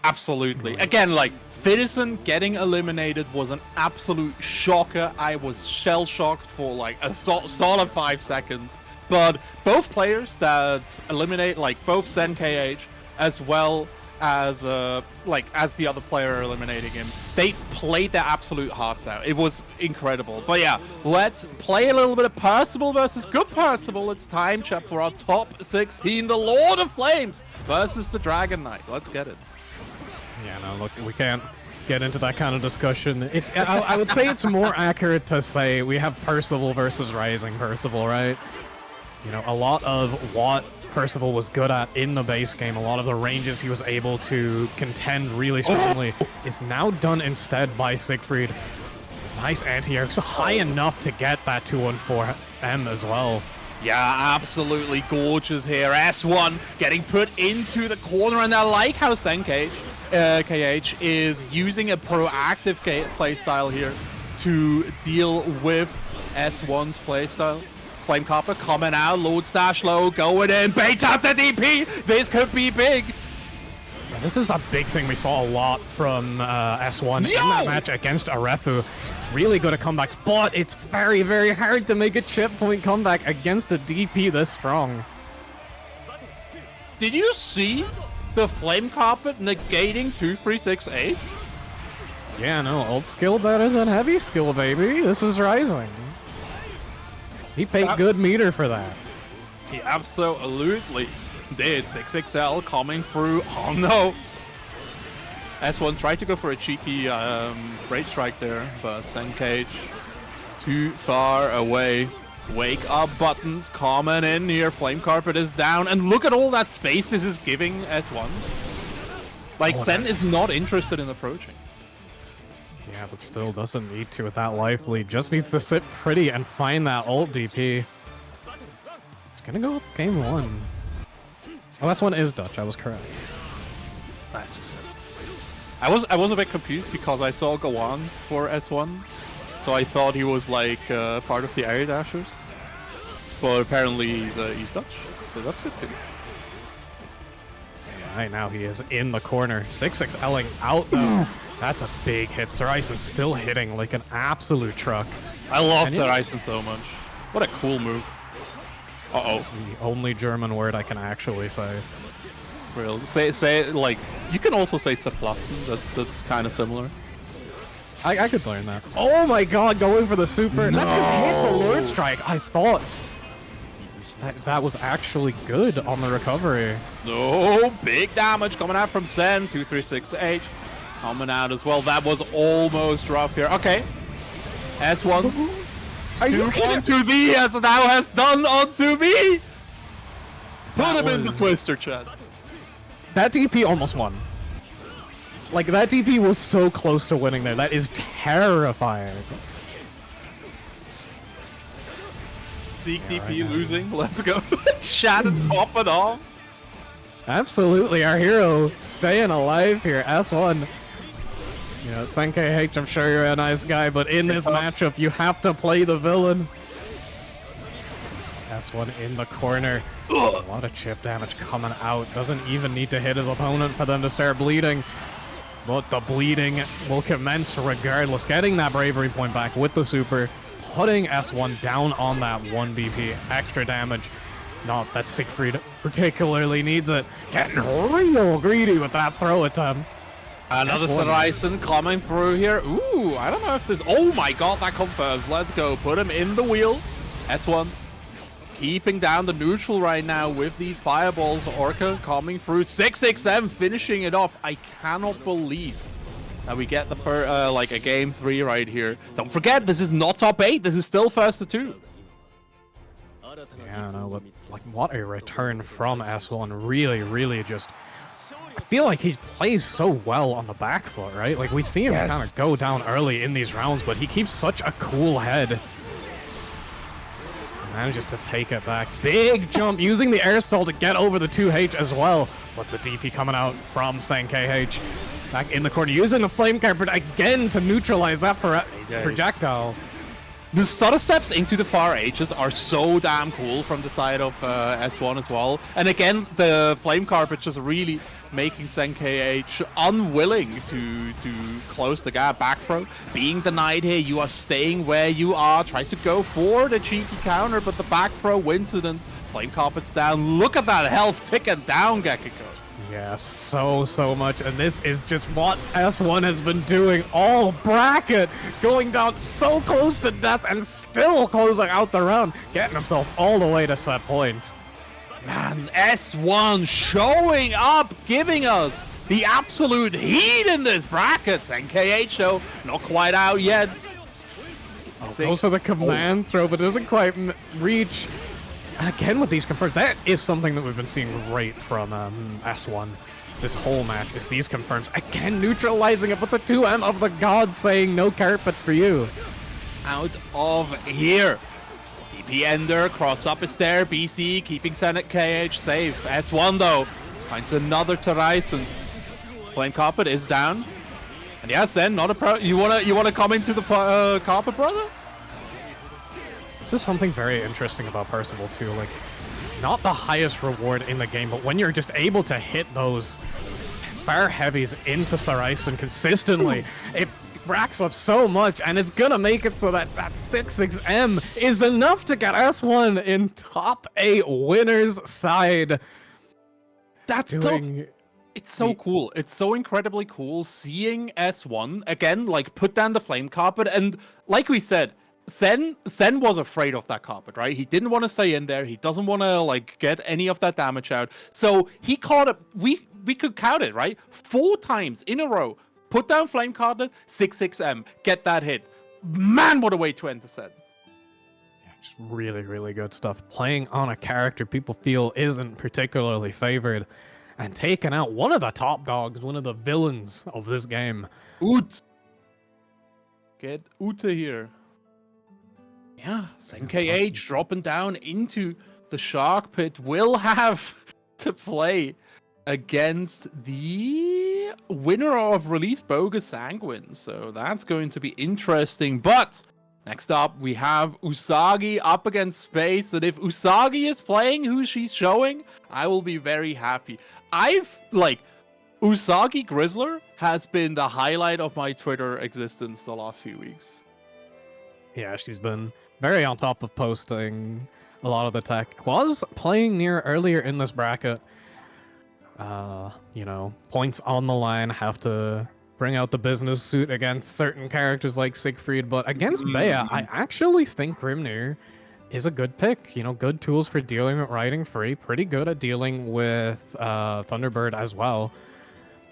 Absolutely. Again, like, Fitison getting eliminated was an absolute shocker. I was shell-shocked for, like, a solid 5 seconds. But both players that eliminate, like, both SenKH as well as as the other player eliminating him, they played their absolute hearts out. It was incredible. But yeah, let's play a little bit of Percival versus good Percival. It's time, chat, for our top 16, the Lord of Flames versus the Dragon Knight. Let's get it. Yeah, no, look, we can't get into that kind of discussion. It's I would say it's more accurate to say we have Percival versus Rising Percival, right? You know, a lot of what Percival was good at in the base game, a lot of the ranges he was able to contend really strongly, is now done instead by Siegfried. Nice anti-air, so high enough to get that 214M as well. Yeah, absolutely gorgeous here. S1 getting put into the corner, and I like how SenKH KH is using a proactive playstyle here to deal with S1's playstyle. Flame Copper coming out, Lord Stash Low going in, bait out the DP. This could be big. Yeah, this is a big thing we saw a lot from S1 in that match against Arefu. Really good at comebacks, but it's very hard to make a chip point comeback against a DP this strong. Did you see the Flame Carpet negating 2368? Yeah, no, old skill better than heavy skill, baby. This is Rising. He paid good meter for that. He absolutely did. 6XL coming through. Oh no! S1 tried to go for a cheeky Great Strike there, but SenKH too far away. Wake up buttons coming in here. Flame Carpet is down, and look at all that space this is giving S1. Like, Sen is not interested in approaching. Yeah, but still doesn't need to with that life lead. Just needs to sit pretty and find that ult DP. It's gonna go up game 1. Oh, S1 is Dutch. I was correct. Nice. I was a bit confused because I saw Gawans for S1, so I thought he was like part of the area dashers. But apparently he's Dutch, so that's good too. Yeah, right now he is in the corner. 6XLing out though. That's a big hit. Saraisen still hitting like an absolute truck. I love Saraisen so much. What a cool move. Uh-oh. That's the only German word I can actually say. Real. Say like, you can also say Zerplatzen. That's kind of similar. I could learn that. Oh my god, going for the super. No. That's gonna hit the Lord Strike. I thought that was actually good on the recovery. No, big damage coming out from Sen. 236H coming out as well. That was almost rough here. Okay. S1. Are you onto thee as thou hast done unto me. Put him in the twister, Chad. That DP almost won. Like, that DP was so close to winning there. That is terrifying. Zeke Yeah, DP right now. losing. Let's go. Shat is popping off. Absolutely, our hero staying alive here. S1. You know, SenKH, I'm sure you're a nice guy, but in this matchup, you have to play the villain. S1 in the corner. A lot of chip damage coming out. Doesn't even need to hit his opponent for them to start bleeding. But the bleeding will commence regardless. Getting that bravery point back with the super. Putting S1 down on that 1 BP. Extra damage. Not that Siegfried particularly needs it. Getting real greedy with that throw attempt. Another S1. Tyson coming through here. Ooh, I don't know if this... Oh my god, that confirms. Let's go. Put him in the wheel. S1 keeping down the neutral right now with these fireballs. Orca coming through. 6XM finishing it off. I cannot believe that we get the first, like a game 3 right here. Don't forget, this is not top 8. This is still first to 2. Yeah, I don't know, but like what a return from S1. Really, really just... I feel like he plays so well on the back foot, right? Like we see him kind of go down early in these rounds, but he keeps such a cool head. And manages to take it back. Big jump, using the air stall to get over the 2H as well. But the DP coming out from SenKH. Back in the corner, using the flame carpet again to neutralize that projectile. The stutter steps into the far H's are so damn cool from the side of S1 as well. And again, the flame carpet just really making SenKH unwilling to close the gap. Back throw being denied here. You are staying where you are. Tries to go for the cheeky counter, but the back throw wins it and flame carpet's down. Look at that health ticking down, Gekiko. Yeah, so much, and this is just what S1 has been doing all bracket, going down so close to death and still closing out the round, getting himself all the way to set point. Man, S1 showing up, giving us the absolute heat in this bracket. SenKH though, not quite out yet. Goes for the command throw, but doesn't quite reach. And again with these confirms, that is something that we've been seeing great from S1 this whole match, is these confirms. Again, neutralizing it, but the 2M of the gods saying no carpet for you. Out of here. DP Ender, cross up is there. BC keeping SenKH safe. S1 though, finds another Tyson. Flame carpet is down. And yeah, Sen, not a pro. You wanna come into the carpet, brother? This is something very interesting about Percival too, like, not the highest reward in the game, but when you're just able to hit those fire heavies into Tyson consistently, it racks up so much, and it's gonna make it so that that 6XM is enough to get S1 in top 8 winners side. That's it's so cool. It's so incredibly cool seeing S1 again, like put down the flame carpet, and like we said, Sen was afraid of that carpet, right? He didn't want to stay in there. He doesn't want to like get any of that damage out. So he caught it. We could count it, right? 4 times in a row. Put down flame carpet, 6XM, get that hit. Man, what a way to end the set. Yeah, just really, really good stuff. Playing on a character people feel isn't particularly favored, and taking out one of the top dogs, one of the villains of this game. Ut. Get Ute here. Yeah, SenKH dropping down into the Shark Pit will have to play against the winner of Release Bogus Sanguine. So that's going to be interesting. But next up, we have Usagi up against Space. And if Usagi is playing who she's showing, I will be very happy. Usagi Grizzler has been the highlight of my Twitter existence the last few weeks. Yeah, she's been very on top of posting a lot of the tech. Was playing near earlier in this bracket. You know, points on the line, have to bring out the business suit against certain characters like Siegfried, but against Bea, I actually think Grimnir is a good pick. You know, good tools for dealing with Riding Free, pretty good at dealing with Thunderbird as well.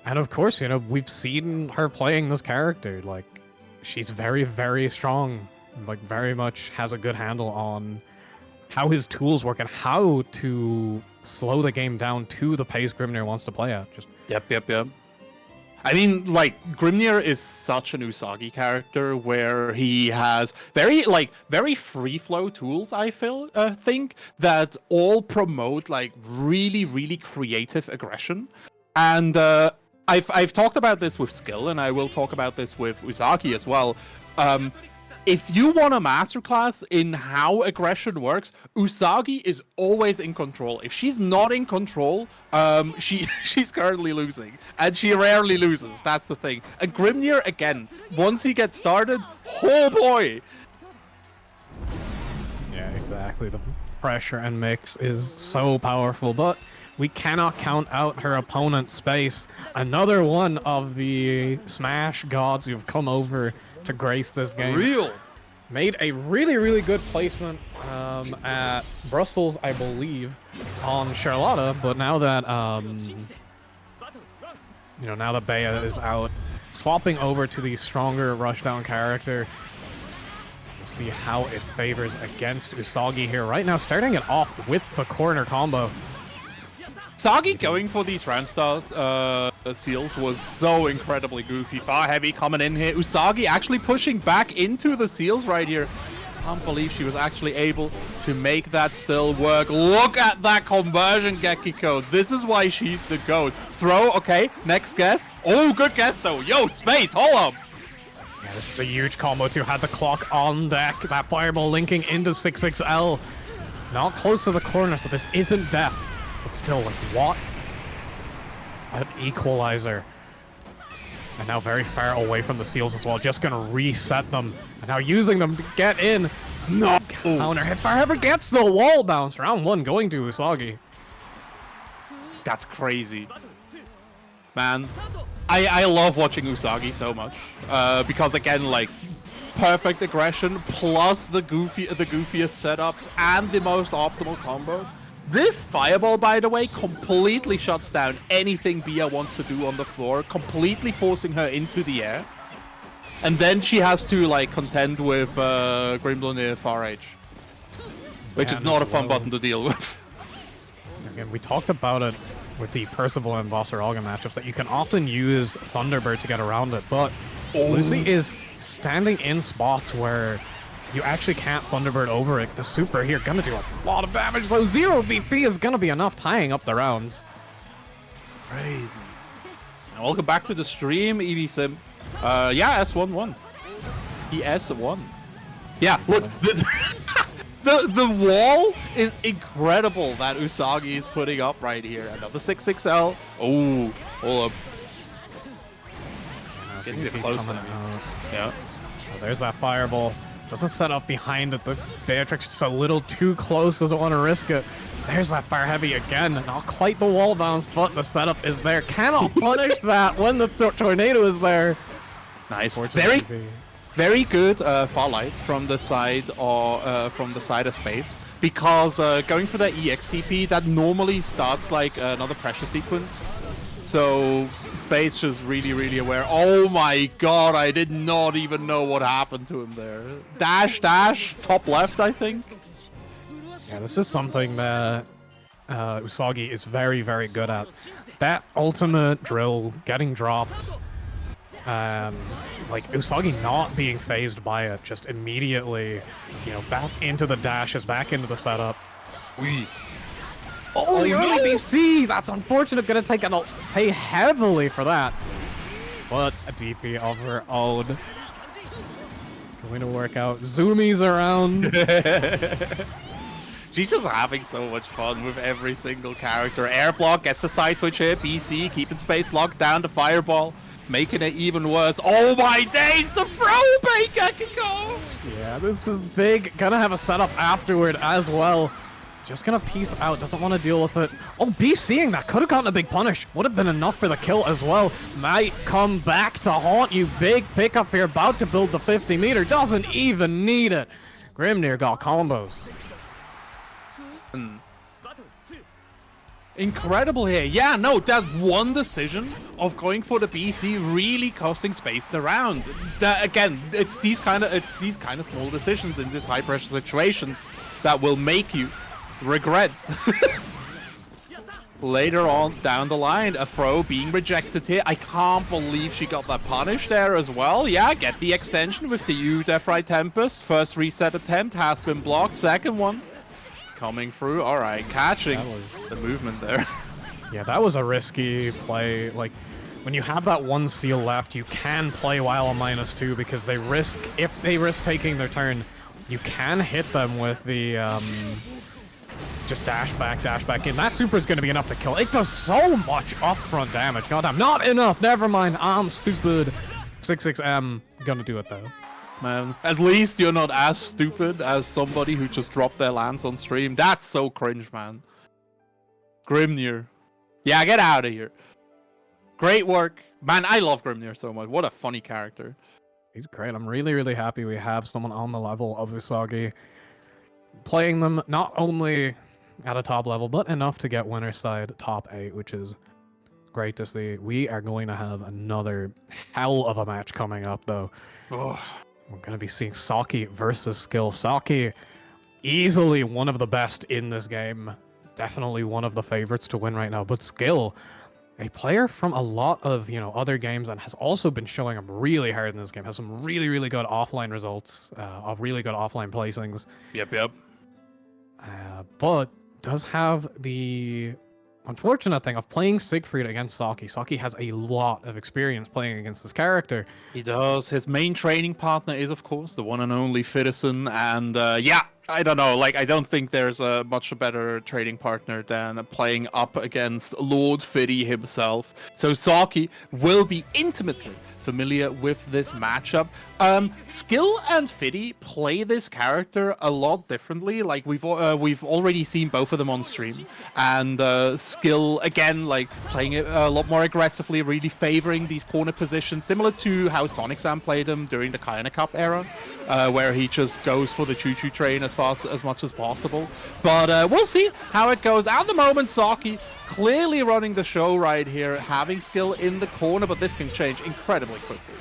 And of course, you know, we've seen her playing this character. Like, she's very, very strong. Like, very much has a good handle on how his tools work and how to slow the game down to the pace Grimnir wants to play at. Just Yep. I mean, like, Grimnir is such an Usagi character where he has very free flow tools, I think, that all promote, like, really, really creative aggression. And I've talked about this with skill, and I will talk about this with Usagi as well. If you want a masterclass in how aggression works, Usagi is always in control. If she's not in control, she's currently losing, and she rarely loses. That's the thing. And Grimnir, again, once he gets started, oh boy! Yeah, exactly. The pressure and mix is so powerful, but we cannot count out her opponent, Space. Another one of the Smash gods who've come over to grace this game. Real. Made a really, really good placement at Brussels, I believe, on Charlotta. But now that now that Bea is out, swapping over to the stronger rushdown character. We'll see how it favors against Usagi here. Right now, starting it off with the corner combo. Usagi going for these round start seals was so incredibly goofy. Far heavy coming in here. Usagi actually pushing back into the seals right here. Can't believe she was actually able to make that still work. Look at that conversion, Gekiko. This is why she's the GOAT. Throw, okay. Next guess. Oh, good guess though. Yo, Space, hold up. Yeah, this is a huge combo too. Had the clock on deck. That fireball linking into 6XL. Not close to the corner, so this isn't death. But still, like, what? An equalizer. And now very far away from the seals as well. Just gonna reset them. And now using them to get in. No counter hit. Forever gets the wall bounce. Round 1 going to Usagi. That's crazy. Man, I love watching Usagi so much. Because again, like, perfect aggression plus the goofiest setups and the most optimal combos. This fireball, by the way, completely shuts down anything Bea wants to do on the floor, completely forcing her into the air. And then she has to, like, contend with Grimblonir Far Age. Which is not a fun button to deal with. Again, we talked about it with the Percival and Vossaraga matchups, that you can often use Thunderbird to get around it, but Lucy is standing in spots where you actually can't Thunderbird over it. The super here gonna do a lot of damage, though. 0 BP is gonna be enough tying up the rounds. Crazy. And welcome back to the stream, EV Sim. Yeah, S11. ES1. Yeah, look, the wall is incredible that Usagi is putting up right here. Another 6XL. Oh, hold up. Getting it closer. Yeah. Oh, there's that fireball. Doesn't set up behind it. The Beatrix just a little too close. Doesn't want to risk it. There's that fire heavy again. Not quite the wall bounce, but the setup is there. Cannot punish that when the tornado is there. Nice. Very good far light from the side of Space, because going for that EXTP, that normally starts like another pressure sequence. So Space just really aware. Oh my god, I did not even know what happened to him there. Dash, top left, I think. Yeah, this is something that Usagi is very good at. That ultimate drill getting dropped, and like Usagi not being phased by it, just immediately, back into the dashes, back into the setup. Oh, you're ABC! That's unfortunate. Gonna pay heavily for that. But a DP of her own. Going to work out. Zoomies around. She's just having so much fun with every single character. Air block gets the side switch here. BC keeping Space locked down to fireball, making it even worse. Oh my days, the throwback Gekiko! Yeah, this is big. Gonna have a setup afterward as well. Just gonna peace out, doesn't want to deal with it. Oh, BCing that could have gotten a big punish. Would have been enough for the kill as well. Might come back to haunt you. Big pickup here, about to build the 50 meter. Doesn't even need it. Grimnir got combos. Incredible here. Yeah, no, that one decision of going for the BC really costing Space the round. Again, it's these kind of small decisions in these high pressure situations that will make you regret. later on down the line. A throw being rejected here. I can't believe she got that punish there as well. Yeah, get the extension with the U Death Right Tempest. First reset attempt has been blocked. Second one coming through. All right, catching the movement there. Yeah, that was a risky play. Like, when you have that one seal left, you can play while on -2 because they risk, if they risk taking their turn, you can hit them with the, just dash back in. That super is going to be enough to kill. It does so much upfront damage. Goddamn, not enough. Never mind. I'm stupid. 66M gonna do it though. Man, at least you're not as stupid as somebody who just dropped their lance on stream. That's so cringe, man. Grimnir. Yeah, get out of here. Great work. Man, I love Grimnir so much. What a funny character. He's great. I'm really, really happy we have someone on the level of Usagi. Playing them not only at a top level, but enough to get winner's side top 8, which is great to see. We are going to have another hell of a match coming up, though. Oh. We're going to be seeing Saki versus Skill. Saki, easily one of the best in this game. Definitely one of the favorites to win right now. But Skill, a player from a lot of, other games and has also been showing up really hard in this game. Has some really, really good offline results, of really good offline placings. Yep. But does have the unfortunate thing of playing Siegfried against Saki. Saki has a lot of experience playing against this character. He does. His main training partner is, of course, the one and only Fidison. And yeah, I don't know. Like, I don't think there's a much better trading partner than playing up against Lord Fiddy himself. So Saki will be intimately familiar with this matchup. Skill and Fiddy play this character a lot differently. Like, we've already seen both of them on stream. And Skill, again, like, playing it a lot more aggressively, really favoring these corner positions, similar to how Sonic Sam played them during the Kayana Cup era. Where he just goes for the choo-choo train as much as possible. But we'll see how it goes. At the moment, Saki clearly running the show right here, having Skill in the corner, but this can change incredibly quickly.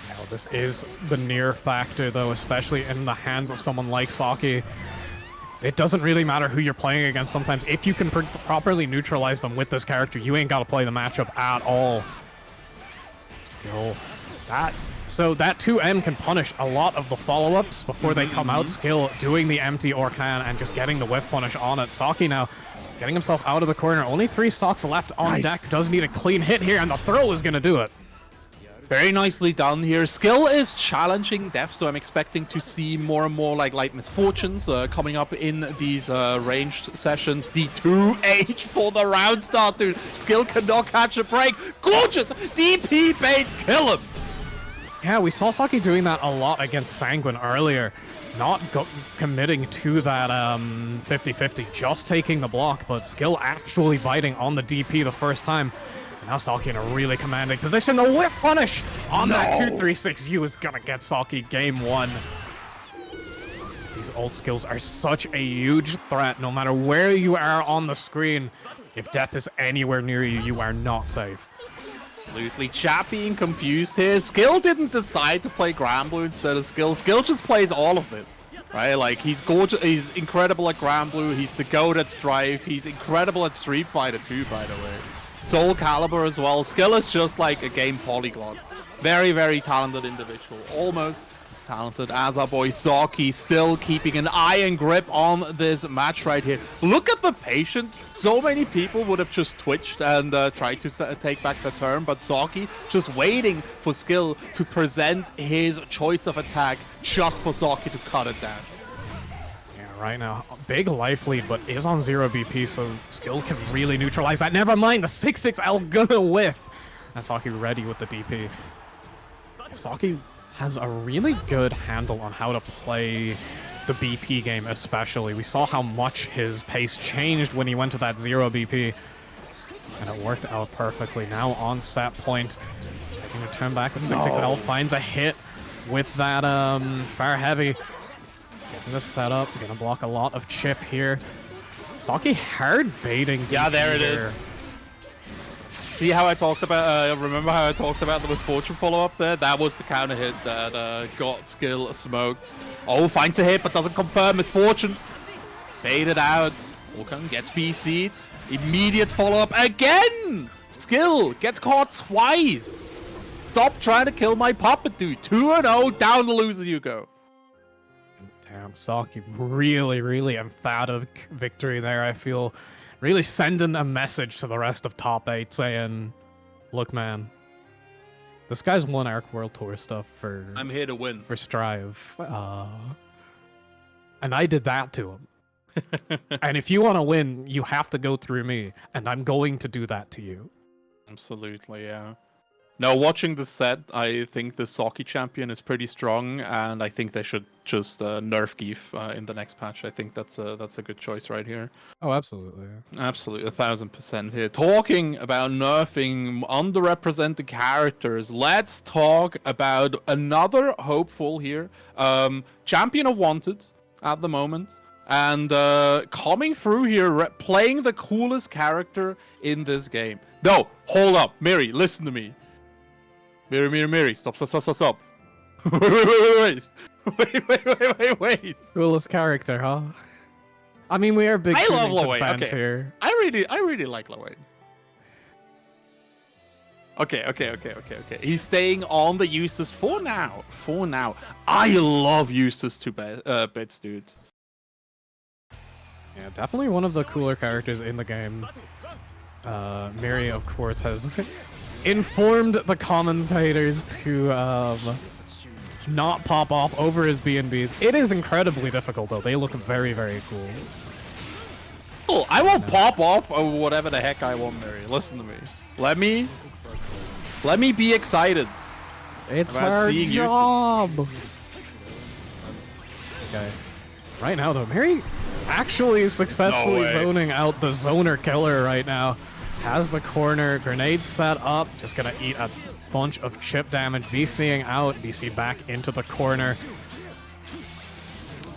Now, this is the near factor, though, especially in the hands of someone like Saki. It doesn't really matter who you're playing against sometimes. If you can properly neutralize them with this character, you ain't got to play the matchup at all. Skill, So that 2M can punish a lot of the follow-ups before they come out. Skill doing the empty Orkan and just getting the whiff punish on it. Saki now getting himself out of the corner. Only 3 stocks left on deck. Does need a clean hit here, and the throw is going to do it. Very nicely done here. Skill is challenging Def, so I'm expecting to see more and more like Light Misfortunes coming up in these ranged sessions. The 2H for the round start, dude. Skill cannot catch a break. Gorgeous DP bait, kill him. Yeah, we saw Saki doing that a lot against Sanguine earlier. Not committing to that 50-50, just taking the block, but Skill actually biting on the DP the first time. And now Saki in a really commanding position. The whiff punish on that 236U is gonna get Saki game 1. These old skills are such a huge threat. No matter where you are on the screen, if death is anywhere near you, you are not safe. Absolutely. Chat being confused here. Skill didn't decide to play Granblue instead of Skill. Skill just plays all of this, right? Like, he's gorgeous. He's incredible at Granblue. He's the GOAT at Strife. He's incredible at Street Fighter 2, by the way. Soul Calibur as well. Skill is just like a game polyglot. Very, very talented individual. Almost as talented as our boy Saki. Still keeping an iron grip on this match right here. Look at the patience. So many people would have just twitched and tried to take back the turn, but Saki just waiting for Skill to present his choice of attack just for Saki to cut it down. Yeah, right now, big life lead, but is on 0 BP, so Skill can really neutralize that. Never mind, the 6-6L gonna whiff. And Saki ready with the DP. Saki has a really good handle on how to play the BP game especially. We saw how much his pace changed when he went to that 0 BP. And it worked out perfectly. Now on set point, taking a turn back with 6-6L, finds a hit with that fire heavy. Getting this set up, gonna block a lot of chip here. Saki hard baiting. Yeah, there it is. See how I talked about, remember how I talked about the Misfortune follow-up there? That was the counter hit that got Skill smoked. Oh, finds a hit, but doesn't confirm. Misfortune baited out. Vulcan gets BC'd. Immediate follow-up again! Skill gets caught twice! Stop trying to kill my puppet, dude. 2-0, down the loser you go. Damn, Saki, really emphatic victory there, I feel. Really sending a message to the rest of top 8 saying, look, man, this guy's won Arc World Tour stuff for... I'm here to win. For Strive. And I did that to him. And if you want to win, you have to go through me, and I'm going to do that to you. Absolutely, yeah. Now, watching the set, I think the Saki champion is pretty strong, and I think they should just nerf Geef in the next patch. I think that's a good choice right here. Oh, absolutely. Absolutely, 1000% here. Talking about nerfing underrepresented characters, let's talk about another hopeful here. Champion of Wanted at the moment. And coming through here, playing the coolest character in this game. No, hold up. Miri, listen to me. Miri, stop. Wait. Coolest character, huh? I mean, we are big I love Killington Lowain, fans okay. here. I really like Lowain. Okay. He's staying on the Eustace for now. I love Eustace to bits, dude. Yeah, definitely one of the cooler characters in the game. Miri, of course, has informed the commentators to not pop off over his B&Bs. It is incredibly difficult, though. They look very cool. Oh, I will pop off or whatever the heck I want, Miri. Listen to me. Let me be excited. It's about our seeing job. Okay. Right now, though, Miri actually successfully zoning out the zoner killer right now. Has the corner, grenade set up, just gonna eat a bunch of chip damage. BCing out, BC back into the corner.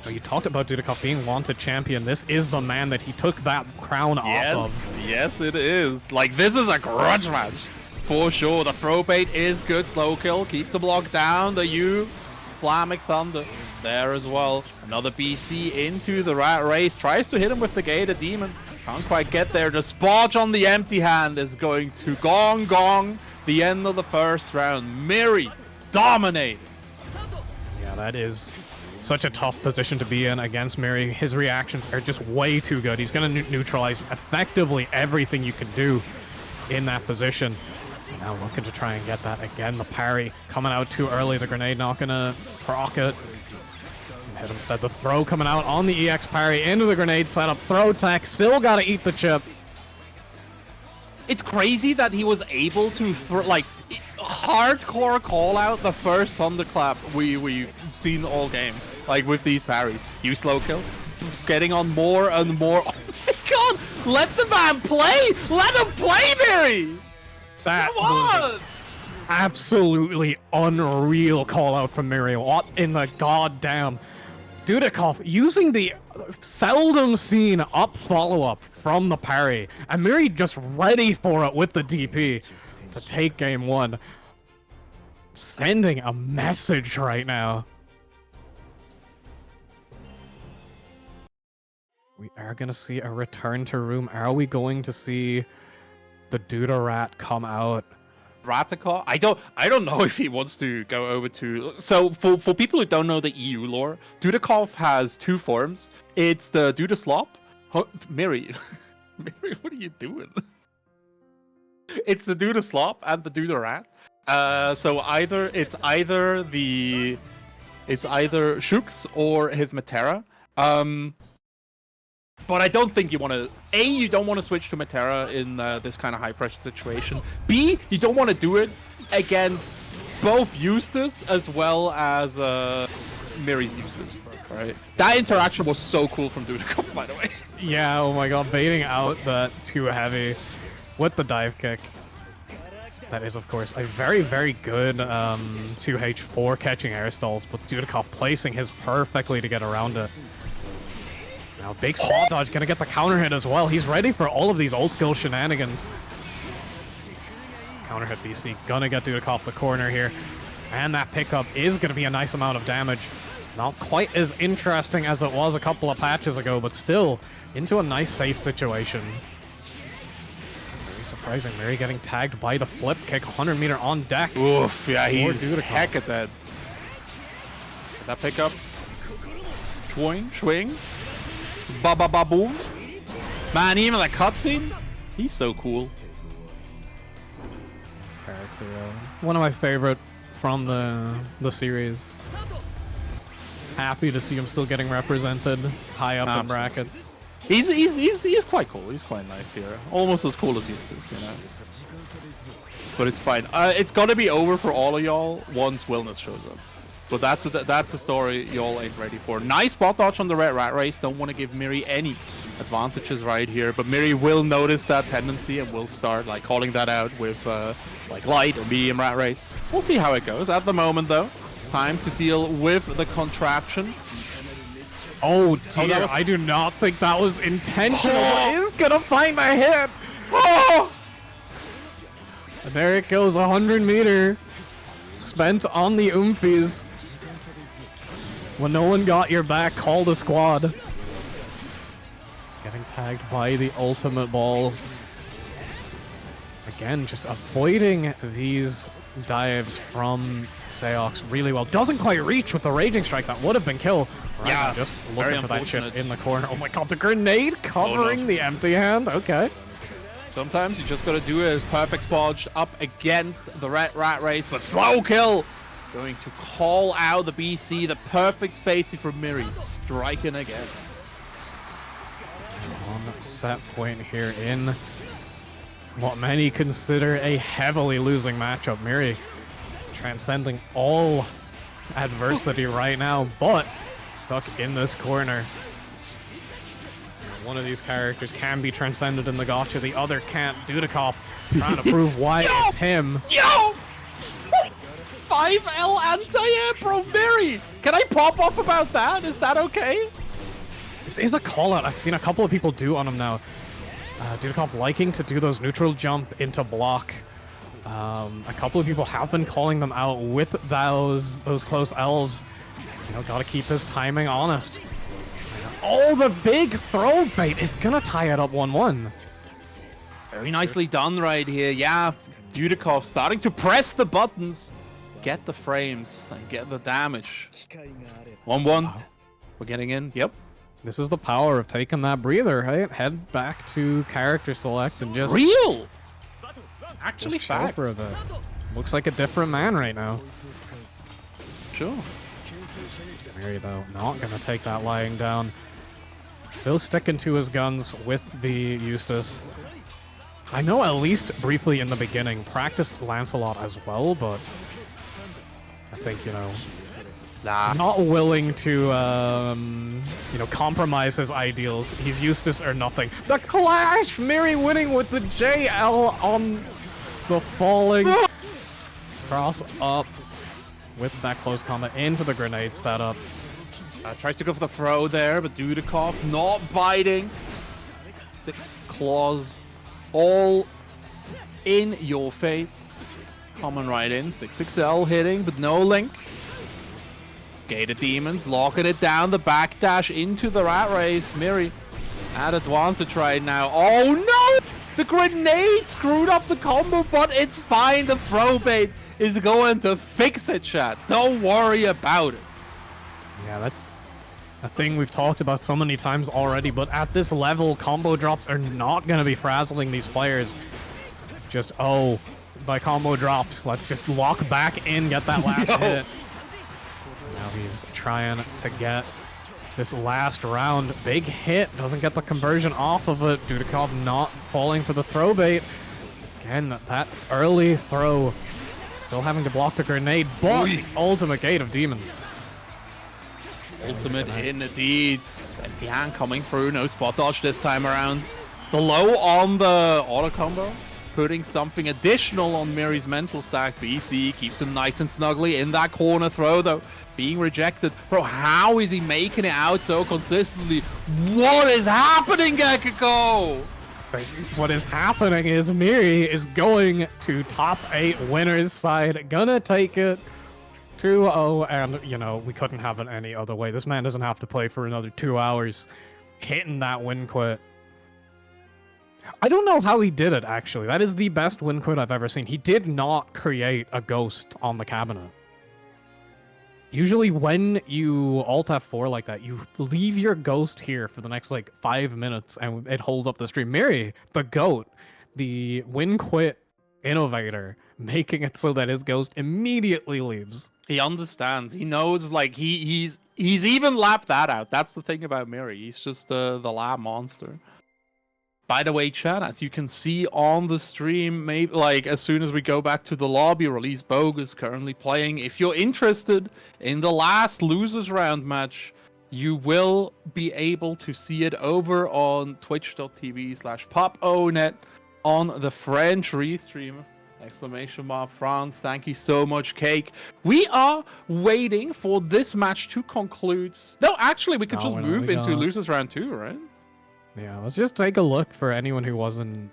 Oh, you talked about Dudikoff being wanted champion. This is the man that he took that crown off of. Yes, it is. Like, this is a grudge match. For sure, the throw bait is good. Slow kill, keeps the block down. The U, Flammic Thunder there as well. Another BC into the rat race. Tries to hit him with the gated demons. Can't quite get there. The Sparge on the empty hand is going to gong the end of the first round. Miri dominated. Yeah, that is such a tough position to be in against Miri. His reactions are just way too good. He's going to neutralize effectively everything you can do in that position. Now looking to try and get that again. The parry coming out too early. The grenade not going to proc it. Hit instead. The throw coming out on the EX parry into the grenade setup. Throw tech. Still got to eat the chip. It's crazy that he was able to hardcore call out the first thunderclap we've seen all game. Like with these parries. You slow kill. Getting on more and more. Oh my god! Let the man play! Let him play, Miri! That Come on! Absolutely unreal call out from Miri. What in the goddamn? Dudikoff using the seldom seen up follow-up from the parry. And Miri just ready for it with the DP to take game one. Sending a message right now. We are going to see a return to room. Are we going to see the Duda Rat come out? Ratikov? I don't know if he wants to go over to... So, for people who don't know the EU lore, Dudikoff has two forms. It's the Duda Slop. Miri, what are you doing? It's the Duda Slop and the Duda Rat. So it's either Shooks or his Matera. But I don't think you want to... A, you don't want to switch to Matera in this kind of high-pressure situation. B, you don't want to do it against both Eustace as well as Miri's Eustace, right? That interaction was so cool from Dudikoff, by the way. Yeah, oh my god, baiting out the too heavy with the dive kick. That is, of course, a very good 2H4 catching air stalls, but Dudikoff placing his perfectly to get around it. Now, big spot dodge, gonna get the counter hit as well. He's ready for all of these old skill shenanigans. Counter hit BC, gonna get Dudikoff the corner here. And that pickup is gonna be a nice amount of damage. Not quite as interesting as it was a couple of patches ago, but still into a nice safe situation. surprising. Mary getting tagged by the flip kick, 100 meter on deck. Oof, yeah, he's Dudikoff. heck at that. Did that pick up? Swing. Ba-ba-ba-boom. Man, even the cutscene, he's so cool. This character, one of my favorite from the series. Happy to see him still getting represented high up in brackets. He's quite cool. He's quite nice here. Almost as cool as Eustace, you know. But it's fine. It's gonna be over for all of y'all once Wellness shows up. But that's a story y'all ain't ready for. Nice spot dodge on the red rat race. Don't want to give Miri any advantages right here, but Miri will notice that tendency and will start like calling that out with like light or medium rat race. We'll see how it goes. At the moment though, time to deal with the contraption. Oh dear, I do not think that was intentional. He's gonna find a hit. Oh! And there it goes, 100 meter spent on the Oomphies. When no one got your back, call the squad. Getting tagged by the ultimate balls. Again, just avoiding these dives from Seox really well. Doesn't quite reach with the Raging Strike. That would have been kill. Right, Yeah, just very looking for that shit unfortunate. in the corner. Oh my god, the grenade covering the empty hand. Okay. Sometimes you just gotta do a perfect spot up against the red rat race, but slow kill. Going to call out the BC, the perfect spacing from Miri, striking again. On set point here in what many consider a heavily losing matchup. Miri transcending all adversity right now, but stuck in this corner. One of these characters can be transcended in the gotcha, the other can't. Dudikoff trying to prove why it's him. Yo! 5L anti-air, bro, Miri! Can I pop off about that? Is that okay? This is a call-out I've seen a couple of people do on him now. Dudikoff liking to do those neutral jump into block. A couple of people have been calling them out with those close L's. You know, gotta keep his timing honest. Oh, the big throw bait is gonna tie it up 1-1. Very nicely done right here. Yeah, Dudikoff starting to press the buttons, get the frames, and get the damage. 1-1. We're getting in. Yep. This is the power of taking that breather, right? Head back to character select and just... Real! Actually, just chill facts. for a bit. Looks like a different man right now. Sure. Mary, though, not gonna take that lying down. Still sticking to his guns with the Eustace. I know at least briefly in the beginning, practiced Lancelot as well, but I think, you know, not willing to, you know, compromise his ideals. He's Eustace or nothing. The clash! Miri winning with the JL on the falling. Cross up with that close combat into the grenade setup. Tries to go for the throw there, but Dudikoff not biting. 6 claws all in your face. Coming right in. 6XL hitting, but no link. Gated Demons locking it down. The backdash into the rat race. Miri at advantage right now. Oh no! The grenade screwed up the combo, but it's fine. The throw bait is going to fix it, chat. Don't worry about it. Yeah, that's a thing we've talked about so many times already, but at this level, combo drops are not going to be frazzling these players. Just, oh, by combo drops, let's just lock back in, get that last hit. Now he's trying to get this last round. Big hit, doesn't get the conversion off of it. Dudikoff not falling for the throw bait. Again, that early throw, still having to block the grenade, but ultimate gate of demons. Ultimate indeed. Empty hand coming through. No spot dodge this time around. The low on the auto combo. Putting something additional on Miri's mental stack. BC keeps him nice and snugly in that corner throw though. Being rejected. Bro, how is he making it out so consistently? What is happening, Gekiko? What is happening is Miri is going to top 8 winners side. Gonna take it 2-0, and, you know, we couldn't have it any other way. This man doesn't have to play for another 2 hours. Hitting that win quit. I don't know how he did it, actually. That is the best win quote I've ever seen. He did not create a ghost on the cabinet. Usually when you Alt F4 like that, you leave your ghost here for the next, like, 5 minutes, and it holds up the stream. Miri, the GOAT, the win-quit innovator, making it so that his ghost immediately leaves. He understands. He knows, like, he's even lapped that out. That's the thing about Miri. He's just the lab monster. By the way, chat, as you can see on the stream, maybe like as soon as we go back to the lobby, Release Bogus currently playing. If you're interested in the last losers round match, you will be able to see it over on twitch.tv/poponet on the French restream. Exclamation mark France. Thank you so much, Cake. We are waiting for this match to conclude. No, actually, we could just move into losers round 2, right? Yeah, let's just take a look for anyone who wasn't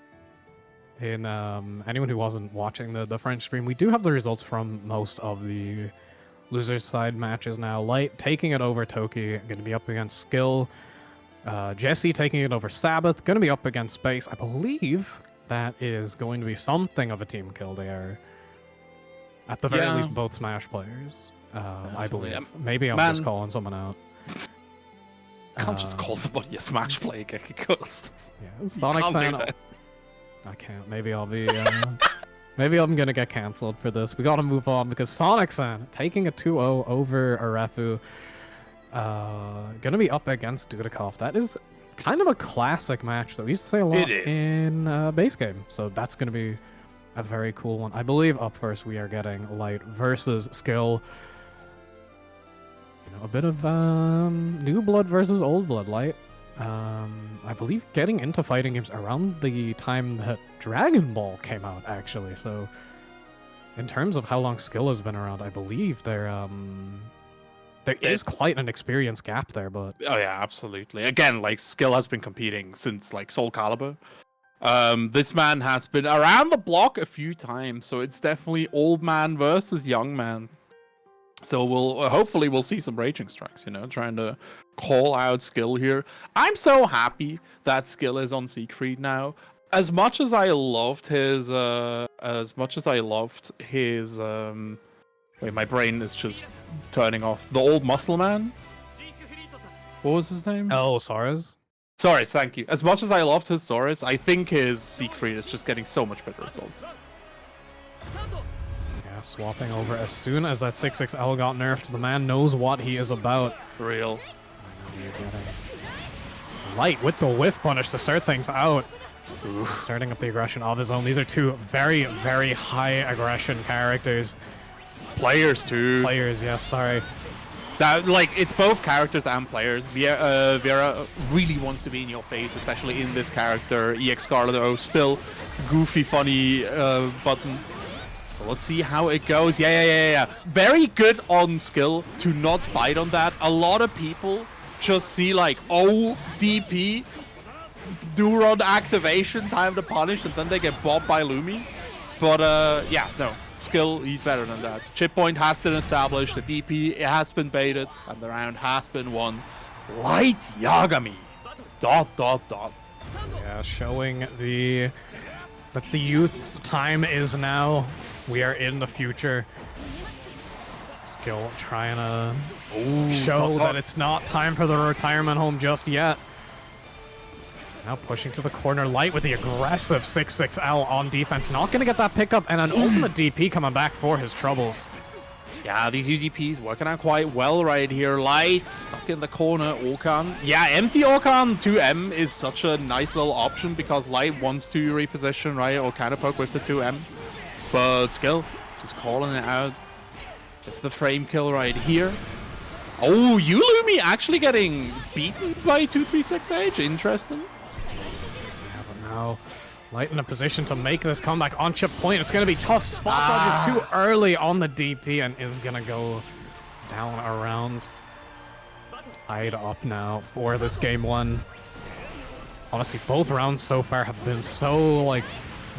watching the French stream. We do have the results from most of the losers side matches now. Light taking it over Toki, going to be up against Skill. Jesse taking it over Sabbath, going to be up against Space. I believe that is going to be something of a team kill. They are, at the very least, both Smash players. I believe. Maybe I'm just calling someone out. Can't just call somebody a Smash player, because yeah, Sonic San. I can't. Maybe I'll be. Maybe I'm gonna get cancelled for this. We gotta move on because Sonic San taking a 2-0 over Arefu. Gonna be up against Dudikov. That is kind of a classic match that we used to say a lot in base game. So that's gonna be a very cool one. I believe up first we are getting Light versus Skill. A bit of new blood versus old blood. Light. I believe getting into fighting games around the time that Dragon Ball came out, actually. So, in terms of how long Skill has been around, I believe there is quite an experience gap there. But oh yeah, absolutely. Again, like Skill has been competing since like Soul Calibur. This man has been around the block a few times, so it's definitely old man versus young man. So we'll hopefully we'll see some raging strikes, trying to call out Skill here. I'm so happy that Skill is on Siegfried now. As much as I loved his wait, my brain is just turning off. The old muscle man. What was his name? Oh, Soros. Soros, thank you. As much as I loved his Soros, I think his Siegfried is just getting so much better results. Swapping over as soon as that 6-6L got nerfed. The man knows what he is about. Real. Light with the whiff punish to start things out. Ooh. Starting up the aggression of his own. These are two very, very high aggression characters. Players too. Players, yes, sorry. That, like, it's both characters and players. Vera really wants to be in your face, especially in this character. EX Scarlet O, still goofy, funny button. So let's see how it goes. Yeah. Very good on Skill to not fight on that. A lot of people just see like, oh, DP, Duron activation, time to punish, and then they get bobbed by Lumi. But yeah, no. Skill, he's better than that. Chip point has been established, the DP has been baited, and the round has been won. Light Yagami. ... Yeah, showing that the youth's time is now. We are in the future. Skill trying to show that it's not time for the retirement home just yet. Now pushing to the corner. Light with the aggressive 6-6L on defense. Not going to get that pickup, and an ultimate DP coming back for his troubles. Yeah, these UDPs working out quite well right here. Light stuck in the corner. Orkan. Yeah, empty Orkan 2M is such a nice little option because Light wants to reposition, right? Or kind of poke with the 2M. But Skill just calling it out. Just the frame kill right here. Oh, Yulumi actually getting beaten by 236H. Interesting. Yeah, but now Light in a position to make this comeback on chip point. It's going to be tough. Spot dodge is too early on the DP and is going to go down around. Tied up now for this game one. Honestly, both rounds so far have been so, like,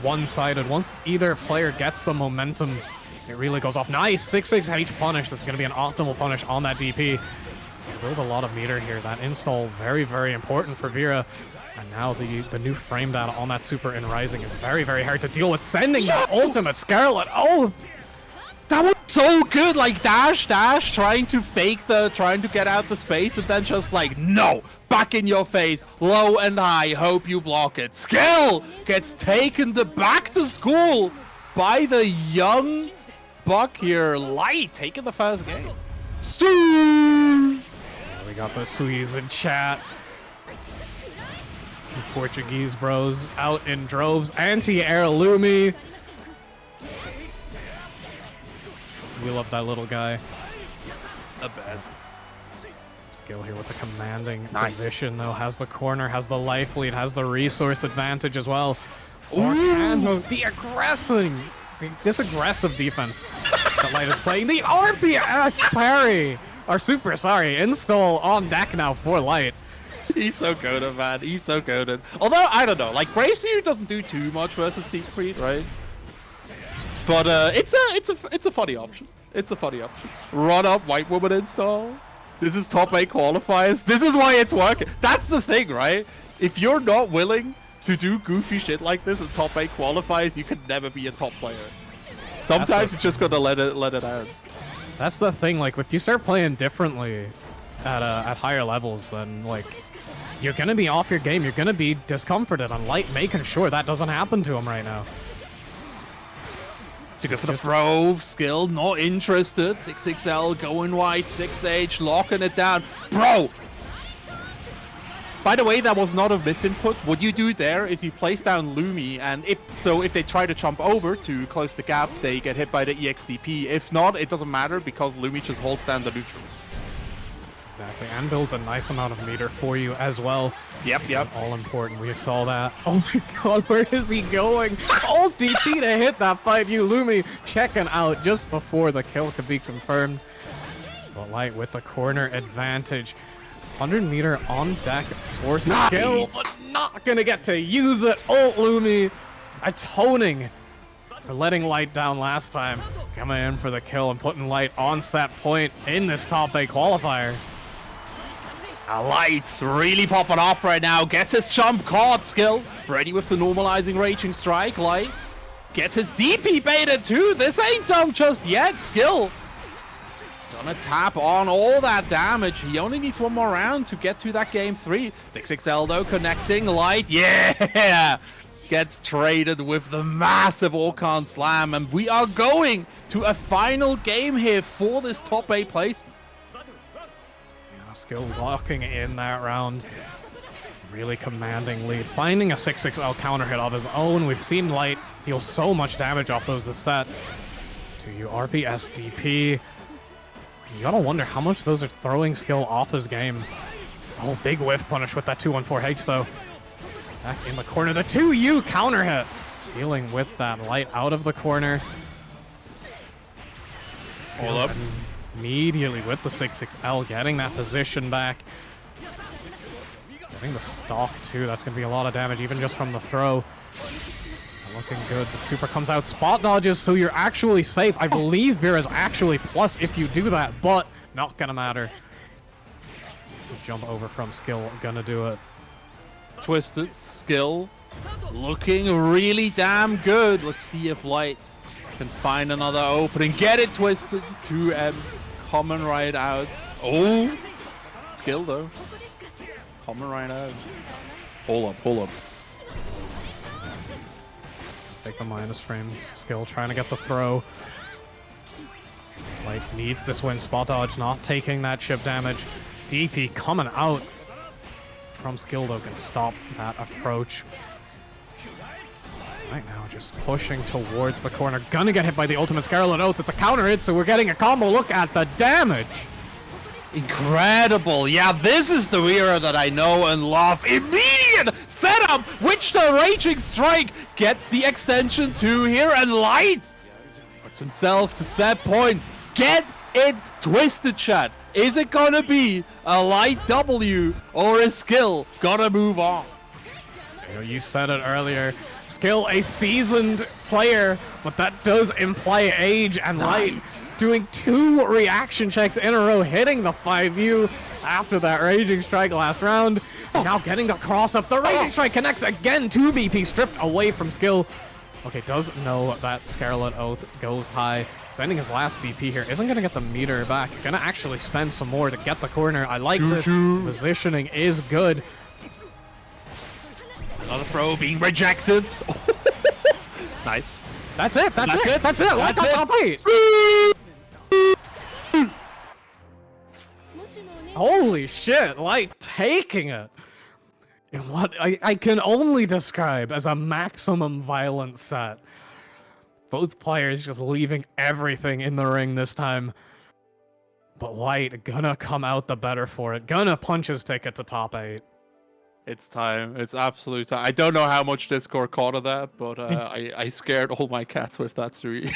one-sided. Once either player gets the momentum, it really goes off. Nice 6-6H punish. That's going to be an optimal punish on that DP. Build a lot of meter here. That install very, very important for Vera. And And now the new frame data on that super in Rising is very, very hard to deal with. Sending that ultimate Scarlet Oath! That was so good, like dash, trying to get out the space, and then just like, no, back in your face, low and high, hope you block it. Skill gets taken back to school by the young buck here. Light taking the first game. We got the Swedes in chat. The Portuguese bros out in droves. Anti-air Lumi. We love that little guy. The best. Skill here with the commanding position, though. Has the corner, has the life lead, has the resource advantage as well. This aggressive defense that Light is playing. The RPS parry! Or super, sorry, install on deck now for Light. He's so goated, man. He's so goated. Although, I don't know, like, Braceview doesn't do too much versus Siegfried, right? But it's a funny option. It's a funny option. Run up White Woman install. This is top 8 qualifiers. This is why it's working. That's the thing, right? If you're not willing to do goofy shit like this in top 8 qualifiers, you can never be a top player. Sometimes you just gotta let it out. That's the thing. Like, if you start playing differently at higher levels, then like you're gonna be off your game. You're gonna be discomforted. And Light making sure that doesn't happen to him right now. To go for the throw, Skill not interested. 6XL going wide, 6H locking it down. Bro! By the way, that was not a misinput. What you do there is you place down Lumi, and if they try to jump over to close the gap, they get hit by the EXCP. If not, it doesn't matter because Lumi just holds down the neutral. Exactly, and builds a nice amount of meter for you as well. Yep. All important, we saw that. Oh my god, where is he going? All DP to hit that 5U. Lumi checking out just before the kill could be confirmed. But Light with the corner advantage. 100 meter on deck for Skill, but not gonna get to use it. Ult Lumi atoning for letting Light down last time. Coming in for the kill and putting Light on set point in this top 8 qualifier. Light's really popping off right now. Gets his jump caught. Skill ready with the normalizing raging strike. Light gets his DP baited too. This ain't done just yet. Skill gonna tap on all that damage. He only needs one more round to get to that game 3. 6XL though connecting. Light, yeah, gets traded with the massive Orkan Slam, and we are going to a final game here for this top 8 place. Skill locking in that round. Really commanding lead. Finding a 6XL counter hit of his own. We've seen Light deal so much damage off those this set. To you, RPS DP. You gotta wonder how much those are throwing Skill off his game. Oh, big whiff punish with that 214H though. Back in the corner. The 2U counter hit. Dealing with that Light out of the corner. Hold up. Immediately with the 6XL, getting that position back. Getting the stock too, that's gonna be a lot of damage even just from the throw. Looking good, the super comes out, spot dodges, so you're actually safe. I believe Vera's actually plus if you do that, but not gonna matter. The jump over from Skill, gonna do it. Twisted, Skill, looking really damn good. Let's see if Light can find another opening. Get it, Twisted. 2M coming right out. Oh, Skill though. Coming right out. Hold up. Take the minus frames. Skill trying to get the throw. Light needs this win. Spot dodge not taking that chip damage. DP coming out from Skill though can stop that approach. Right now, just pushing towards the corner. Gonna get hit by the ultimate Scarlet Oath. It's a counter hit, so we're getting a combo. Look at the damage. Incredible. Yeah, this is the Vera that I know and love. Immediate setup, which the Raging Strike gets the extension to here, and Light puts himself to set point. Get it twisted, chat. Is it gonna be a Light W, or is Skill gonna move on? You said it earlier. Skill, a seasoned player, but that does imply age, and Light doing 2 reaction checks in a row, hitting the 5U, after that Raging Strike last round. Now getting the cross up. The Raging Strike connects again to BP, stripped away from skill. Okay, does know that Scarlet Oath goes high. Spending his last BP here. Isn't going to get the meter back. Gonna actually spend some more to get the corner. I like this. Positioning is good. Another throw being rejected. Nice. That's it. That's it. That's That's it. top 8. Holy shit, Light taking it in what I can only describe as a maximum violence set. Both players just leaving everything in the ring this time. But Light gonna come out the better for it. Gonna punch his ticket to top 8. It's time. It's absolute time. I don't know how much Discord caught of that, but I scared all my cats with that 3.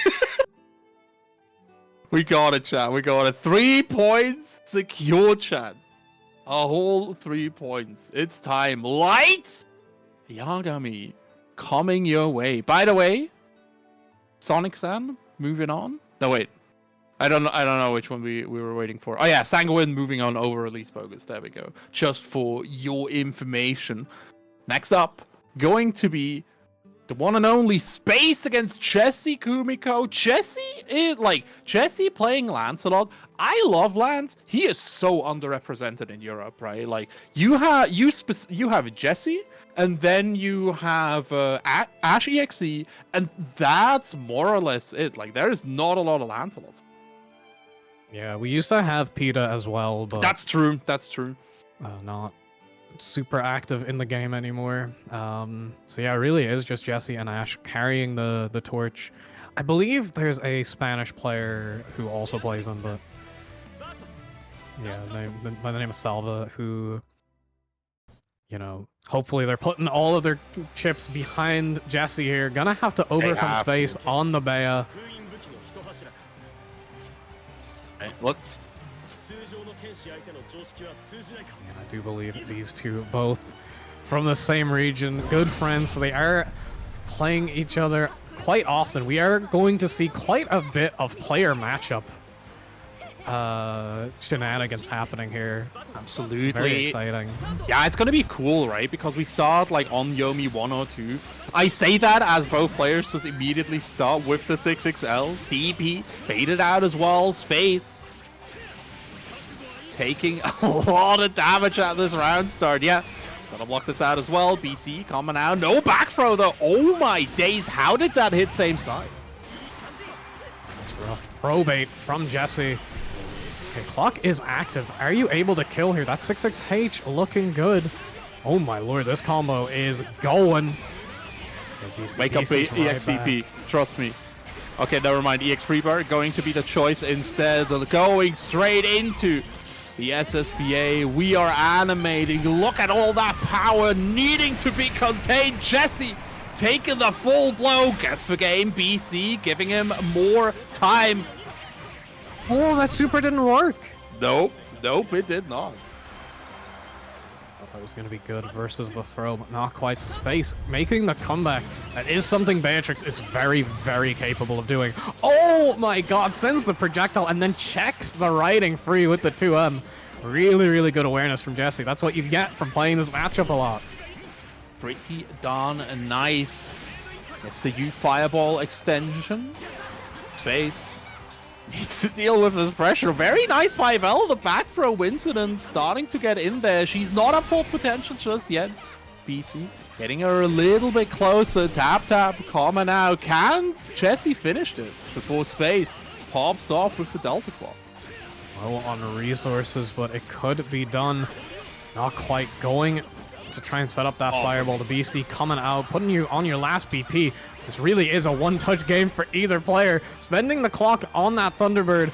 We got it, chat. We got it. 3 points secure, chat. A whole 3 points. It's time. Light Yagami coming your way. By the way, Sonic-san moving on. No, wait. I don't know which one we were waiting for. Oh yeah, Sanguine moving on over Release Bogus. There we go. Just for your information. Next up, going to be the one and only Space against Jesse Kumiko. Jesse playing Lance a lot. I love Lance. He is so underrepresented in Europe, right? Like you have Jesse, and then you have Ash EXE, and that's more or less it. Like there is not a lot of Lancelots. Yeah, we used to have PETA as well, but that's true. That's true. Not super active in the game anymore. So yeah, it really is just Jesse and Ash carrying the torch. I believe there's a Spanish player who also plays them, but yeah, by the name of Salva, who, you know, hopefully they're putting all of their chips behind Jesse here. Gonna have to overcome Space on the Bea. Right, let's. And I do believe these two both from the same region, good friends, so they are playing each other quite often. We are going to see quite a bit of player matchup shenanigans happening here. Absolutely. It's very exciting. Yeah, it's gonna be cool, right? Because we start like on Yomi 1 or 2. I say that as both players just immediately start with the 6XLs. DP baited out as well. Space taking a lot of damage at this round start. Yeah, gonna block this out as well. BC coming out. No back throw though. Oh my days, how did that hit same side? That's rough. Probate from Jesse. Okay, clock is active. Are you able to kill here? That 66H looking good. Oh my lord, this combo is going. Wake up, EXDP. Trust me. Okay, never mind. EX Freebar going to be the choice instead of going straight into the SSBA. We are animating. Look at all that power needing to be contained. Jesse taking the full blow. Guess for game. BC giving him more time. Oh, that super didn't work. Nope, it did not. I thought that was going to be good versus the throw, but not quite. Space making the comeback. That is something Beatrix is very, very capable of doing. Oh my god, sends the projectile and then checks the riding free with the 2M. Really, really good awareness from Jesse. That's what you get from playing this matchup a lot. Pretty darn nice. Let's see you fireball extension. Space needs to deal with this pressure. Very nice 5L. The back throw incident starting to get in there. She's not at full potential just yet. BC getting her a little bit closer. Tap coming out. Can Jesse finish this before Space pops off with the Delta Claw? Low on resources, but it could be done. Not quite going to try and set up that fireball. The BC coming out, putting you on your last BP. This really is a one-touch game for either player. Spending the clock on that Thunderbird.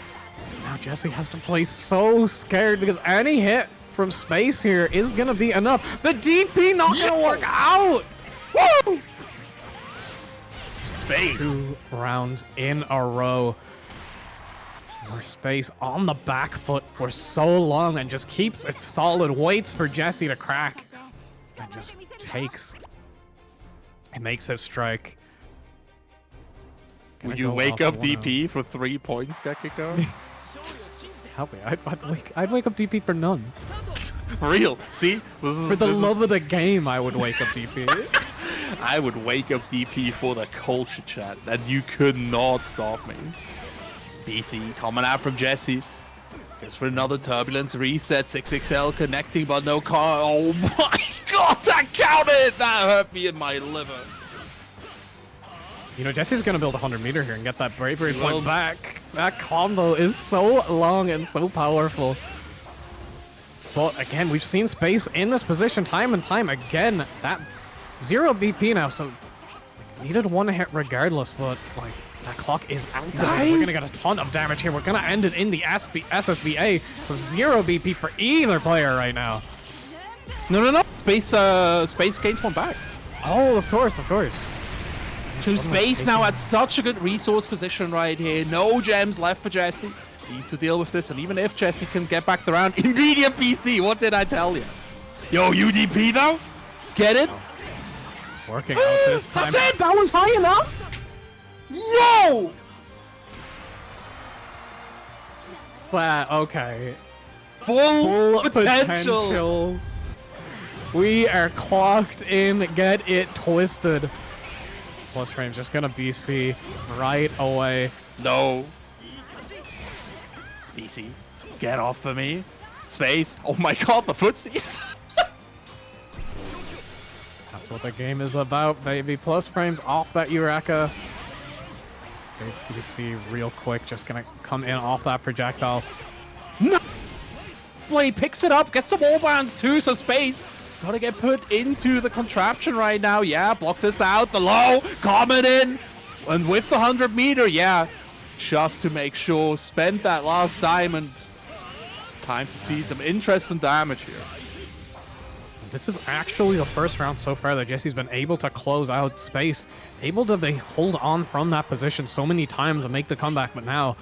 Now Jesse has to play so scared because any hit from Space here is going to be enough. The DP not going to work out. Woo! Space. 2 rounds in a row. More Space on the back foot for so long and just keeps it solid. Waits for Jesse to crack. And just takes. It makes his strike. Would you wake up DP for 3 points, Gekiko? help me. I'd wake up DP for none. Real. See? For the love of the game, I would wake up DP. I would wake up DP for the culture chat, and you could not stop me. BC coming out from Jesse. Goes for another turbulence reset. 6XL connecting, but no car. Oh my god, that counted! That hurt me in my liver. You know, Jesse's gonna build a 100-meter here and get that bravery point back. That combo is so long and so powerful. But again, we've seen Space in this position time and time again. That 0 BP now, so needed one hit regardless, but like that clock is out there. We're gonna get a ton of damage here. We're gonna end it in the SSBA, so 0 BP for either player right now. No. Space gains one back. Oh, of course. So Space now at such a good resource position right here. No gems left for Jesse. He needs to deal with this, and even if Jesse can get back the round, immediate PC. What did I tell you? Yo, UDP though? Get it? Working out this time. That's it! That was high enough? Yo! Okay. Full potential. We are clocked in. Get it twisted. Plus frames just gonna BC right away. No. BC, get off of me. Space. Oh my god, the footsies. That's what the game is about, baby. Plus frames off that Uraka. BC real quick, just gonna come in off that projectile. No! Blade picks it up, gets the wall bounce too, so Space gotta get put into the contraption right now. Yeah, block this out. The low coming in. And with the 100-meter, yeah. Just to make sure, spend that last diamond. Time to see some interesting damage here. This is actually the first round so far that Jesse's been able to close out Space. Able to hold on from that position so many times and make the comeback, but now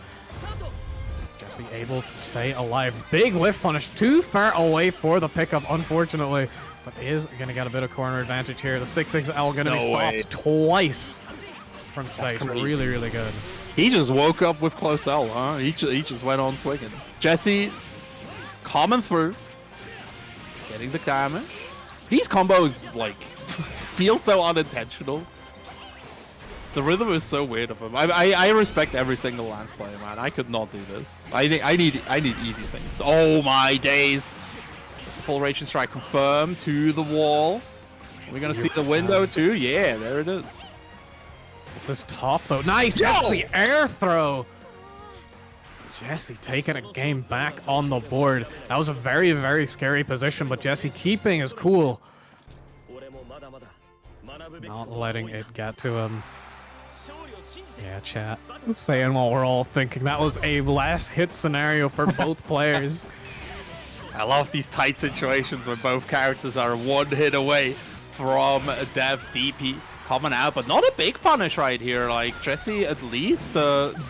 Jesse able to stay alive. Big whiff punish, too far away for the pickup, unfortunately. But is going to get a bit of corner advantage here. The 6XL going to be stopped twice from Space. Really, really good. He just woke up with close L, huh? He just went on swinging. Jesse coming through. Getting the damage. These combos, like, feel so unintentional. The rhythm is so weird of him. I respect every single Lance player, man. I could not do this. I need easy things. Oh my days. It's the full Raging Strike confirmed to the wall. We're gonna see the window too. Yeah, there it is. This is tough though. Nice! That's the air throw! Jesse taking a game back on the board. That was a very, very scary position, but Jesse keeping his cool. Not letting it get to him. Yeah, chat. Saying what we're all thinking. That was a last hit scenario for both players. I love these tight situations when both characters are one hit away from Dev DP coming out, but not a big punish right here. Like Jesse at least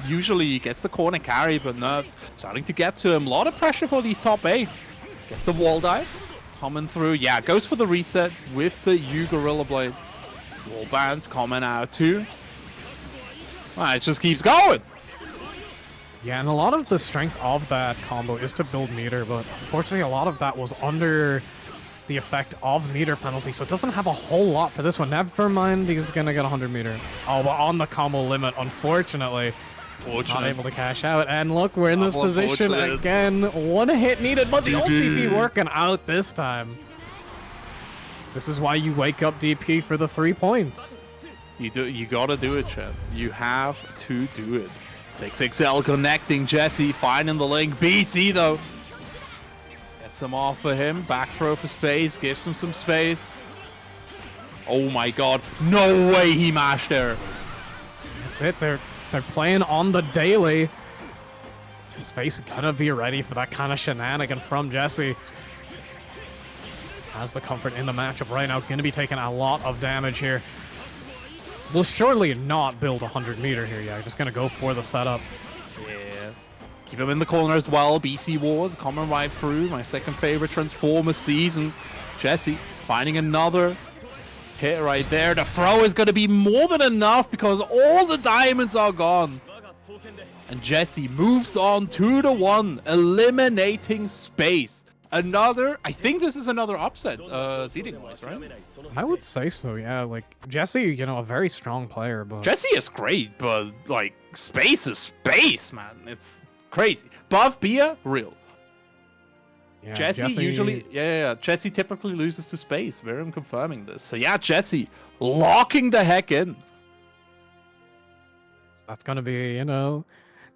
usually gets the corner carry, but nerves starting to get to him. A lot of pressure for these top 8s. Gets the wall dive coming through. Yeah, goes for the reset with the U Gorilla Blade. Wall bounce coming out too. It just keeps going. Yeah, and a lot of the strength of that combo is to build meter, but unfortunately a lot of that was under the effect of meter penalty, so it doesn't have a whole lot for this one. Never mind, he's gonna get 100 meter. Oh, but on the combo limit, unfortunately. Not able to cash out, and look, we're in this position again. One hit needed, but the ult DP working out this time. This is why you wake up DP for the 3 points. You gotta do it, Chet. You have to do it. 6XL connecting Jesse, finding the link. BC though. Gets him off for him. Back throw for Space. Gives him some space. Oh my god. No way he mashed there. That's it. They're playing on the daily. Space gonna be ready for that kind of shenanigan from Jesse. Has the comfort in the matchup right now. Gonna be taking a lot of damage here. Will surely not build 100 meter here. Yeah, just gonna go for the setup. Yeah. Keep him in the corner as well. BC Wars coming right through. My second favorite Transformer season. Jesse finding another hit right there. The throw is going to be more than enough because all the diamonds are gone. And Jesse moves on 2-1, eliminating Space. Another, I think this is another upset, seeding-wise, right? I would say so, yeah. Like, Jesse, you know, a very strong player, but... Jesse is great, but, like, Space is Space, man. It's crazy. Buff Bia, real. Yeah, Jesse usually, Jesse typically loses to Space. I'm confirming this. So yeah, Jesse locking the heck in. That's gonna be, you know,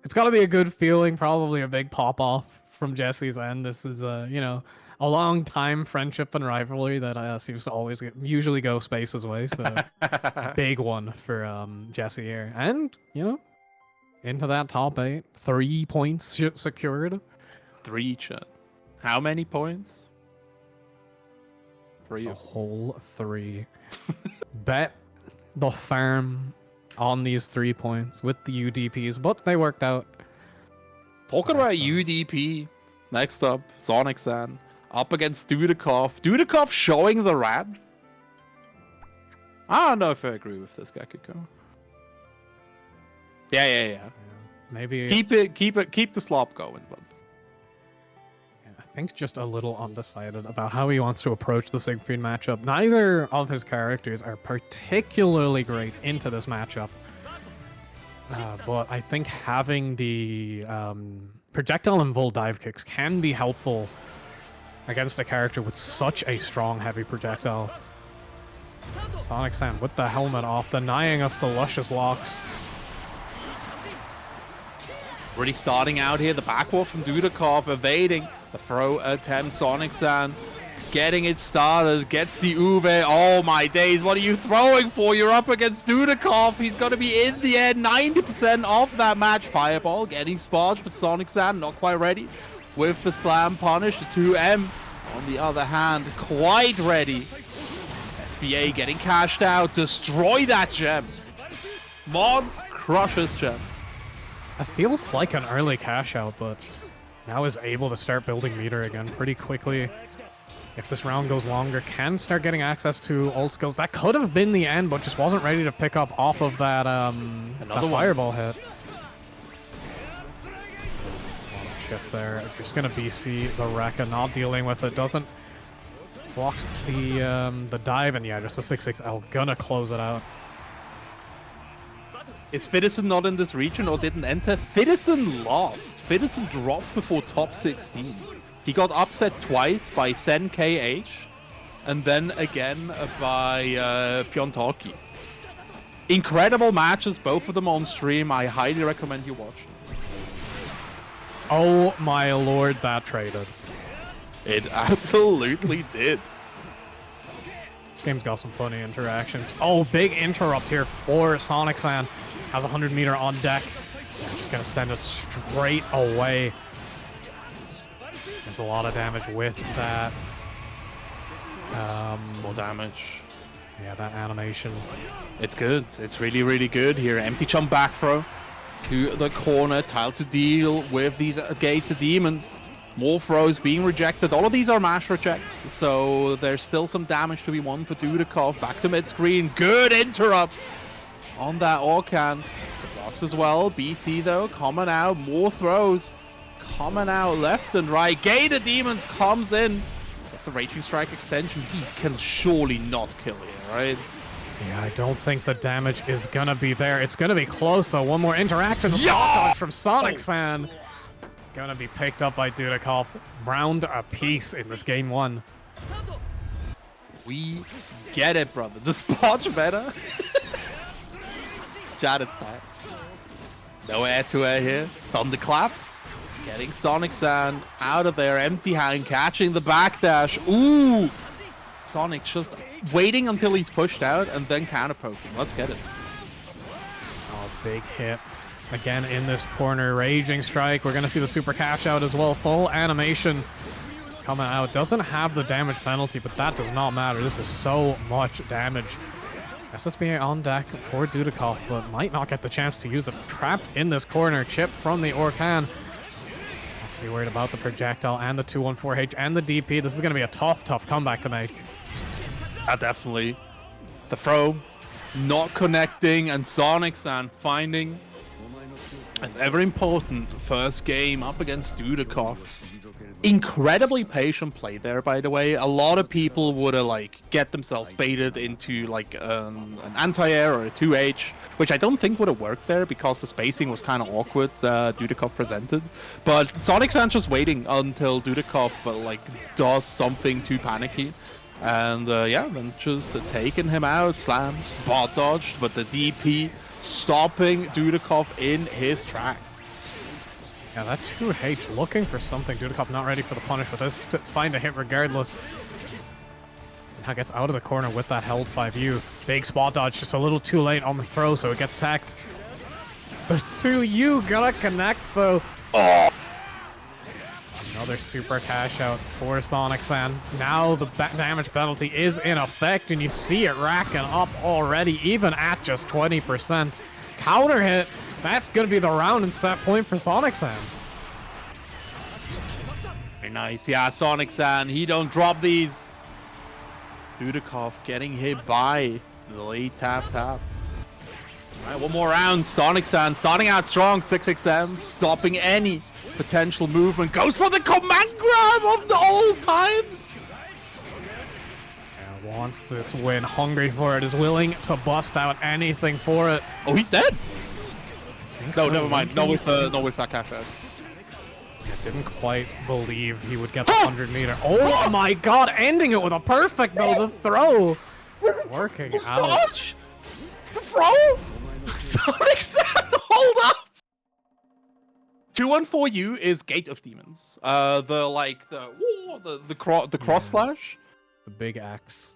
it's gotta be a good feeling. Probably a big pop off from Jesse's end. This is you know, a long time friendship and rivalry that seems to always usually go Space's way. So big one for Jesse here, and you know, into that top 8, 3 points secured. 3 chat. How many points? 3. A whole 3. Bet the farm on these 3 points with the UDPs, but they worked out. Talking about UDP, next up, Sonic San up against Dudikov. Dudikov showing the rad. I don't know if I agree with this, Gekiko. Yeah. Maybe keep the slop going, bud. I think just a little undecided about how he wants to approach the Siegfried matchup. Neither of his characters are particularly great into this matchup. But I think having the projectile and full dive kicks can be helpful against a character with such a strong heavy projectile. Sonic San with the helmet off, denying us the luscious locks. Really starting out here, the backward from Dudikov, evading the throw attempt. Sonic San getting it started, gets the Uwe. Oh my days, what are you throwing for? You're up against Dudikov. He's going to be in the end 90% off that match. Fireball getting sparged, but Sonic San not quite ready with the slam punish. The 2M on the other hand, quite ready. SBA getting cashed out. Destroy that gem. Mons crushes gem. It feels like an early cash out, but now is able to start building meter again pretty quickly. If this round goes longer, can start getting access to ult skills. That could have been the end, but just wasn't ready to pick up off of that, that fireball hit. Chip there. Just gonna BC the Rekka, not dealing with it. Doesn't blocks the dive, and yeah, just a 6-6L gonna close it out. Is Fiddison not in this region or didn't enter? Fiddison lost. Fiddison dropped before top 16. He got upset twice by Sen KH and then again by Piontalki. Incredible matches, both of them on stream. I highly recommend you watch. Oh my lord, that traded. It absolutely did. This game's got some funny interactions. Oh, big interrupt here for Sonic San. Has 100 meter on deck. Just gonna send it straight away. There's a lot of damage with that. More damage. Yeah, that animation. It's good. It's really, really good here. Empty jump back throw to the corner. Tile to deal with these gates of demons. More throws being rejected. All of these are mash rejects, so there's still some damage to be won for Dudikov. Back to mid-screen. Good interrupt on that Orkan. The blocks as well. BC though, coming out. More throws coming out left and right. Gate of Demons comes in. Gets a Raging Strike extension. He can surely not kill here, right? Yeah, I don't think the damage is gonna be there. It's gonna be close though. One more interaction from Sonic San. Gonna be picked up by Dudikov. Round a piece in this game 1. We get it, brother. The spot's better. Janet's time. No air to air here. Thunderclap. Getting Sonic San out of there. Empty hand. Catching the backdash. Ooh. Sonic just waiting until he's pushed out and then counter poking. Let's get it. Oh, big hit. Again in this corner. Raging Strike. We're going to see the super cash out as well. Full animation coming out. Doesn't have the damage penalty, but that does not matter. This is so much damage. SSBA on deck for Dudikov, but might not get the chance to use it. Trapped in this corner. Chip from the Orkan. Has to be worried about the projectile and the 214H and the DP. This is going to be a tough comeback to make. Definitely. The throw not connecting, and Sonic San finding It's ever important. First game up against Dudikov. Incredibly patient play there, by the way. A lot of people would have like get themselves baited into like an anti-air or a 2H, which I don't think would have worked there because the spacing was kind of awkward. Dudikov presented, but Sonic San's just waiting until Dudikov like does something too panicky, and yeah, then just taking him out, slam, spot dodged, but the DP stopping Dudikov in his tracks. Yeah, that 2H looking for something. Dudikov not ready for the punish, but this to find a hit regardless. Now gets out of the corner with that held 5U. Big spot dodge, just a little too late on the throw, so it gets tacked. The 2U gonna connect though. Oh! Another super cash out for Sonic San. Now the damage penalty is in effect, and you see it racking up already, even at just 20%. Counter hit. That's going to be the round and set point for Sonic San. Very nice. Yeah, Sonic San, he don't drop these. Dudikov getting hit by the late tap. All right, one more round. Sonic San starting out strong. 6XM, stopping any potential movement. Goes for the command grab of the old times. Yeah, wants this win. Hungry for it. Is willing to bust out anything for it. Oh, he's dead. No, So. never mind. Not with that cash out. I didn't quite believe he would get the 100-meter. Oh my god, ending it with a perfect though, the throw. Working out. Dodge! The throw! Sonic San, hold up! 214U is Gate of Demons. The cross slash. The big X.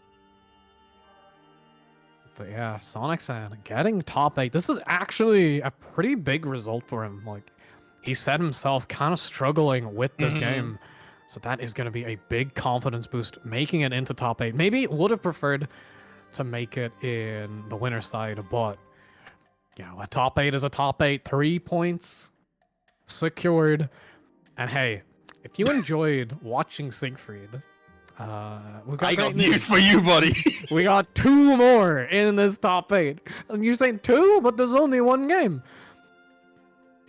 But yeah, Sonic San getting top 8. This is actually a pretty big result for him. Like, he said himself kind of struggling with this game. So that is going to be a big confidence boost, making it into top 8. Maybe would have preferred to make it in the winner's side, but, you know, a top 8 is a top 8. 3 points secured. And hey, if you enjoyed watching Siegfried, I got news for you, buddy. we got 2 more in this top 8. And you're saying 2, but there's only 1 game.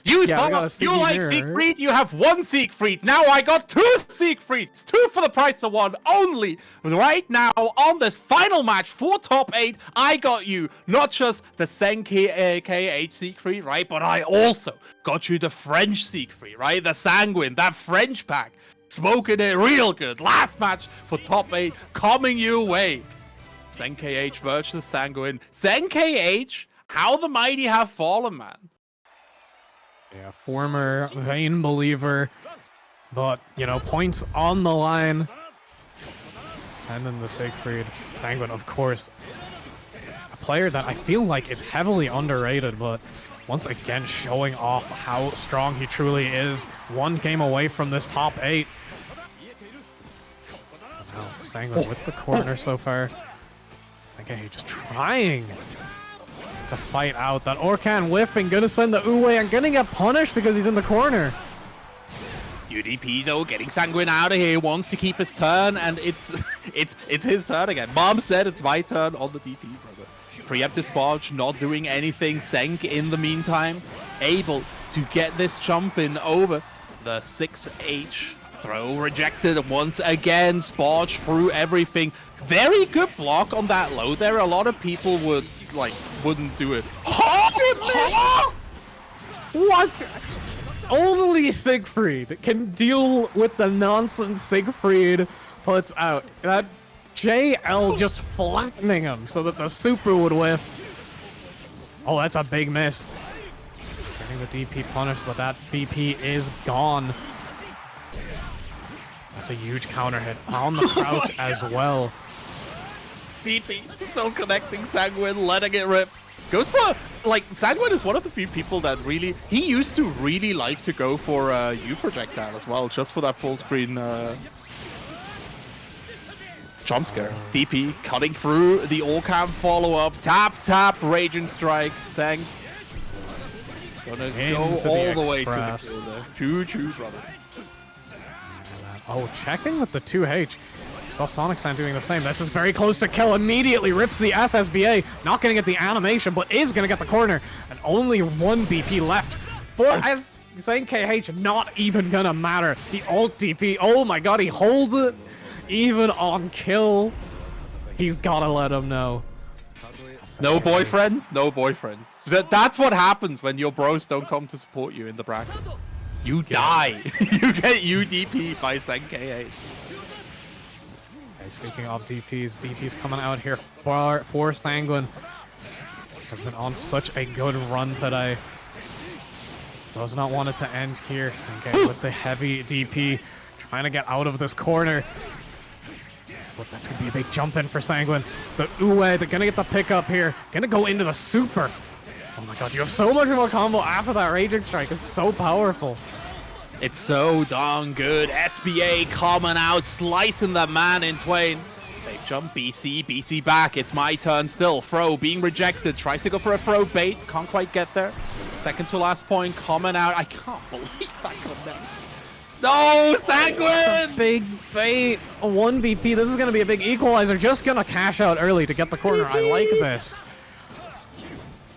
You Yeah, like Siegfried? You have 1 Siegfried. Now I got 2 Siegfrieds. 2 for the price of 1 only. Right now, on this final match for top 8, I got you not just the KH Siegfried, right? But I also got you the French Siegfried, right? The Sanguine, that French pack. Smoking it real good. Last match for top 8 coming your way. KH versus Sanguine. KH, how the mighty have fallen, man. Yeah, former vain believer, but, you know, points on the line. Sending the Siegfried. Sanguine, of course, a player that I feel like is heavily underrated, but once again showing off how strong he truly is. 1 game away from this top 8. Now, Sanguine with the corner so far. Sanguine just trying to fight out that Orkan whiffing, gonna send the Uwe and gonna get punished because he's in the corner. UDP though getting Sanguine out of here, wants to keep his turn, and it's his turn again. Mom said it's my turn on the DP, brother. Preemptive Sparge not doing anything. Senk in the meantime able to get this jump in over the 6H. Throw rejected once again. Sparge through everything. Very good block on that low there. A lot of people wouldn't do it. What? Only Siegfried can deal with the nonsense Siegfried puts out. That JL just flattening him so that the super would whiff. Oh, that's a big miss. Getting the DP punished, but that VP is gone. That's a huge counter hit on the crouch as well. DP still connecting Sanguine, letting it rip. Goes for, like, Sanguine is one of the few people that really, he used to really like to go for U projectile as well, just for that full screen jump scare. DP cutting through the all-cam follow-up, tap, raging strike, Sang. Gonna go all the way to the kill there. Choo-choo, brother. Oh, checking with the 2H. Saw Sonic San doing the same. This is very close to kill. Immediately rips the SSBA. Not going to get the animation, but is going to get the corner. And only 1 BP left. But as saying KH, not even gonna matter. The ult DP, oh my god, he holds it. Even on kill, he's gotta let him know. No boyfriends, no boyfriends. That's what happens when your bros don't come to support you in the bracket. You die. You get UDP by SenKH. Okay, speaking of DP's coming out here for Sanguine. Has been on such a good run today. Does not want it to end here. SenKH with the heavy DP, trying to get out of this corner. But that's going to be a big jump in for Sanguine. The Uwe, they're going to get the pickup here. Going to go into the super. Oh my god, you have so much of a combo after that Raging Strike. It's so powerful. It's so darn good. SBA coming out, slicing the man in twain. Safe jump, BC back. It's my turn still. Throw being rejected. Tries to go for a throw bait. Can't quite get there. Second to last point coming out. I can't believe that connects. No, Sanguine! Big bait. A 1BP. This is going to be a big equalizer. Just going to cash out early to get the corner. I like this.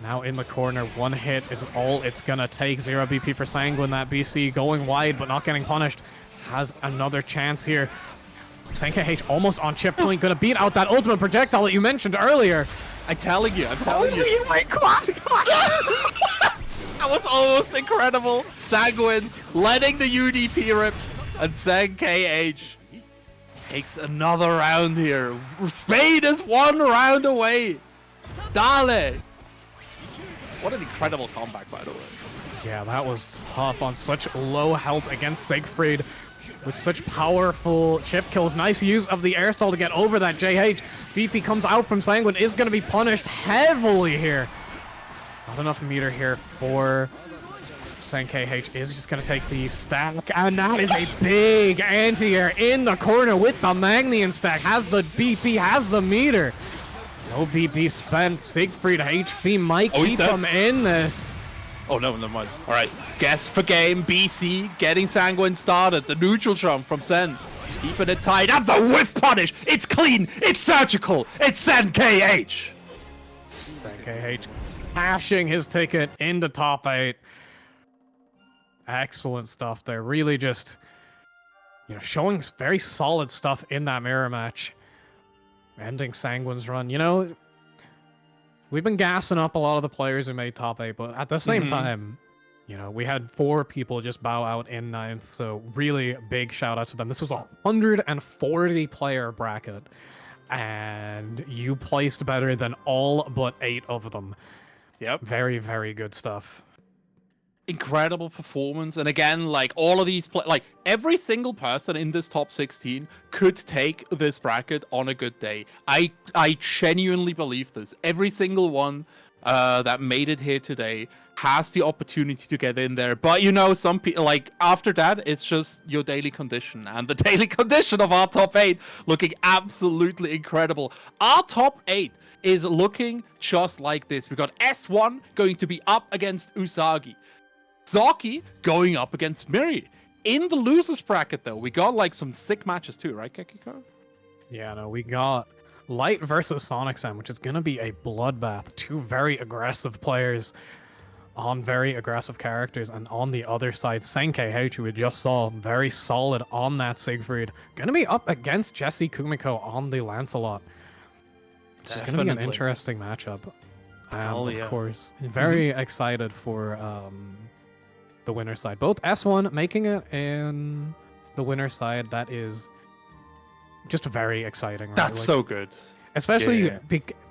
Now in the corner, one hit is all it's going to take. 0 BP for Sanguine. That BC going wide but not getting punished. Has another chance here. SenKH almost on chip point. Going to beat out that ultimate projectile that you mentioned earlier. I'm telling you. Oh my god! That was almost incredible. Sanguine letting the UDP rip, and SenKH takes another round here. Spade is 1 round away. Dale. What an incredible comeback, by the way. Yeah, that was tough on such low health against Siegfried with such powerful chip kills. Nice use of the air stall to get over that JH. DP comes out from Sanguine, is going to be punished heavily here. Not enough meter here for SenKH. Is just going to take the stack, and that is a big anti-air in the corner with the Magnian stack. Has the BP, has the meter. No BP spent. Siegfried HP might keep him in this. Oh no, never mind. All right, guess for game. BC getting Sanguine started. The neutral jump from Sen. Keeping it tight. And the whiff punish. It's clean. It's surgical. It's SenKH. SenKH cashing his ticket into top 8. Excellent stuff there. Really just, showing very solid stuff in that mirror match. Ending Sanguine's run. We've been gassing up a lot of the players who made top 8, but at the same time, we had 4 people just bow out in 9th, so really big shout out to them. This was a 140 player bracket, and you placed better than all but 8 of them. Yep. Very, very good stuff. Incredible performance, and again, like all of these every single person in this top 16 could take this bracket on a good day. I genuinely believe this. Every single one that made it here today has the opportunity to get in there, but some people, after that, it's just your daily condition, and the daily condition of our top 8 looking absolutely incredible. Our top 8 is looking just like this. We got S1 going to be up against Usagi, Zaki going up against Miri. In the losers bracket, though, we got some sick matches too, right, Kekiko? Yeah, no, we got Light versus Sonic Sam, which is going to be a bloodbath. 2 very aggressive players on very aggressive characters, and on the other side, SenKH, who we just saw, very solid on that Siegfried. Going to be up against Jesse Kumiko on the Lancelot. Which is going to be an interesting matchup. Of course, very excited for the winner side. Both S1 making it, and the winner side, that is just very exciting. Right? That's so good. Especially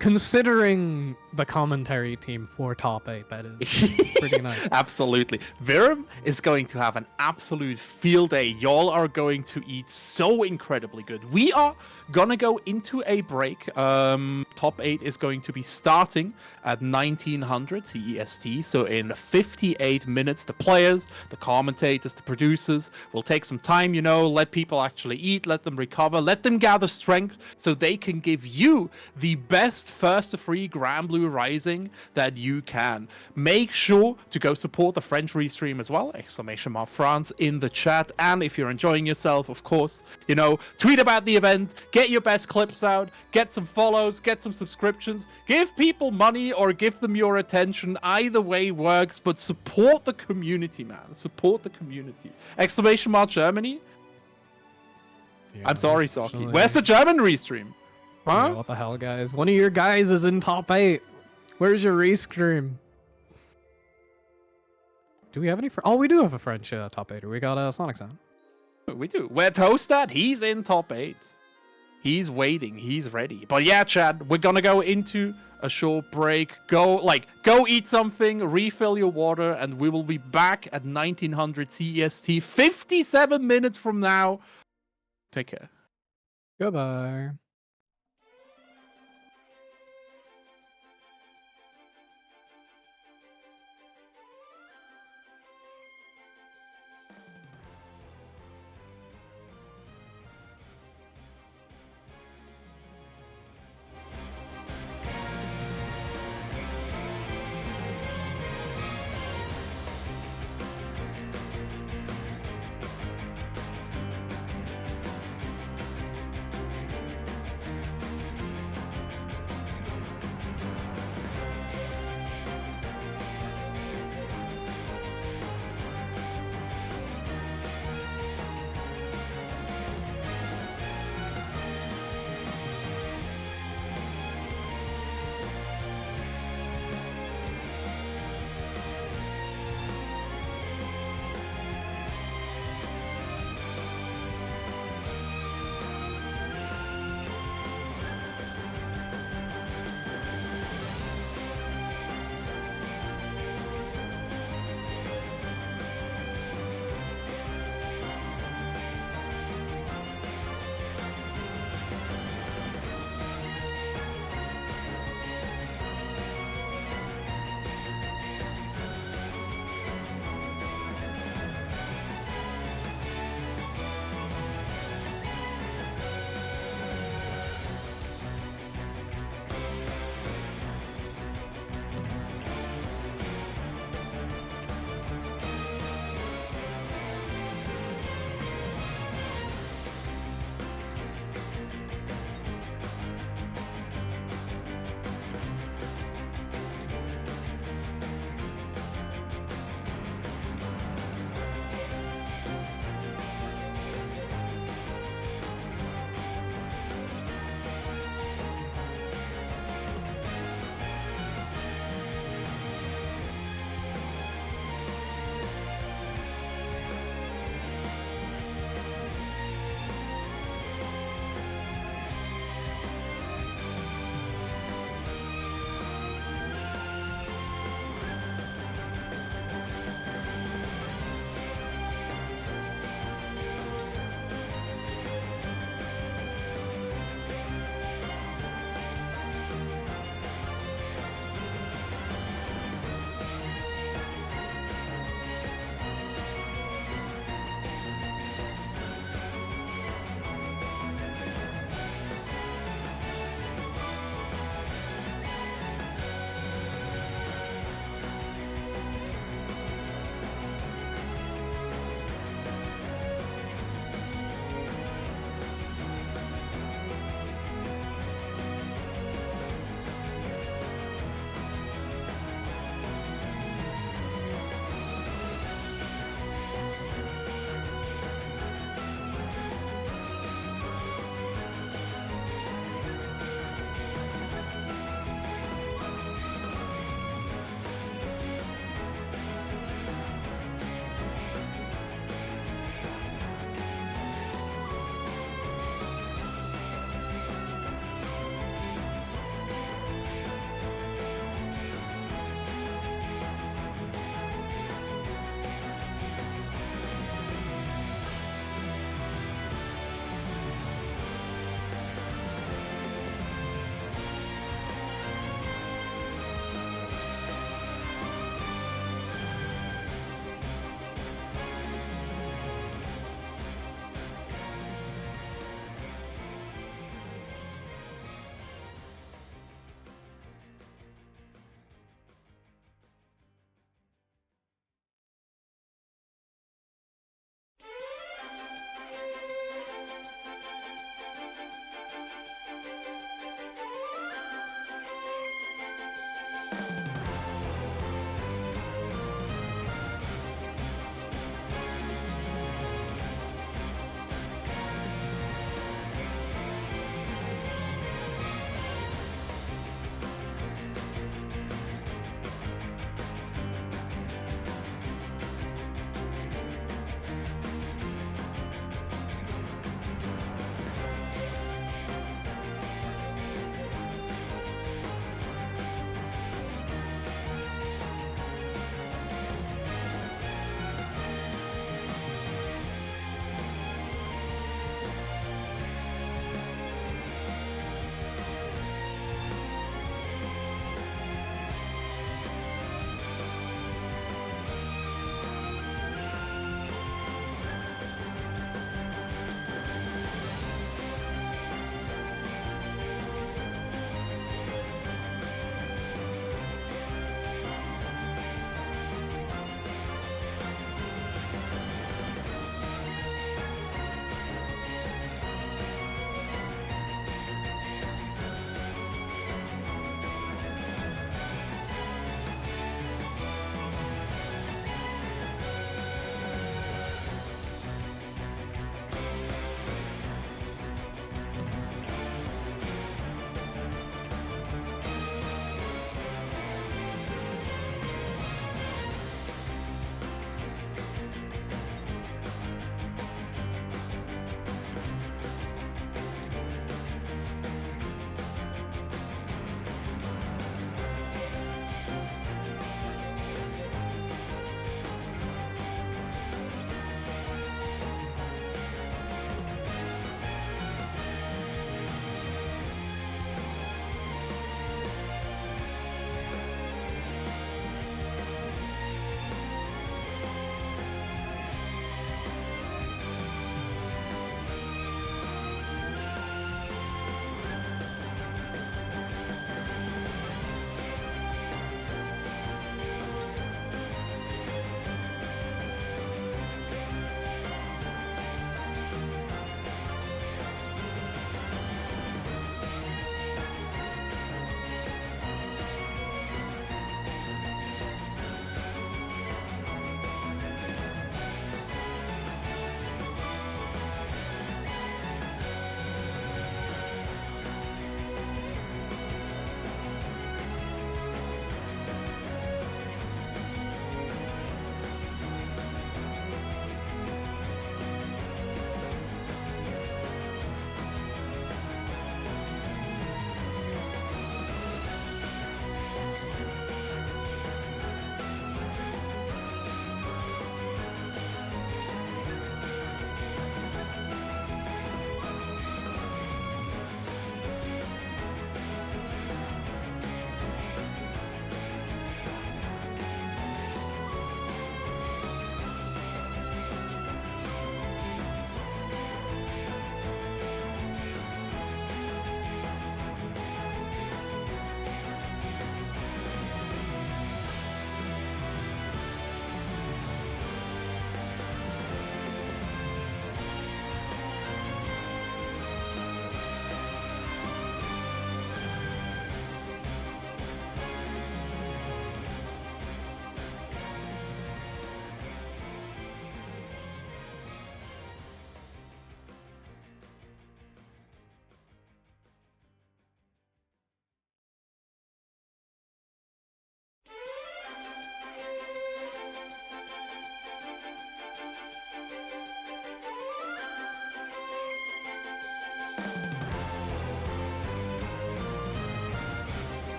considering the commentary team for top 8, that is pretty nice. Absolutely. Virum is going to have an absolute field day. Y'all are going to eat so incredibly good. We are gonna go into a break. Top 8 is going to be starting at 1900 CEST. So in 58 minutes, the players, the commentators, the producers will take some time, let people actually eat, let them recover, let them gather strength so they can give you you the best first to free Grand Blue Rising that you can. Make sure to go support the French restream as well, !France in the chat. And if you're enjoying yourself, of course, you know, tweet about the event, get your best clips out, get some follows, get some subscriptions, give people money or give them your attention. Either way works, but support the community, man. Support the community. Germany? Yeah, I'm sorry, Saki. unfortunately. Where's the German restream? Huh? Yeah, what the hell, guys? One of your guys is in top 8. Where's your restream? Do we have any? Oh, we do have a French top 8er. We got Sonic Sound. We do. Where Toasted? He's in top 8. He's waiting. He's ready. But yeah, Chad, we're gonna go into a short break. Go eat something, refill your water, and we will be back at 1900 CEST 57 minutes from now. Take care. Goodbye.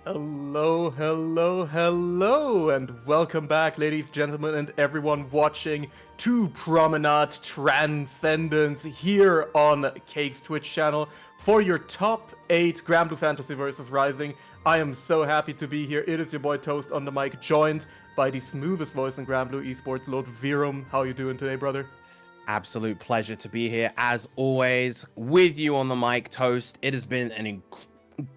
Hello, hello, hello, and welcome back, ladies, gentlemen, and everyone watching to Promenade Transcendence here on Cake's Twitch channel for your top 8 Granblue Fantasy vs. Rising. I am so happy to be here. It is your boy Toast on the mic, joined by the smoothest voice in Granblue Esports, Lord Virum. How you doing today, brother? Absolute pleasure to be here, as always, with you on the mic, Toast. It has been an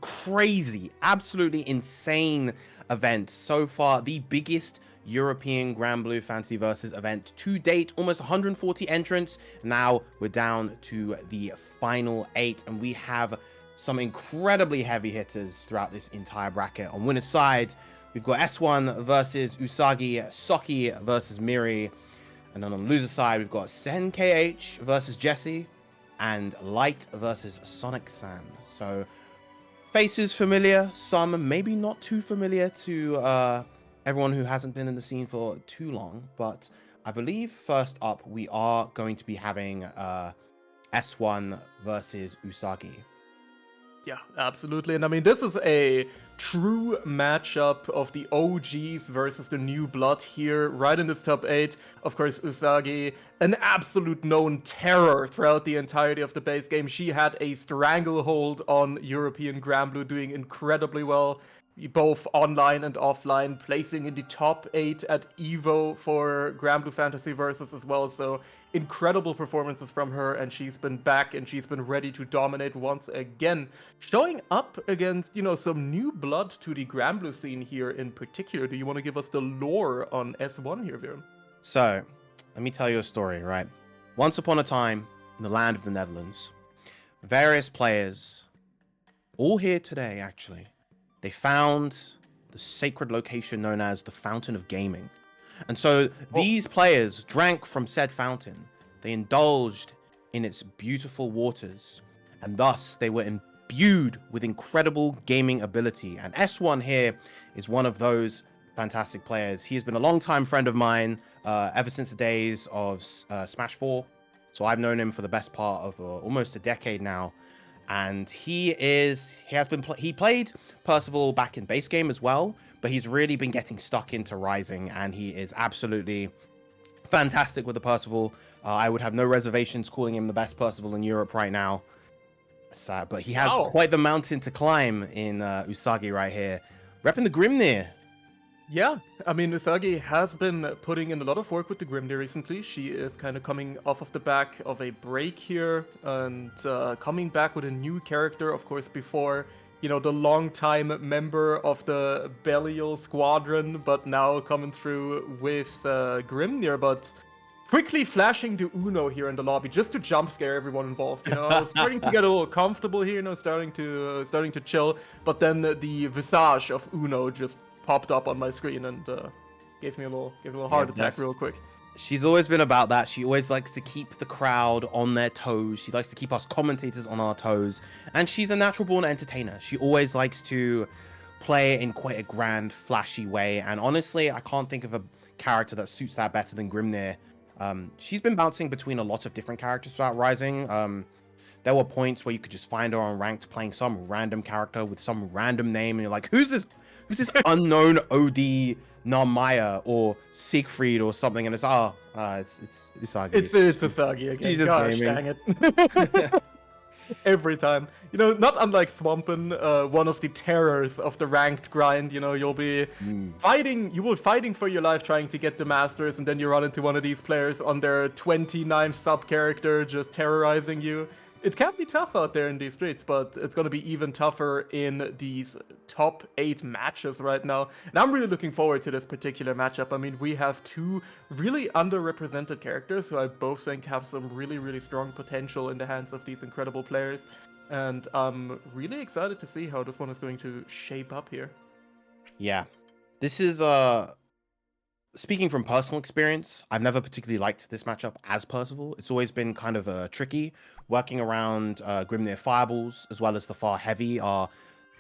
crazy, absolutely insane event so far. The biggest European Granblue Fantasy Versus event to date. Almost 140 entrants. Now we're down to the final 8, and we have some incredibly heavy hitters throughout this entire bracket. On winner's side, we've got S1 versus Usagi, Soki versus Miri, and then on the loser side, we've got Sen KH versus Jesse, and Light versus Sonic San. So faces familiar, some maybe not too familiar to everyone who hasn't been in the scene for too long. But I believe first up, we are going to be having S1 versus Usagi. Yeah, absolutely. And I mean, this is a true matchup of the OGs versus the new blood here, right in this top 8. Of course, Usagi, an absolute known terror throughout the entirety of the base game. She had a stranglehold on European Granblue, doing incredibly well, both online and offline, placing in the top 8 at EVO for Granblue Fantasy Versus as well. So incredible performances from her, and she's been back and she's been ready to dominate once again, showing up against, you know, some new blood to the Granblue scene here in particular. Do you want to give us the lore on S1 here, Viren? So let me tell you a story, right? Once upon a time, in the land of the Netherlands, various players, all here today actually, they found the sacred location known as the Fountain of Gaming. And so these players drank from said fountain. They indulged in its beautiful waters, and thus they were imbued with incredible gaming ability. And S1 here is one of those fantastic players. He has been a long-time friend of mine ever since the days of Smash 4. So I've known him for the best part of almost a decade now. And he played Percival back in base game as well, but he's really been getting stuck into Rising, and he is absolutely fantastic with the Percival. I would have no reservations calling him the best Percival in Europe right now. So, but he has quite the mountain to climb in Usagi right here, repping the Grimnir. Yeah, I mean, Usagi has been putting in a lot of work with the Grimnir recently. She is kind of coming off of the back of a break here and coming back with a new character, of course, before, you know, the longtime member of the Belial squadron, but now coming through with Grimnir, but quickly flashing to Uno here in the lobby just to jump scare everyone involved. You know, I was starting to get a little comfortable here, you know, starting to chill, but then the visage of Uno just popped up on my screen and gave me a little heart attack real quick. She's always been about that. She always likes to keep the crowd on their toes. She likes to keep us commentators on our toes. And she's a natural born entertainer. She always likes to play in quite a grand, flashy way. And honestly, I can't think of a character that suits that better than Grimnir. She's been bouncing between a lot of different characters throughout Rising. There were points where you could just find her on ranked playing some random character with some random name. And you're like, who's this unknown OD Narmaya or Siegfried or something? And it's Usagi. It's Usagi again. Gosh, dang it. Every time. You know, not unlike Swampin, one of the terrors of the ranked grind. You know, you'll be fighting for your life trying to get the Masters, and then you run into one of these players on their 29 sub character just terrorizing you. It can be tough out there in these streets, but it's going to be even tougher in these top 8 matches right now. And I'm really looking forward to this particular matchup. I mean, we have 2 really underrepresented characters who I both think have some really, really strong potential in the hands of these incredible players. And I'm really excited to see how this one is going to shape up here. Yeah. This is speaking from personal experience, I've never particularly liked this matchup as Percival. It's always been kind of tricky. Working around Grimnir Fireballs as well as the Far Heavy are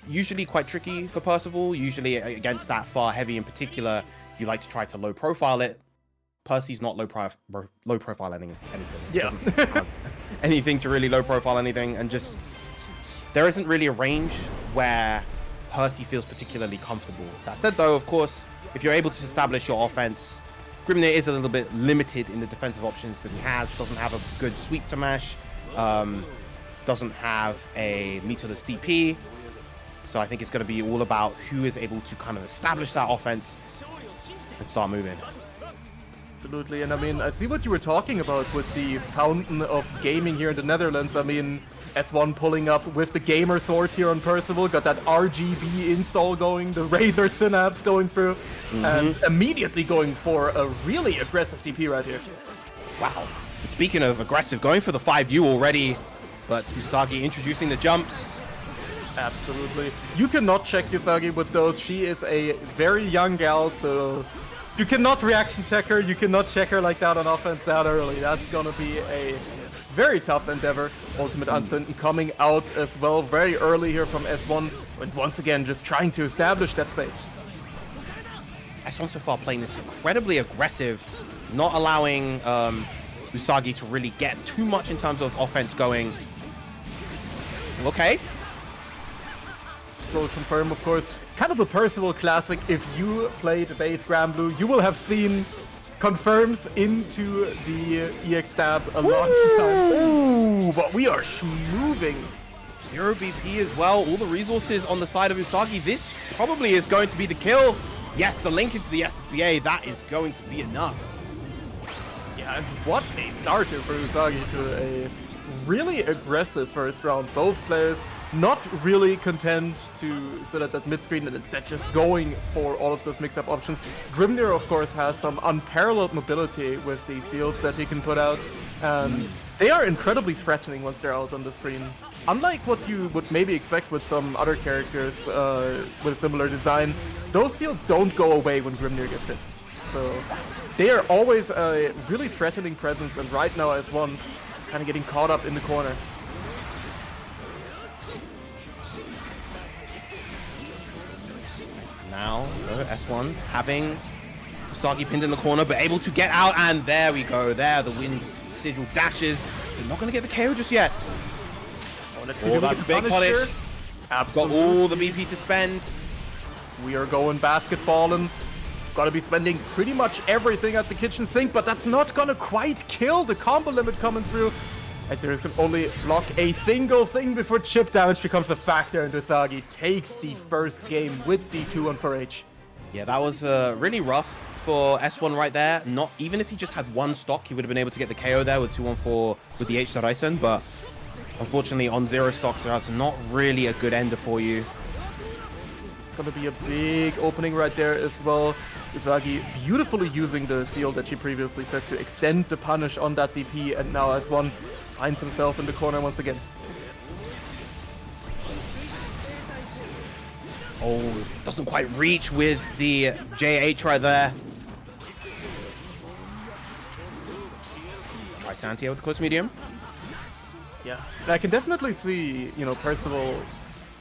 usually quite tricky for Percival. Usually against that Far Heavy in particular, you like to try to low profile it. Percy's not low profile anything. Yeah. Doesn't have anything to really low profile anything, and just there isn't really a range where Percy feels particularly comfortable. That said, though, of course, if you're able to establish your offense, Grimnir is a little bit limited in the defensive options that he has. Doesn't have a good sweep to mash. Doesn't have a meterless DP. So I think it's going to be all about who is able to kind of establish that offense and start moving. Absolutely, and I mean, I see what you were talking about with the fountain of gaming here in the Netherlands. I mean, S1 pulling up with the gamer sword here on Percival, got that RGB install going, the Razer Synapse going through, and immediately going for a really aggressive DP right here. Wow. And speaking of aggressive, going for the 5U already, but Usagi introducing the jumps. Absolutely. You cannot check Usagi with those. She is a very young gal, so you cannot reaction check her. You cannot check her like that on offense that early. That's gonna be a very tough endeavor. Ultimate Uncertain coming out as well very early here from S1, and once again just trying to establish that space. S1 so far playing this incredibly aggressive, not allowing Usagi to really get too much in terms of offense going. Okay. Will confirm, of course, kind of a Percival classic. If you played base Granblue, you will have seen confirms into the EX stab a lot of times. Ooh, but we are moving. 0 BP as well. All the resources on the side of Usagi. This probably is going to be the kill. Yes, the link into the SSBA, that is going to be enough. Yeah, and what a start here for Usagi to a really aggressive first round. Both players not really content to sit at that mid screen and instead just going for all of those mix-up options. Grimnir, of course, has some unparalleled mobility with the fields that he can put out, and they are incredibly threatening once they're out on the screen. Unlike what you would maybe expect with some other characters with a similar design, those fields don't go away when Grimnir gets hit. So they are always a really threatening presence, and right now S1 is kind of getting caught up in the corner. Now, S1 having Usagi pinned in the corner, but able to get out, and there we go. There, the wind sigil dashes. They're not going to get the KO just yet. Oh, that's a big punish. Got all the BP to spend. We are going basketballing. Gotta be spending pretty much everything at the kitchen sink, but that's not gonna quite kill the combo limit coming through. Ezreal can only block a single thing before chip damage becomes a factor, and Usagi takes the first game with the 2-on-4H. Yeah, that was really rough for S1 right there. Not even if he just had one stock, he would have been able to get the KO there with 2-on-4 with the H Ryzen, but unfortunately on 0 stocks, that's not really a good ender for you. It's gonna be a big opening right there as well. Usagi beautifully using the seal that she previously set to extend the punish on that DP, and now S1 finds himself in the corner once again. Oh, doesn't quite reach with the JH right there. Try Santia with the close medium. Yeah, I can definitely see, you know, Percival,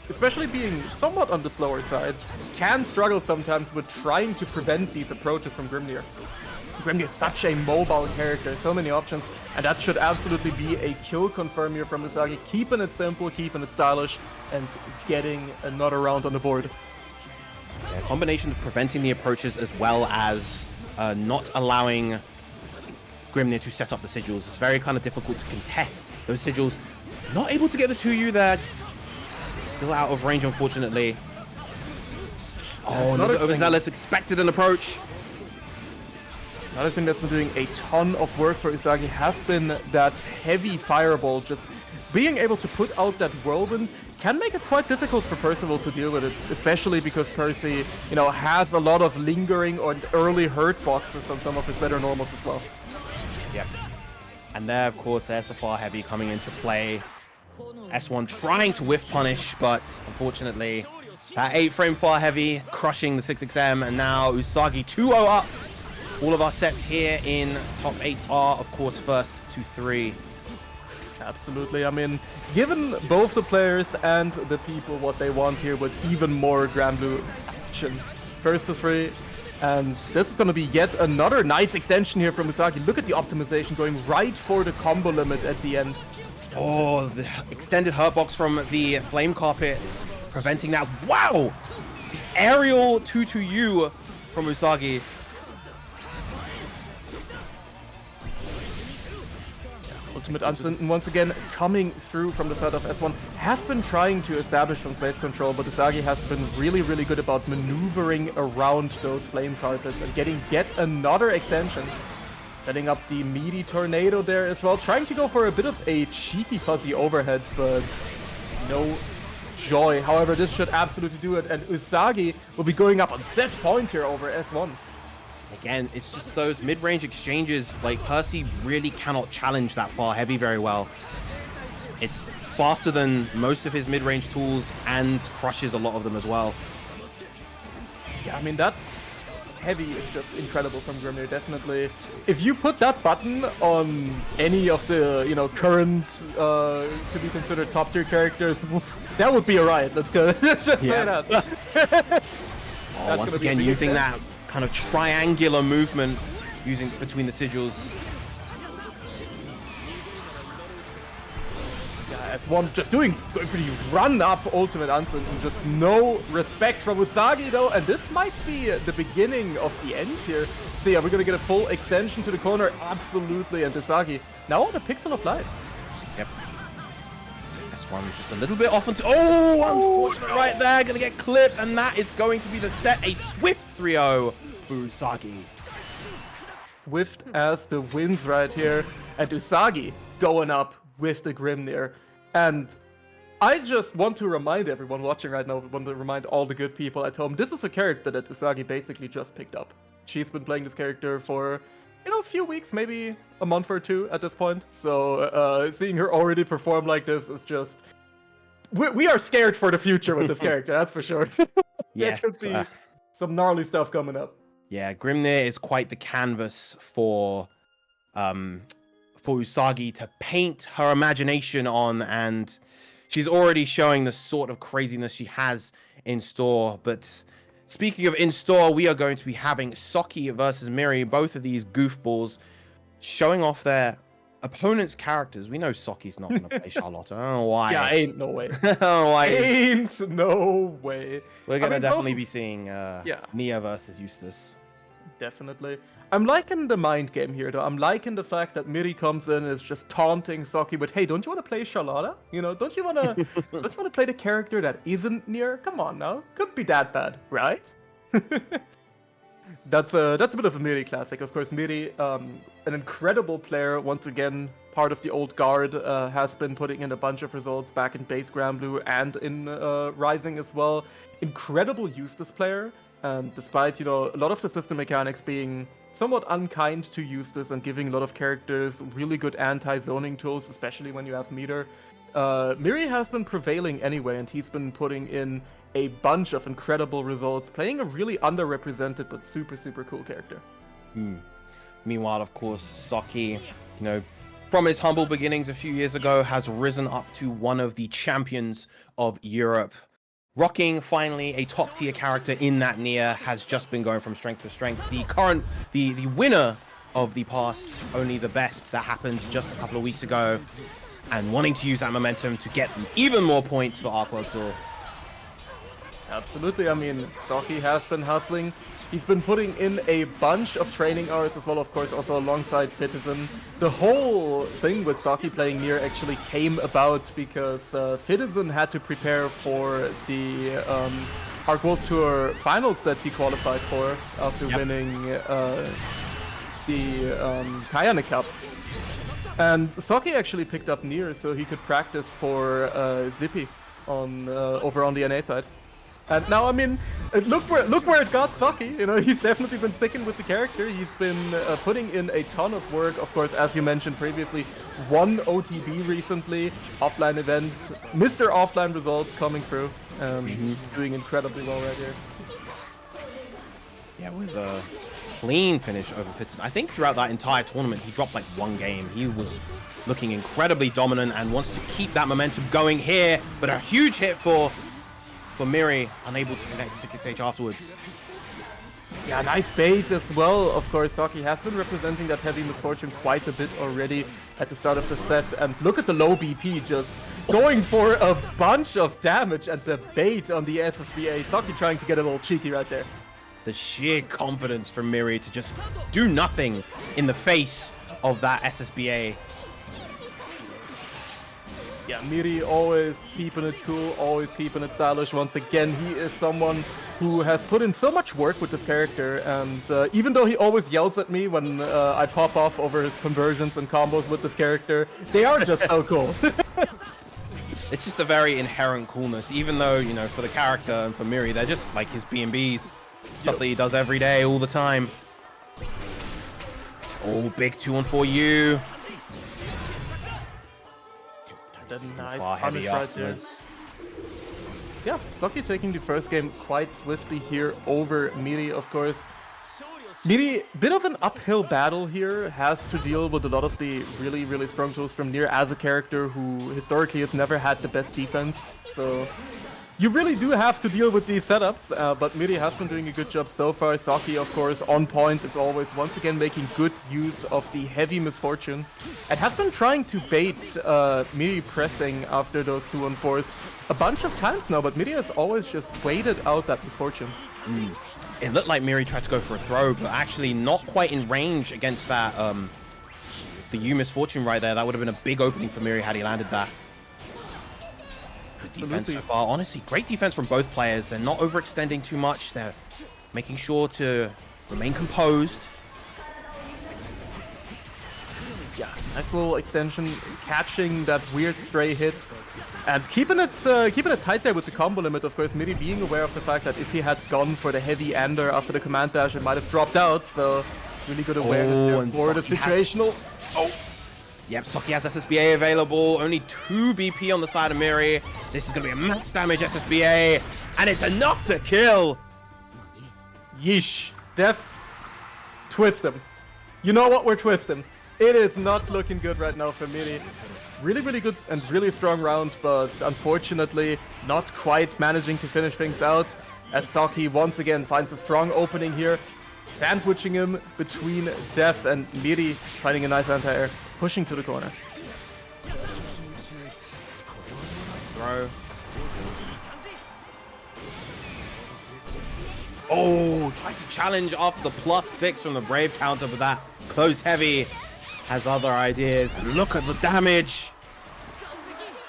especially being somewhat on the slower side, can struggle sometimes with trying to prevent these approaches from Grimnir. Grimnir is such a mobile character, so many options, and that should absolutely be a kill confirm here from Usagi, keeping it simple, keeping it stylish, and getting another round on the board. Yeah, a combination of preventing the approaches as well as not allowing Grimnir to set up the sigils. It's very kind of difficult to contest those sigils. Not able to get the 2U there. Still out of range, unfortunately. Oh, another overzealous expected an approach. Another thing that's been doing a ton of work for Usagi has been that heavy fireball. Just being able to put out that whirlwind can make it quite difficult for Percival to deal with it, especially because Percy, you know, has a lot of lingering or early hurt boxes on some of his better normals as well. Yep. And there, of course, there's the far heavy coming into play. S1 trying to whiff punish, but unfortunately, that 8-frame far heavy crushing the 6XM, and now Usagi 2-0 up. All of our sets here in top 8 are, of course, first to 3. Absolutely. I mean, given both the players and the people what they want here with even more Granblue action. First to 3. And this is going to be yet another nice extension here from Usagi. Look at the optimization going right for the combo limit at the end. Oh, the extended hurt box from the Flame Carpet preventing that. Wow! The aerial 2-2-U from Usagi. Ultimate Uncertain once again coming through from the side of S1. Has been trying to establish some space control, but Usagi has been really, really good about maneuvering around those flame carpets and getting yet another extension. Setting up the meaty tornado there as well. Trying to go for a bit of a cheeky fuzzy overhead, but no joy. However, this should absolutely do it, and Usagi will be going up on 6 points here over S1. Again, it's just those mid-range exchanges. Like, Percy really cannot challenge that far heavy very well. It's faster than most of his mid-range tools and crushes a lot of them as well. Yeah, I mean, that heavy is just incredible from Grimnir, definitely. If you put that button on any of the, you know, current, to be considered top-tier characters, that would be a riot. Let's go. Let's just say that. Oh, once again, using that kind of triangular movement using between the sigils. Yeah, S1 just doing pretty run up ultimate answers and just no respect from Usagi though, and this might be the beginning of the end here. So yeah, we're gonna get a full extension to the corner, absolutely, and Usagi now on a pixel of life. Yep. S1 just a little bit off into. Oh, unfortunate right there, gonna get clipped, and that is going to be the set. A swift 3-0 for Usagi. Swift as the winds right here, and Usagi going up with the Grimnir. And I just want to remind everyone watching right now, want to remind all the good people at home, this is a character that Usagi basically just picked up. She's been playing this character for, you know, a few weeks, maybe a month or two at this point. So seeing her already perform like this is just... We are scared for the future with this character, that's for sure. Yes. There could be some gnarly stuff coming up. Yeah, Grimnir is quite the canvas for Usagi to paint her imagination on, and she's already showing the sort of craziness she has in store. But speaking of in store, we are going to be having Soki versus Miri, both of these goofballs showing off their opponent's characters. We know Soki's not going to play Charlotte. I don't know why. Yeah, ain't no way. I don't know why. Ain't no way. We're going to definitely be seeing yeah. Nia versus Eustace. Definitely. I'm liking the mind game here, though. I'm liking the fact that Miri comes in and is just taunting Soki with, hey, don't you want to play Charlotta? You know, don't you want to play the character that isn't near? Come on now. Could be that bad, right? That's a bit of a Miri classic. Of course, Miri, an incredible player, once again, part of the old guard, has been putting in a bunch of results back in base Grand Blue and in Rising as well. Incredible Eustace player. And despite, you know, a lot of the system mechanics being somewhat unkind to Eustace and giving a lot of characters really good anti-zoning tools, especially when you have meter, Miri has been prevailing anyway, and he's been putting in a bunch of incredible results, playing a really underrepresented but super, super cool character. Meanwhile, of course, Soki, you know, from his humble beginnings a few years ago, has risen up to one of the champions of Europe. Rocking finally a top tier character in that Nia, has just been going from strength to strength. The winner of the past, only the best, that happened just a couple of weeks ago, and wanting to use that momentum to get even more points for Arc World Tour. Absolutely. I mean, Soki has been hustling. He's been putting in a bunch of training hours as well, of course, also alongside Citizen. The whole thing with Soki playing Nier actually came about because Citizen had to prepare for the Arc World Tour finals that he qualified for after winning the Kayane Cup. And Soki actually picked up Nier so he could practice for Zippy on over on the NA side. And now, I mean, look where it got Soki. You know, he's definitely been sticking with the character. He's been putting in a ton of work. Of course, as you mentioned previously, won OTB recently, offline events, Mr. Offline results coming through. Doing incredibly well right here. Yeah, with a clean finish over Fitz. I think throughout that entire tournament, he dropped like one game. He was looking incredibly dominant and wants to keep that momentum going here. But a huge hit for Miri, unable to connect 668 afterwards. Yeah, nice bait as well. Of course, Soki has been representing that heavy misfortune quite a bit already at the start of the set. And look at the low BP just going for a bunch of damage and the bait on the SSBA. Saki trying to get a little cheeky right there. The sheer confidence from Miri to just do nothing in the face of that SSBA. Yeah, Miri always keeping it cool, always keeping it stylish. Once again, he is someone who has put in so much work with this character, and even though he always yells at me when I pop off over his conversions and combos with this character, they are just so cool. It's just a very inherent coolness, even though, you know, for the character and for Miri, they're just like his B&Bs. Stuff that he does every day, all the time. Oh, big 2-on-4U. Nice Far heavy right afterwards. Yeah, Saki taking the first game quite swiftly here over Miri, of course. Miri, bit of an uphill battle here, has to deal with a lot of the really, really strong tools from Nier as a character who historically has never had the best defense. So you really do have to deal with these setups, but Miri has been doing a good job so far. Saki, of course, on point as always, once again making good use of the heavy misfortune. And has been trying to bait Miri pressing after those 2-on-4s a bunch of times now, but Miri has always just waited out that misfortune. It looked like Miri tried to go for a throw, but actually not quite in range against that, the U misfortune right there. That would have been a big opening for Miri had he landed that. Good defense so far. Honestly, great defense from both players. They're not overextending too much. They're making sure to remain composed. Yeah, nice little extension, catching that weird stray hit. And keeping it tight there with the combo limit, of course, Miri being aware of the fact that if he had gone for the heavy ender after the command dash, it might have dropped out, so really good awareness there for the situational. Yep, Saki has SSBA available, only 2 BP on the side of Miri. This is going to be a max damage SSBA, and it's enough to kill. Yeesh. Def, twist him. You know what, we're twisting. It is not looking good right now for Miri. Really, really good and really strong round, but unfortunately not quite managing to finish things out, as Saki once again finds a strong opening here, sandwiching him between Def and Miri, finding a nice anti-air, pushing to the corner. Throw. Oh, tried to challenge off the +6 from the Brave counter, but that close heavy has other ideas. Look at the damage.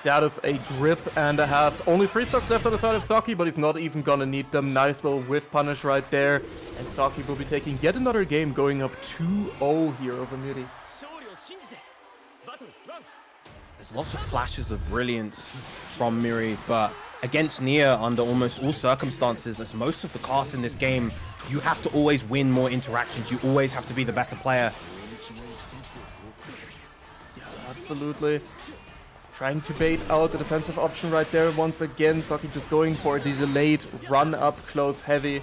That is a grip and a half. Only 3 stocks left on the side of Saki, but he's not even gonna need them. Nice little whiff punish right there. And Saki will be taking yet another game, going up 2-0 here over Miri. There's lots of flashes of brilliance from Miri, but against Nier, under almost all circumstances, as most of the casts in this game, you have to always win more interactions. You always have to be the better player. Yeah, absolutely. Trying to bait out the defensive option right there once again. Saki just going for the delayed run up close heavy.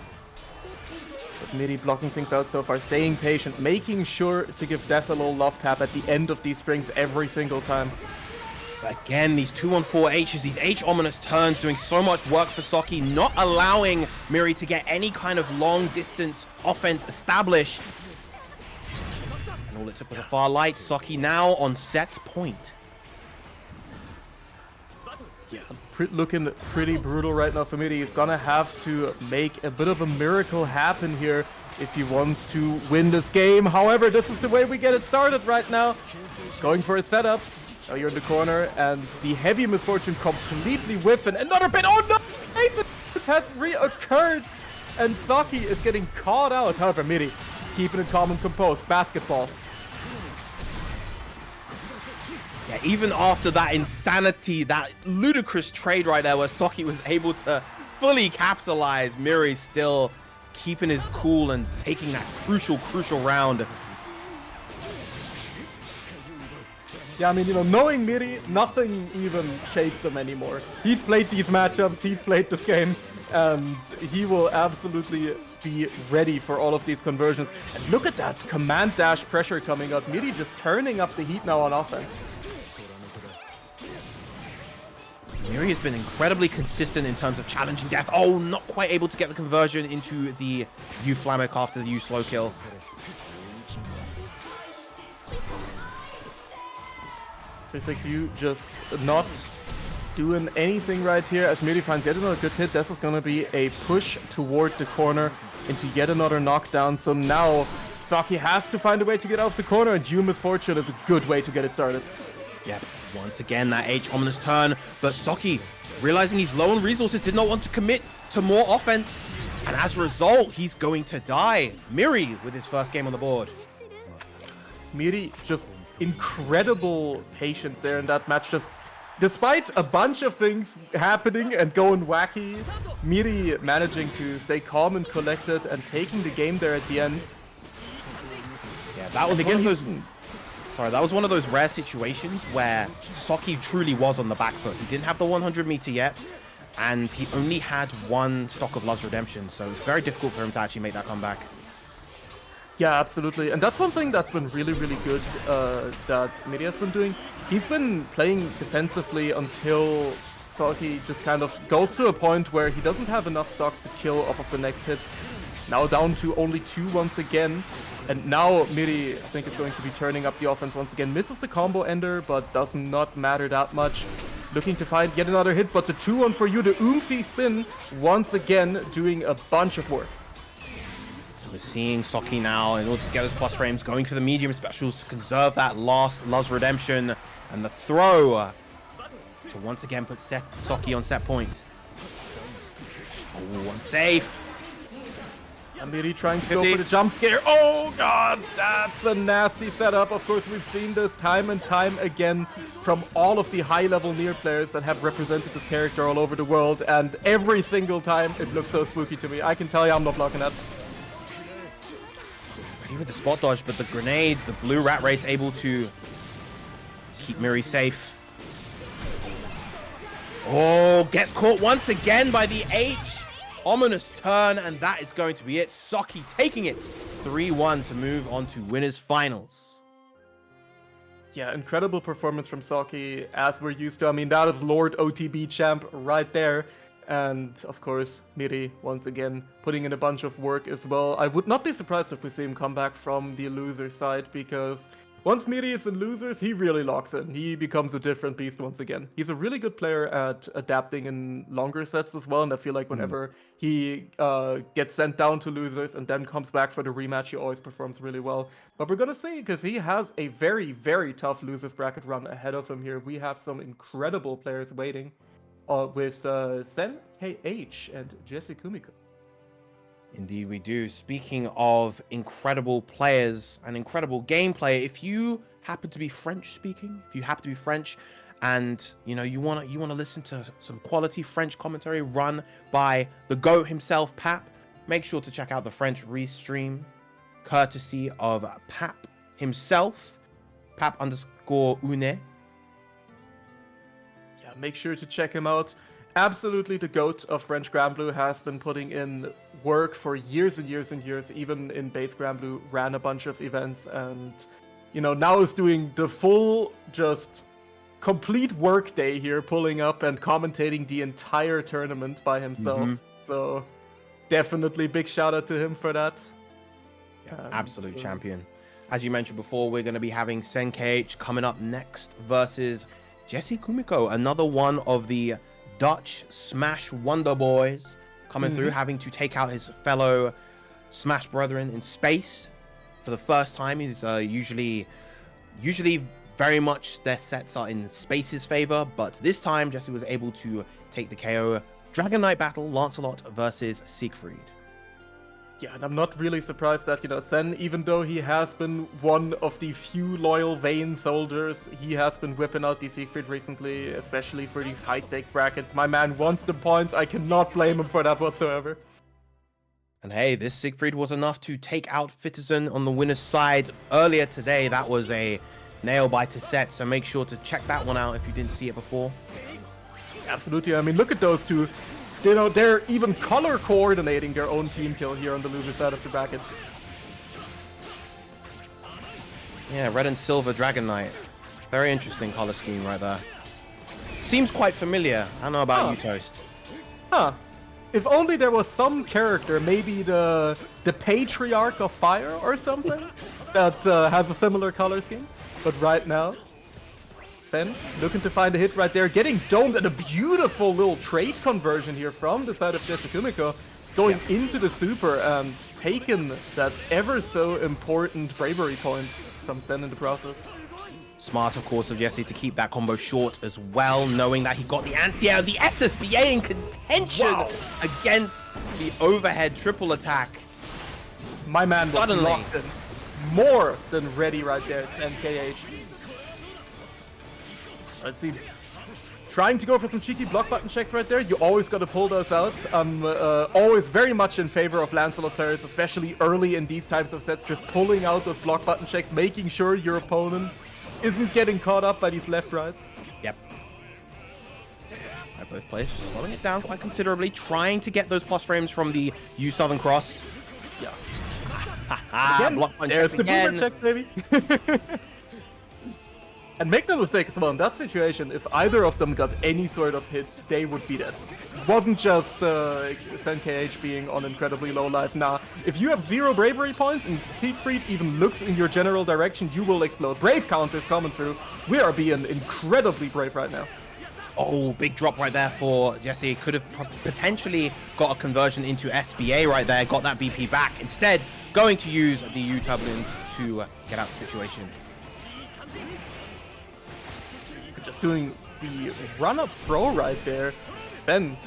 But Miri blocking things out so far, staying patient, making sure to give Def a little love tap at the end of these strings every single time. Again, these 2-on-4 H's, these H-ominous turns doing so much work for Saki, not allowing Miri to get any kind of long distance offense established. And all it took was a far light. Saki now on set point. Yeah, looking pretty brutal right now for Miri. He's gonna have to make a bit of a miracle happen here if he wants to win this game. However, this is the way we get it started right now. Going for a setup. Now you're in the corner, and the heavy misfortune completely whiffed, and another bit. Oh no! It has reoccurred, and Saki is getting caught out. However, Miri keeping it calm and composed. Basketball. Yeah, even after that insanity, that ludicrous trade right there where Saki was able to fully capitalize, Miri's still keeping his cool and taking that crucial round. Yeah, I mean, you know, knowing Miri, nothing even shakes him anymore. He's played these matchups, he's played this game, and he will absolutely be ready for all of these conversions. And look at that command dash pressure coming up. Miri just turning up the heat now on offense. Miri has been incredibly consistent in terms of challenging Death. Oh, not quite able to get the conversion into the U Flamek after the U slow kill. You just not doing anything right here as Miri finds yet another good hit. This is going to be a push toward the corner into yet another knockdown. So now Saki has to find a way to get out of the corner, and You Misfortune is a good way to get it started. Yep, once again, that H ominous turn, but Saki, realizing he's low on resources, did not want to commit to more offense, and as a result, he's going to die. Miri with his first game on the board. Miri, just incredible patience there in that match. Just despite a bunch of things happening and going wacky, Miri managing to stay calm and collected and taking the game there at the end. Yeah, that was one of those. Sorry, that was one of those rare situations where Saki truly was on the back foot. He didn't have the 100 meter yet, and he only had one stock of Love's Redemption, so it's very difficult for him to actually make that comeback. Yeah, absolutely. And that's one thing that's been really, really good that Miri has been doing. He's been playing defensively until Saki just kind of goes to a point where he doesn't have enough stocks to kill off of the next hit. Now down to only 2 once again. And now Miri, I think, is going to be turning up the offense once again. Misses the combo ender, but does not matter that much. Looking to find yet another hit, but the 2-1 for you, the oomphy spin, once again doing a bunch of work. We're seeing Saki now, in order to get those plus frames, going for the medium specials to conserve that last Love's Redemption. And the throw to once again put Saki on set point. Oh, unsafe. And Miri trying to go for the jump scare. Oh god, that's a nasty setup. Of course, we've seen this time and time again from all of the high-level Nier players that have represented this character all over the world, and every single time it looks so spooky to me. I can tell you I'm not blocking that. Ready with the spot dodge, but the grenades, the blue rat race able to keep Miri safe. Oh, gets caught once again by the H. Ominous turn, and that is going to be it. Saki taking it 3-1 to move on to winners finals. Yeah, incredible performance from Saki, as we're used to. I mean, that is Lord OTB champ right there. And of course, Miri, once again, putting in a bunch of work as well. I would not be surprised if we see him come back from the loser side, because once Miri is in losers, he really locks in. He becomes a different beast once again. He's a really good player at adapting in longer sets as well, and I feel like whenever he gets sent down to losers and then comes back for the rematch, he always performs really well. But we're gonna see, because he has a very, very tough losers bracket run ahead of him here. We have some incredible players waiting with Sen, KH, and Jesse Kumiko. Indeed we do. Speaking of incredible players and incredible gameplay, if you happen to be French speaking, if you happen to be French and you want to listen to some quality French commentary run by the GOAT himself, Pap, make sure to check out the French restream courtesy of Pap himself, Pap_une. Yeah, make sure to check him out. Absolutely the GOAT of French Granblue, has been putting in work for years and years and years. Even in base Granblue, ran a bunch of events, and now is doing the full, just complete work day here, pulling up and commentating the entire tournament by himself. So definitely big shout out to him for that. Yeah, absolute champion. As you mentioned before, we're going to be having Sen KH coming up next versus Jesse Kumiko, another one of the Dutch Smash Wonder Boys coming through, having to take out his fellow Smash brethren in space for the first time. He's usually very much their sets are in Space's favor, but this time Jesse was able to take the KO. Dragon Knight battle, Lancelot versus Siegfried. Yeah, and I'm not really surprised that, Sen, even though he has been one of the few loyal Vayne soldiers, he has been whipping out the Siegfried recently, especially for these high-stakes brackets. My man wants the points. I cannot blame him for that whatsoever. And hey, this Siegfried was enough to take out Fitterson on the winner's side earlier today. That was a nail-biter set, so make sure to check that one out if you didn't see it before. Absolutely. I mean, look at those two. They're even color coordinating their own team kill here on the loser side of the bracket. Yeah, red and silver Dragon Knight. Very interesting color scheme right there. Seems quite familiar. I don't know about you, Toast. Huh. If only there was some character, maybe the Patriarch of Fire or something, that has a similar color scheme. But right now, Sen looking to find a hit right there, getting domed, and a beautiful little trade conversion here from the side of Jesse Kumiko, going into the super and taking that ever so important bravery point from Sen in the process. Smart, of course, of Jesse to keep that combo short as well, knowing that he got the anti-air, the SSBA in contention against the overhead triple attack. My man was Suddenly. locked in. More than ready right there, NKH. Let's see. Trying to go for some cheeky block button checks right there. You always got to pull those out. I'm always very much in favor of Lancelot players, especially early in these types of sets, just pulling out those block button checks, making sure your opponent isn't getting caught up by these left-rights. Yep. Both players slowing it down quite considerably, trying to get those plus frames from the U Southern Cross. Yeah. Again, block punch There's the again. boomer check, baby. And make no mistake as well, in that situation, if either of them got any sort of hit, they would be dead. It wasn't just SenKH being on incredibly low life. Nah, if you have 0 bravery points and Siegfried even looks in your general direction, you will explode. Brave counters coming through. We are being incredibly brave right now. Oh, big drop right there for Jesse. Could have potentially got a conversion into SBA right there, got that BP back. Instead, going to use the U turbulence to get out of the situation. Just doing the run-up throw right there. Ben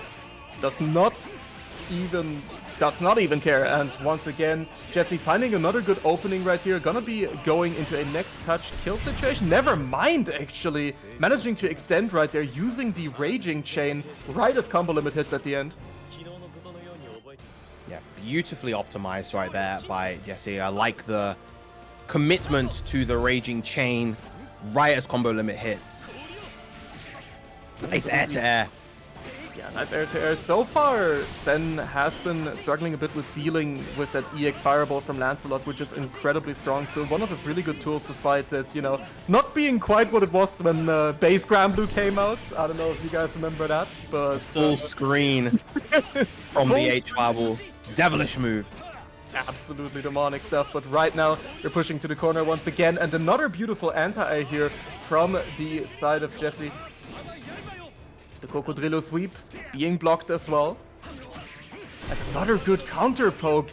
does not even care. And once again, Jesse finding another good opening right here. Gonna be going into a next touch kill situation. Never mind, actually. Managing to extend right there, using the Raging Chain right as combo limit hits at the end. Yeah, beautifully optimized right there by Jesse. I like the commitment to the Raging Chain right as combo limit hit. Nice air to air. Yeah, nice air to air. So far, Sen has been struggling a bit with dealing with that EX Fireball from Lancelot, which is incredibly strong. Still one of his really good tools, despite it, you know, not being quite what it was when Base Granblue came out. I don't know if you guys remember that, but... Full screen from the H Fireball. Devilish move. Absolutely demonic stuff, but right now they're pushing to the corner once again, and another beautiful anti-air here from the side of Jesse. The Cocodrillo sweep being blocked as well. And another good counter poke.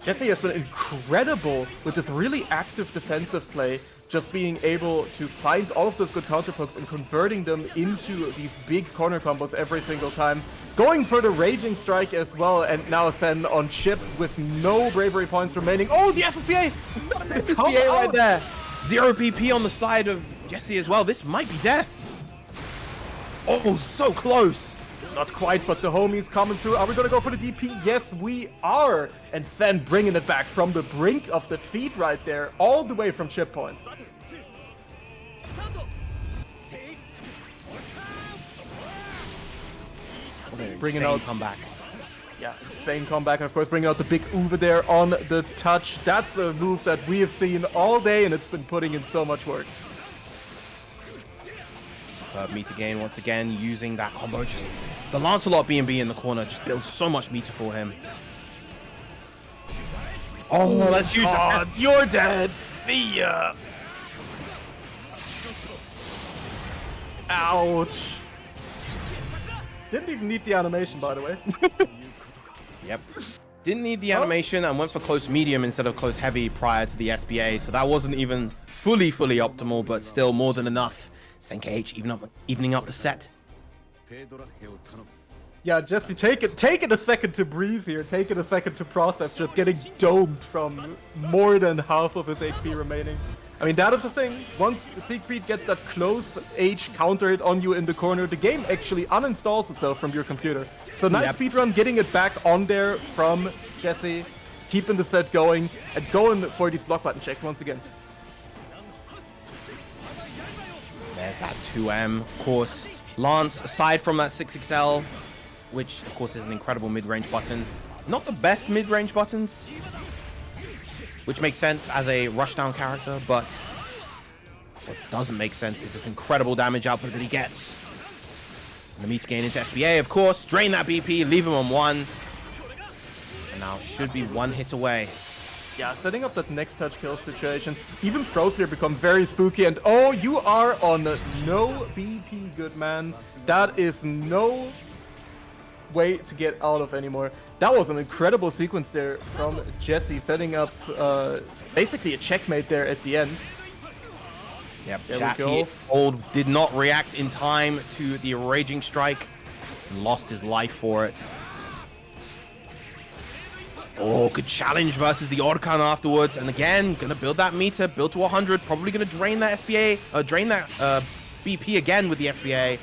Jesse has been incredible with this really active defensive play, just being able to find all of those good counter pokes and converting them into these big corner combos every single time. Going for the Raging Strike as well, and now Sen on chip with no bravery points remaining. Oh, the SSBA! SSBA right there. 0 PP on the side of Jesse as well. This might be death. Oh, so close. Not quite, but the homies coming through. Are we gonna go for the DP? Yes, we are. And Sen bringing it back from the brink of defeat right there, all the way from chip point. Bringing out comeback. Yeah, insane comeback, and of course bringing out the big Uwe there on the touch. That's a move that we have seen all day, and it's been putting in so much work. Meter gain once again, using that combo. Just the Lancelot B&B in the corner just builds so much meter for him. Oh, that's huge. You're dead. See ya. Ouch. Didn't even need the animation, by the way. Yep. Didn't need the animation and went for close medium instead of close heavy prior to the SBA, so that wasn't even fully optimal, but still more than enough. SenKH evening up the set. Yeah, Jesse, take it a second to breathe here. Take it a second to process. Just getting domed from more than half of his HP remaining. I mean, that is the thing. Once Siegfried gets that close H counter hit on you in the corner, the game actually uninstalls itself from your computer. So nice speedrun, getting it back on there from Jesse, keeping the set going, and going for these block button checks once again. There's that 2M, of course. Lance, aside from that 6XL, which of course is an incredible mid-range button. Not the best mid-range buttons, which makes sense as a rushdown character, but what doesn't make sense is this incredible damage output that he gets. And the meter gain into SBA, of course. Drain that BP, leave him on 1. And now should be 1 hit away. yeah, setting up that next touch kill situation. Even throws here become very spooky, and oh, you are on no BP, good man. That is no way to get out of anymore. That was an incredible sequence there from Jesse, setting up basically a checkmate there at the end. Yep, There we Jackie go. Old did not react in time to the Raging Strike and lost his life for it. Oh, good challenge versus the Orkan afterwards. And again, gonna build that meter, build to 100. Probably gonna drain that SBA, drain that BP again with the SBA.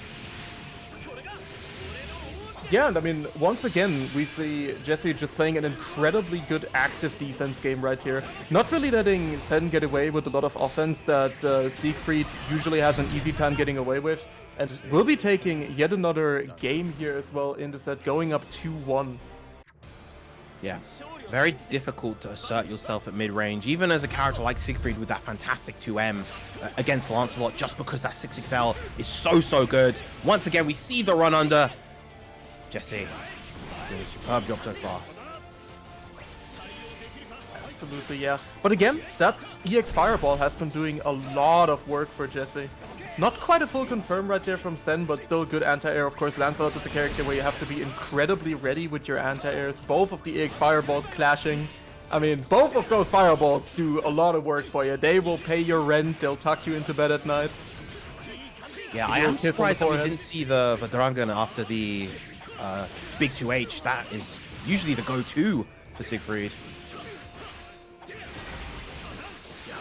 Yeah, and I mean, once again, we see Jesse just playing an incredibly good active defense game right here. Not really letting Sen get away with a lot of offense that Siegfried usually has an easy time getting away with. And will be taking yet another game here as well in the set, going up 2-1. Yeah, very difficult to assert yourself at mid-range, even as a character like Siegfried with that fantastic 2M against Lancelot, just because that 6XL is so good. Once again, we see the run under. Jesse doing a superb job so far. Absolutely, yeah. But again, that EX Fireball has been doing a lot of work for Jesse. Not quite a full confirm right there from Sen, but still good anti-air. Of course, Lancelot is a character where you have to be incredibly ready with your anti-airs. Both of the EX Fireballs clashing. I mean, both of those Fireballs do a lot of work for you. They will pay your rent, they'll tuck you into bed at night. Yeah, I am surprised that we didn't see the Dragon after the big 2H. That is usually the go-to for Siegfried.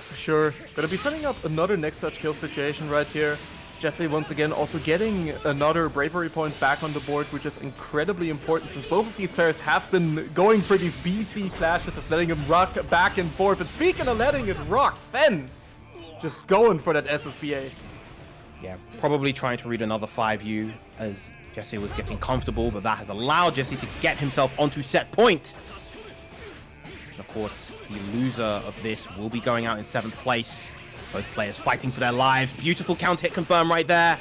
For sure. Gonna be setting up another next touch kill situation right here. Jesse once again also getting another bravery point back on the board, which is incredibly important since both of these players have been going for these BC clashes of letting him rock back and forth. And speaking of letting it rock, Sen just going for that SSBA. Yeah, probably trying to read another 5U as Jesse was getting comfortable, but that has allowed Jesse to get himself onto set point. And of course, the loser of this will be going out in 7th place. Both players fighting for their lives. Beautiful counter hit confirm right there.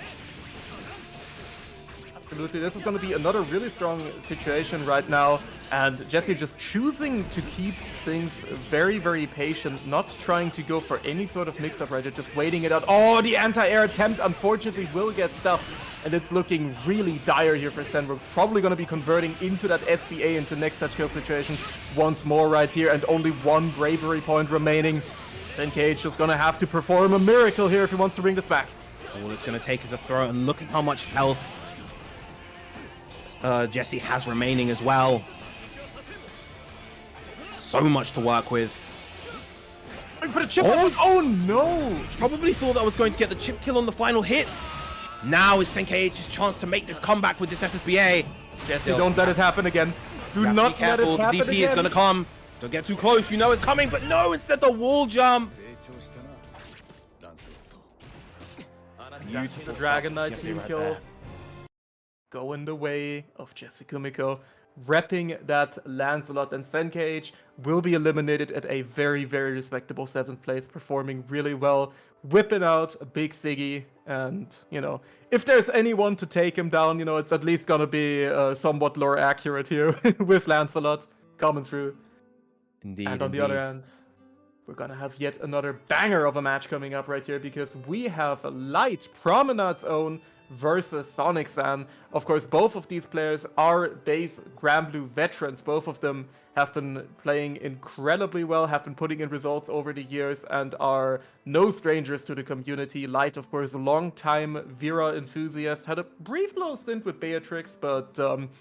Absolutely, this is going to be another really strong situation right now, and Jesse just choosing to keep things very patient, not trying to go for any sort of mix-up right there, just waiting it out. Oh, the anti-air attempt unfortunately will get stuffed, and it's looking really dire here for Sen. We're probably going to be converting into that SBA into next touch kill situation once more right here, and only one bravery point remaining. SenKH is going to have to perform a miracle here if he wants to bring this back. All it's going to take is a throw, and look at how much health Jesse has remaining as well. So much to work with. Put a chip on. Oh no! Probably thought that was going to get the chip kill on the final hit. Now is SenKH's chance to make this comeback with this SSBA. Jesse, don't let it happen again. Do not let it happen again. The DP again. is going to come. Don't get too close. You know it's coming, but no, instead the wall jump. The Dragon Knight Jesse team right kill. there. Going the way of Jesse Kumiko. Repping that Lancelot, and SenKH will be eliminated at a very respectable 7th place, performing really well, whipping out a big Siggy, and, you know, if there's anyone to take him down, you know, it's at least gonna be somewhat lore accurate here with Lancelot coming through. Indeed, and on the other hand, we're gonna have yet another banger of a match coming up right here, because we have Light, Promenade's own, versus Sonic-san. Of course, both of these players are base Granblue veterans. Both of them have been playing incredibly well, have been putting in results over the years, and are no strangers to the community. Light, of course, a long-time Vera enthusiast, had a brief little stint with Beatrix, but,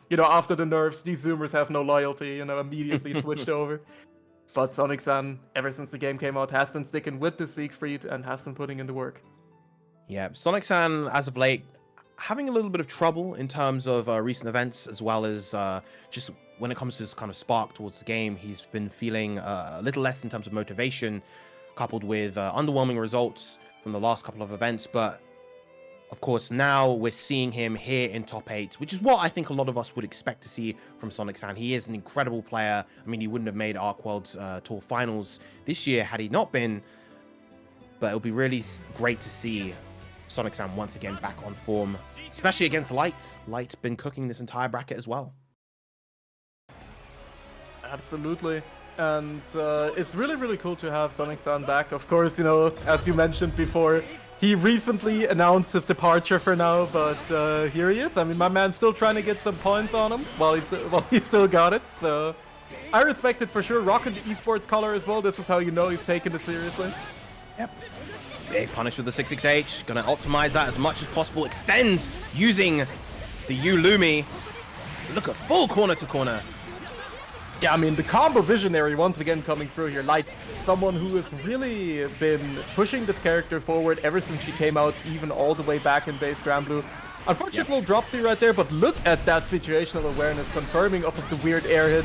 you know, after the nerfs, these Zoomers have no loyalty, you know, immediately switched over. But Sonic-san, ever since the game came out, has been sticking with the Siegfried and has been putting in the work. Yeah, Sonic-san, as of late, having a little bit of trouble in terms of recent events, as well as just when it comes to this kind of spark towards the game. He's been feeling a little less in terms of motivation, coupled with underwhelming results from the last couple of events. But of course, now we're seeing him here in top 8, which is what I think a lot of us would expect to see from Sonic-san. He is an incredible player. I mean, he wouldn't have made Arc World Tour Finals this year had he not been. But it'll be really great to see Sonic-san once again back on form, especially against Light. Light's been cooking this entire bracket as well. Absolutely. And it's really, really cool to have Sonic-san back. Of course, you know, as you mentioned before, he recently announced his departure for now, but here he is. I mean, my man's still trying to get some points on him while he's still got it. So I respect it for sure. Rocking the esports color as well. This is how you know he's taking it seriously. Yep. Big punish with the 668. Gonna optimize that as much as possible. Extends using the U-Lumi. Look at full corner to corner. Yeah, I mean, the combo visionary once again coming through here. Light, someone who has really been pushing this character forward ever since she came out, even all the way back in base Grand Blue. Unfortunately, little drop through right there, but look at that situational awareness confirming off of the weird air hit.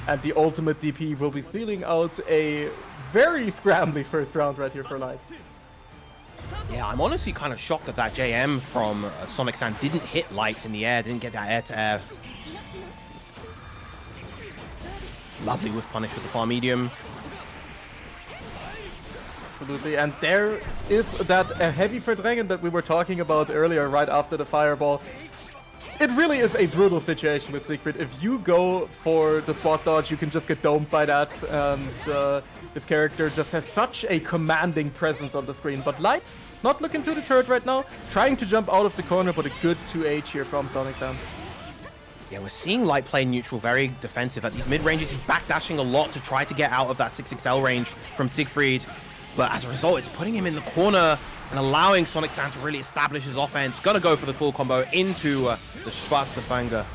And the ultimate DP will be feeling out a very scrambly first round right here for Light. Yeah, I'm honestly kind of shocked that that JM from Sonic-san didn't hit Light in the air, didn't get that air-to-air. Lovely whiff punish with the far medium. Absolutely, and there is that heavy verdrängen that we were talking about earlier right after the fireball. It really is a brutal situation with Siegfried. If you go for the spot dodge, you can just get domed by that, and this character just has such a commanding presence on the screen. But Light, not looking to the turret right now, trying to jump out of the corner, but a good 2H here from Sonic-san. Yeah, we're seeing Light play neutral, very defensive. At these mid-ranges, he's backdashing a lot to try to get out of that 6XL range from Siegfried. But as a result, it's putting him in the corner and allowing Sonic-san to really establish his offense. Gonna go for the full combo into the Schwarze-Banger.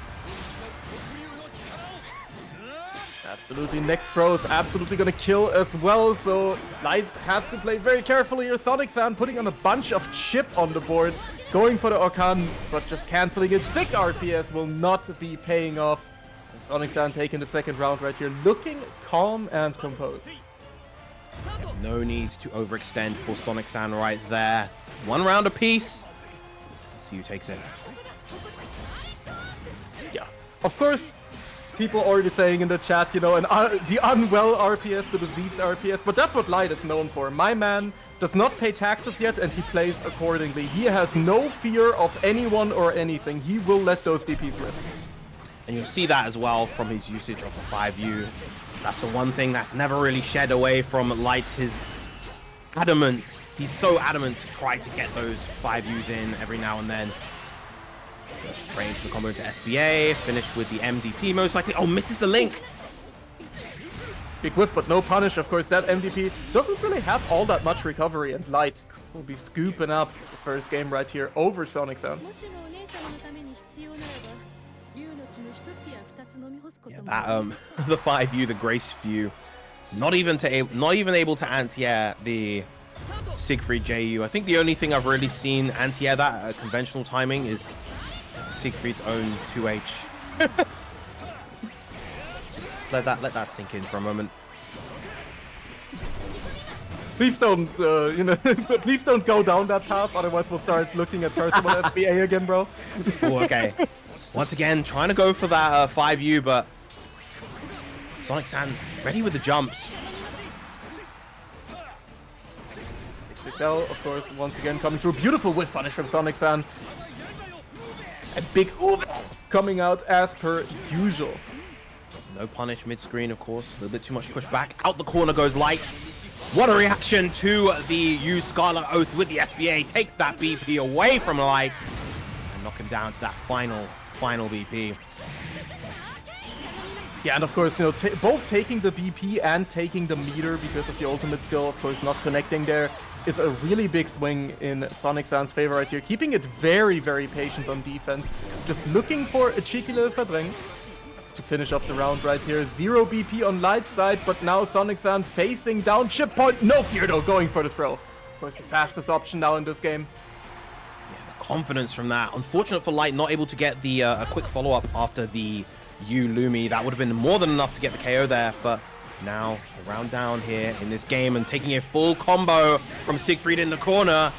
Absolutely, next throw is absolutely gonna kill as well, so Light has to play very carefully here. Sonic-san putting on a bunch of chip on the board, going for the Orkan, but just canceling it. Thick RPS will not be paying off. Sonic-san taking the second round right here, looking calm and composed. Yeah, no need to overextend for Sonic-san right there. One round apiece. Let's see who takes it. Yeah, of course, people already saying in the chat, you know, the unwell RPS, the diseased RPS, but that's what Light is known for. My man does not pay taxes yet, and he plays accordingly. He has no fear of anyone or anything. He will let those DPs rip. And you'll see that as well from his usage of the 5U. That's the one thing that's never really shed away from Light. His adamant. He's so adamant to try to get those 5Us in every now and then. Straight into the combo into SBA. Finished with the MVP most likely. Oh, misses the link. Big whiff, but no punish. Of course, that MVP doesn't really have all that much recovery, and Light will be scooping up the first game right here over Sonic-san. Yeah, that the 5U, the Grace View, not even able to anti-air the Siegfried JU. I think the only thing I've really seen anti-air that at conventional timing is Siegfried's own 2H. let that sink in for a moment. Please don't, please don't go down that path. Otherwise, we'll start looking at personal SBA again, bro. Oh, okay. Once again, trying to go for that 5U, but Sonic-san ready with the jumps. Of course, once again coming through. Beautiful whiff punish from Sonic-san. A big oof coming out as per usual. No punish mid-screen, of course. A little bit too much pushback. Out the corner goes Light. What a reaction to the use Scarlet Oath with the SBA. Take that BP away from Light and knock him down to that final BP. Yeah, and of course, you know, both taking the BP and taking the meter because of the ultimate skill, of course, not connecting there, is a really big swing in Sonic-san's favor right here. Keeping it very, very patient on defense. Just looking for a cheeky little verdräng to finish off the round right here. 0 BP on Light's side, but now Sonic-san facing down chip point. No fear though, going for the throw. Of course, the fastest option now in this game. Confidence from that. Unfortunate for Light, not able to get the a quick follow-up after the U-Lumi. That would have been more than enough to get the KO there, but now a round down here in this game and taking a full combo from Siegfried in the corner.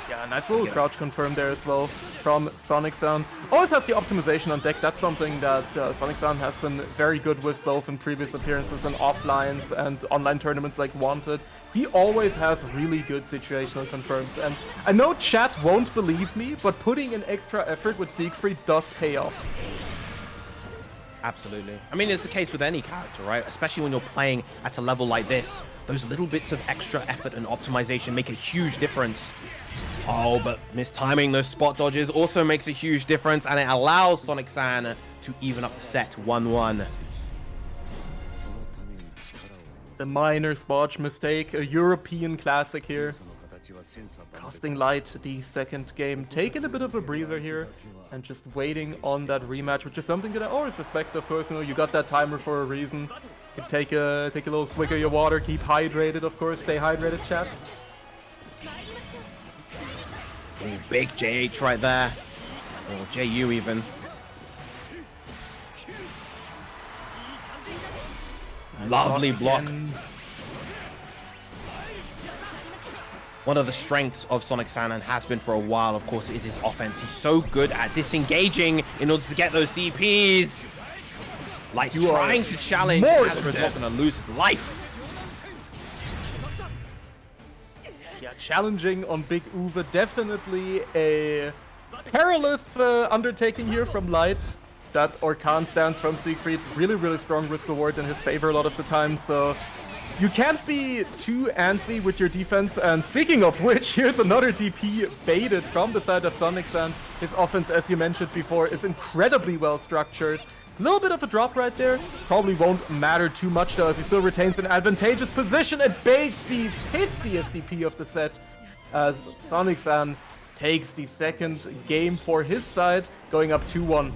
Yeah, nice little crouch confirmed there as well from Sonic-san. Always has the optimization on deck. That's something that Sonic-san has been very good with, both in previous appearances and offlines and online tournaments like Wanted. He always has really good situational confirms. And I know chat won't believe me, but putting in extra effort with Siegfried does pay off. Absolutely. I mean, it's the case with any character, right? Especially when you're playing at a level like this. Those little bits of extra effort and optimization make a huge difference. Oh, but mistiming those spot dodges also makes a huge difference, and it allows Sonic San to even up the set 1-1. The minor spot mistake, a European classic here. Costing Light the second game, taking a bit of a breather here and just waiting on that rematch, which is something that I always respect, of course. You know, you got that timer for a reason. You can take a little swig of your water, keep hydrated, of course. Stay hydrated, chat. Ooh, big JH right there. Or JU even. Lovely block. One of the strengths of Sonic San, and has been for a while, of course, is his offense. He's so good at disengaging in order to get those DPs. Like trying to challenge, Azra is not going to lose his life. Yeah, challenging on Big Uwe, definitely a perilous undertaking here from Light. That Orkan stance from Siegfried, really strong risk reward in his favor a lot of the time, so you can't be too antsy with your defense. And speaking of which, here's another DP baited from the side of Sonic San. His offense, as you mentioned before, is incredibly well structured. A little bit of a drop right there. Probably won't matter too much though, as he still retains an advantageous position and baits the 50th DP of the set, as Sonic San takes the second game for his side, going up 2-1.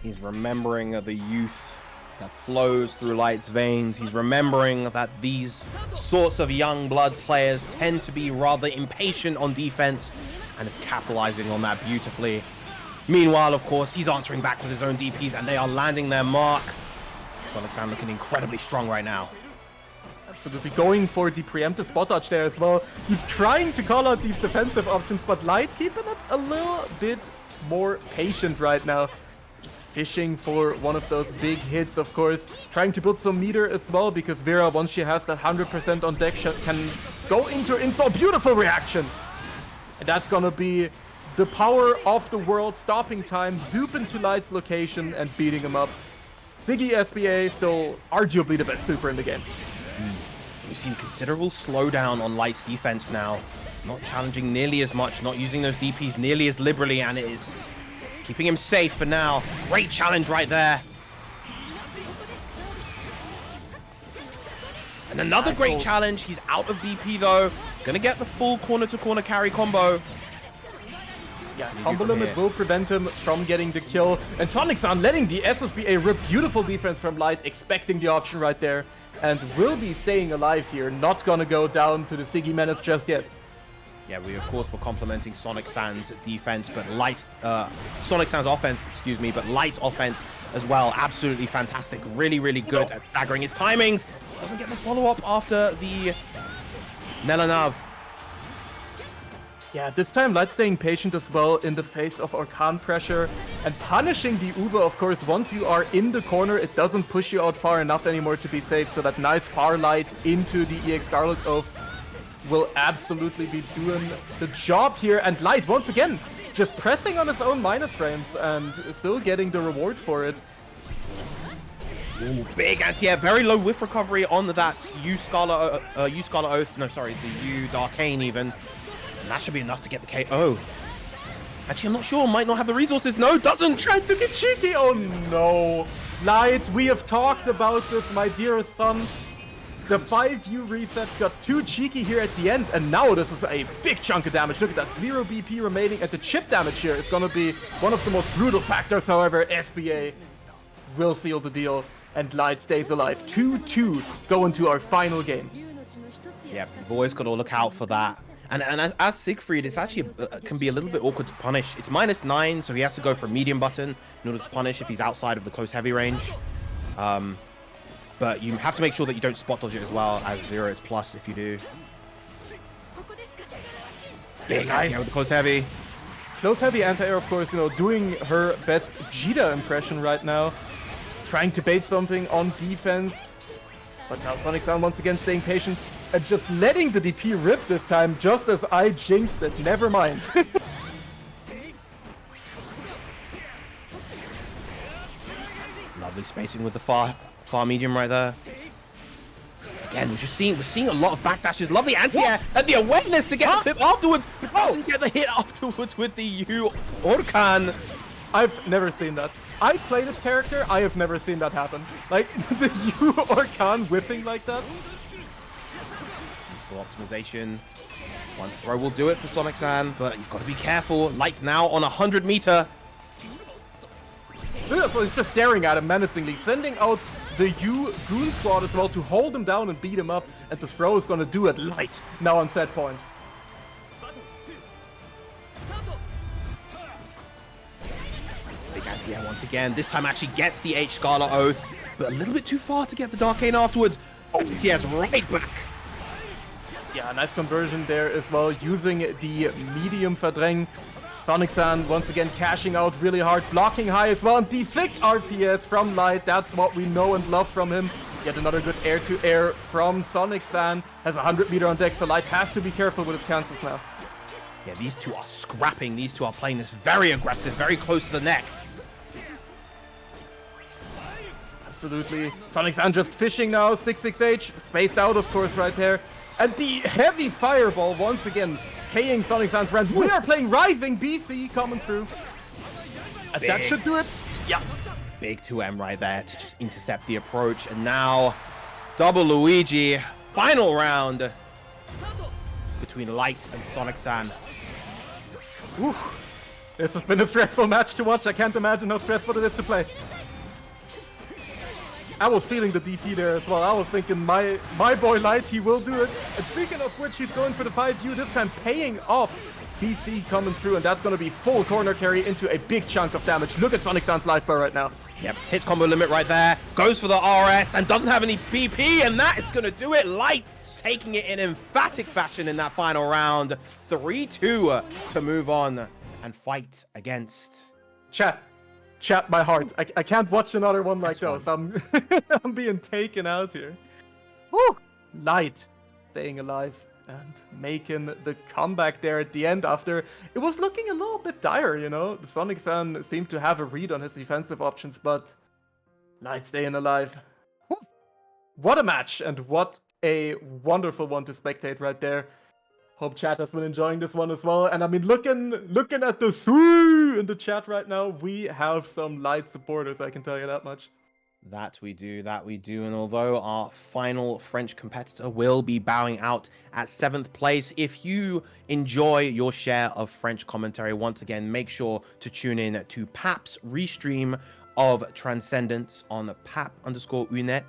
He's remembering the youth that flows through Light's veins. He's remembering that these sorts of young blood players tend to be rather impatient on defense, and is capitalizing on that beautifully. Meanwhile, of course, he's answering back with his own DPs, and they are landing their mark. Sonic San looking incredibly strong right now. Absolutely going for the preemptive spot dodge there as well. He's trying to call out these defensive options, but Light keeping it a little bit more patient right now. Just fishing for one of those big hits, of course. Trying to build some meter as well, because Vera, once she has that 100% on deck, can go into her install. Beautiful reaction! And that's gonna be the power of the world, stopping time, zoop into Light's location and beating him up. Siggy SBA still arguably the best super in the game. We've seen considerable slowdown on Light's defense now. Not challenging nearly as much, not using those DPs nearly as liberally, and it is keeping him safe for now. Great challenge right there. And another great challenge. He's out of BP though. Gonna get the full corner-to-corner carry combo. Yeah, combo limit will prevent him from getting the kill. And Sonic San letting the SSBA rip. Beautiful defense from Light, expecting the option right there. And will be staying alive here. Not gonna go down to the Siggy Menace just yet. Yeah, we of course were complimenting Sonic San's defense, but Sonic San's offense, excuse me, but Light's offense as well. Absolutely fantastic. Really good at staggering his timings. Doesn't get the follow-up after the Nelanav. Yeah, this time Light staying patient as well in the face of Orkan pressure and punishing the Uwe, of course. Once you are in the corner, it doesn't push you out far enough anymore to be safe, so that nice far Light into the EX Scarlet Oath will absolutely be doing the job here. And Light, once again, just pressing on his own minus frames and still getting the reward for it. Ooh, big anti-air, very low whiff recovery on that U Scarlet Oath, no sorry, the U Darkane even. And that should be enough to get the KO. Actually, I'm not sure, might not have the resources. No, doesn't! Trying to get cheeky, oh no! Light, we have talked about this, my dearest son. The 5U reset got too cheeky here at the end, and now this is a big chunk of damage. Look at that, 0 BP remaining, and the chip damage here is gonna be one of the most brutal factors. However, SBA will seal the deal, and Light stays alive. 2-2 going to our final game. Yeah, we've always got to look out for that. And as Siegfried, it's actually can be a little bit awkward to punish. It's -9, so he has to go for a medium button in order to punish if he's outside of the close heavy range. But you have to make sure that you don't spot dodge it as well, as 0 is plus if you do. Big anti-air with the close heavy. Close heavy anti-air, of course, you know, doing her best Jita impression right now. Trying to bait something on defense. But now Sonic San once again staying patient and just letting the DP rip this time, just as I jinxed it. Never mind. Lovely spacing with the far medium right there. Again, we're seeing a lot of backdashes. Lovely anti-air and the awareness to get the pip afterwards, but doesn't get the hit afterwards with the U Orkan. I've never seen that. I play this character, I have never seen that happen. Like, the U Orkan whipping like that. Full optimization. One throw will do it for Sonic-san, but you've got to be careful. Light now on 100 meter. So he's just staring at him menacingly, sending out the U Goon Squad as well to hold him down and beat him up, and the throw is gonna do it Light now on set point. Big anti-air once again. This time actually gets the H Scarlet Oath, but a little bit too far to get the Darkane afterwards. Oh, anti-air's right back. Yeah, nice conversion there as well, using the medium Verdräng. Sonic-san once again cashing out really hard, blocking high as well, and the sick RPS from Light, that's what we know and love from him. Yet another good air-to-air from Sonic-san, has 100 meter on deck, so Light has to be careful with his cancels now. Yeah, these two are scrapping, these two are playing this very aggressive, very close to the neck. Absolutely, Sonic-san just fishing now, 6-6H, spaced out of course right there. And the heavy fireball once again paying Sonic-san's friends. We are playing Rising BC coming through. And that should do it. Yeah. Big 2M right there to just intercept the approach. And now, double Luigi. Final round between Light and Sonic-san. Ooh. This has been a stressful match to watch. I can't imagine how stressful it is to play. I was feeling the DP there as well. I was thinking, my boy Light, he will do it. And speaking of which, he's going for the 5U, this time paying off. BC coming through, and that's going to be full corner carry into a big chunk of damage. Look at Sonic-san's life bar right now. Yep, hits combo limit right there. Goes for the RS and doesn't have any PP, and that is going to do it. Light taking it in emphatic fashion in that final round. 3-2 to move on and fight against... Chat my heart. I can't watch another one like those. I'm being taken out here. Woo! Light staying alive and making the comeback there at the end after it was looking a little bit dire, you know? Sonic-san seemed to have a read on his defensive options, but Light staying alive. Woo! What a match, and what a wonderful one to spectate right there. Hope chat has been enjoying this one as well. And I mean, looking at the Sue in the chat right now, we have some Light supporters, I can tell you that much. That we do. And although our final French competitor will be bowing out at 7th place, if you enjoy your share of French commentary, once again, make sure to tune in to Pap's restream of Transcendence on Pap_Unet.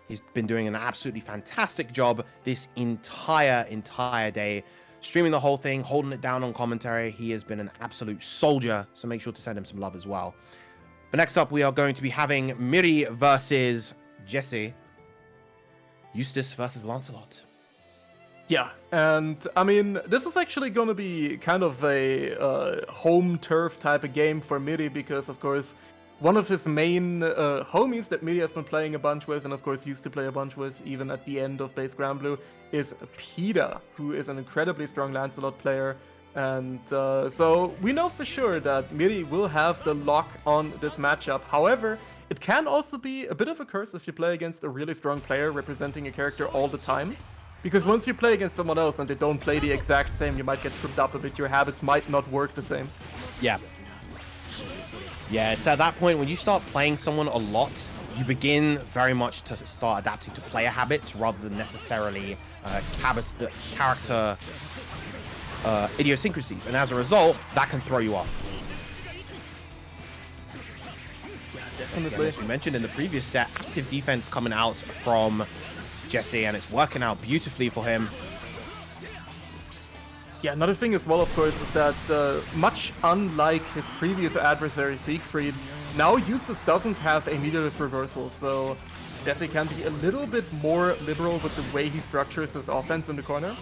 He's been doing an absolutely fantastic job this entire day, streaming the whole thing, holding it down on commentary. He has been an absolute soldier, so make sure to send him some love as well. But next up, we are going to be having Miri versus Jesse. Eustace versus Lancelot. Yeah, and I mean, this is actually going to be kind of a home turf type of game for Miri, because, of course, one of his main homies that Miri has been playing a bunch with, and of course used to play a bunch with even at the end of Base Grand Blue, is Pida, who is an incredibly strong Lancelot player. And so we know for sure that Miri will have the lock on this matchup. However, it can also be a bit of a curse if you play against a really strong player representing a character all the time. Because once you play against someone else and they don't play the exact same, you might get tripped up a bit. Your habits might not work the same. Yeah, it's at that point when you start playing someone a lot, you begin very much to start adapting to player habits rather than necessarily character idiosyncrasies. And as a result, that can throw you off. Yeah, definitely. As we mentioned in the previous set, active defense coming out from Jesse, and it's working out beautifully for him. Yeah, another thing as well, of course, is that much unlike his previous adversary, Siegfried, now Eustace doesn't have a meterless reversal, so Jesse can be a little bit more liberal with the way he structures his offense in the corner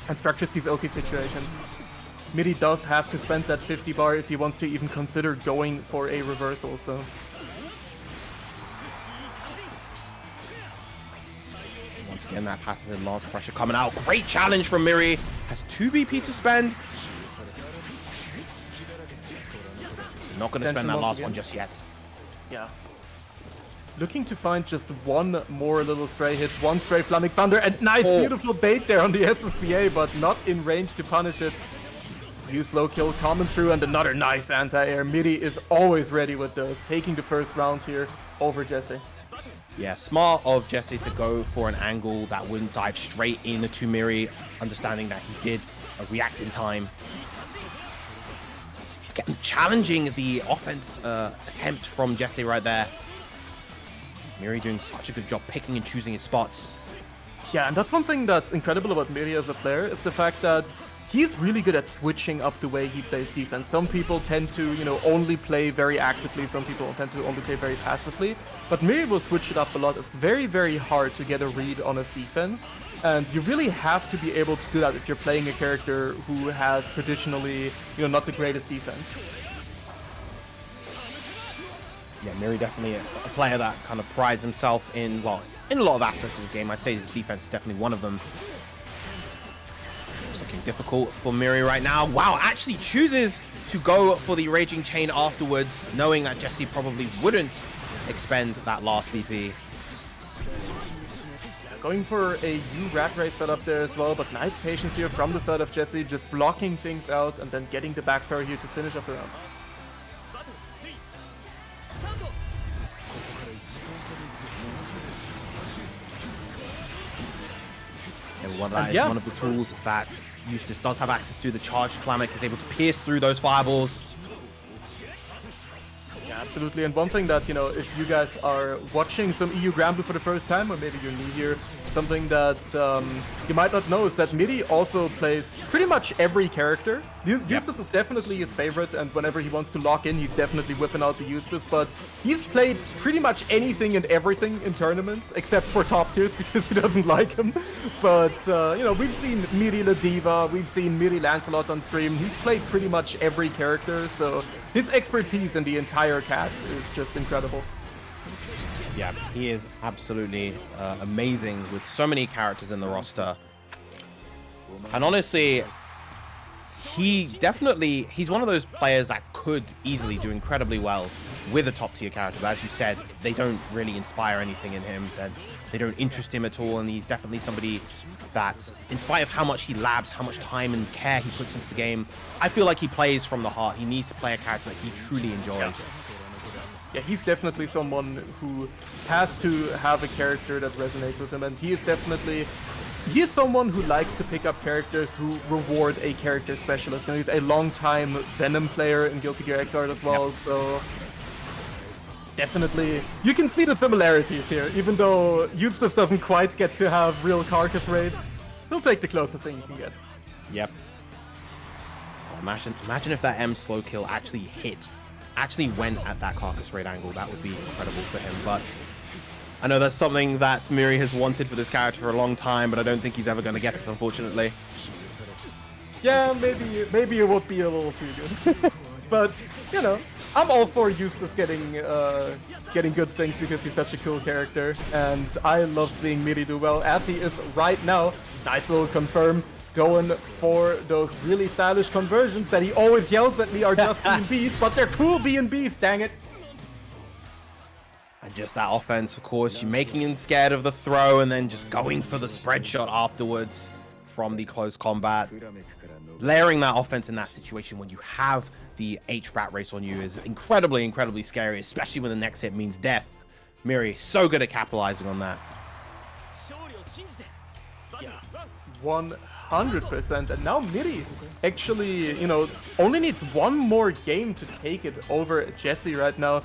and structures these OK situations. Miri does have to spend that 50 bar if he wants to even consider going for a reversal, so... Once again, that passive lance pressure coming out. Great challenge from Miri. Has 2 BP to spend. Not going to spend that last one just yet. Yeah. looking to find just one more little stray hit, one stray Flaming Thunder, and nice, beautiful bait there on the SSBA, but not in range to punish it. Use low kill coming through, and another nice anti-air. Midi is always ready with those, taking the first round here over Jesse. Yeah, smart of Jesse to go for an angle that wouldn't dive straight into Miri, understanding that he did react in time. Challenging the offense attempt from Jesse right there. Miri doing such a good job picking and choosing his spots. Yeah, and that's one thing that's incredible about Miri as a player, is the fact that he's really good at switching up the way he plays defense. Some people tend to, you know, only play very actively. Some people tend to only play very passively. But Miri will switch it up a lot. It's very, very hard to get a read on his defense. And you really have to be able to do that if you're playing a character who has traditionally, you know, not the greatest defense. Yeah, Miri definitely a player that kind of prides himself in, well, in a lot of aspects of his game. I'd say his defense is definitely one of them. It's looking difficult for Miri right now. Wow, actually chooses to go for the Raging Chain afterwards, knowing that Jesse probably wouldn't expend that last BP. Going for a U-Rat Race setup there as well, but nice patience here from the side of Jesse, just blocking things out and then getting the backfire here to finish off the round. And one of the tools that Eustace does have access to. The charged Flamek is able to pierce through those fireballs. Yeah, absolutely. And one thing that, you know, if you guys are watching some EU Granblue for the first time, or maybe you're new here, something that you might not know is that Midi also plays pretty much every character. Eustace is definitely his favorite, and whenever he wants to lock in, he's definitely whipping out the Eustace, but he's played pretty much anything and everything in tournaments, except for top tiers, because he doesn't like him. But, you know, we've seen Midi Ladiva, we've seen Midi Lancelot on stream. He's played pretty much every character, so his expertise in the entire cast is just incredible. Yeah, he is absolutely amazing with so many characters in the roster. And honestly, he's one of those players that could easily do incredibly well with a top tier character. But as you said, they don't really inspire anything in him. They don't interest him at all. And he's definitely somebody that, in spite of how much he labs, how much time and care he puts into the game, I feel like he plays from the heart. He needs to play a character that he truly enjoys. Yeah, he's definitely someone who has to have a character that resonates with him, and he is someone who likes to pick up characters who reward a character specialist. You know, he's a long-time Venom player in Guilty Gear Xrd as well, so definitely you can see the similarities here. Even though Eustace doesn't quite get to have real carcass raid, he'll take the closest thing he can get. Yep. Oh, imagine if that M slow kill actually went at that carcass raid angle. That would be incredible for him. But I know that's something that Miri has wanted for this character for a long time, but I don't think he's ever going to get it, unfortunately. Yeah, maybe it would be a little too good. But, you know, I'm all for Eustace getting good things because he's such a cool character, and I love seeing Miri do well, as he is right now. Nice little confirm, going for those really stylish conversions that he always yells at me are just B&Bs, but they're cool B&Bs, dang it. And just that offense, of course, you're making him scared of the throw and then just going for the spread shot afterwards from the close combat. Layering that offense in that situation when you have the H-Rat race on you is incredibly, incredibly scary, especially when the next hit means death. Miri is so good at capitalizing on that. Yeah, 100%. And now Miri actually, you know, only needs one more game to take it over Jesse right now,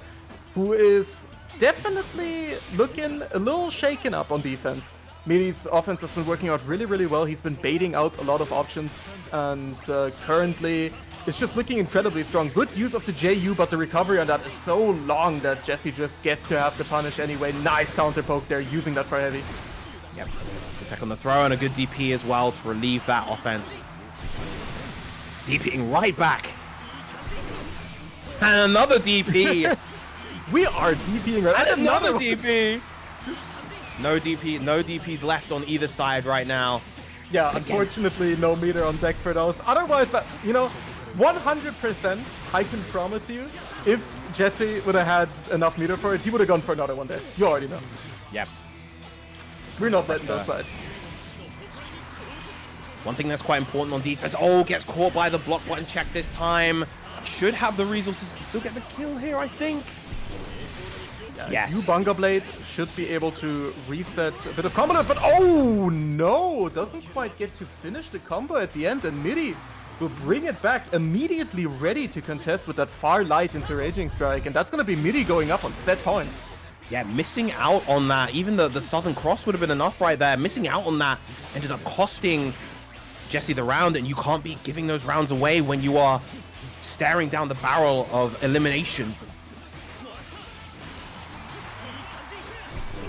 who is definitely looking a little shaken up on defense. Miri's offense has been working out really, really well. He's been baiting out a lot of options, and currently it's just looking incredibly strong. Good use of the JU, but the recovery on that is so long that Jesse just gets to have the punish anyway. Nice counter poke there, using that for heavy. Yep, good tech on the throw and a good DP as well to relieve that offense. DPing right back. And another DP. We are DPing right and another DP. No DPs left on either side right now. Yeah, unfortunately, no meter on deck for those. Otherwise, you know, 100%, I can promise you, if Jesse would have had enough meter for it, he would have gone for another one there. You already know. Yep. We're not letting those slide. One thing that's quite important on defense. Oh, gets caught by the block button check this time. Should have the resources to still get the kill here, I think. Yes. New Bunga Blade should be able to reset a bit of combo, but oh no! Doesn't quite get to finish the combo at the end, and Miri will bring it back, immediately ready to contest with that far light into Raging Strike, and that's going to be Miri going up on set point. Yeah, missing out on that. Even the Southern Cross would have been enough right there. Missing out on that ended up costing Jesse the round, and you can't be giving those rounds away when you are staring down the barrel of elimination.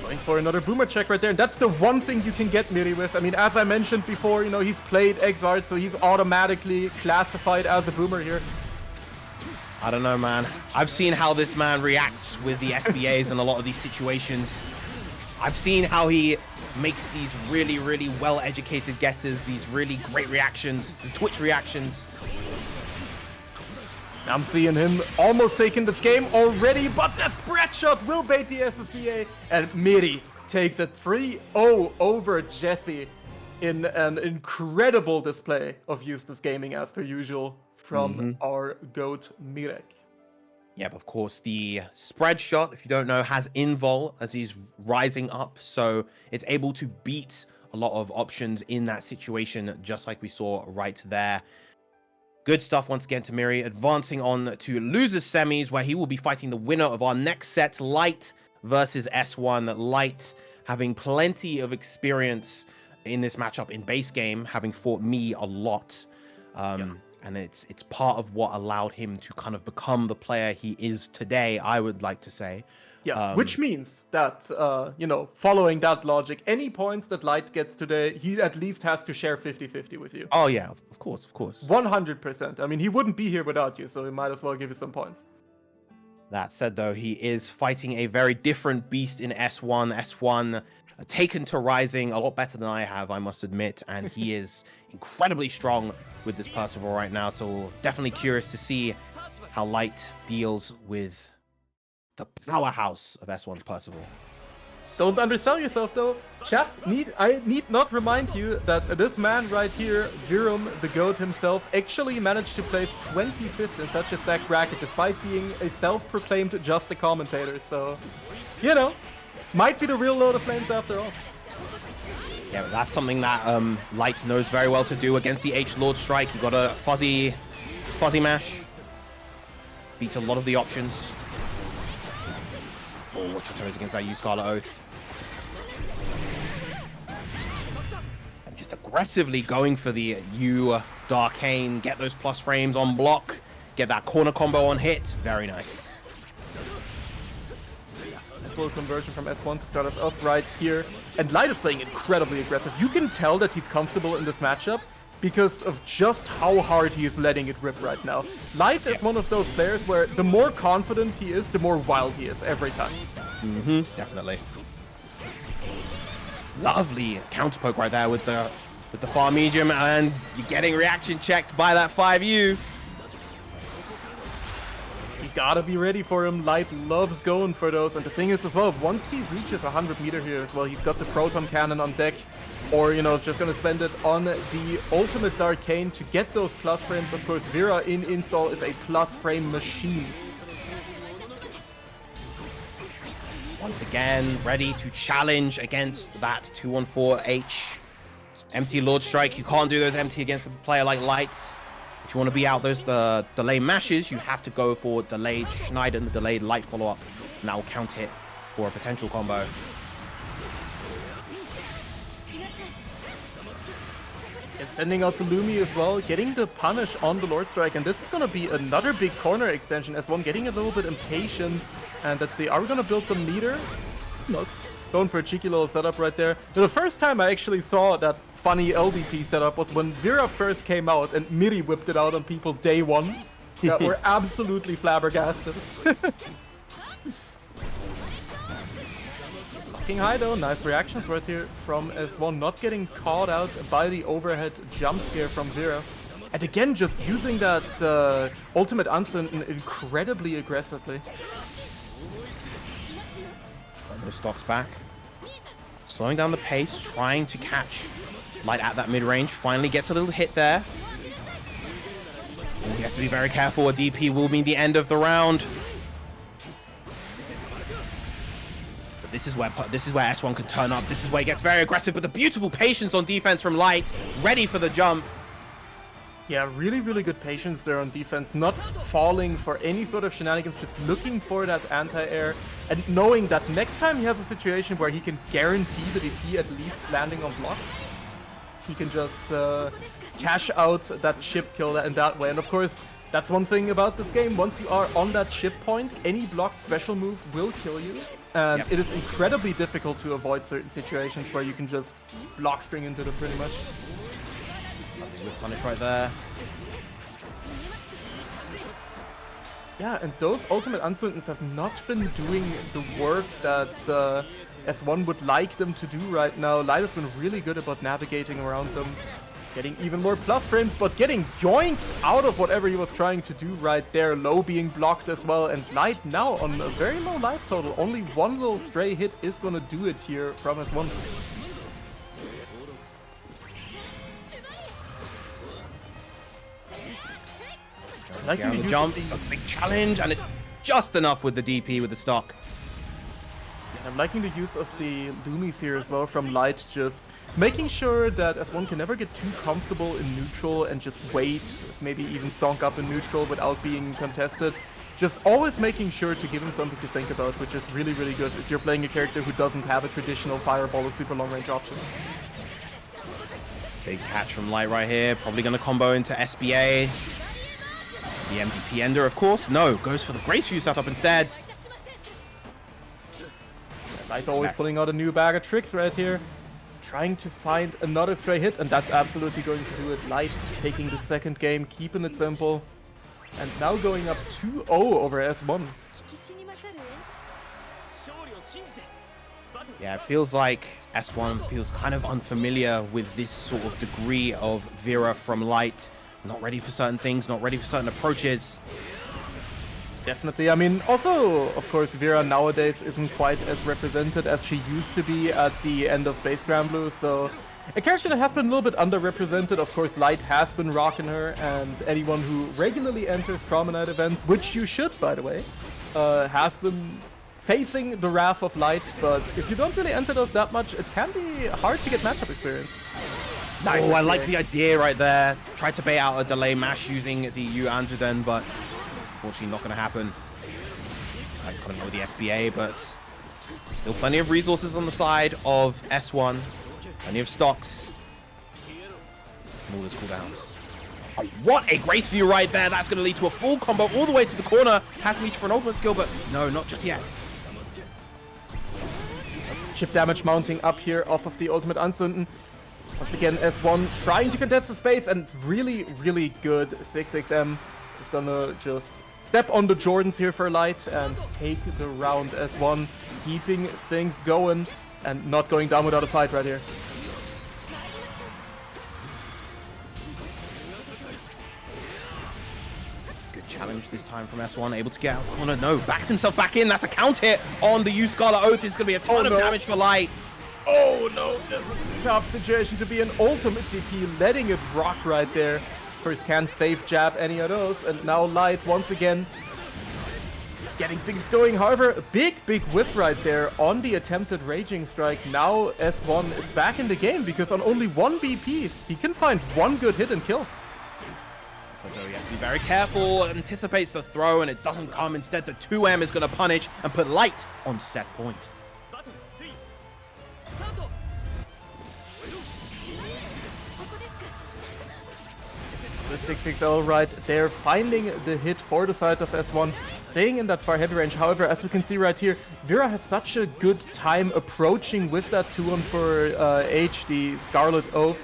Going for another boomer check right there, and that's the one thing you can get Miri with. I mean, as I mentioned before, you know, he's played Exart, so he's automatically classified as a boomer here. I don't know, man. I've seen how this man reacts with the SBAs in a lot of these situations. I've seen how he makes these really, really well-educated guesses, these really great reactions, the Twitch reactions. I'm seeing him almost taking this game already, but the spread shot will bait the SSBA, and Miri takes a 3-0 over Jesse in an incredible display of Eustace Gaming as per usual from our GOAT Mirek. Yep, of course, the spread shot, if you don't know, has invul as he's rising up, so it's able to beat a lot of options in that situation, just like we saw right there. Good stuff once again to Miri, advancing on to losers semis, where he will be fighting the winner of our next set, Light versus S1. Light having plenty of experience in this matchup in base game, having fought me a lot. And it's part of what allowed him to kind of become the player he is today, I would like to say. Yeah, which means that, you know, following that logic, any points that Light gets today, he at least has to share 50-50 with you. Oh, yeah, of course, of course. 100%. I mean, he wouldn't be here without you, so we might as well give you some points. That said, though, he is fighting a very different beast in S1. S1 taken to Rising a lot better than I have, I must admit, and he is incredibly strong with this Percival right now, so definitely curious to see how Light deals with the powerhouse of S1's Percival. Don't undersell yourself, though. Chat, I need not remind you that this man right here, Virum, the GOAT himself, actually managed to place 25th in such a stacked bracket despite being a self-proclaimed just a commentator, so, you know, might be the real Lord of Flames after all. Yeah, but that's something that Light knows very well to do against the H-Lord Strike. You got a fuzzy mash. Beats a lot of the options. Oh, watch your toes against that U-Scarlet Oath. And just aggressively going for the U-Darkane. Get those plus frames on block. Get that corner combo on hit. Very nice. Full conversion from S1 to start us off right here. And Light is playing incredibly aggressive. You can tell that he's comfortable in this matchup because of just how hard he is letting it rip right now. Light is one of those players where the more confident he is, the more wild he is every time. Definitely. Lovely counter poke right there with the far medium, and you're getting reaction checked by that 5U. You gotta be ready for him. Light loves going for those, and the thing is as well, once he reaches 100 meter here as well, he's got the proton cannon on deck, or, you know, just gonna spend it on the ultimate Darkane to get those plus frames. Of course, Vera in install is a plus frame machine. Once again, ready to challenge against that 214H. Empty Lord Strike, you can't do those empty against a player like Light. If you want to be out those delay mashes, you have to go for delayed Schneiden, the delayed Light follow-up, and that will count hit for a potential combo. And sending out the Lumi as well, getting the punish on the Lord Strike, and this is going to be another big corner extension. S1 getting a little bit impatient, and let's see, are we going to build the meter? No, going for a cheeky little setup right there. The first time I actually saw that funny LDP setup was when Vera first came out and Miri whipped it out on people day one. That were absolutely flabbergasted. Looking high though, nice reactions right here from S1, not getting caught out by the overhead jump scare from Vera. And again, just using that ultimate Uncertain incredibly aggressively. The stocks back. Slowing down the pace, trying to catch Light at that mid-range. Finally gets a little hit there. He has to be very careful. A DP will mean the end of the round. But this is where S1 can turn up. This is where he gets very aggressive, but the beautiful patience on defense from Light, ready for the jump. Yeah, really, really good patience there on defense. Not falling for any sort of shenanigans, just looking for that anti-air and knowing that next time he has a situation where he can guarantee the DP at least landing on block, he can just cash out that chip kill in that way. And of course, that's one thing about this game. Once you are on that chip point, any blocked special move will kill you. And it is incredibly difficult to avoid certain situations where you can just block string into them pretty much. Good punish right there. Yeah, and those ultimate Uncertains have not been doing the work that S1 would like them to do right now. Light has been really good about navigating around them, getting even more plus frames, but getting yoinked out of whatever he was trying to do right there. Low being blocked as well, and Light now on a very low life total. Only one little stray hit is gonna do it here from S1. Like on the jump, a big challenge, and it's just enough with the DP with the stock. I'm liking the use of the Loomies here as well from Light, just making sure that F1 can never get too comfortable in neutral and just wait, maybe even stonk up in neutral without being contested. Just always making sure to give him something to think about, which is really, really good if you're playing a character who doesn't have a traditional fireball or super long range option. Big catch from Light right here, probably going to combo into SBA. The MVP ender, of course. No, goes for the Grace View setup instead. Light always pulling out a new bag of tricks right here. Trying to find another stray hit, and that's absolutely going to do it. Light taking the second game, keeping it simple. And now going up 2-0 over S1. Yeah, it feels like S1 feels kind of unfamiliar with this sort of degree of Vera from Light. Not ready for certain things, not ready for certain approaches. Definitely. I mean, also, of course, Vera nowadays isn't quite as represented as she used to be at the end of Base Grand Blue, so a character that has been a little bit underrepresented. Of course, Light has been rocking her, and anyone who regularly enters Promenade events, which you should, by the way, has been facing the wrath of Light, but if you don't really enter those that much, it can be hard to get matchup experience. Nice. Oh, I like the idea right there. Tried to bait out a delay mash using the U Anzuden, but unfortunately not going to happen. Light's got to know the SBA, but still plenty of resources on the side of S1. Plenty of stocks. And all those cooldowns. Oh, what a Grace View right there. That's going to lead to a full combo all the way to the corner. Has to reach for an ultimate skill, but no, not just yet. Chip damage mounting up here off of the ultimate Uncertain. Once again, S1 trying to contest the space, and really, really good 6XM is gonna just step on the Jordans here for Light and take the round. S1 keeping things going and not going down without a fight right here. Good challenge this time from S1, able to get out. Oh no, backs himself back in. That's a count hit on the U Scarlet Oath. This is gonna be a ton of damage for Light. Oh no, this is a tough situation to be an ultimate DP, letting it rock right there. Of course, can't safe jab any of those, and now Light once again getting things going. However, a big whiff right there on the attempted Raging Strike. Now S1 is back in the game because on only one BP, he can find one good hit and kill. So he has to be very careful, anticipates the throw, and it doesn't come. Instead, the 2M is going to punish and put Light on set point. The 660 right there, finding the hit for the side of S1, staying in that far heavy range. However, as you can see right here, Vera has such a good time approaching with that 2-on for H, the Scarlet Oath.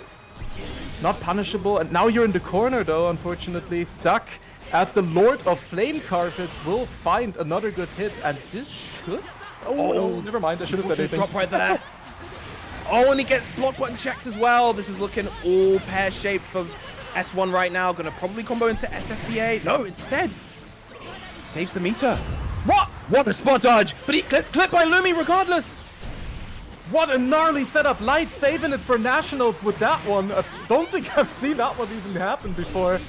Not punishable, and now you're in the corner though, unfortunately, stuck, as the Lord of Flame Carpets will find another good hit, and this should... Oh, no, never mind, I should have said anything. Drop right there. Oh, and he gets block button checked as well. This is looking all pear-shaped for S1 right now, gonna probably combo into SSBA. No, instead, saves the meter. What a spot dodge! But he gets clipped by Lumi regardless. What a gnarly setup. Light saving it for Nationals with that one. I don't think I've seen that one even happen before.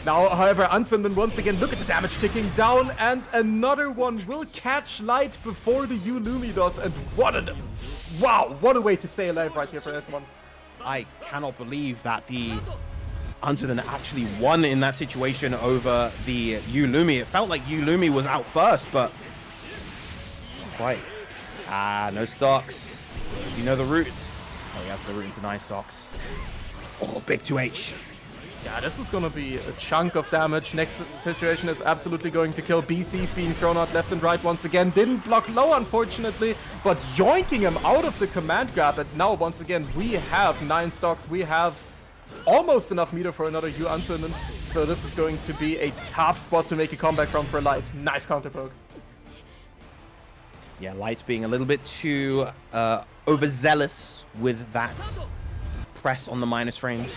Now, however, Unsunman once again, look at the damage ticking down, and another one will catch Light before the Lumi does. And what a way to stay alive right here for S1. I cannot believe that the Unsunman actually won in that situation over the Lumi. It felt like Lumi was out first, but quite. No stocks. Do you know the route? Oh, he has the route into 9 stocks. Oh, big 2H. Yeah, this is going to be a chunk of damage. Next situation is absolutely going to kill. BC's being thrown out left and right once again. Didn't block low, unfortunately, but yoinking him out of the command grab. And now, once again, we have 9 stocks. We have almost enough meter for another Unsunman. So this is going to be a tough spot to make a comeback from for Light. Nice counter poke. Yeah, Light's being a little bit too overzealous with that press on the minus frames.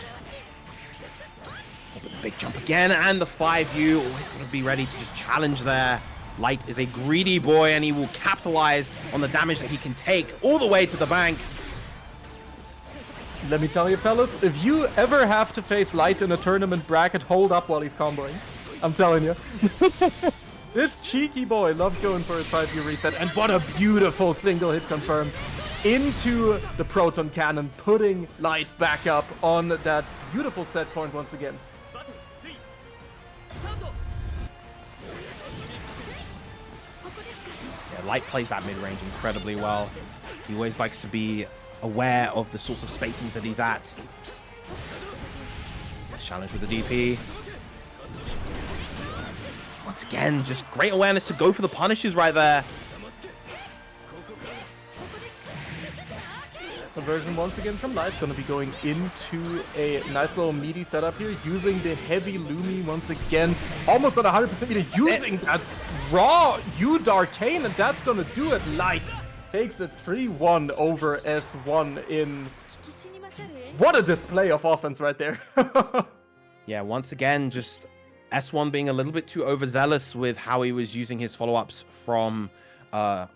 Oh, but the big jump again, and the 5U. Always got to be ready to just challenge there. Light is a greedy boy, and he will capitalize on the damage that he can take all the way to the bank. Let me tell you, fellas, if you ever have to face Light in a tournament bracket, hold up while he's comboing. I'm telling you. This cheeky boy loves going for a 5U reset, and what a beautiful single hit confirmed into the Proton Cannon, putting Light back up on that beautiful set point once again. Yeah, Light plays that mid-range incredibly well. He always likes to be aware of the sorts of spacings that he's at. Challenge with the DP. Once again, just great awareness to go for the punishes right there. Conversion once again from Light, going to be going into a nice little meaty setup here, using the heavy Lumi once again, almost at 100% meter, using that raw U-Darkane, and that's going to do it. Light takes it 3-1 over S1 in... What a display of offense right there. Yeah, once again, just S1 being a little bit too overzealous with how he was using his follow-ups from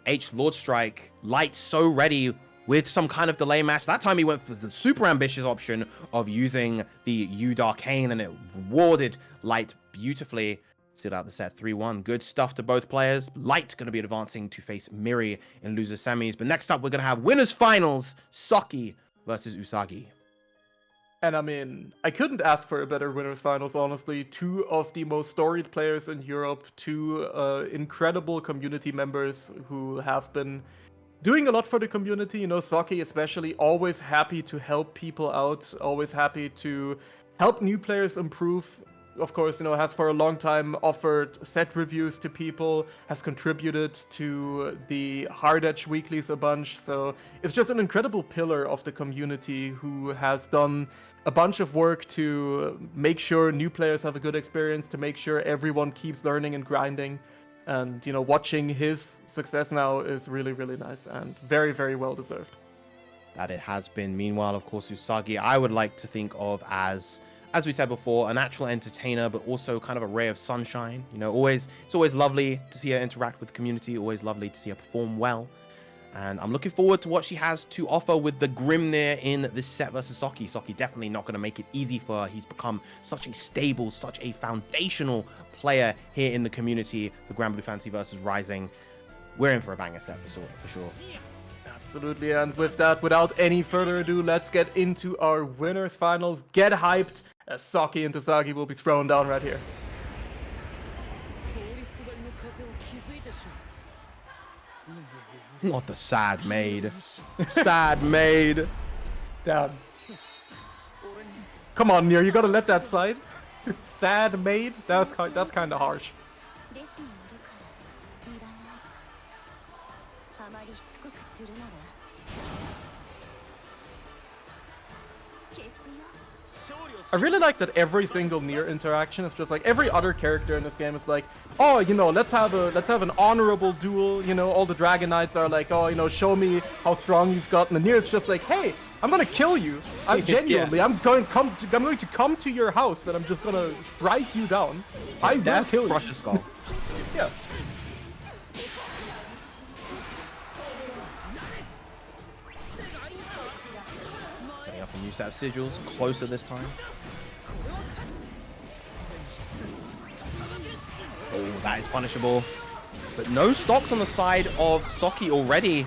H Lord Strike. Light so ready with some kind of delay match. That time he went for the super ambitious option of using the U-Darkane, and it rewarded Light beautifully. Stood out the set 3-1. Good stuff to both players. Light going to be advancing to face Miri in loser semis. But next up, we're going to have winners finals. Saki versus Usagi. And I mean, I couldn't ask for a better winners finals, honestly. 2 of the most storied players in Europe, 2 incredible community members who have been doing a lot for the community. You know, Saki especially, always happy to help people out, always happy to help new players improve. Of course, you know, has for a long time offered set reviews to people, has contributed to the Hard Edge weeklies a bunch. So it's just an incredible pillar of the community who has done a bunch of work to make sure new players have a good experience, to make sure everyone keeps learning and grinding. And, you know, watching his success now is really, really nice and very, very well deserved. That it has been. Meanwhile, of course, Usagi, I would like to think of as we said before, an actual entertainer, but also kind of a ray of sunshine. You know, it's always lovely to see her interact with the community, always lovely to see her perform well. And I'm looking forward to what she has to offer with the Grimnir in this set versus Saki. Saki definitely not going to make it easy for her. He's become such a stable, such a foundational player here in the community. The Grand Blue Fantasy versus Rising. We're in for a banger set for sure. Absolutely, and with that, without any further ado, let's get into our winners finals. Get hyped, as Saki and Usagi will be thrown down right here. Not the sad maid. Sad maid. Damn. Come on, Nier, you gotta let that slide. Sad maid? That's kind of harsh. I really like that every single Nier interaction is just like every other character in this game is like, oh, you know, let's have an honorable duel. You know, all the Dragon Knights are like, oh, you know, show me how strong you've gotten. And Nier is just like, hey, I'm gonna kill you. I'm genuinely, Yeah. I'm going to come to your house and I'm just gonna strike you down. I will Death, kill you. crush your skull. Yeah. Setting up a new set of sigils, closer this time. Oh, that is punishable. But no stocks on the side of Soki already.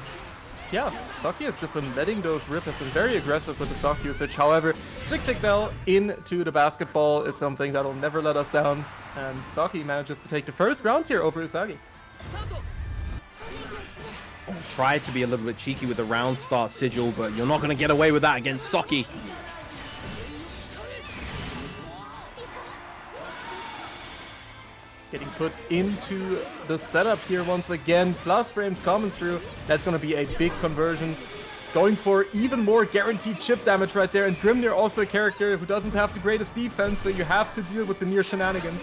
Yeah, Saki has just been letting those rip, has been very aggressive with the stock usage. However, 6XL into the basketball is something that'll never let us down. And Saki manages to take the first round here over Usagi. Tried to be a little bit cheeky with the round start sigil, but you're not going to get away with that against Soki. Getting put into the setup here once again. Plus frames coming through. That's going to be a big conversion. Going for even more guaranteed chip damage right there. And Grimnir also a character who doesn't have the greatest defense, so you have to deal with the Nier shenanigans.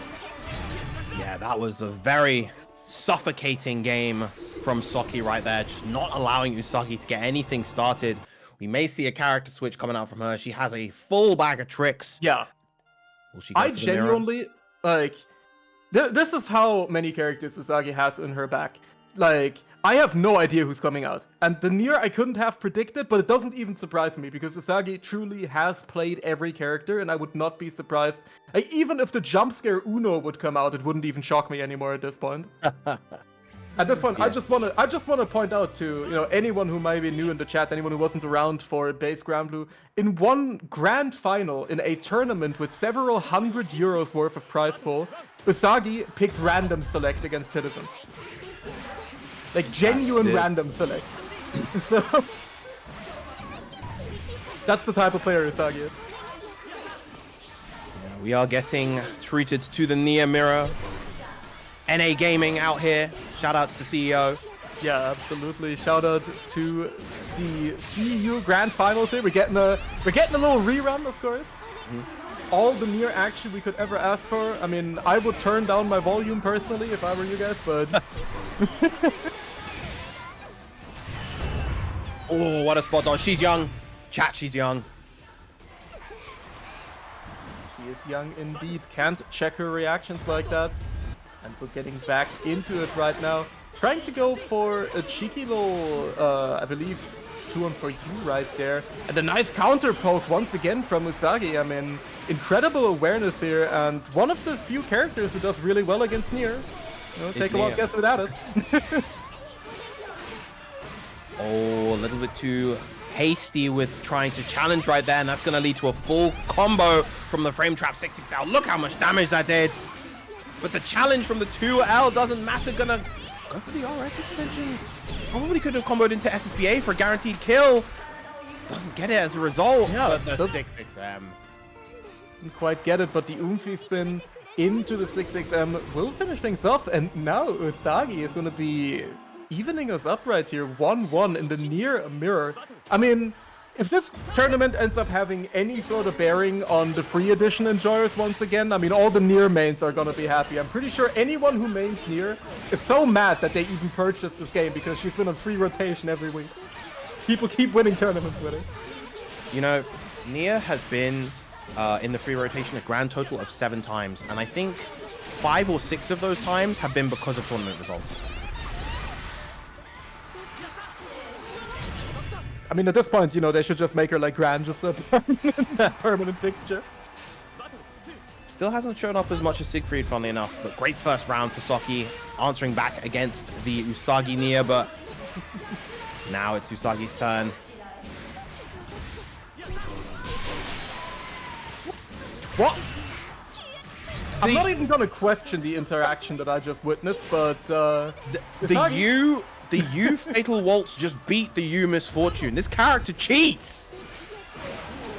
Yeah, that was a very suffocating game from Soki right there. Just not allowing Usagi to get anything started. We may see a character switch coming out from her. She has a full bag of tricks. Yeah. Will she go I for the mirror? genuinely, like, this is how many characters Usagi has in her back. Like, I have no idea who's coming out. And the Nier I couldn't have predicted, but it doesn't even surprise me because Usagi truly has played every character and I would not be surprised. Like, even if the jump scare Uno would come out, it wouldn't even shock me anymore at this point. At this point, Yeah. I just want to point out to anyone who might be new in the chat, anyone who wasn't around for base Grand Blue, in one grand final in a tournament with several €100 worth of prize pool, Usagi picked random select against Citizen. Like genuine random select. So that's the type of player Usagi is. We are getting treated to the Nier mirror. NA Gaming out here. Shout outs to CEO. Yeah, absolutely. Shout out to the CEU Grand Finals here. We're getting a little rerun, of course. All the Nier action we could ever ask for. I mean, I would turn down my volume personally if I were you guys, but Oh, what a spot on. She's young. Chat, she's young. she is young indeed. Can't check her reactions like that. And we're getting back into it right now. Trying to go for a cheeky little, I believe, 2-on-4U right there. And a nice counter poke once again from Usagi. I mean, incredible awareness here. And one of the few characters who does really well against Nier. Take a wild guess who that is. Oh, a little bit too hasty with trying to challenge right there. And that's going to lead to a full combo from the frame trap 6XL. Look how much damage that did. But the challenge from the 2L doesn't matter. Gonna go for the RS extension. Probably could have comboed into SSBA for a guaranteed kill. Doesn't get it as a result. Yeah, but the 6XM. Didn't quite get it, but the Oomphy spin into the 6XM will finish things off. And now Usagi is going to be evening us up right here. 1-1 in the Nier mirror. I mean, if this tournament ends up having any sort of bearing on the free edition enjoyers once again, I mean, all the Nier mains are gonna be happy. I'm pretty sure anyone who mains Nier is so mad that they even purchased this game because she's been on free rotation every week. People keep winning tournaments with it. You know, Nier has been in the free rotation a grand total of 7 times. And I think 5 or 6 of those times have been because of tournament results. I mean, at this point, they should just make her like Grand, just a permanent fixture. Still hasn't shown up as much as Siegfried, funnily enough, but great first round for Soki, answering back against the Usagi Nier, but now it's Usagi's turn. What? I'm not even gonna question the interaction that I just witnessed, but The U Fatal Waltz just beat the U Misfortune. This character cheats!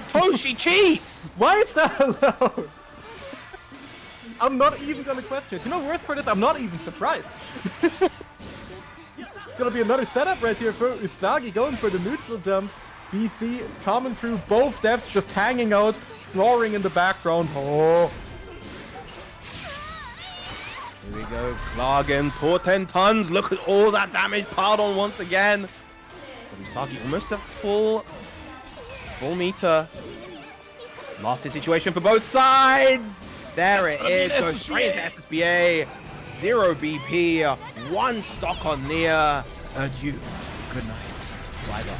Toshi cheats! Why is that allowed? I'm not even gonna question it. Worst part is I'm not even surprised. It's gonna be another setup right here for Usagi going for the neutral jump. BC coming through both devs, just hanging out snoring in the background. Oh. Here we go, Klagen, Torten tons. Look at all that damage piled on once again. But Usagi almost at full meter. Last hit situation for both sides. There it is. Goes straight into SSBA. 0 BP. 1 stock on Nia. Adieu. Good night. Bye bye.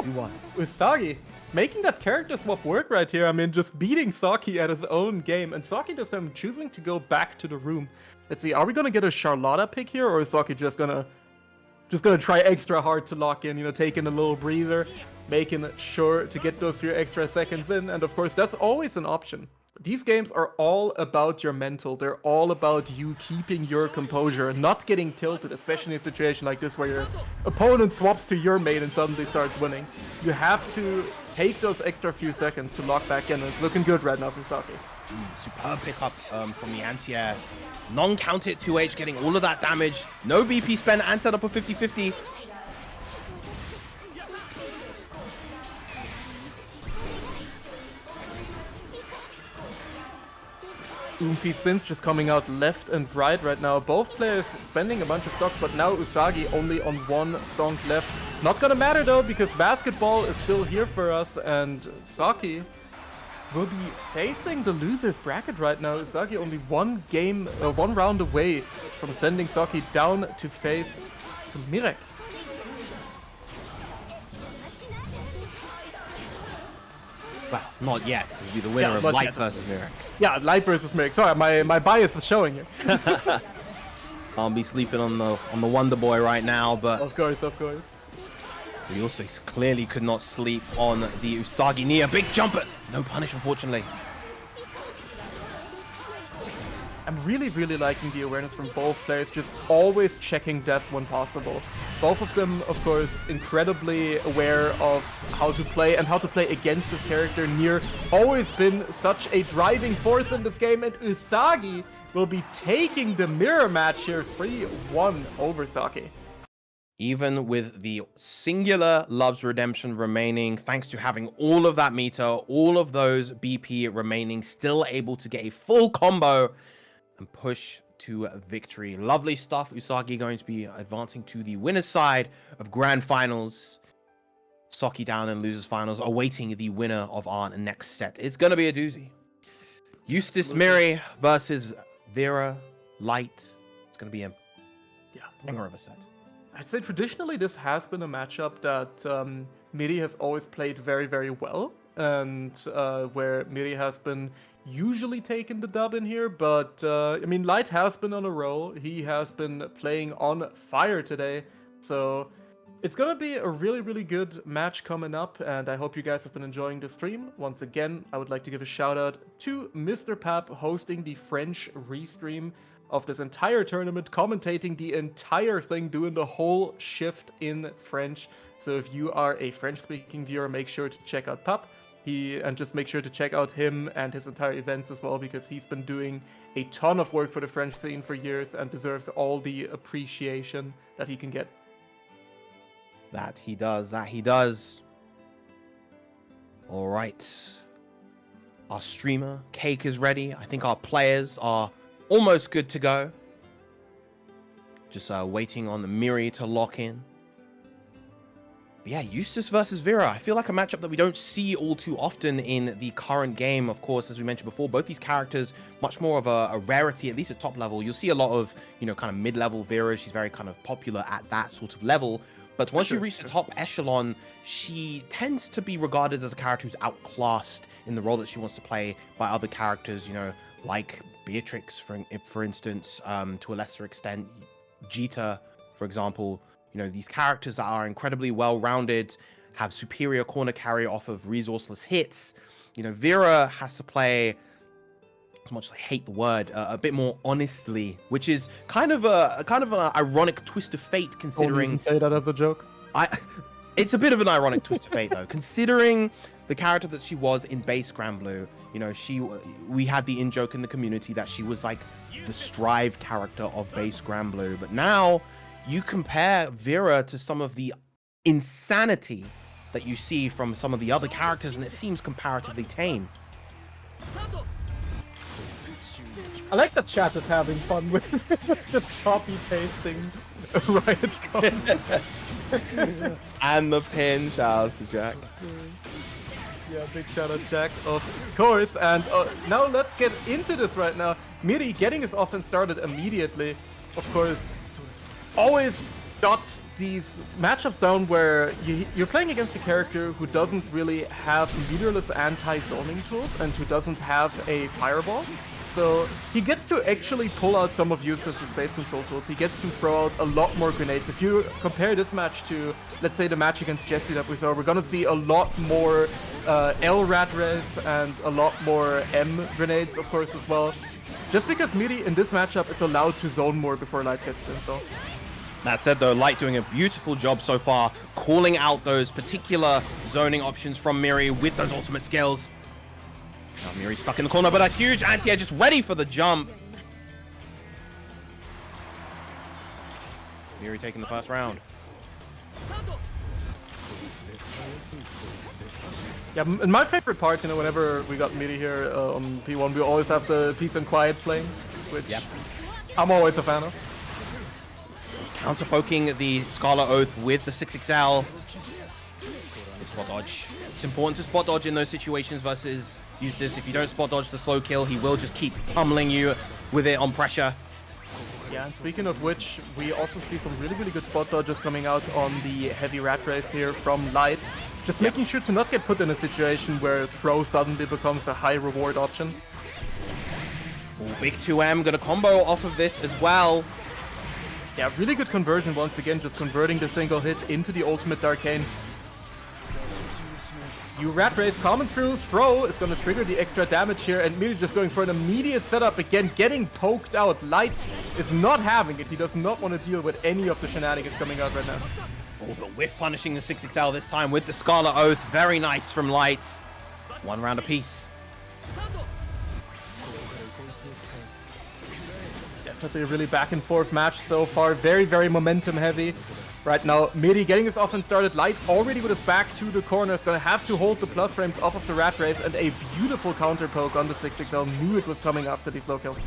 You won. Usagi making that character swap work right here. I mean, just beating Saki at his own game. And Saki this time choosing to go back to the room. Let's see, are we gonna get a Charlotta pick here, or is Saki just gonna try extra hard to lock in, you know, taking a little breather, making sure to get those few extra seconds in, and of course that's always an option. These games are all about your mental. They're all about you keeping your composure and not getting tilted, especially in a situation like this where your opponent swaps to your mate and suddenly starts winning. You have to take those extra few seconds to lock back in, and it's looking good right now from Saki. Superb pickup from the anti-air. Non-counted 2H, getting all of that damage. No BP spent and set up a 50-50. Oomphy spins just coming out left and right now. Both players spending a bunch of stocks, but now Usagi only on 1 stock left. Not gonna matter though, because basketball is still here for us, and Saki will be facing the loser's bracket right now. Usagi only one round away from sending Saki down to face Mirek. Well, not yet. It'll be the winner of Light versus Mirek. Yeah, Light versus Mirek. Sorry, my bias is showing here. Can't be sleeping on the Wonder Boy right now, but Of course. we also clearly could not sleep on the Usagi Nia. Big jumper. No punish, unfortunately. I'm really liking the awareness from both players, just always checking death when possible. Both of them, of course, incredibly aware of how to play and how to play against this character. Nier always been such a driving force in this game, and Usagi will be taking the mirror match here 3-1 over Saki. Even with the singular Love's Redemption remaining, thanks to having all of that meter, all of those BP remaining, still able to get a full combo and push to victory. Lovely stuff. Usagi going to be advancing to the winner's side of Grand Finals. Saki down in losers finals, awaiting the winner of our next set. It's going to be a doozy. Eustace Miri versus Vera Light. It's going to be a banger of a set. I'd say traditionally this has been a matchup that Miri has always played very well, and where Miri has been usually taking the dub in here, but I mean, Light has been on a roll. He has been playing on fire today, so it's gonna be a really good match coming up, and I hope you guys have been enjoying the stream. Once again, I would like to give a shout out to Mr. Pap hosting the French restream of this entire tournament, commentating the entire thing, doing the whole shift in French. So if you are a French-speaking viewer, make sure to check out Pap. And just make sure to check out him and his entire events as well, because he's been doing a ton of work for the French scene for years and deserves all the appreciation that he can get. That he does. All right. Our streamer, Cake, is ready. I think our players are almost good to go. Just waiting on the Miri to lock in. But yeah, Eustace versus Vera. I feel like a matchup that we don't see all too often in the current game. Of course, as we mentioned before, both these characters, much more of a rarity, at least at top level. You'll see a lot of, kind of mid-level Vera. She's very kind of popular at that sort of level. But once you reach the top echelon, she tends to be regarded as a character who's outclassed in the role that she wants to play by other characters, like Beatrix, for instance, to a lesser extent, Jita, for example. These characters that are incredibly well-rounded, have superior corner carry off of resourceless hits. Vera has to play, as much as I hate the word, a bit more honestly, which is kind of an ironic twist of fate, considering. Say that as a joke. It's a bit of an ironic twist of fate, though, considering the character that she was in base Granblue. We had the in-joke in the community that she was like the Strive character of base Granblue, but now you compare Vera to some of the insanity that you see from some of the other characters, and it seems comparatively tame. I like that chat is having fun with just copy pasting Riot comments. And the pin, shout out to Jack. Yeah, big shout out Jack, of course. And now let's get into this right now. Miri getting his offense started immediately. Of course, always got these matchups down where you're playing against a character who doesn't really have leaderless anti-zoning tools and who doesn't have a fireball. So he gets to actually pull out some of Eustace's space control tools. He gets to throw out a lot more grenades. If you compare this match to, let's say, the match against Jesse that we saw, we're gonna see a lot more L rat res and a lot more M grenades, of course, as well. Just because Miri in this matchup is allowed to zone more before Light gets in, so. That said, though, Light doing a beautiful job so far, calling out those particular zoning options from Miri with those ultimate skills. Now Miri's stuck in the corner, but a huge anti-air just ready for the jump. Miri taking the first round. Yeah, and my favorite part, you know, whenever we got Miri here on P1, we always have the peace and quiet playing, which I'm always a fan of. Counter-poking the Scarlet Oath with the 6XL. Good spot dodge. It's important to spot dodge in those situations versus Eustace. If you don't spot dodge the slow kill, he will just keep pummeling you with it on pressure. Yeah, and speaking of which, we also see some really, really good spot dodges coming out on the heavy rat race here from Light. Just making sure to not get put in a situation where throw suddenly becomes a high reward option. Ooh, big 2M, got a combo off of this as well. Yeah, really good conversion once again, just converting the single hit into the ultimate Arcane. You rat race coming through, throw is going to trigger the extra damage here, and Miri just going for an immediate setup again, getting poked out. Light is not having it. He does not want to deal with any of the shenanigans coming out right now. Oh, but whiff punishing the 6XL this time with the Scarlet Oath. Very nice from Light. 1 round apiece. Definitely a really back and forth match so far. Very, very momentum heavy. Right now, Miri getting his offense started. Light already with his back to the corner. Is going to have to hold the plus frames off of the rat race, and a beautiful counter poke on the 6XL. Knew it was coming after these low kills.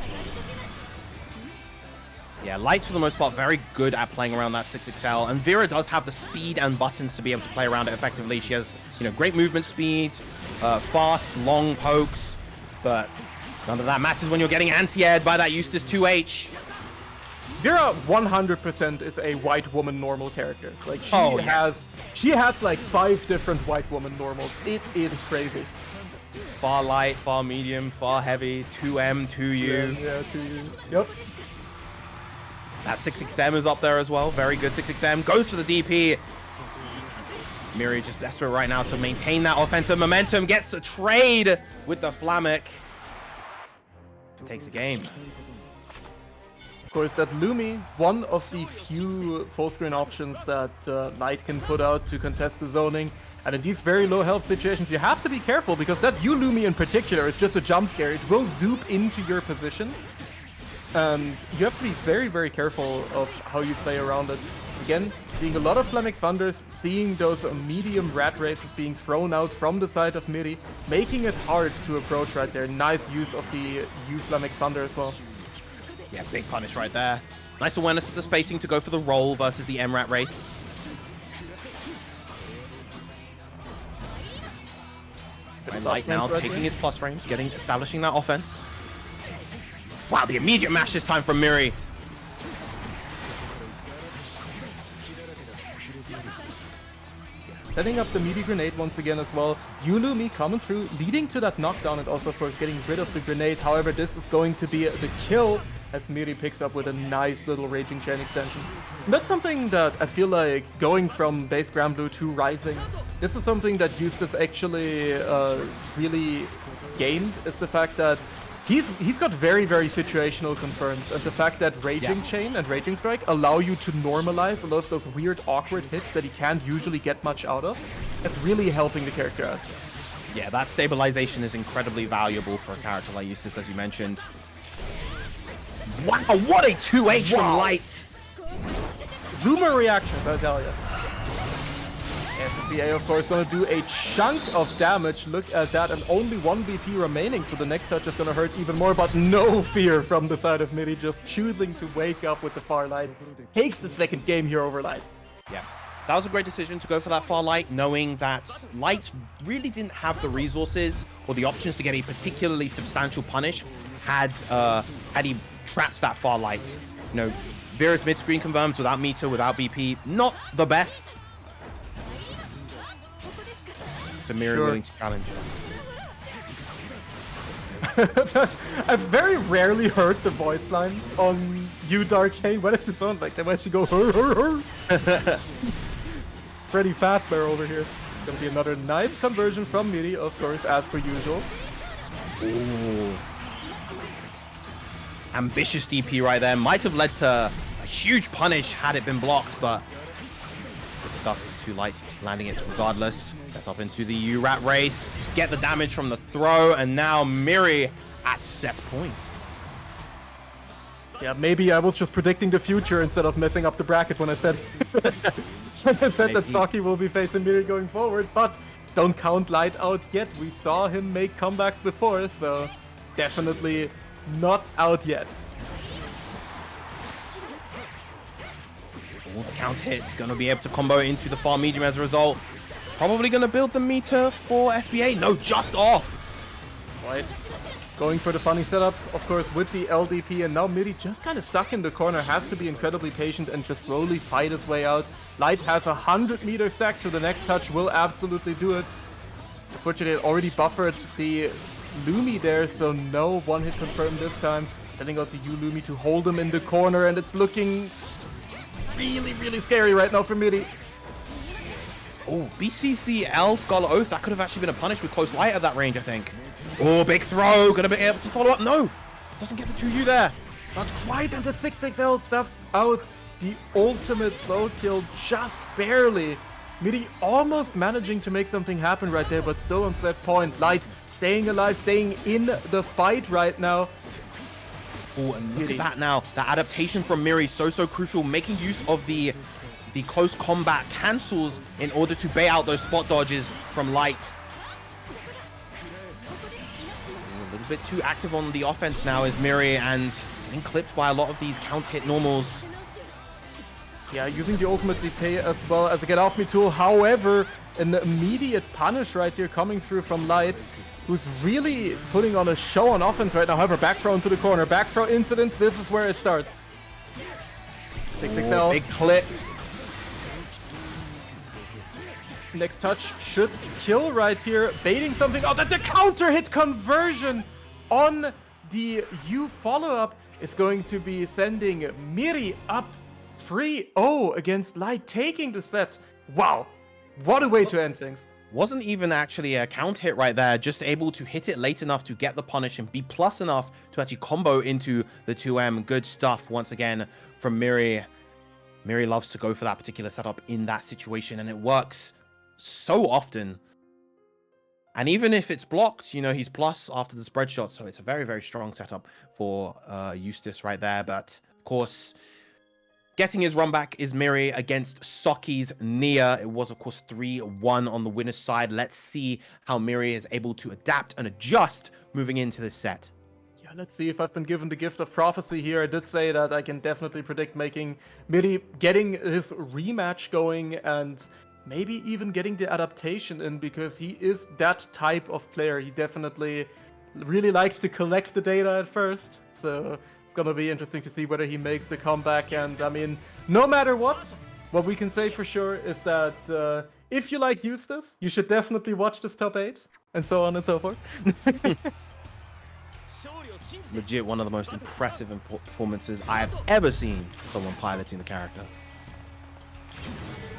Yeah, Light's for the most part very good at playing around that 6XL, and Vera does have the speed and buttons to be able to play around it effectively. She has, you know, great movement speed, fast, long pokes, but none of that matters when you're getting anti-aired by that Eustace 2H. Vera 100% is a white woman normal character. Like she has like 5 different white woman normals. It is crazy. Far light, far medium, far heavy, 2M, 2U. Yeah, 2U. Yep. That 6XM is up there as well. Very good 6XM. Goes for the DP. Miri just desperate right now to maintain that offensive momentum. Gets the trade with the Flammic. Takes the game. Of course, that Lumi, one of the few full screen options that Light can put out to contest the zoning. And in these very low health situations, you have to be careful because that Lumi in particular is just a jump scare. It will zoop into your position. And you have to be very, very careful of how you play around it. Again, seeing a lot of Flammic Thunders, seeing those medium rat races being thrown out from the side of Miri, making it hard to approach right there. Nice use of the U Flammic Thunder as well. Yeah, big punish right there. Nice awareness of the spacing to go for the roll versus the M-Rat race. And Light now taking his plus frames, establishing that offense. Wow, the immediate mash this time from Miri. Setting up the meaty grenade once again as well. Yulumi coming through, leading to that knockdown and also, of course, getting rid of the grenade. However, this is going to be the kill as Miri picks up with a nice little Raging Chain extension. And that's something that I feel like going from base Grand Blue to Rising, this is something that Eustace actually really gained, is the fact that he's got very, very situational confirms, and the fact that Raging Chain and Raging Strike allow you to normalize a lot of those weird, awkward hits that he can't usually get much out of, it's really helping the character out. Yeah, that stabilization is incredibly valuable for a character like Eustace, as you mentioned. Wow, what a 2H from Light! Zoomer reactions, I tell you. SSBA, of course, gonna do a chunk of damage. Look at that, and only 1 BP remaining, so the next touch is gonna hurt even more, but no fear from the side of Midi, just choosing to wake up with the far light. Takes the second game here over light. Yeah, that was a great decision to go for that far light, knowing that Light really didn't have the resources or the options to get a particularly substantial punish had he trapped that far light. You know, Vera's mid-screen confirms without meter, without BP, not the best. So Miri willing to challenge. I've very rarely heard the voice line on You Darkane. When does it sound like that? When she goes, Freddy Fazbear over here. Gonna be another nice conversion from Midi, of course, as per usual. Ooh. Ambitious DP right there. Might have led to a huge punish had it been blocked, but good stuff. Too light, landing it regardless. Set up into the U-Rat race. Get the damage from the throw, and now Miri at set point. Yeah, maybe I was just predicting the future instead of messing up the bracket when I said that Saki will be facing Miri going forward, but don't count Light out yet. We saw him make comebacks before, so definitely not out yet. Oh, the count hits. Going to be able to combo into the far medium as a result. Probably going to build the meter for SBA. No, just off. Right. Going for the funny setup, of course, with the LDP, and now Midi just kind of stuck in the corner. Has to be incredibly patient and just slowly fight his way out. Light has 100-meter stack, so the next touch will absolutely do it. Unfortunately, it already buffered the Lumi there, so no one-hit confirmed this time. Sending out the U-Lumi to hold him in the corner, and it's looking really, really scary right now for Midi. Oh, BC's the L Scholar Oath. That could have actually been a punish with close light at that range, I think. Oh, big throw. Gonna be able to follow up. No, doesn't get the 2U there. Not quite, and the 6XL stuffs out the ultimate slow kill just barely. Midi almost managing to make something happen right there, but still on set point. Light staying alive, staying in the fight right now. Oh, and look at that now. That adaptation from Miri, so crucial. Making use of the close combat cancels in order to bait out those spot dodges from Light. A little bit too active on the offense now is Miri, and getting clipped by a lot of these count hit normals. Yeah, using the ultimate decay as well as a get off me tool. However, an immediate punish right here coming through from Light, who's really putting on a show on offense right now. However, back throw into the corner. Back throw incident, this is where it starts. 6XL. Big clip. Next touch should kill right here. Baiting something out. And the counter hit conversion on the U follow-up is going to be sending Miri up 3-0 against Light, taking the set. Wow. What a way to end things. Wasn't even actually a count hit right there, just able to hit it late enough to get the punish and be plus enough to actually combo into the 2M. Good stuff once again from Miri. Miri loves to go for that particular setup in that situation, and it works so often. And even if it's blocked, you know, he's plus after the spread shot, so it's a very strong setup for Eustace right there. But of course, getting his run back is Miri against Soki's Nia. It was, of course, 3-1 on the winner's side. Let's see how Miri is able to adapt and adjust moving into this set. Yeah, let's see if I've been given the gift of prophecy here. I did say that I can definitely predict making Miri getting his rematch going and maybe even getting the adaptation in, because he is that type of player. He definitely really likes to collect the data at first. So gonna be interesting to see whether he makes the comeback. And I mean, no matter what we can say for sure is that if you like Eustace, you should definitely watch this top 8 and so on and so forth. Legit one of the most impressive performances I have ever seen someone piloting the character.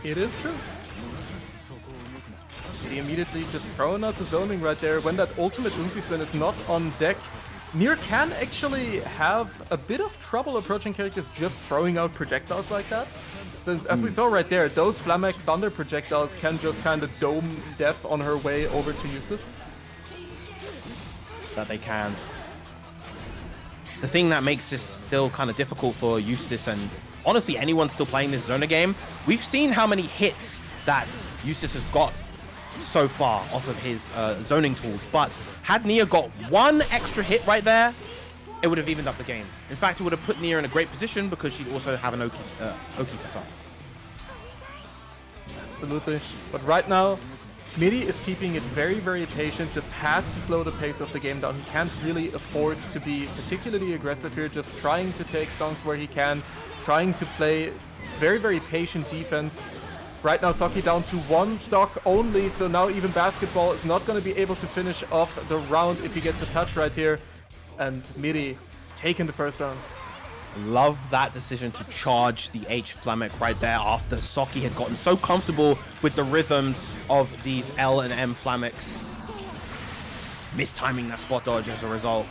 It is true. He immediately just throwing out the zoning right there when that ultimate Umfi spin is not on deck. Nier can actually have a bit of trouble approaching characters just throwing out projectiles like that. Since, as we saw right there, those Flamex Thunder projectiles can just kind of dome death on her way over to Eustace. That they can. The thing that makes this still kind of difficult for Eustace and honestly anyone still playing this Zona game, we've seen how many hits that Eustace has got so far off of his zoning tools. But had Nia got one extra hit right there, it would have evened up the game. In fact, it would have put Nia in a great position because she'd also have an Oki set up. Absolutely. But right now, Midi is keeping it very, very patient, just has to slow the pace of the game down. He can't really afford to be particularly aggressive here, just trying to take stocks where he can, trying to play very, very patient defense. Right now, Saki down to one stock only, so now even Basketball is not going to be able to finish off the round if he gets a touch right here. And Midi taking the first round. Love that decision to charge the H Flamek right there after Saki had gotten so comfortable with the rhythms of these L and M Flameks. Mistiming that spot dodge as a result.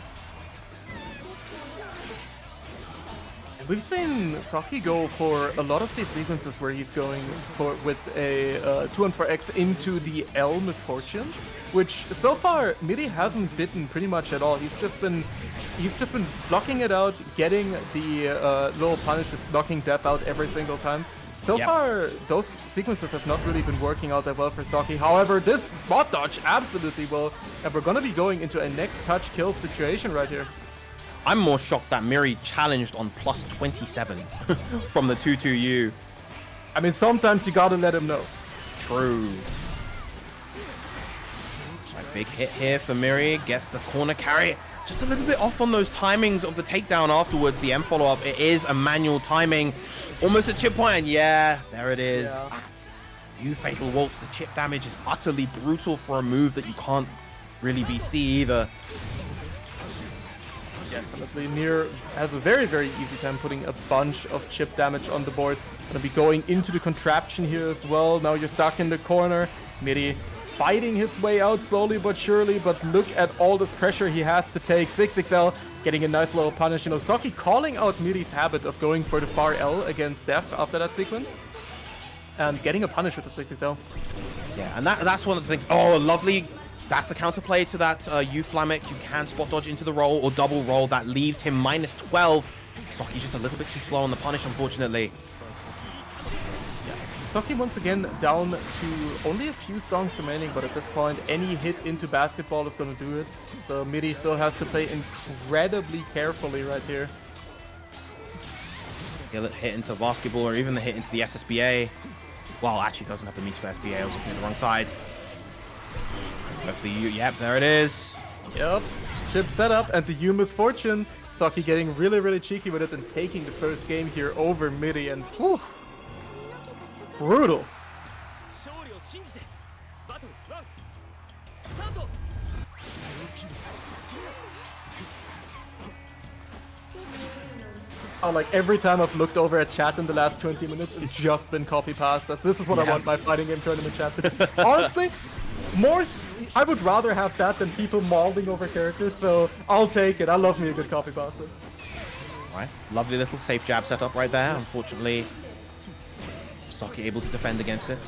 We've seen Saki go for a lot of these sequences where he's going for with a 2-on-4X into the L Misfortune, which so far Midi hasn't bitten pretty much at all. He's just been blocking it out, getting the little punish, just blocking death out every single time. So far, those sequences have not really been working out that well for Saki. However, this spot dodge absolutely will, and we're gonna be going into a next touch kill situation right here. I'm more shocked that Miri challenged on plus 27 from the 2-2U. I mean, sometimes you gotta let him know. True. Right, big hit here for Miri. Gets the corner carry. Just a little bit off on those timings of the takedown afterwards. The M follow-up, it is a manual timing. Almost a chip point, and yeah, there it is. Yeah. You Fatal Waltz, the chip damage is utterly brutal for a move that you can't really BC either. Definitely, Nier has a very, very easy time putting a bunch of chip damage on the board. Gonna be going into the contraption here as well. Now you're stuck in the corner. Midi fighting his way out slowly but surely, but look at all this pressure he has to take. 6XL getting a nice little punish. You know, Saki calling out Midi's habit of going for the far L against Death after that sequence. And getting a punish with the 6XL. Yeah, and that's one of the things. Oh, lovely. That's the counterplay to that U Flamek. You can spot dodge into the roll or double roll. That leaves him minus 12. Saki's just a little bit too slow on the punish, unfortunately. Saki once again down to only a few songs remaining, but at this point, any hit into Basketball is going to do it. So Midi still has to play incredibly carefully right here. He'll hit into Basketball or even the hit into the SSBA. Well, actually, doesn't have the meter for SBA. I was looking at the wrong side. Go for the U. Yep, there it is. Yep. Chip setup and the U Misfortune. Saki getting really, really cheeky with it and taking the first game here over Midi, and whew, brutal. Oh, like every time I've looked over at chat in the last 20 minutes, it's just been copy-paste. This is what I want my fighting game tournament chat to be. Honestly, I would rather have that than people mauling over characters, so I'll take it. I love me a good copy-paste. Right, lovely little safe jab setup right there. Unfortunately, Saki able to defend against it.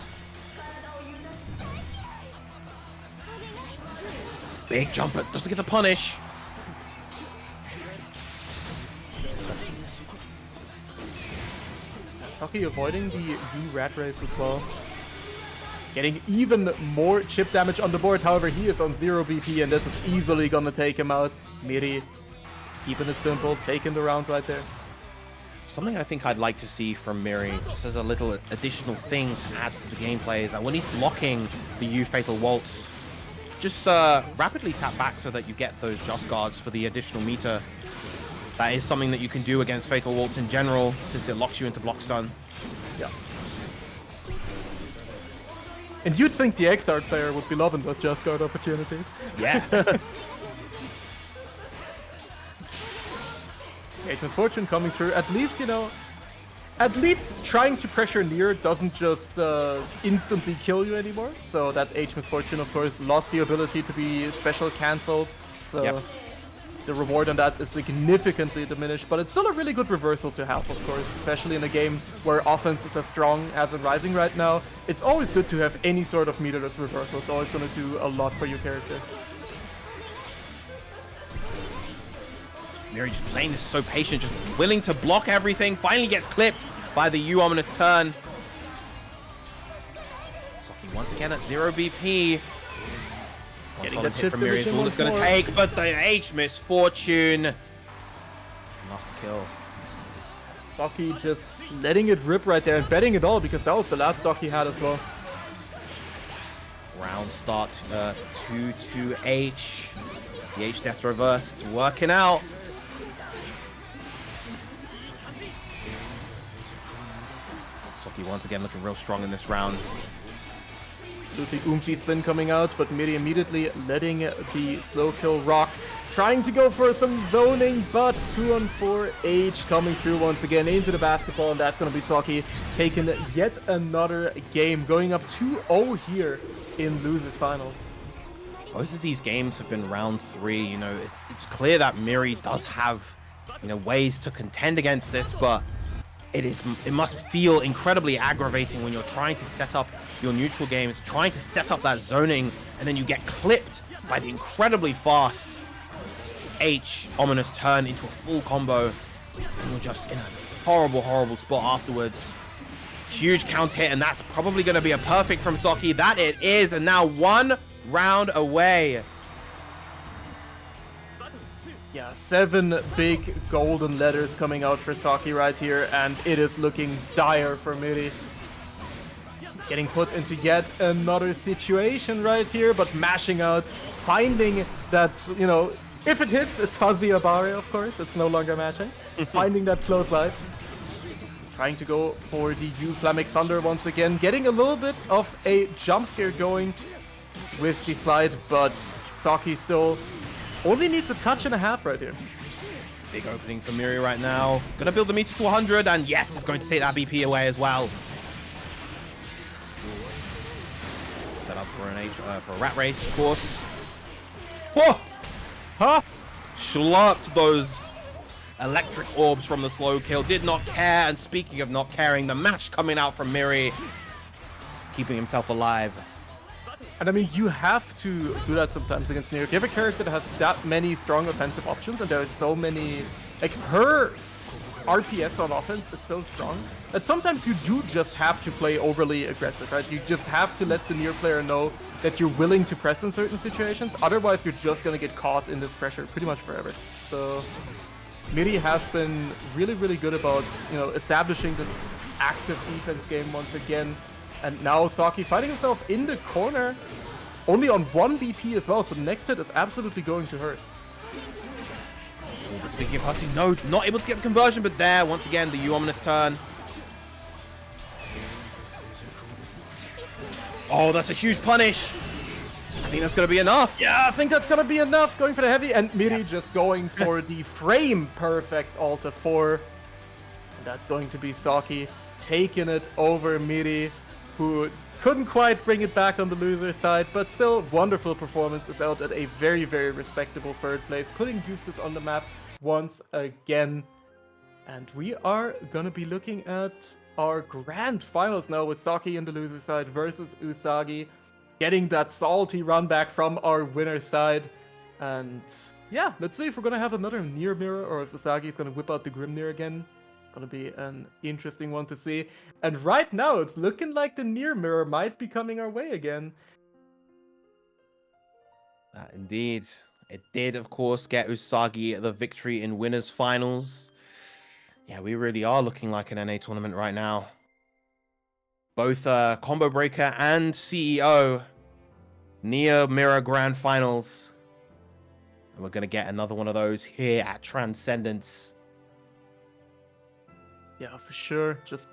Big jumper, doesn't get the punish. Saki avoiding the V-Rat Race as well. Getting even more chip damage on the board, however he is on 0 BP and this is easily gonna take him out. Miri, keeping it simple, taking the round right there. Something I think I'd like to see from Miri, just as a little additional thing to add to the gameplay, is that when he's blocking the U Fatal Waltz, just rapidly tap back so that you get those just guards for the additional meter. That is something that you can do against Fatal Waltz in general, since it locks you into block stun. Yeah. And you'd think the XR player would be loving those just guard opportunities. Yeah. H Misfortune coming through. At least, you know, at least trying to pressure Nier doesn't just instantly kill you anymore. So that H Misfortune, of course, lost the ability to be special cancelled. So the reward on that is significantly diminished, but it's still a really good reversal to have, of course, especially in a game where offense is as strong as in Rising right now. It's always good to have any sort of meterless reversal. It's always going to do a lot for your character. Miri just playing this so patient, just willing to block everything. Finally gets clipped by the U Ominous Turn. once again at 0 BP. One Getting solid that hit shift from Miri is division all it's going once to more. take, but the H misfortune. Enough to kill. Saki just letting it rip right there and betting it all because that was the last stock he had as well. Round start 2-2-H. The H death reverse. It's working out. Saki once again looking real strong in this round. The oomphy spin coming out, but Miri immediately letting the slow kill rock. Trying to go for some zoning, but 2-on-4 H coming through once again into the basketball, and that's going to be Saki taking yet another game, going up 2-0 here in losers finals. Both of these games have been round 3. You know, it's clear that Miri does have, you know, ways to contend against this, but it must feel incredibly aggravating when you're trying to set up your neutral games, trying to set up that zoning, and then you get clipped by the incredibly fast H ominous turn into a full combo, and you're just in a horrible, horrible spot afterwards. Huge counter hit, and that's probably going to be a perfect from Saki. That it is, and now 1 round away. Yeah, 7 big golden letters coming out for Saki right here, and it is looking dire for Miri. Getting put into yet another situation right here, but mashing out, finding that, you know, if it hits, it's fuzzy Abare, of course, it's no longer mashing. Finding that close light. Trying to go for the Islamic Thunder once again, getting a little bit of a jump scare going with the slide, but Saki still only needs a touch and a half right here. Big opening for Miri right now. Gonna build the meter to 100, and yes, it's going to take that BP away as well. Set up for for a rat race, of course. Whoa! Huh? Slurped those electric orbs from the slow kill. Did not care, and speaking of not caring, the mash coming out from Miri, keeping himself alive. And I mean, you have to do that sometimes against Nier. If you have a character that has that many strong offensive options, and there are so many, like her RPS on offense is so strong that sometimes you do just have to play overly aggressive, right? You just have to let the Nier player know that you're willing to press in certain situations. Otherwise, you're just gonna get caught in this pressure pretty much forever. So Miri has been really, really good about, you know, establishing this active defense game once again. And now Saki finding himself in the corner, only on 1 BP as well, so the next hit is absolutely going to hurt. Speaking of hurting, no, not able to get the conversion, but there, once again, the U-ominous turn. Oh, that's a huge punish. I think that's going to be enough. Yeah, I think that's going to be enough, going for the heavy, and Miri just going for the frame perfect Alta 4. And that's going to be Saki taking it over Miri, who couldn't quite bring it back on the loser side, but still wonderful performance, is out at a very, very respectable 3rd place, putting Eustace on the map once again. And we are gonna be looking at our grand finals now with Saki in the loser side versus Usagi, getting that salty run back from our winner side. And yeah, let's see if we're gonna have another Nier mirror or if Usagi is gonna whip out the Grimnir again. Gonna be an interesting one to see. And right now, it's looking like the Nier mirror might be coming our way again. Indeed. It did, of course, get Usagi the victory in winners finals. Yeah, we really are looking like an NA tournament right now. Both Combo Breaker and CEO. Nier Mirror Grand Finals. And we're going to get another one of those here at Transcendence. Yeah, for sure. Just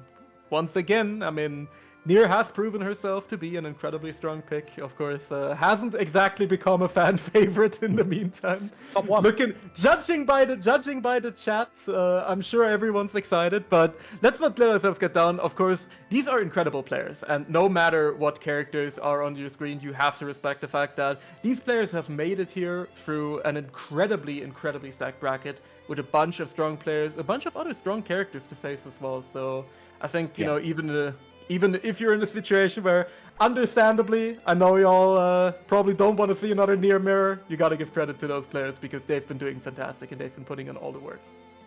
once again, I mean, Nier has proven herself to be an incredibly strong pick. Of course, hasn't exactly become a fan favorite in the meantime. Top 1. Judging by the chat, I'm sure everyone's excited. But let's not let ourselves get down. Of course, these are incredible players, and no matter what characters are on your screen, you have to respect the fact that these players have made it here through an incredibly, incredibly stacked bracket with a bunch of strong players, a bunch of other strong characters to face as well. So I think, you know, even if you're in a situation where, understandably, I know y'all probably don't want to see another Nier mirror, you got to give credit to those players because they've been doing fantastic and they've been putting in all the work.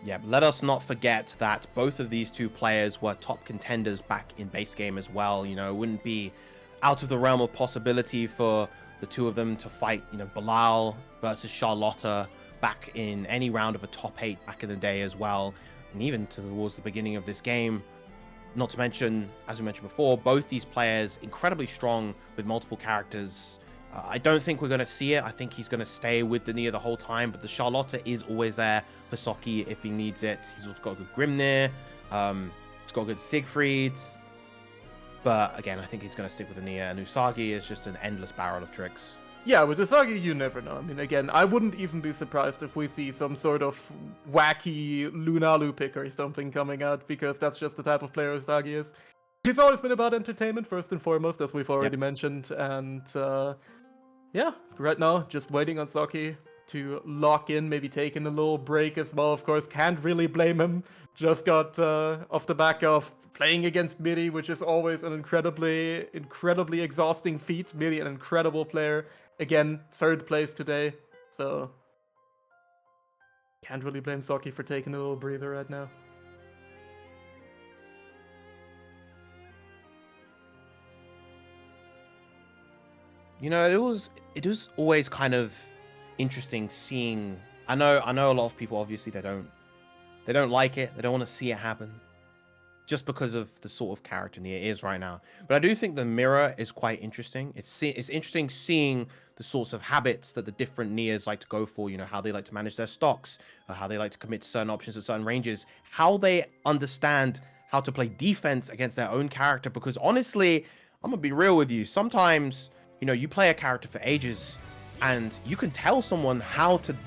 Yeah, but let us not forget that both of these two players were top contenders back in base game as well. You know, it wouldn't be out of the realm of possibility for the two of them to fight, you know, Bilal versus Charlotta back in any round of a top 8 back in the day as well, and even towards the beginning of this game. Not to mention, as we mentioned before, both these players incredibly strong with multiple characters. I don't think we're going to see it. I think he's going to stay with the Nia the whole time, but the Charlotta is always there for Socky if he needs it. He's also got a good Grimnir. He's got a good Siegfried. But again, I think he's going to stick with the Nia, and Usagi is just an endless barrel of tricks. Yeah, with Usagi, you never know. I mean, again, I wouldn't even be surprised if we see some sort of wacky Lunalu pick or something coming out, because that's just the type of player Usagi is. He's always been about entertainment, first and foremost, as we've already mentioned. And yeah, right now, just waiting on Socky to lock in, maybe taking a little break as well. Of course, can't really blame him. Just got off the back of playing against Miri, which is always an incredibly exhausting feat. Miri, an incredible player. Again, 3rd place today. So can't really blame Socky for taking a little breather right now. You know, it was always kind of interesting seeing. I know a lot of people, obviously they don't like it. They don't want to see it happen, just because of the sort of character Nia is right now. But I do think the mirror is quite interesting. It's interesting seeing the sorts of habits that the different Nias like to go for. You know, how they like to manage their stocks, or how they like to commit to certain options at certain ranges, how they understand how to play defense against their own character. Because honestly, I'm gonna be real with you. Sometimes, you know, you play a character for ages, and you can tell someone how to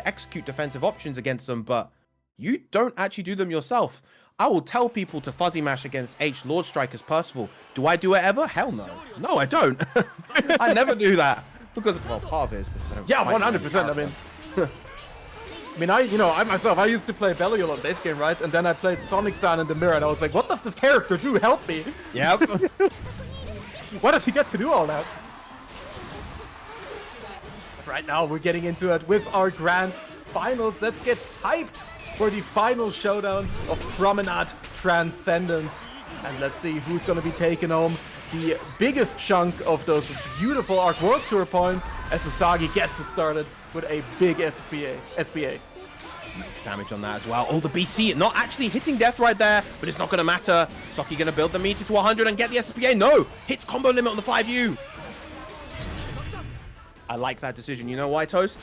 execute defensive options against them, but you don't actually do them yourself. I will tell people to fuzzy mash against H Lord Strikers Percival. Do I do it ever? Hell no. No, I don't. I never do that. Because, well, part of it is because I don't. Yeah, 100%. I mean, I used to play Belial on base game, right? And then I played Sonic San in the mirror, and I was like, what does this character do? Help me. Yep. Why does he get to do all that? Right now, we're getting into it with our grand finals. Let's get hyped for the final showdown of Promenade Transcendence. And let's see who's going to be taking home the biggest chunk of those beautiful Arc World Tour points, as Usagi gets it started with a big SBA. Max damage on that as well. Oh, the BC not actually hitting death right there, but it's not going to matter. Socky going to build the meter to 100 and get the SPA. No, hits combo limit on the 5U. I like that decision. You know why, Toast?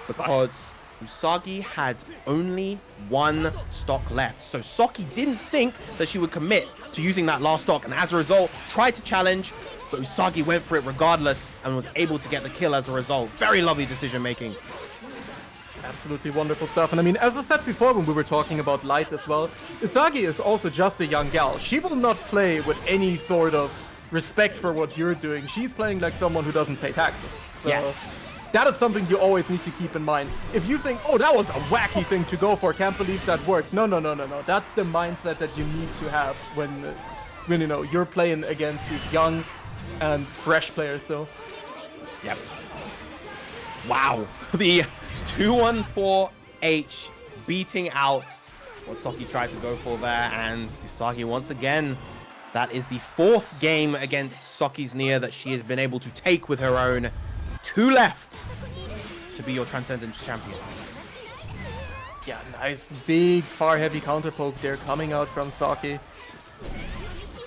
Because Usagi had only 1 stock left. So Socky didn't think that she would commit to using that last stock, and as a result, tried to challenge, but Usagi went for it regardless and was able to get the kill as a result. Very lovely decision making. Absolutely wonderful stuff. And I mean, as I said before when we were talking about Light as well, Usagi is also just a young gal. She will not play with any sort of respect for what you're doing. She's playing like someone who doesn't pay taxes. So yes. That is something you always need to keep in mind. If you think, oh, that was a wacky thing to go for, can't believe that worked. No. That's the mindset that you need to have when you know, you're playing against these young and fresh players. So, yep. Wow. The 214H beating out what Socky tried to go for there, and Usagi once again. That is the 4th game against Socky's Nia that she has been able to take with her own. 2 left to be your Transcendence champion. Yeah, nice big far heavy counter poke there coming out from Socky.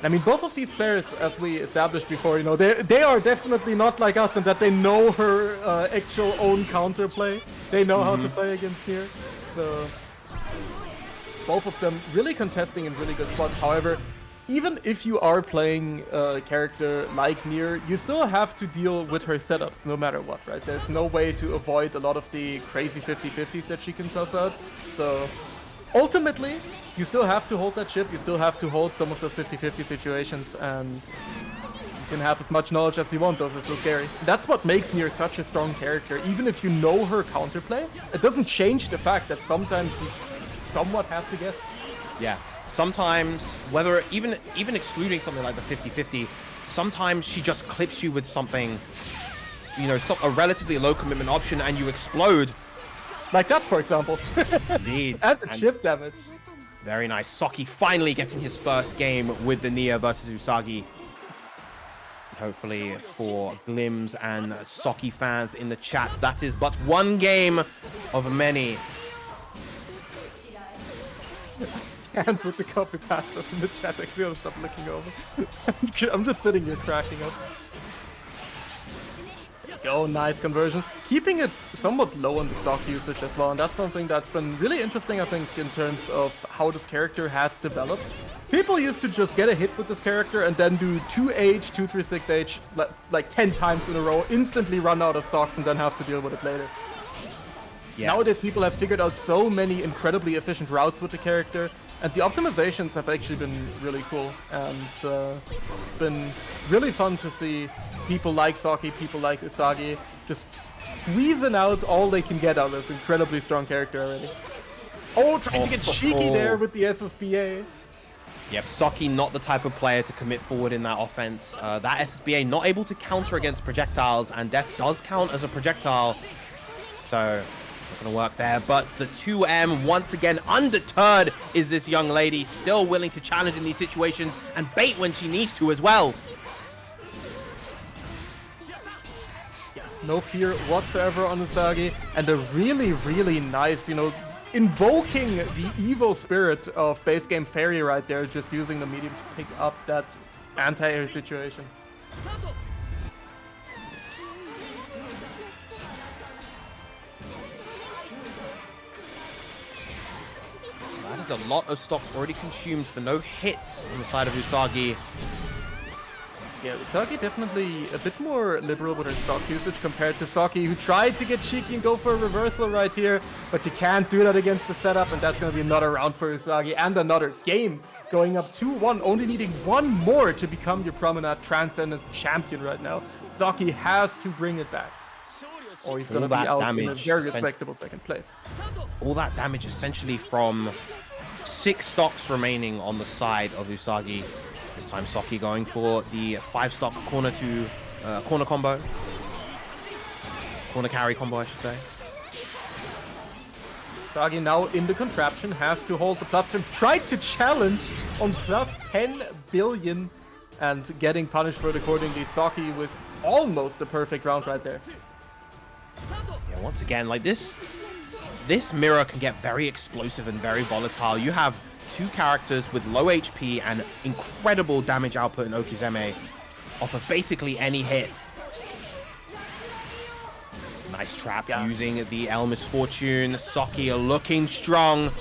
I mean, both of these players, as we established before, you know, they are definitely not like us in that they know her actual own counterplay. They know how to play against Nier. So both of them really contesting in really good spots. However, even if you are playing a character like Nier, you still have to deal with her setups no matter what, right? There's no way to avoid a lot of the crazy 50-50s that she can toss out. So ultimately, you still have to hold that ship, you still have to hold some of those 50-50 situations, and you can have as much knowledge as you want. Those are so scary. That's what makes Nier such a strong character. Even if you know her counterplay, it doesn't change the fact that sometimes you somewhat have to guess. Yeah. Sometimes, whether even excluding something like the 50-50, sometimes she just clips you with something, you know, a relatively low commitment option, and you explode. Like that, for example. Indeed. And the chip damage. Very nice. Socky finally getting his first game with the Nia versus Usagi. Hopefully for Glims and Socky fans in the chat, that is but one game of many. And with the copy passes in the chat, I feel stop looking over. I'm just sitting here cracking up. Go, nice conversion. Keeping it somewhat low on the stock usage as well, and that's something that's been really interesting, I think, in terms of how this character has developed. People used to just get a hit with this character and then do 2H, 236H like 10 times in a row, instantly run out of stocks and then have to deal with it later. Yeah. Nowadays, people have figured out so many incredibly efficient routes with the character, and the optimizations have actually been really cool, and it's been really fun to see people like Socky, people like Usagi, just squeezing out all they can get out of this incredibly strong character already. Oh, trying to get cheeky there with the SSBA. Yep, Socky not the type of player to commit forward in that offense. That SSBA not able to counter against projectiles, and Death does count as a projectile, so not gonna work there. But the 2M once again undeterred is this young lady, still willing to challenge in these situations and bait when she needs to as well. No fear whatsoever on Usagi, and a really, really nice, invoking the evil spirit of base game Fairy right there, just using the medium to pick up that anti-air situation. That is a lot of stocks already consumed for no hits on the side of Usagi. Yeah, Usagi definitely a bit more liberal with her stock usage compared to Socky, who tried to get cheeky and go for a reversal right here, but you can't do that against the setup, and that's going to be another round for Usagi and another game going up 2-1, only needing one more to become your Promenade Transcendence champion right now. Socky has to bring it back, or he's going to be out in a very respectable second place. All that damage essentially from 6 stocks remaining on the side of Usagi. This time Socky going for the 5-stock corner to corner combo. Corner carry combo, I should say. Usagi now in the contraption, has to hold the plus 10. Tried to challenge on plus 10 billion and getting punished for it accordingly. Socky with almost the perfect round right there. Yeah, once again, like this mirror can get very explosive and very volatile. You have 2 characters with low HP and incredible damage output in Okizeme off of basically any hit. Nice trap using the El Misfortune. Socky looking strong.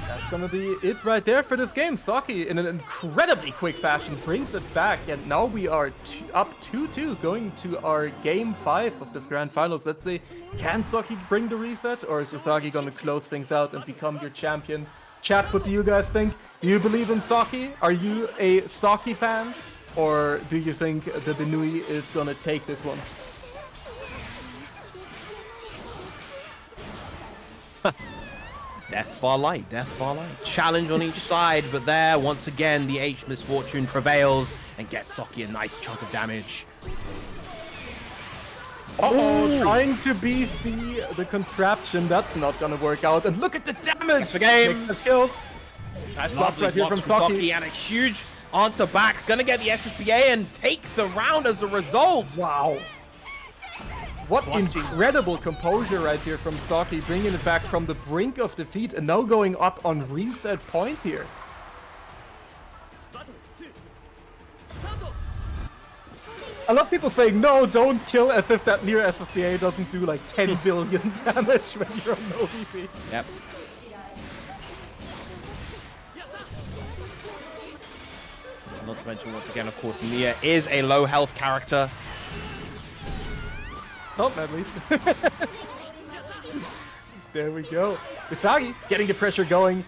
That's gonna be it right there for this game. Socky in an incredibly quick fashion brings it back, and now we are up 2-2 going to our game 5 of this grand finals. Let's see, can Socky bring the reset, or is Usagi gonna close things out and become your champion? Chat, what do you guys think? Do you believe in Socky? Are you a Socky fan? Or do you think that the Nui is gonna take this one? Death far light, death far light. Challenge on each side, but there, once again, the H Misfortune prevails and gets Socky a nice chunk of damage. Uh-oh, trying to BC the contraption. That's not gonna work out. And look at the damage! That's the game! Makes kills. Nice blocks right here from Socky. And a huge answer back. Gonna get the SSBA and take the round as a result. Wow. What incredible composure right here from Socky, bringing it back from the brink of defeat and now going up on reset point here. A lot of people saying, no, don't kill, as if that near SSBA doesn't do like 10 billion damage when you're on no VP. Yep. Not to mention, once again, of course, Nia is a low health character. Something at least. There we go. Usagi getting the pressure going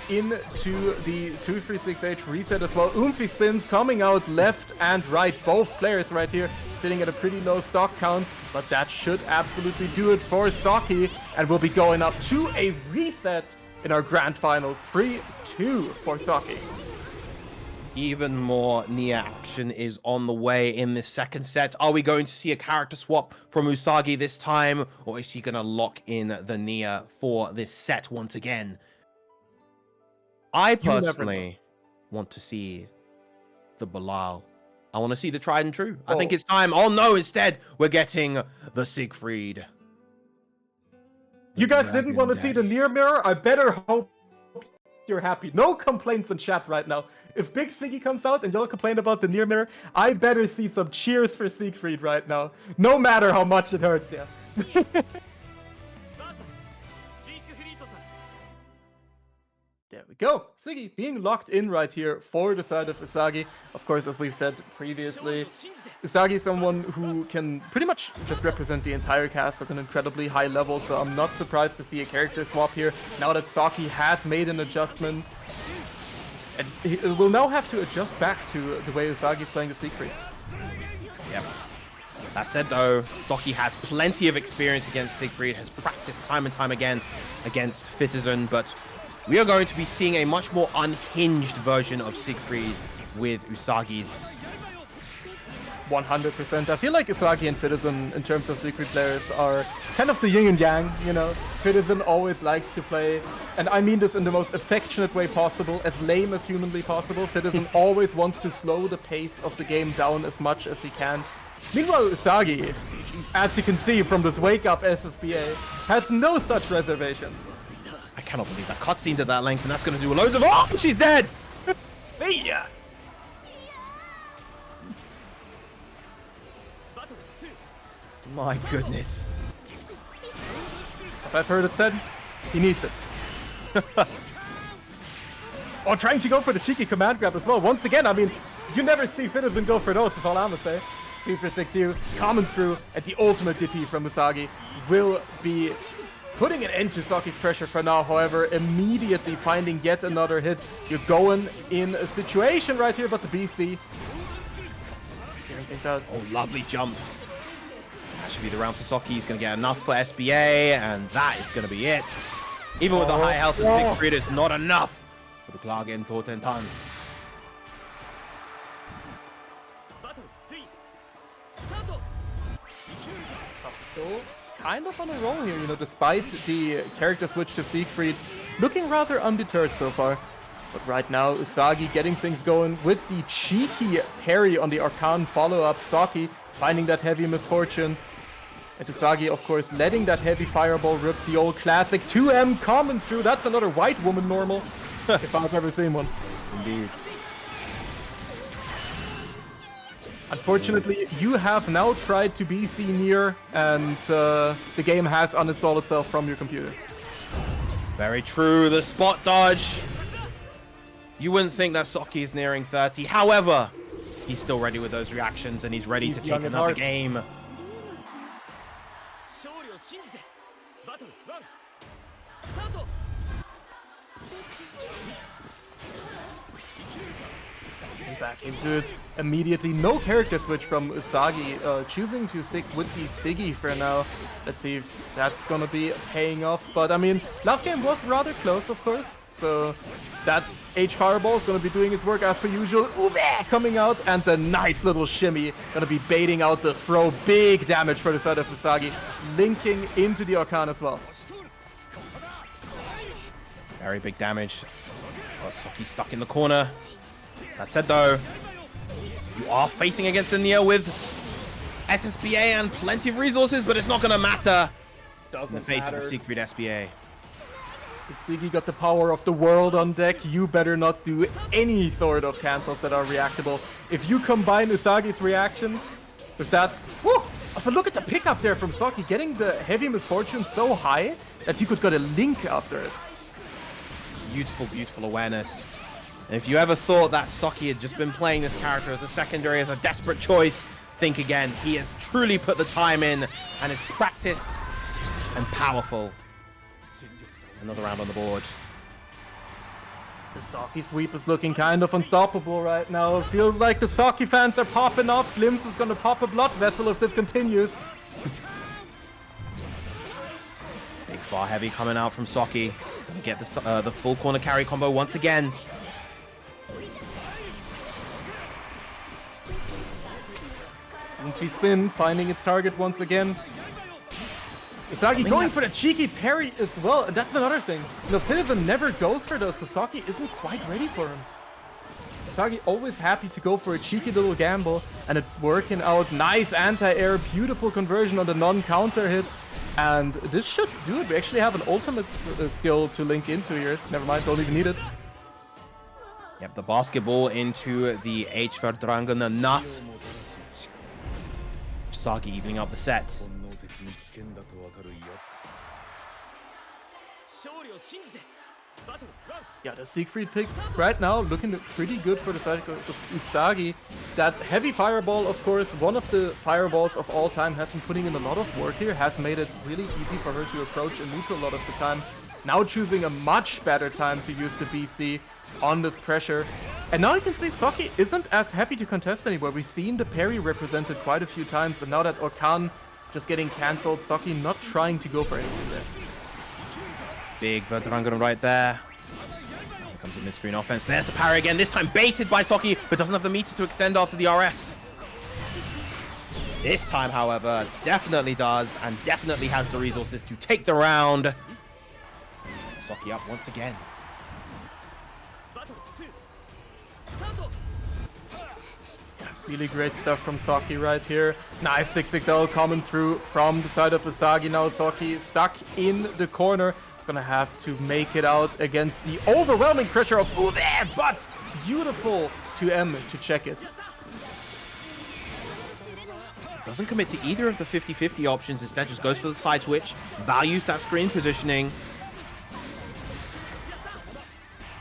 into the 236H reset as well. Oomphy spins coming out left and right. Both players right here sitting at a pretty low stock count, but that should absolutely do it for Socky, and we'll be going up to a reset in our grand finals. 3-2 for Socky. Even more Nia action is on the way in this second set. Are we going to see a character swap from Usagi this time, or is she going to lock in the Nia for this set once again? I personally want to see the Belial. I want to see the tried and true. I think it's time. Oh no, instead, we're getting the Siegfried. You guys didn't want to see the near mirror? I better hope you're happy. No complaints in chat right now. If Big Siggy comes out and y'all complain about the near mirror, I better see some cheers for Siegfried right now. No matter how much it hurts you. There we go. Siggy being locked in right here for the side of Usagi. Of course, as we've said previously, Usagi is someone who can pretty much just represent the entire cast at an incredibly high level, so I'm not surprised to see a character swap here now that Saki has made an adjustment. And he will now have to adjust back to the way Usagi is playing the Siegfried. Yep. That said though, Saki has plenty of experience against Siegfried, has practiced time and time again against Citizen, but we are going to be seeing a much more unhinged version of Siegfried with Usagi's. 100%. I feel like Usagi and Citizen, in terms of Siegfried players, are kind of the yin and yang, you know? Citizen always likes to play, and I mean this in the most affectionate way possible, as lame as humanly possible. Citizen always wants to slow the pace of the game down as much as he can. Meanwhile, Usagi, as you can see from this wake-up SSBA, has no such reservations. I cannot believe that cutscene to that length, and that's going to do loads of— oh, she's dead! Yeah. My goodness. If I've heard it said, he needs it. Oh, trying to go for the cheeky command grab as well. Once again, I mean, you never see Citizen go for those, is all I'm gonna say. 3 for 6U, coming through, and the ultimate DP from Usagi will be putting an end to Saki's pressure for now. However, immediately finding yet another hit. You're going in a situation right here, but the BC. Oh, lovely jump. That should be the round for Saki. He's going to get enough for SBA, and that is going to be it. Even with the high health of Siegfried, it's not enough for the Klagen Totentans. So, kind of on a roll here, you know, despite the character switch to Siegfried, looking rather undeterred so far. But right now, Usagi getting things going with the cheeky parry on the Arcan follow-up. Saki finding that heavy misfortune. And Usagi, of course, letting that heavy fireball rip, the old classic 2M coming through. That's another white woman normal, if I've ever seen one. Indeed. Unfortunately, you have now tried to BC near, and the game has uninstalled itself from your computer. Very true. The spot dodge. You wouldn't think that Saki is nearing 30. However, he's still ready with those reactions, and he's ready to take another game. Back into it immediately. No character switch from Usagi, choosing to stick with the Siggy for now. Let's see if that's gonna be paying off. But I mean, last game was rather close, of course. So that H Fireball is gonna be doing its work as per usual. Ube coming out, and the nice little shimmy gonna be baiting out the throw. Big damage for the side of Usagi, linking into the Arcan as well. Very big damage. Oh, Saki stuck in the corner. That said though, you are facing against the Neo with SSBA and plenty of resources, but it's not going to matter in the face of the Siegfried SBA. If Siggy got the power of the world on deck, you better not do any sort of cancels that are reactable. If you combine Usagi's reactions with that... Woo! Also, look at the pickup there from Saki, getting the heavy misfortune so high that he could get a link after it. Beautiful, beautiful awareness. And if you ever thought that Saki had just been playing this character as a secondary, as a desperate choice, think again. He has truly put the time in and is practiced and powerful. Another round on the board. The Saki sweep is looking kind of unstoppable right now. It feels like the Saki fans are popping off. Glimpse is going to pop a blood vessel if this continues. Big far heavy coming out from Saki. Gonna get the full corner carry combo once again. She spin, finding its target once again. Usagi going for the cheeky parry as well, and that's another thing. You know, Citizen never goes for those, so Saki isn't quite ready for him. Usagi always happy to go for a cheeky little gamble, and it's working out. Nice anti-air, beautiful conversion on the non-counter hit, and this should do it. We actually have an ultimate skill to link into here. Never mind, don't even need it. Yep, the basketball into the H for Dragon enough. Usagi evening up the set. Yeah, the Siegfried pick right now looking pretty good for the side of Usagi. That heavy fireball, of course, one of the fireballs of all time, has been putting in a lot of work here, has made it really easy for her to approach a neutral a lot of the time. Now choosing a much better time to use the BC on this pressure. And now you can see Saki isn't as happy to contest anymore. We've seen the parry represented quite a few times, and now that Orkan just getting cancelled, Saki not trying to go for anything there. Big Verdrangen right there. Here comes the mid-screen offense. There's the parry again, this time baited by Saki, but doesn't have the meter to extend after the RS. This time, however, definitely does, and definitely has the resources to take the round. Saki up once again. Really great stuff from Saki right here. Nice 6XL coming through from the side of Usagi. Now Saki stuck in the corner. Gonna have to make it out against the overwhelming pressure of Uwe, but beautiful to M to check it. Doesn't commit to either of the 50-50 options, instead just goes for the side switch, values that screen positioning.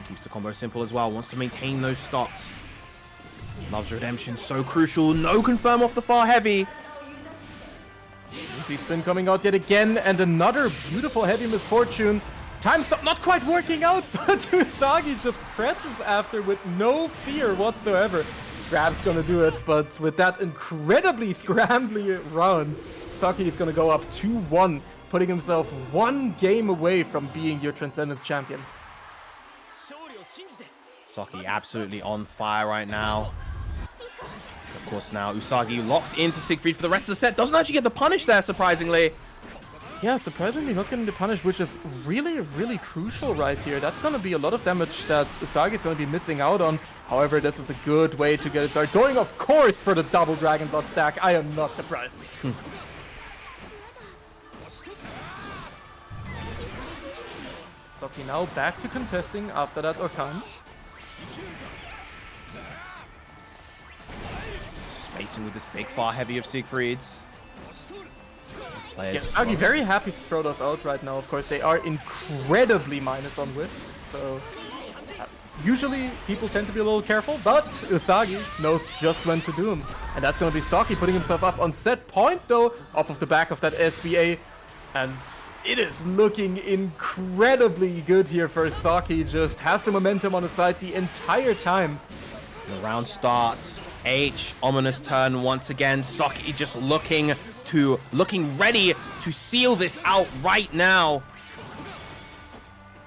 Keeps the combo simple as well, wants to maintain those stocks. Loves redemption, so crucial. No confirm off the far heavy. Easy spin coming out yet again, and another beautiful heavy misfortune. Time stop not quite working out, but Usagi just presses after with no fear whatsoever. Grab's gonna do it, but with that incredibly scrambly round, Usagi is gonna go up 2-1, putting himself one game away from being your Transcendence champion. Saki absolutely on fire right now. Of course, now Usagi locked into Siegfried for the rest of the set. Doesn't actually get the punish there, surprisingly. Yeah, surprisingly not getting the punish, which is really, really crucial right here. That's going to be a lot of damage that Usagi is going to be missing out on. However, this is a good way to get it started. Going, of course, for the double Dragon Blood stack. I am not surprised. Saki now back to contesting after that Orkan. Spacing with this big far heavy of Siegfried's. Yeah, Usagi very happy to throw those out right now. Of course, they are incredibly minus on whiff. So usually people tend to be a little careful, but Usagi knows just when to do them. And that's going to be Saki putting himself up on set point, though, off of the back of that SBA. And it is looking incredibly good here for Saki. Just has the momentum on his side the entire time. The round starts. H, ominous turn once again. Saki just looking ready to seal this out right now.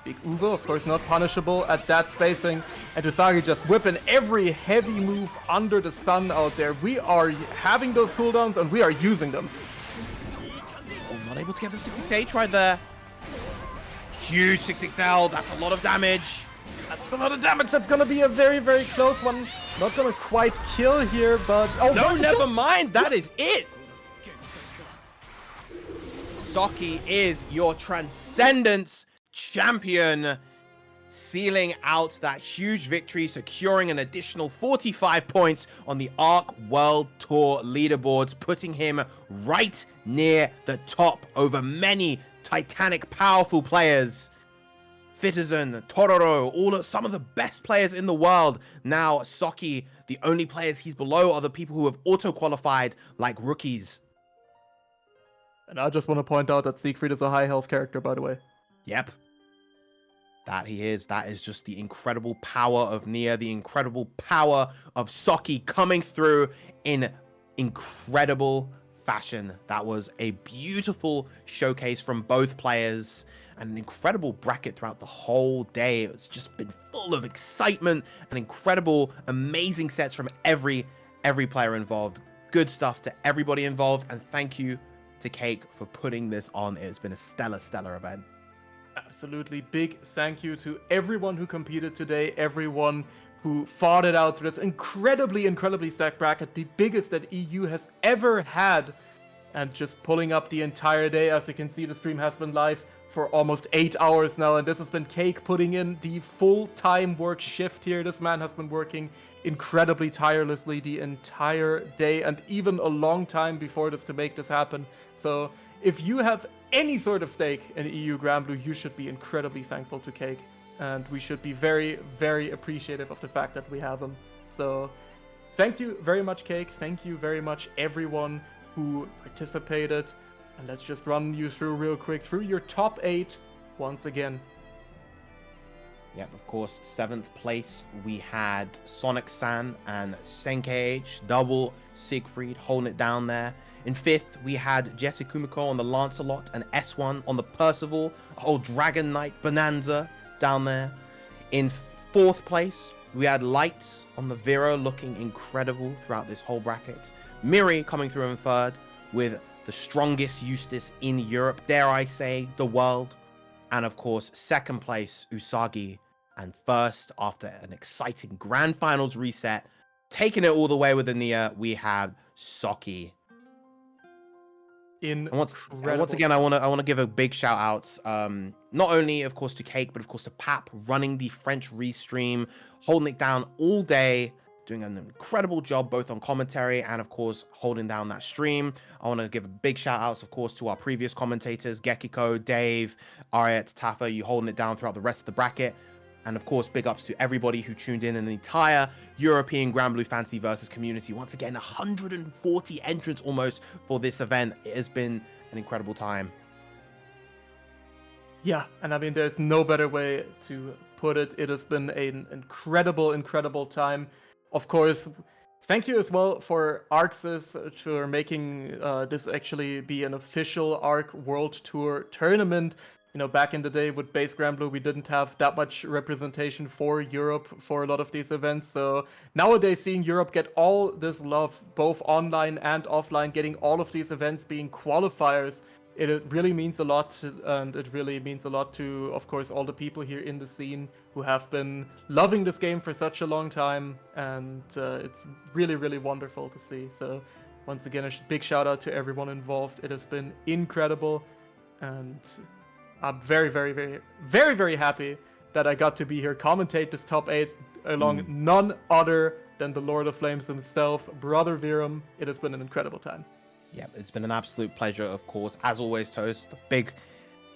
Big Uwe, of course, not punishable at that spacing. And Usagi just whipping every heavy move under the sun out there. We are having those cooldowns and we are using them. Oh, not able to get the 6XH right there. Huge 6XL. That's a lot of damage. That's a lot of damage. That's going to be a very, very close one. Not going to quite kill here, but... Oh, no, never mind. That is it. Saki is your Transcendence champion, sealing out that huge victory, securing an additional 45 points on the ARC World Tour leaderboards, putting him right near the top over many titanic, powerful players. Citizen, Tororo, some of the best players in the world. Now, Saki, the only players he's below are the people who have auto-qualified like rookies. And I just want to point out that Siegfried is a high health character, by the way. Yep. That he is. That is just the incredible power of Nia, the incredible power of Saki coming through in incredible fashion. That was a beautiful showcase from both players. And an incredible bracket throughout the whole day. It's just been full of excitement and incredible, amazing sets from every player involved. Good stuff to everybody involved, and thank you to Cake for putting this on. It's been a stellar event. absolutely. Big thank you to everyone who competed today, everyone who fought it out through this incredibly stacked bracket, the biggest that EU has ever had. And just pulling up the entire day. As you can see, the stream has been live for almost 8 hours now, and this has been Cake putting in the full-time work shift here. This man has been working incredibly tirelessly the entire day, and even a long time before this to make this happen. So if you have any sort of stake in EU Granblue, you should be incredibly thankful to Cake, and we should be very appreciative of the fact that we have him. So thank you very much, Cake. Thank you very much, everyone who participated. And let's just run you through real quick through your top 8 once again. Yep, of course, 7th place, we had Sonic San and Senkage, double Siegfried holding it down there. In 5th, we had Jesse Kumiko on the Lancelot and S1 on the Percival, a whole Dragon Knight bonanza down there. In 4th place, we had Lights on the Vero looking incredible throughout this whole bracket. Miri coming through in 3rd with the strongest Eustace in Europe, dare I say, the world. And of course, 2nd place, Usagi. And 1st, after an exciting grand finals reset, taking it all the way with the Nia, we have Soki. And once again, I want to give a big shout out, not only of course to Cake, but of course to Pap running the French restream, holding it down all day, doing an incredible job both on commentary and of course holding down that stream. I want to give a big shout outs of course to our previous commentators, Gekiko, Dave, Ariet, Tafa, you holding it down throughout the rest of the bracket. And of course, big ups to everybody who tuned in and the entire European Granblue Fantasy Versus community. Once again, 140 entrants almost for this event. It has been an incredible time. Yeah, and I mean, there's no better way to put it. It has been an incredible time. Of course, thank you as well for Arxis for making this actually be an official ARC World Tour tournament. You know, back in the day with Base Granblue, we didn't have that much representation for Europe for a lot of these events. So nowadays, seeing Europe get all this love, both online and offline, getting all of these events being qualifiers, it really means a lot. And it really means a lot to, of course, all the people here in the scene who have been loving this game for such a long time. And it's really wonderful to see. So once again, a big shout out to everyone involved. It has been incredible. And I'm very happy that I got to be here, commentate this top 8 along none other than the Lord of Flames himself, Brother Virum. It has been an incredible time. Yeah, it's been an absolute pleasure, of course. As always, Toast,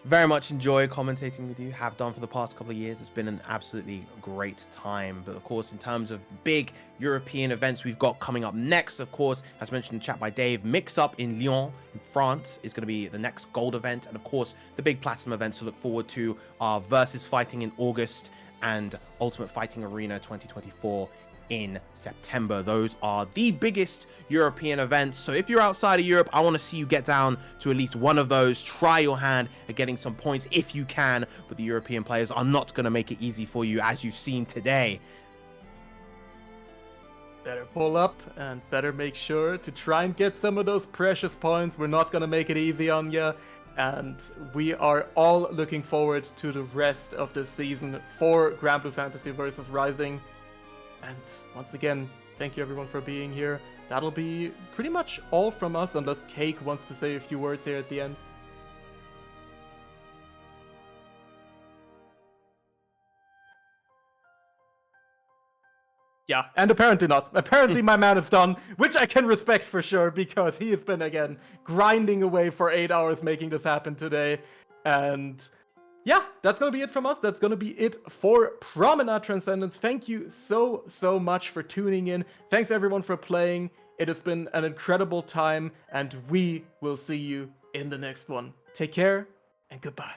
very much enjoy commentating with you. Have done for the past couple of years. It's been an absolutely great time. But of course, in terms of big European events we've got coming up next, of course, as mentioned in the chat by Dave, Mix Up in Lyon, in France, is going to be the next gold event. And of course, the big platinum events to look forward to are Versus Fighting in August and Ultimate Fighting Arena 2024 in September. Those are the biggest European events. So if you're outside of Europe, I want to see you get down to at least one of those. Try your hand at getting some points if you can, but the European players are not going to make it easy for you, as you've seen today. Better pull up and better make sure to try and get some of those precious points. We're not going to make it easy on you. And we are all looking forward to the rest of the season for Granblue Fantasy Versus Rising. And once again, thank you everyone for being here. That'll be pretty much all from us, unless Cake wants to say a few words here at the end. Yeah, and apparently not. Apparently my man is done, which I can respect for sure, because he has been, again, grinding away for 8 hours making this happen today. And yeah, that's going to be it from us. That's going to be it for Promenade Transcendence. Thank you so much for tuning in. Thanks everyone for playing. It has been an incredible time, and we will see you in the next one. Take care, and goodbye.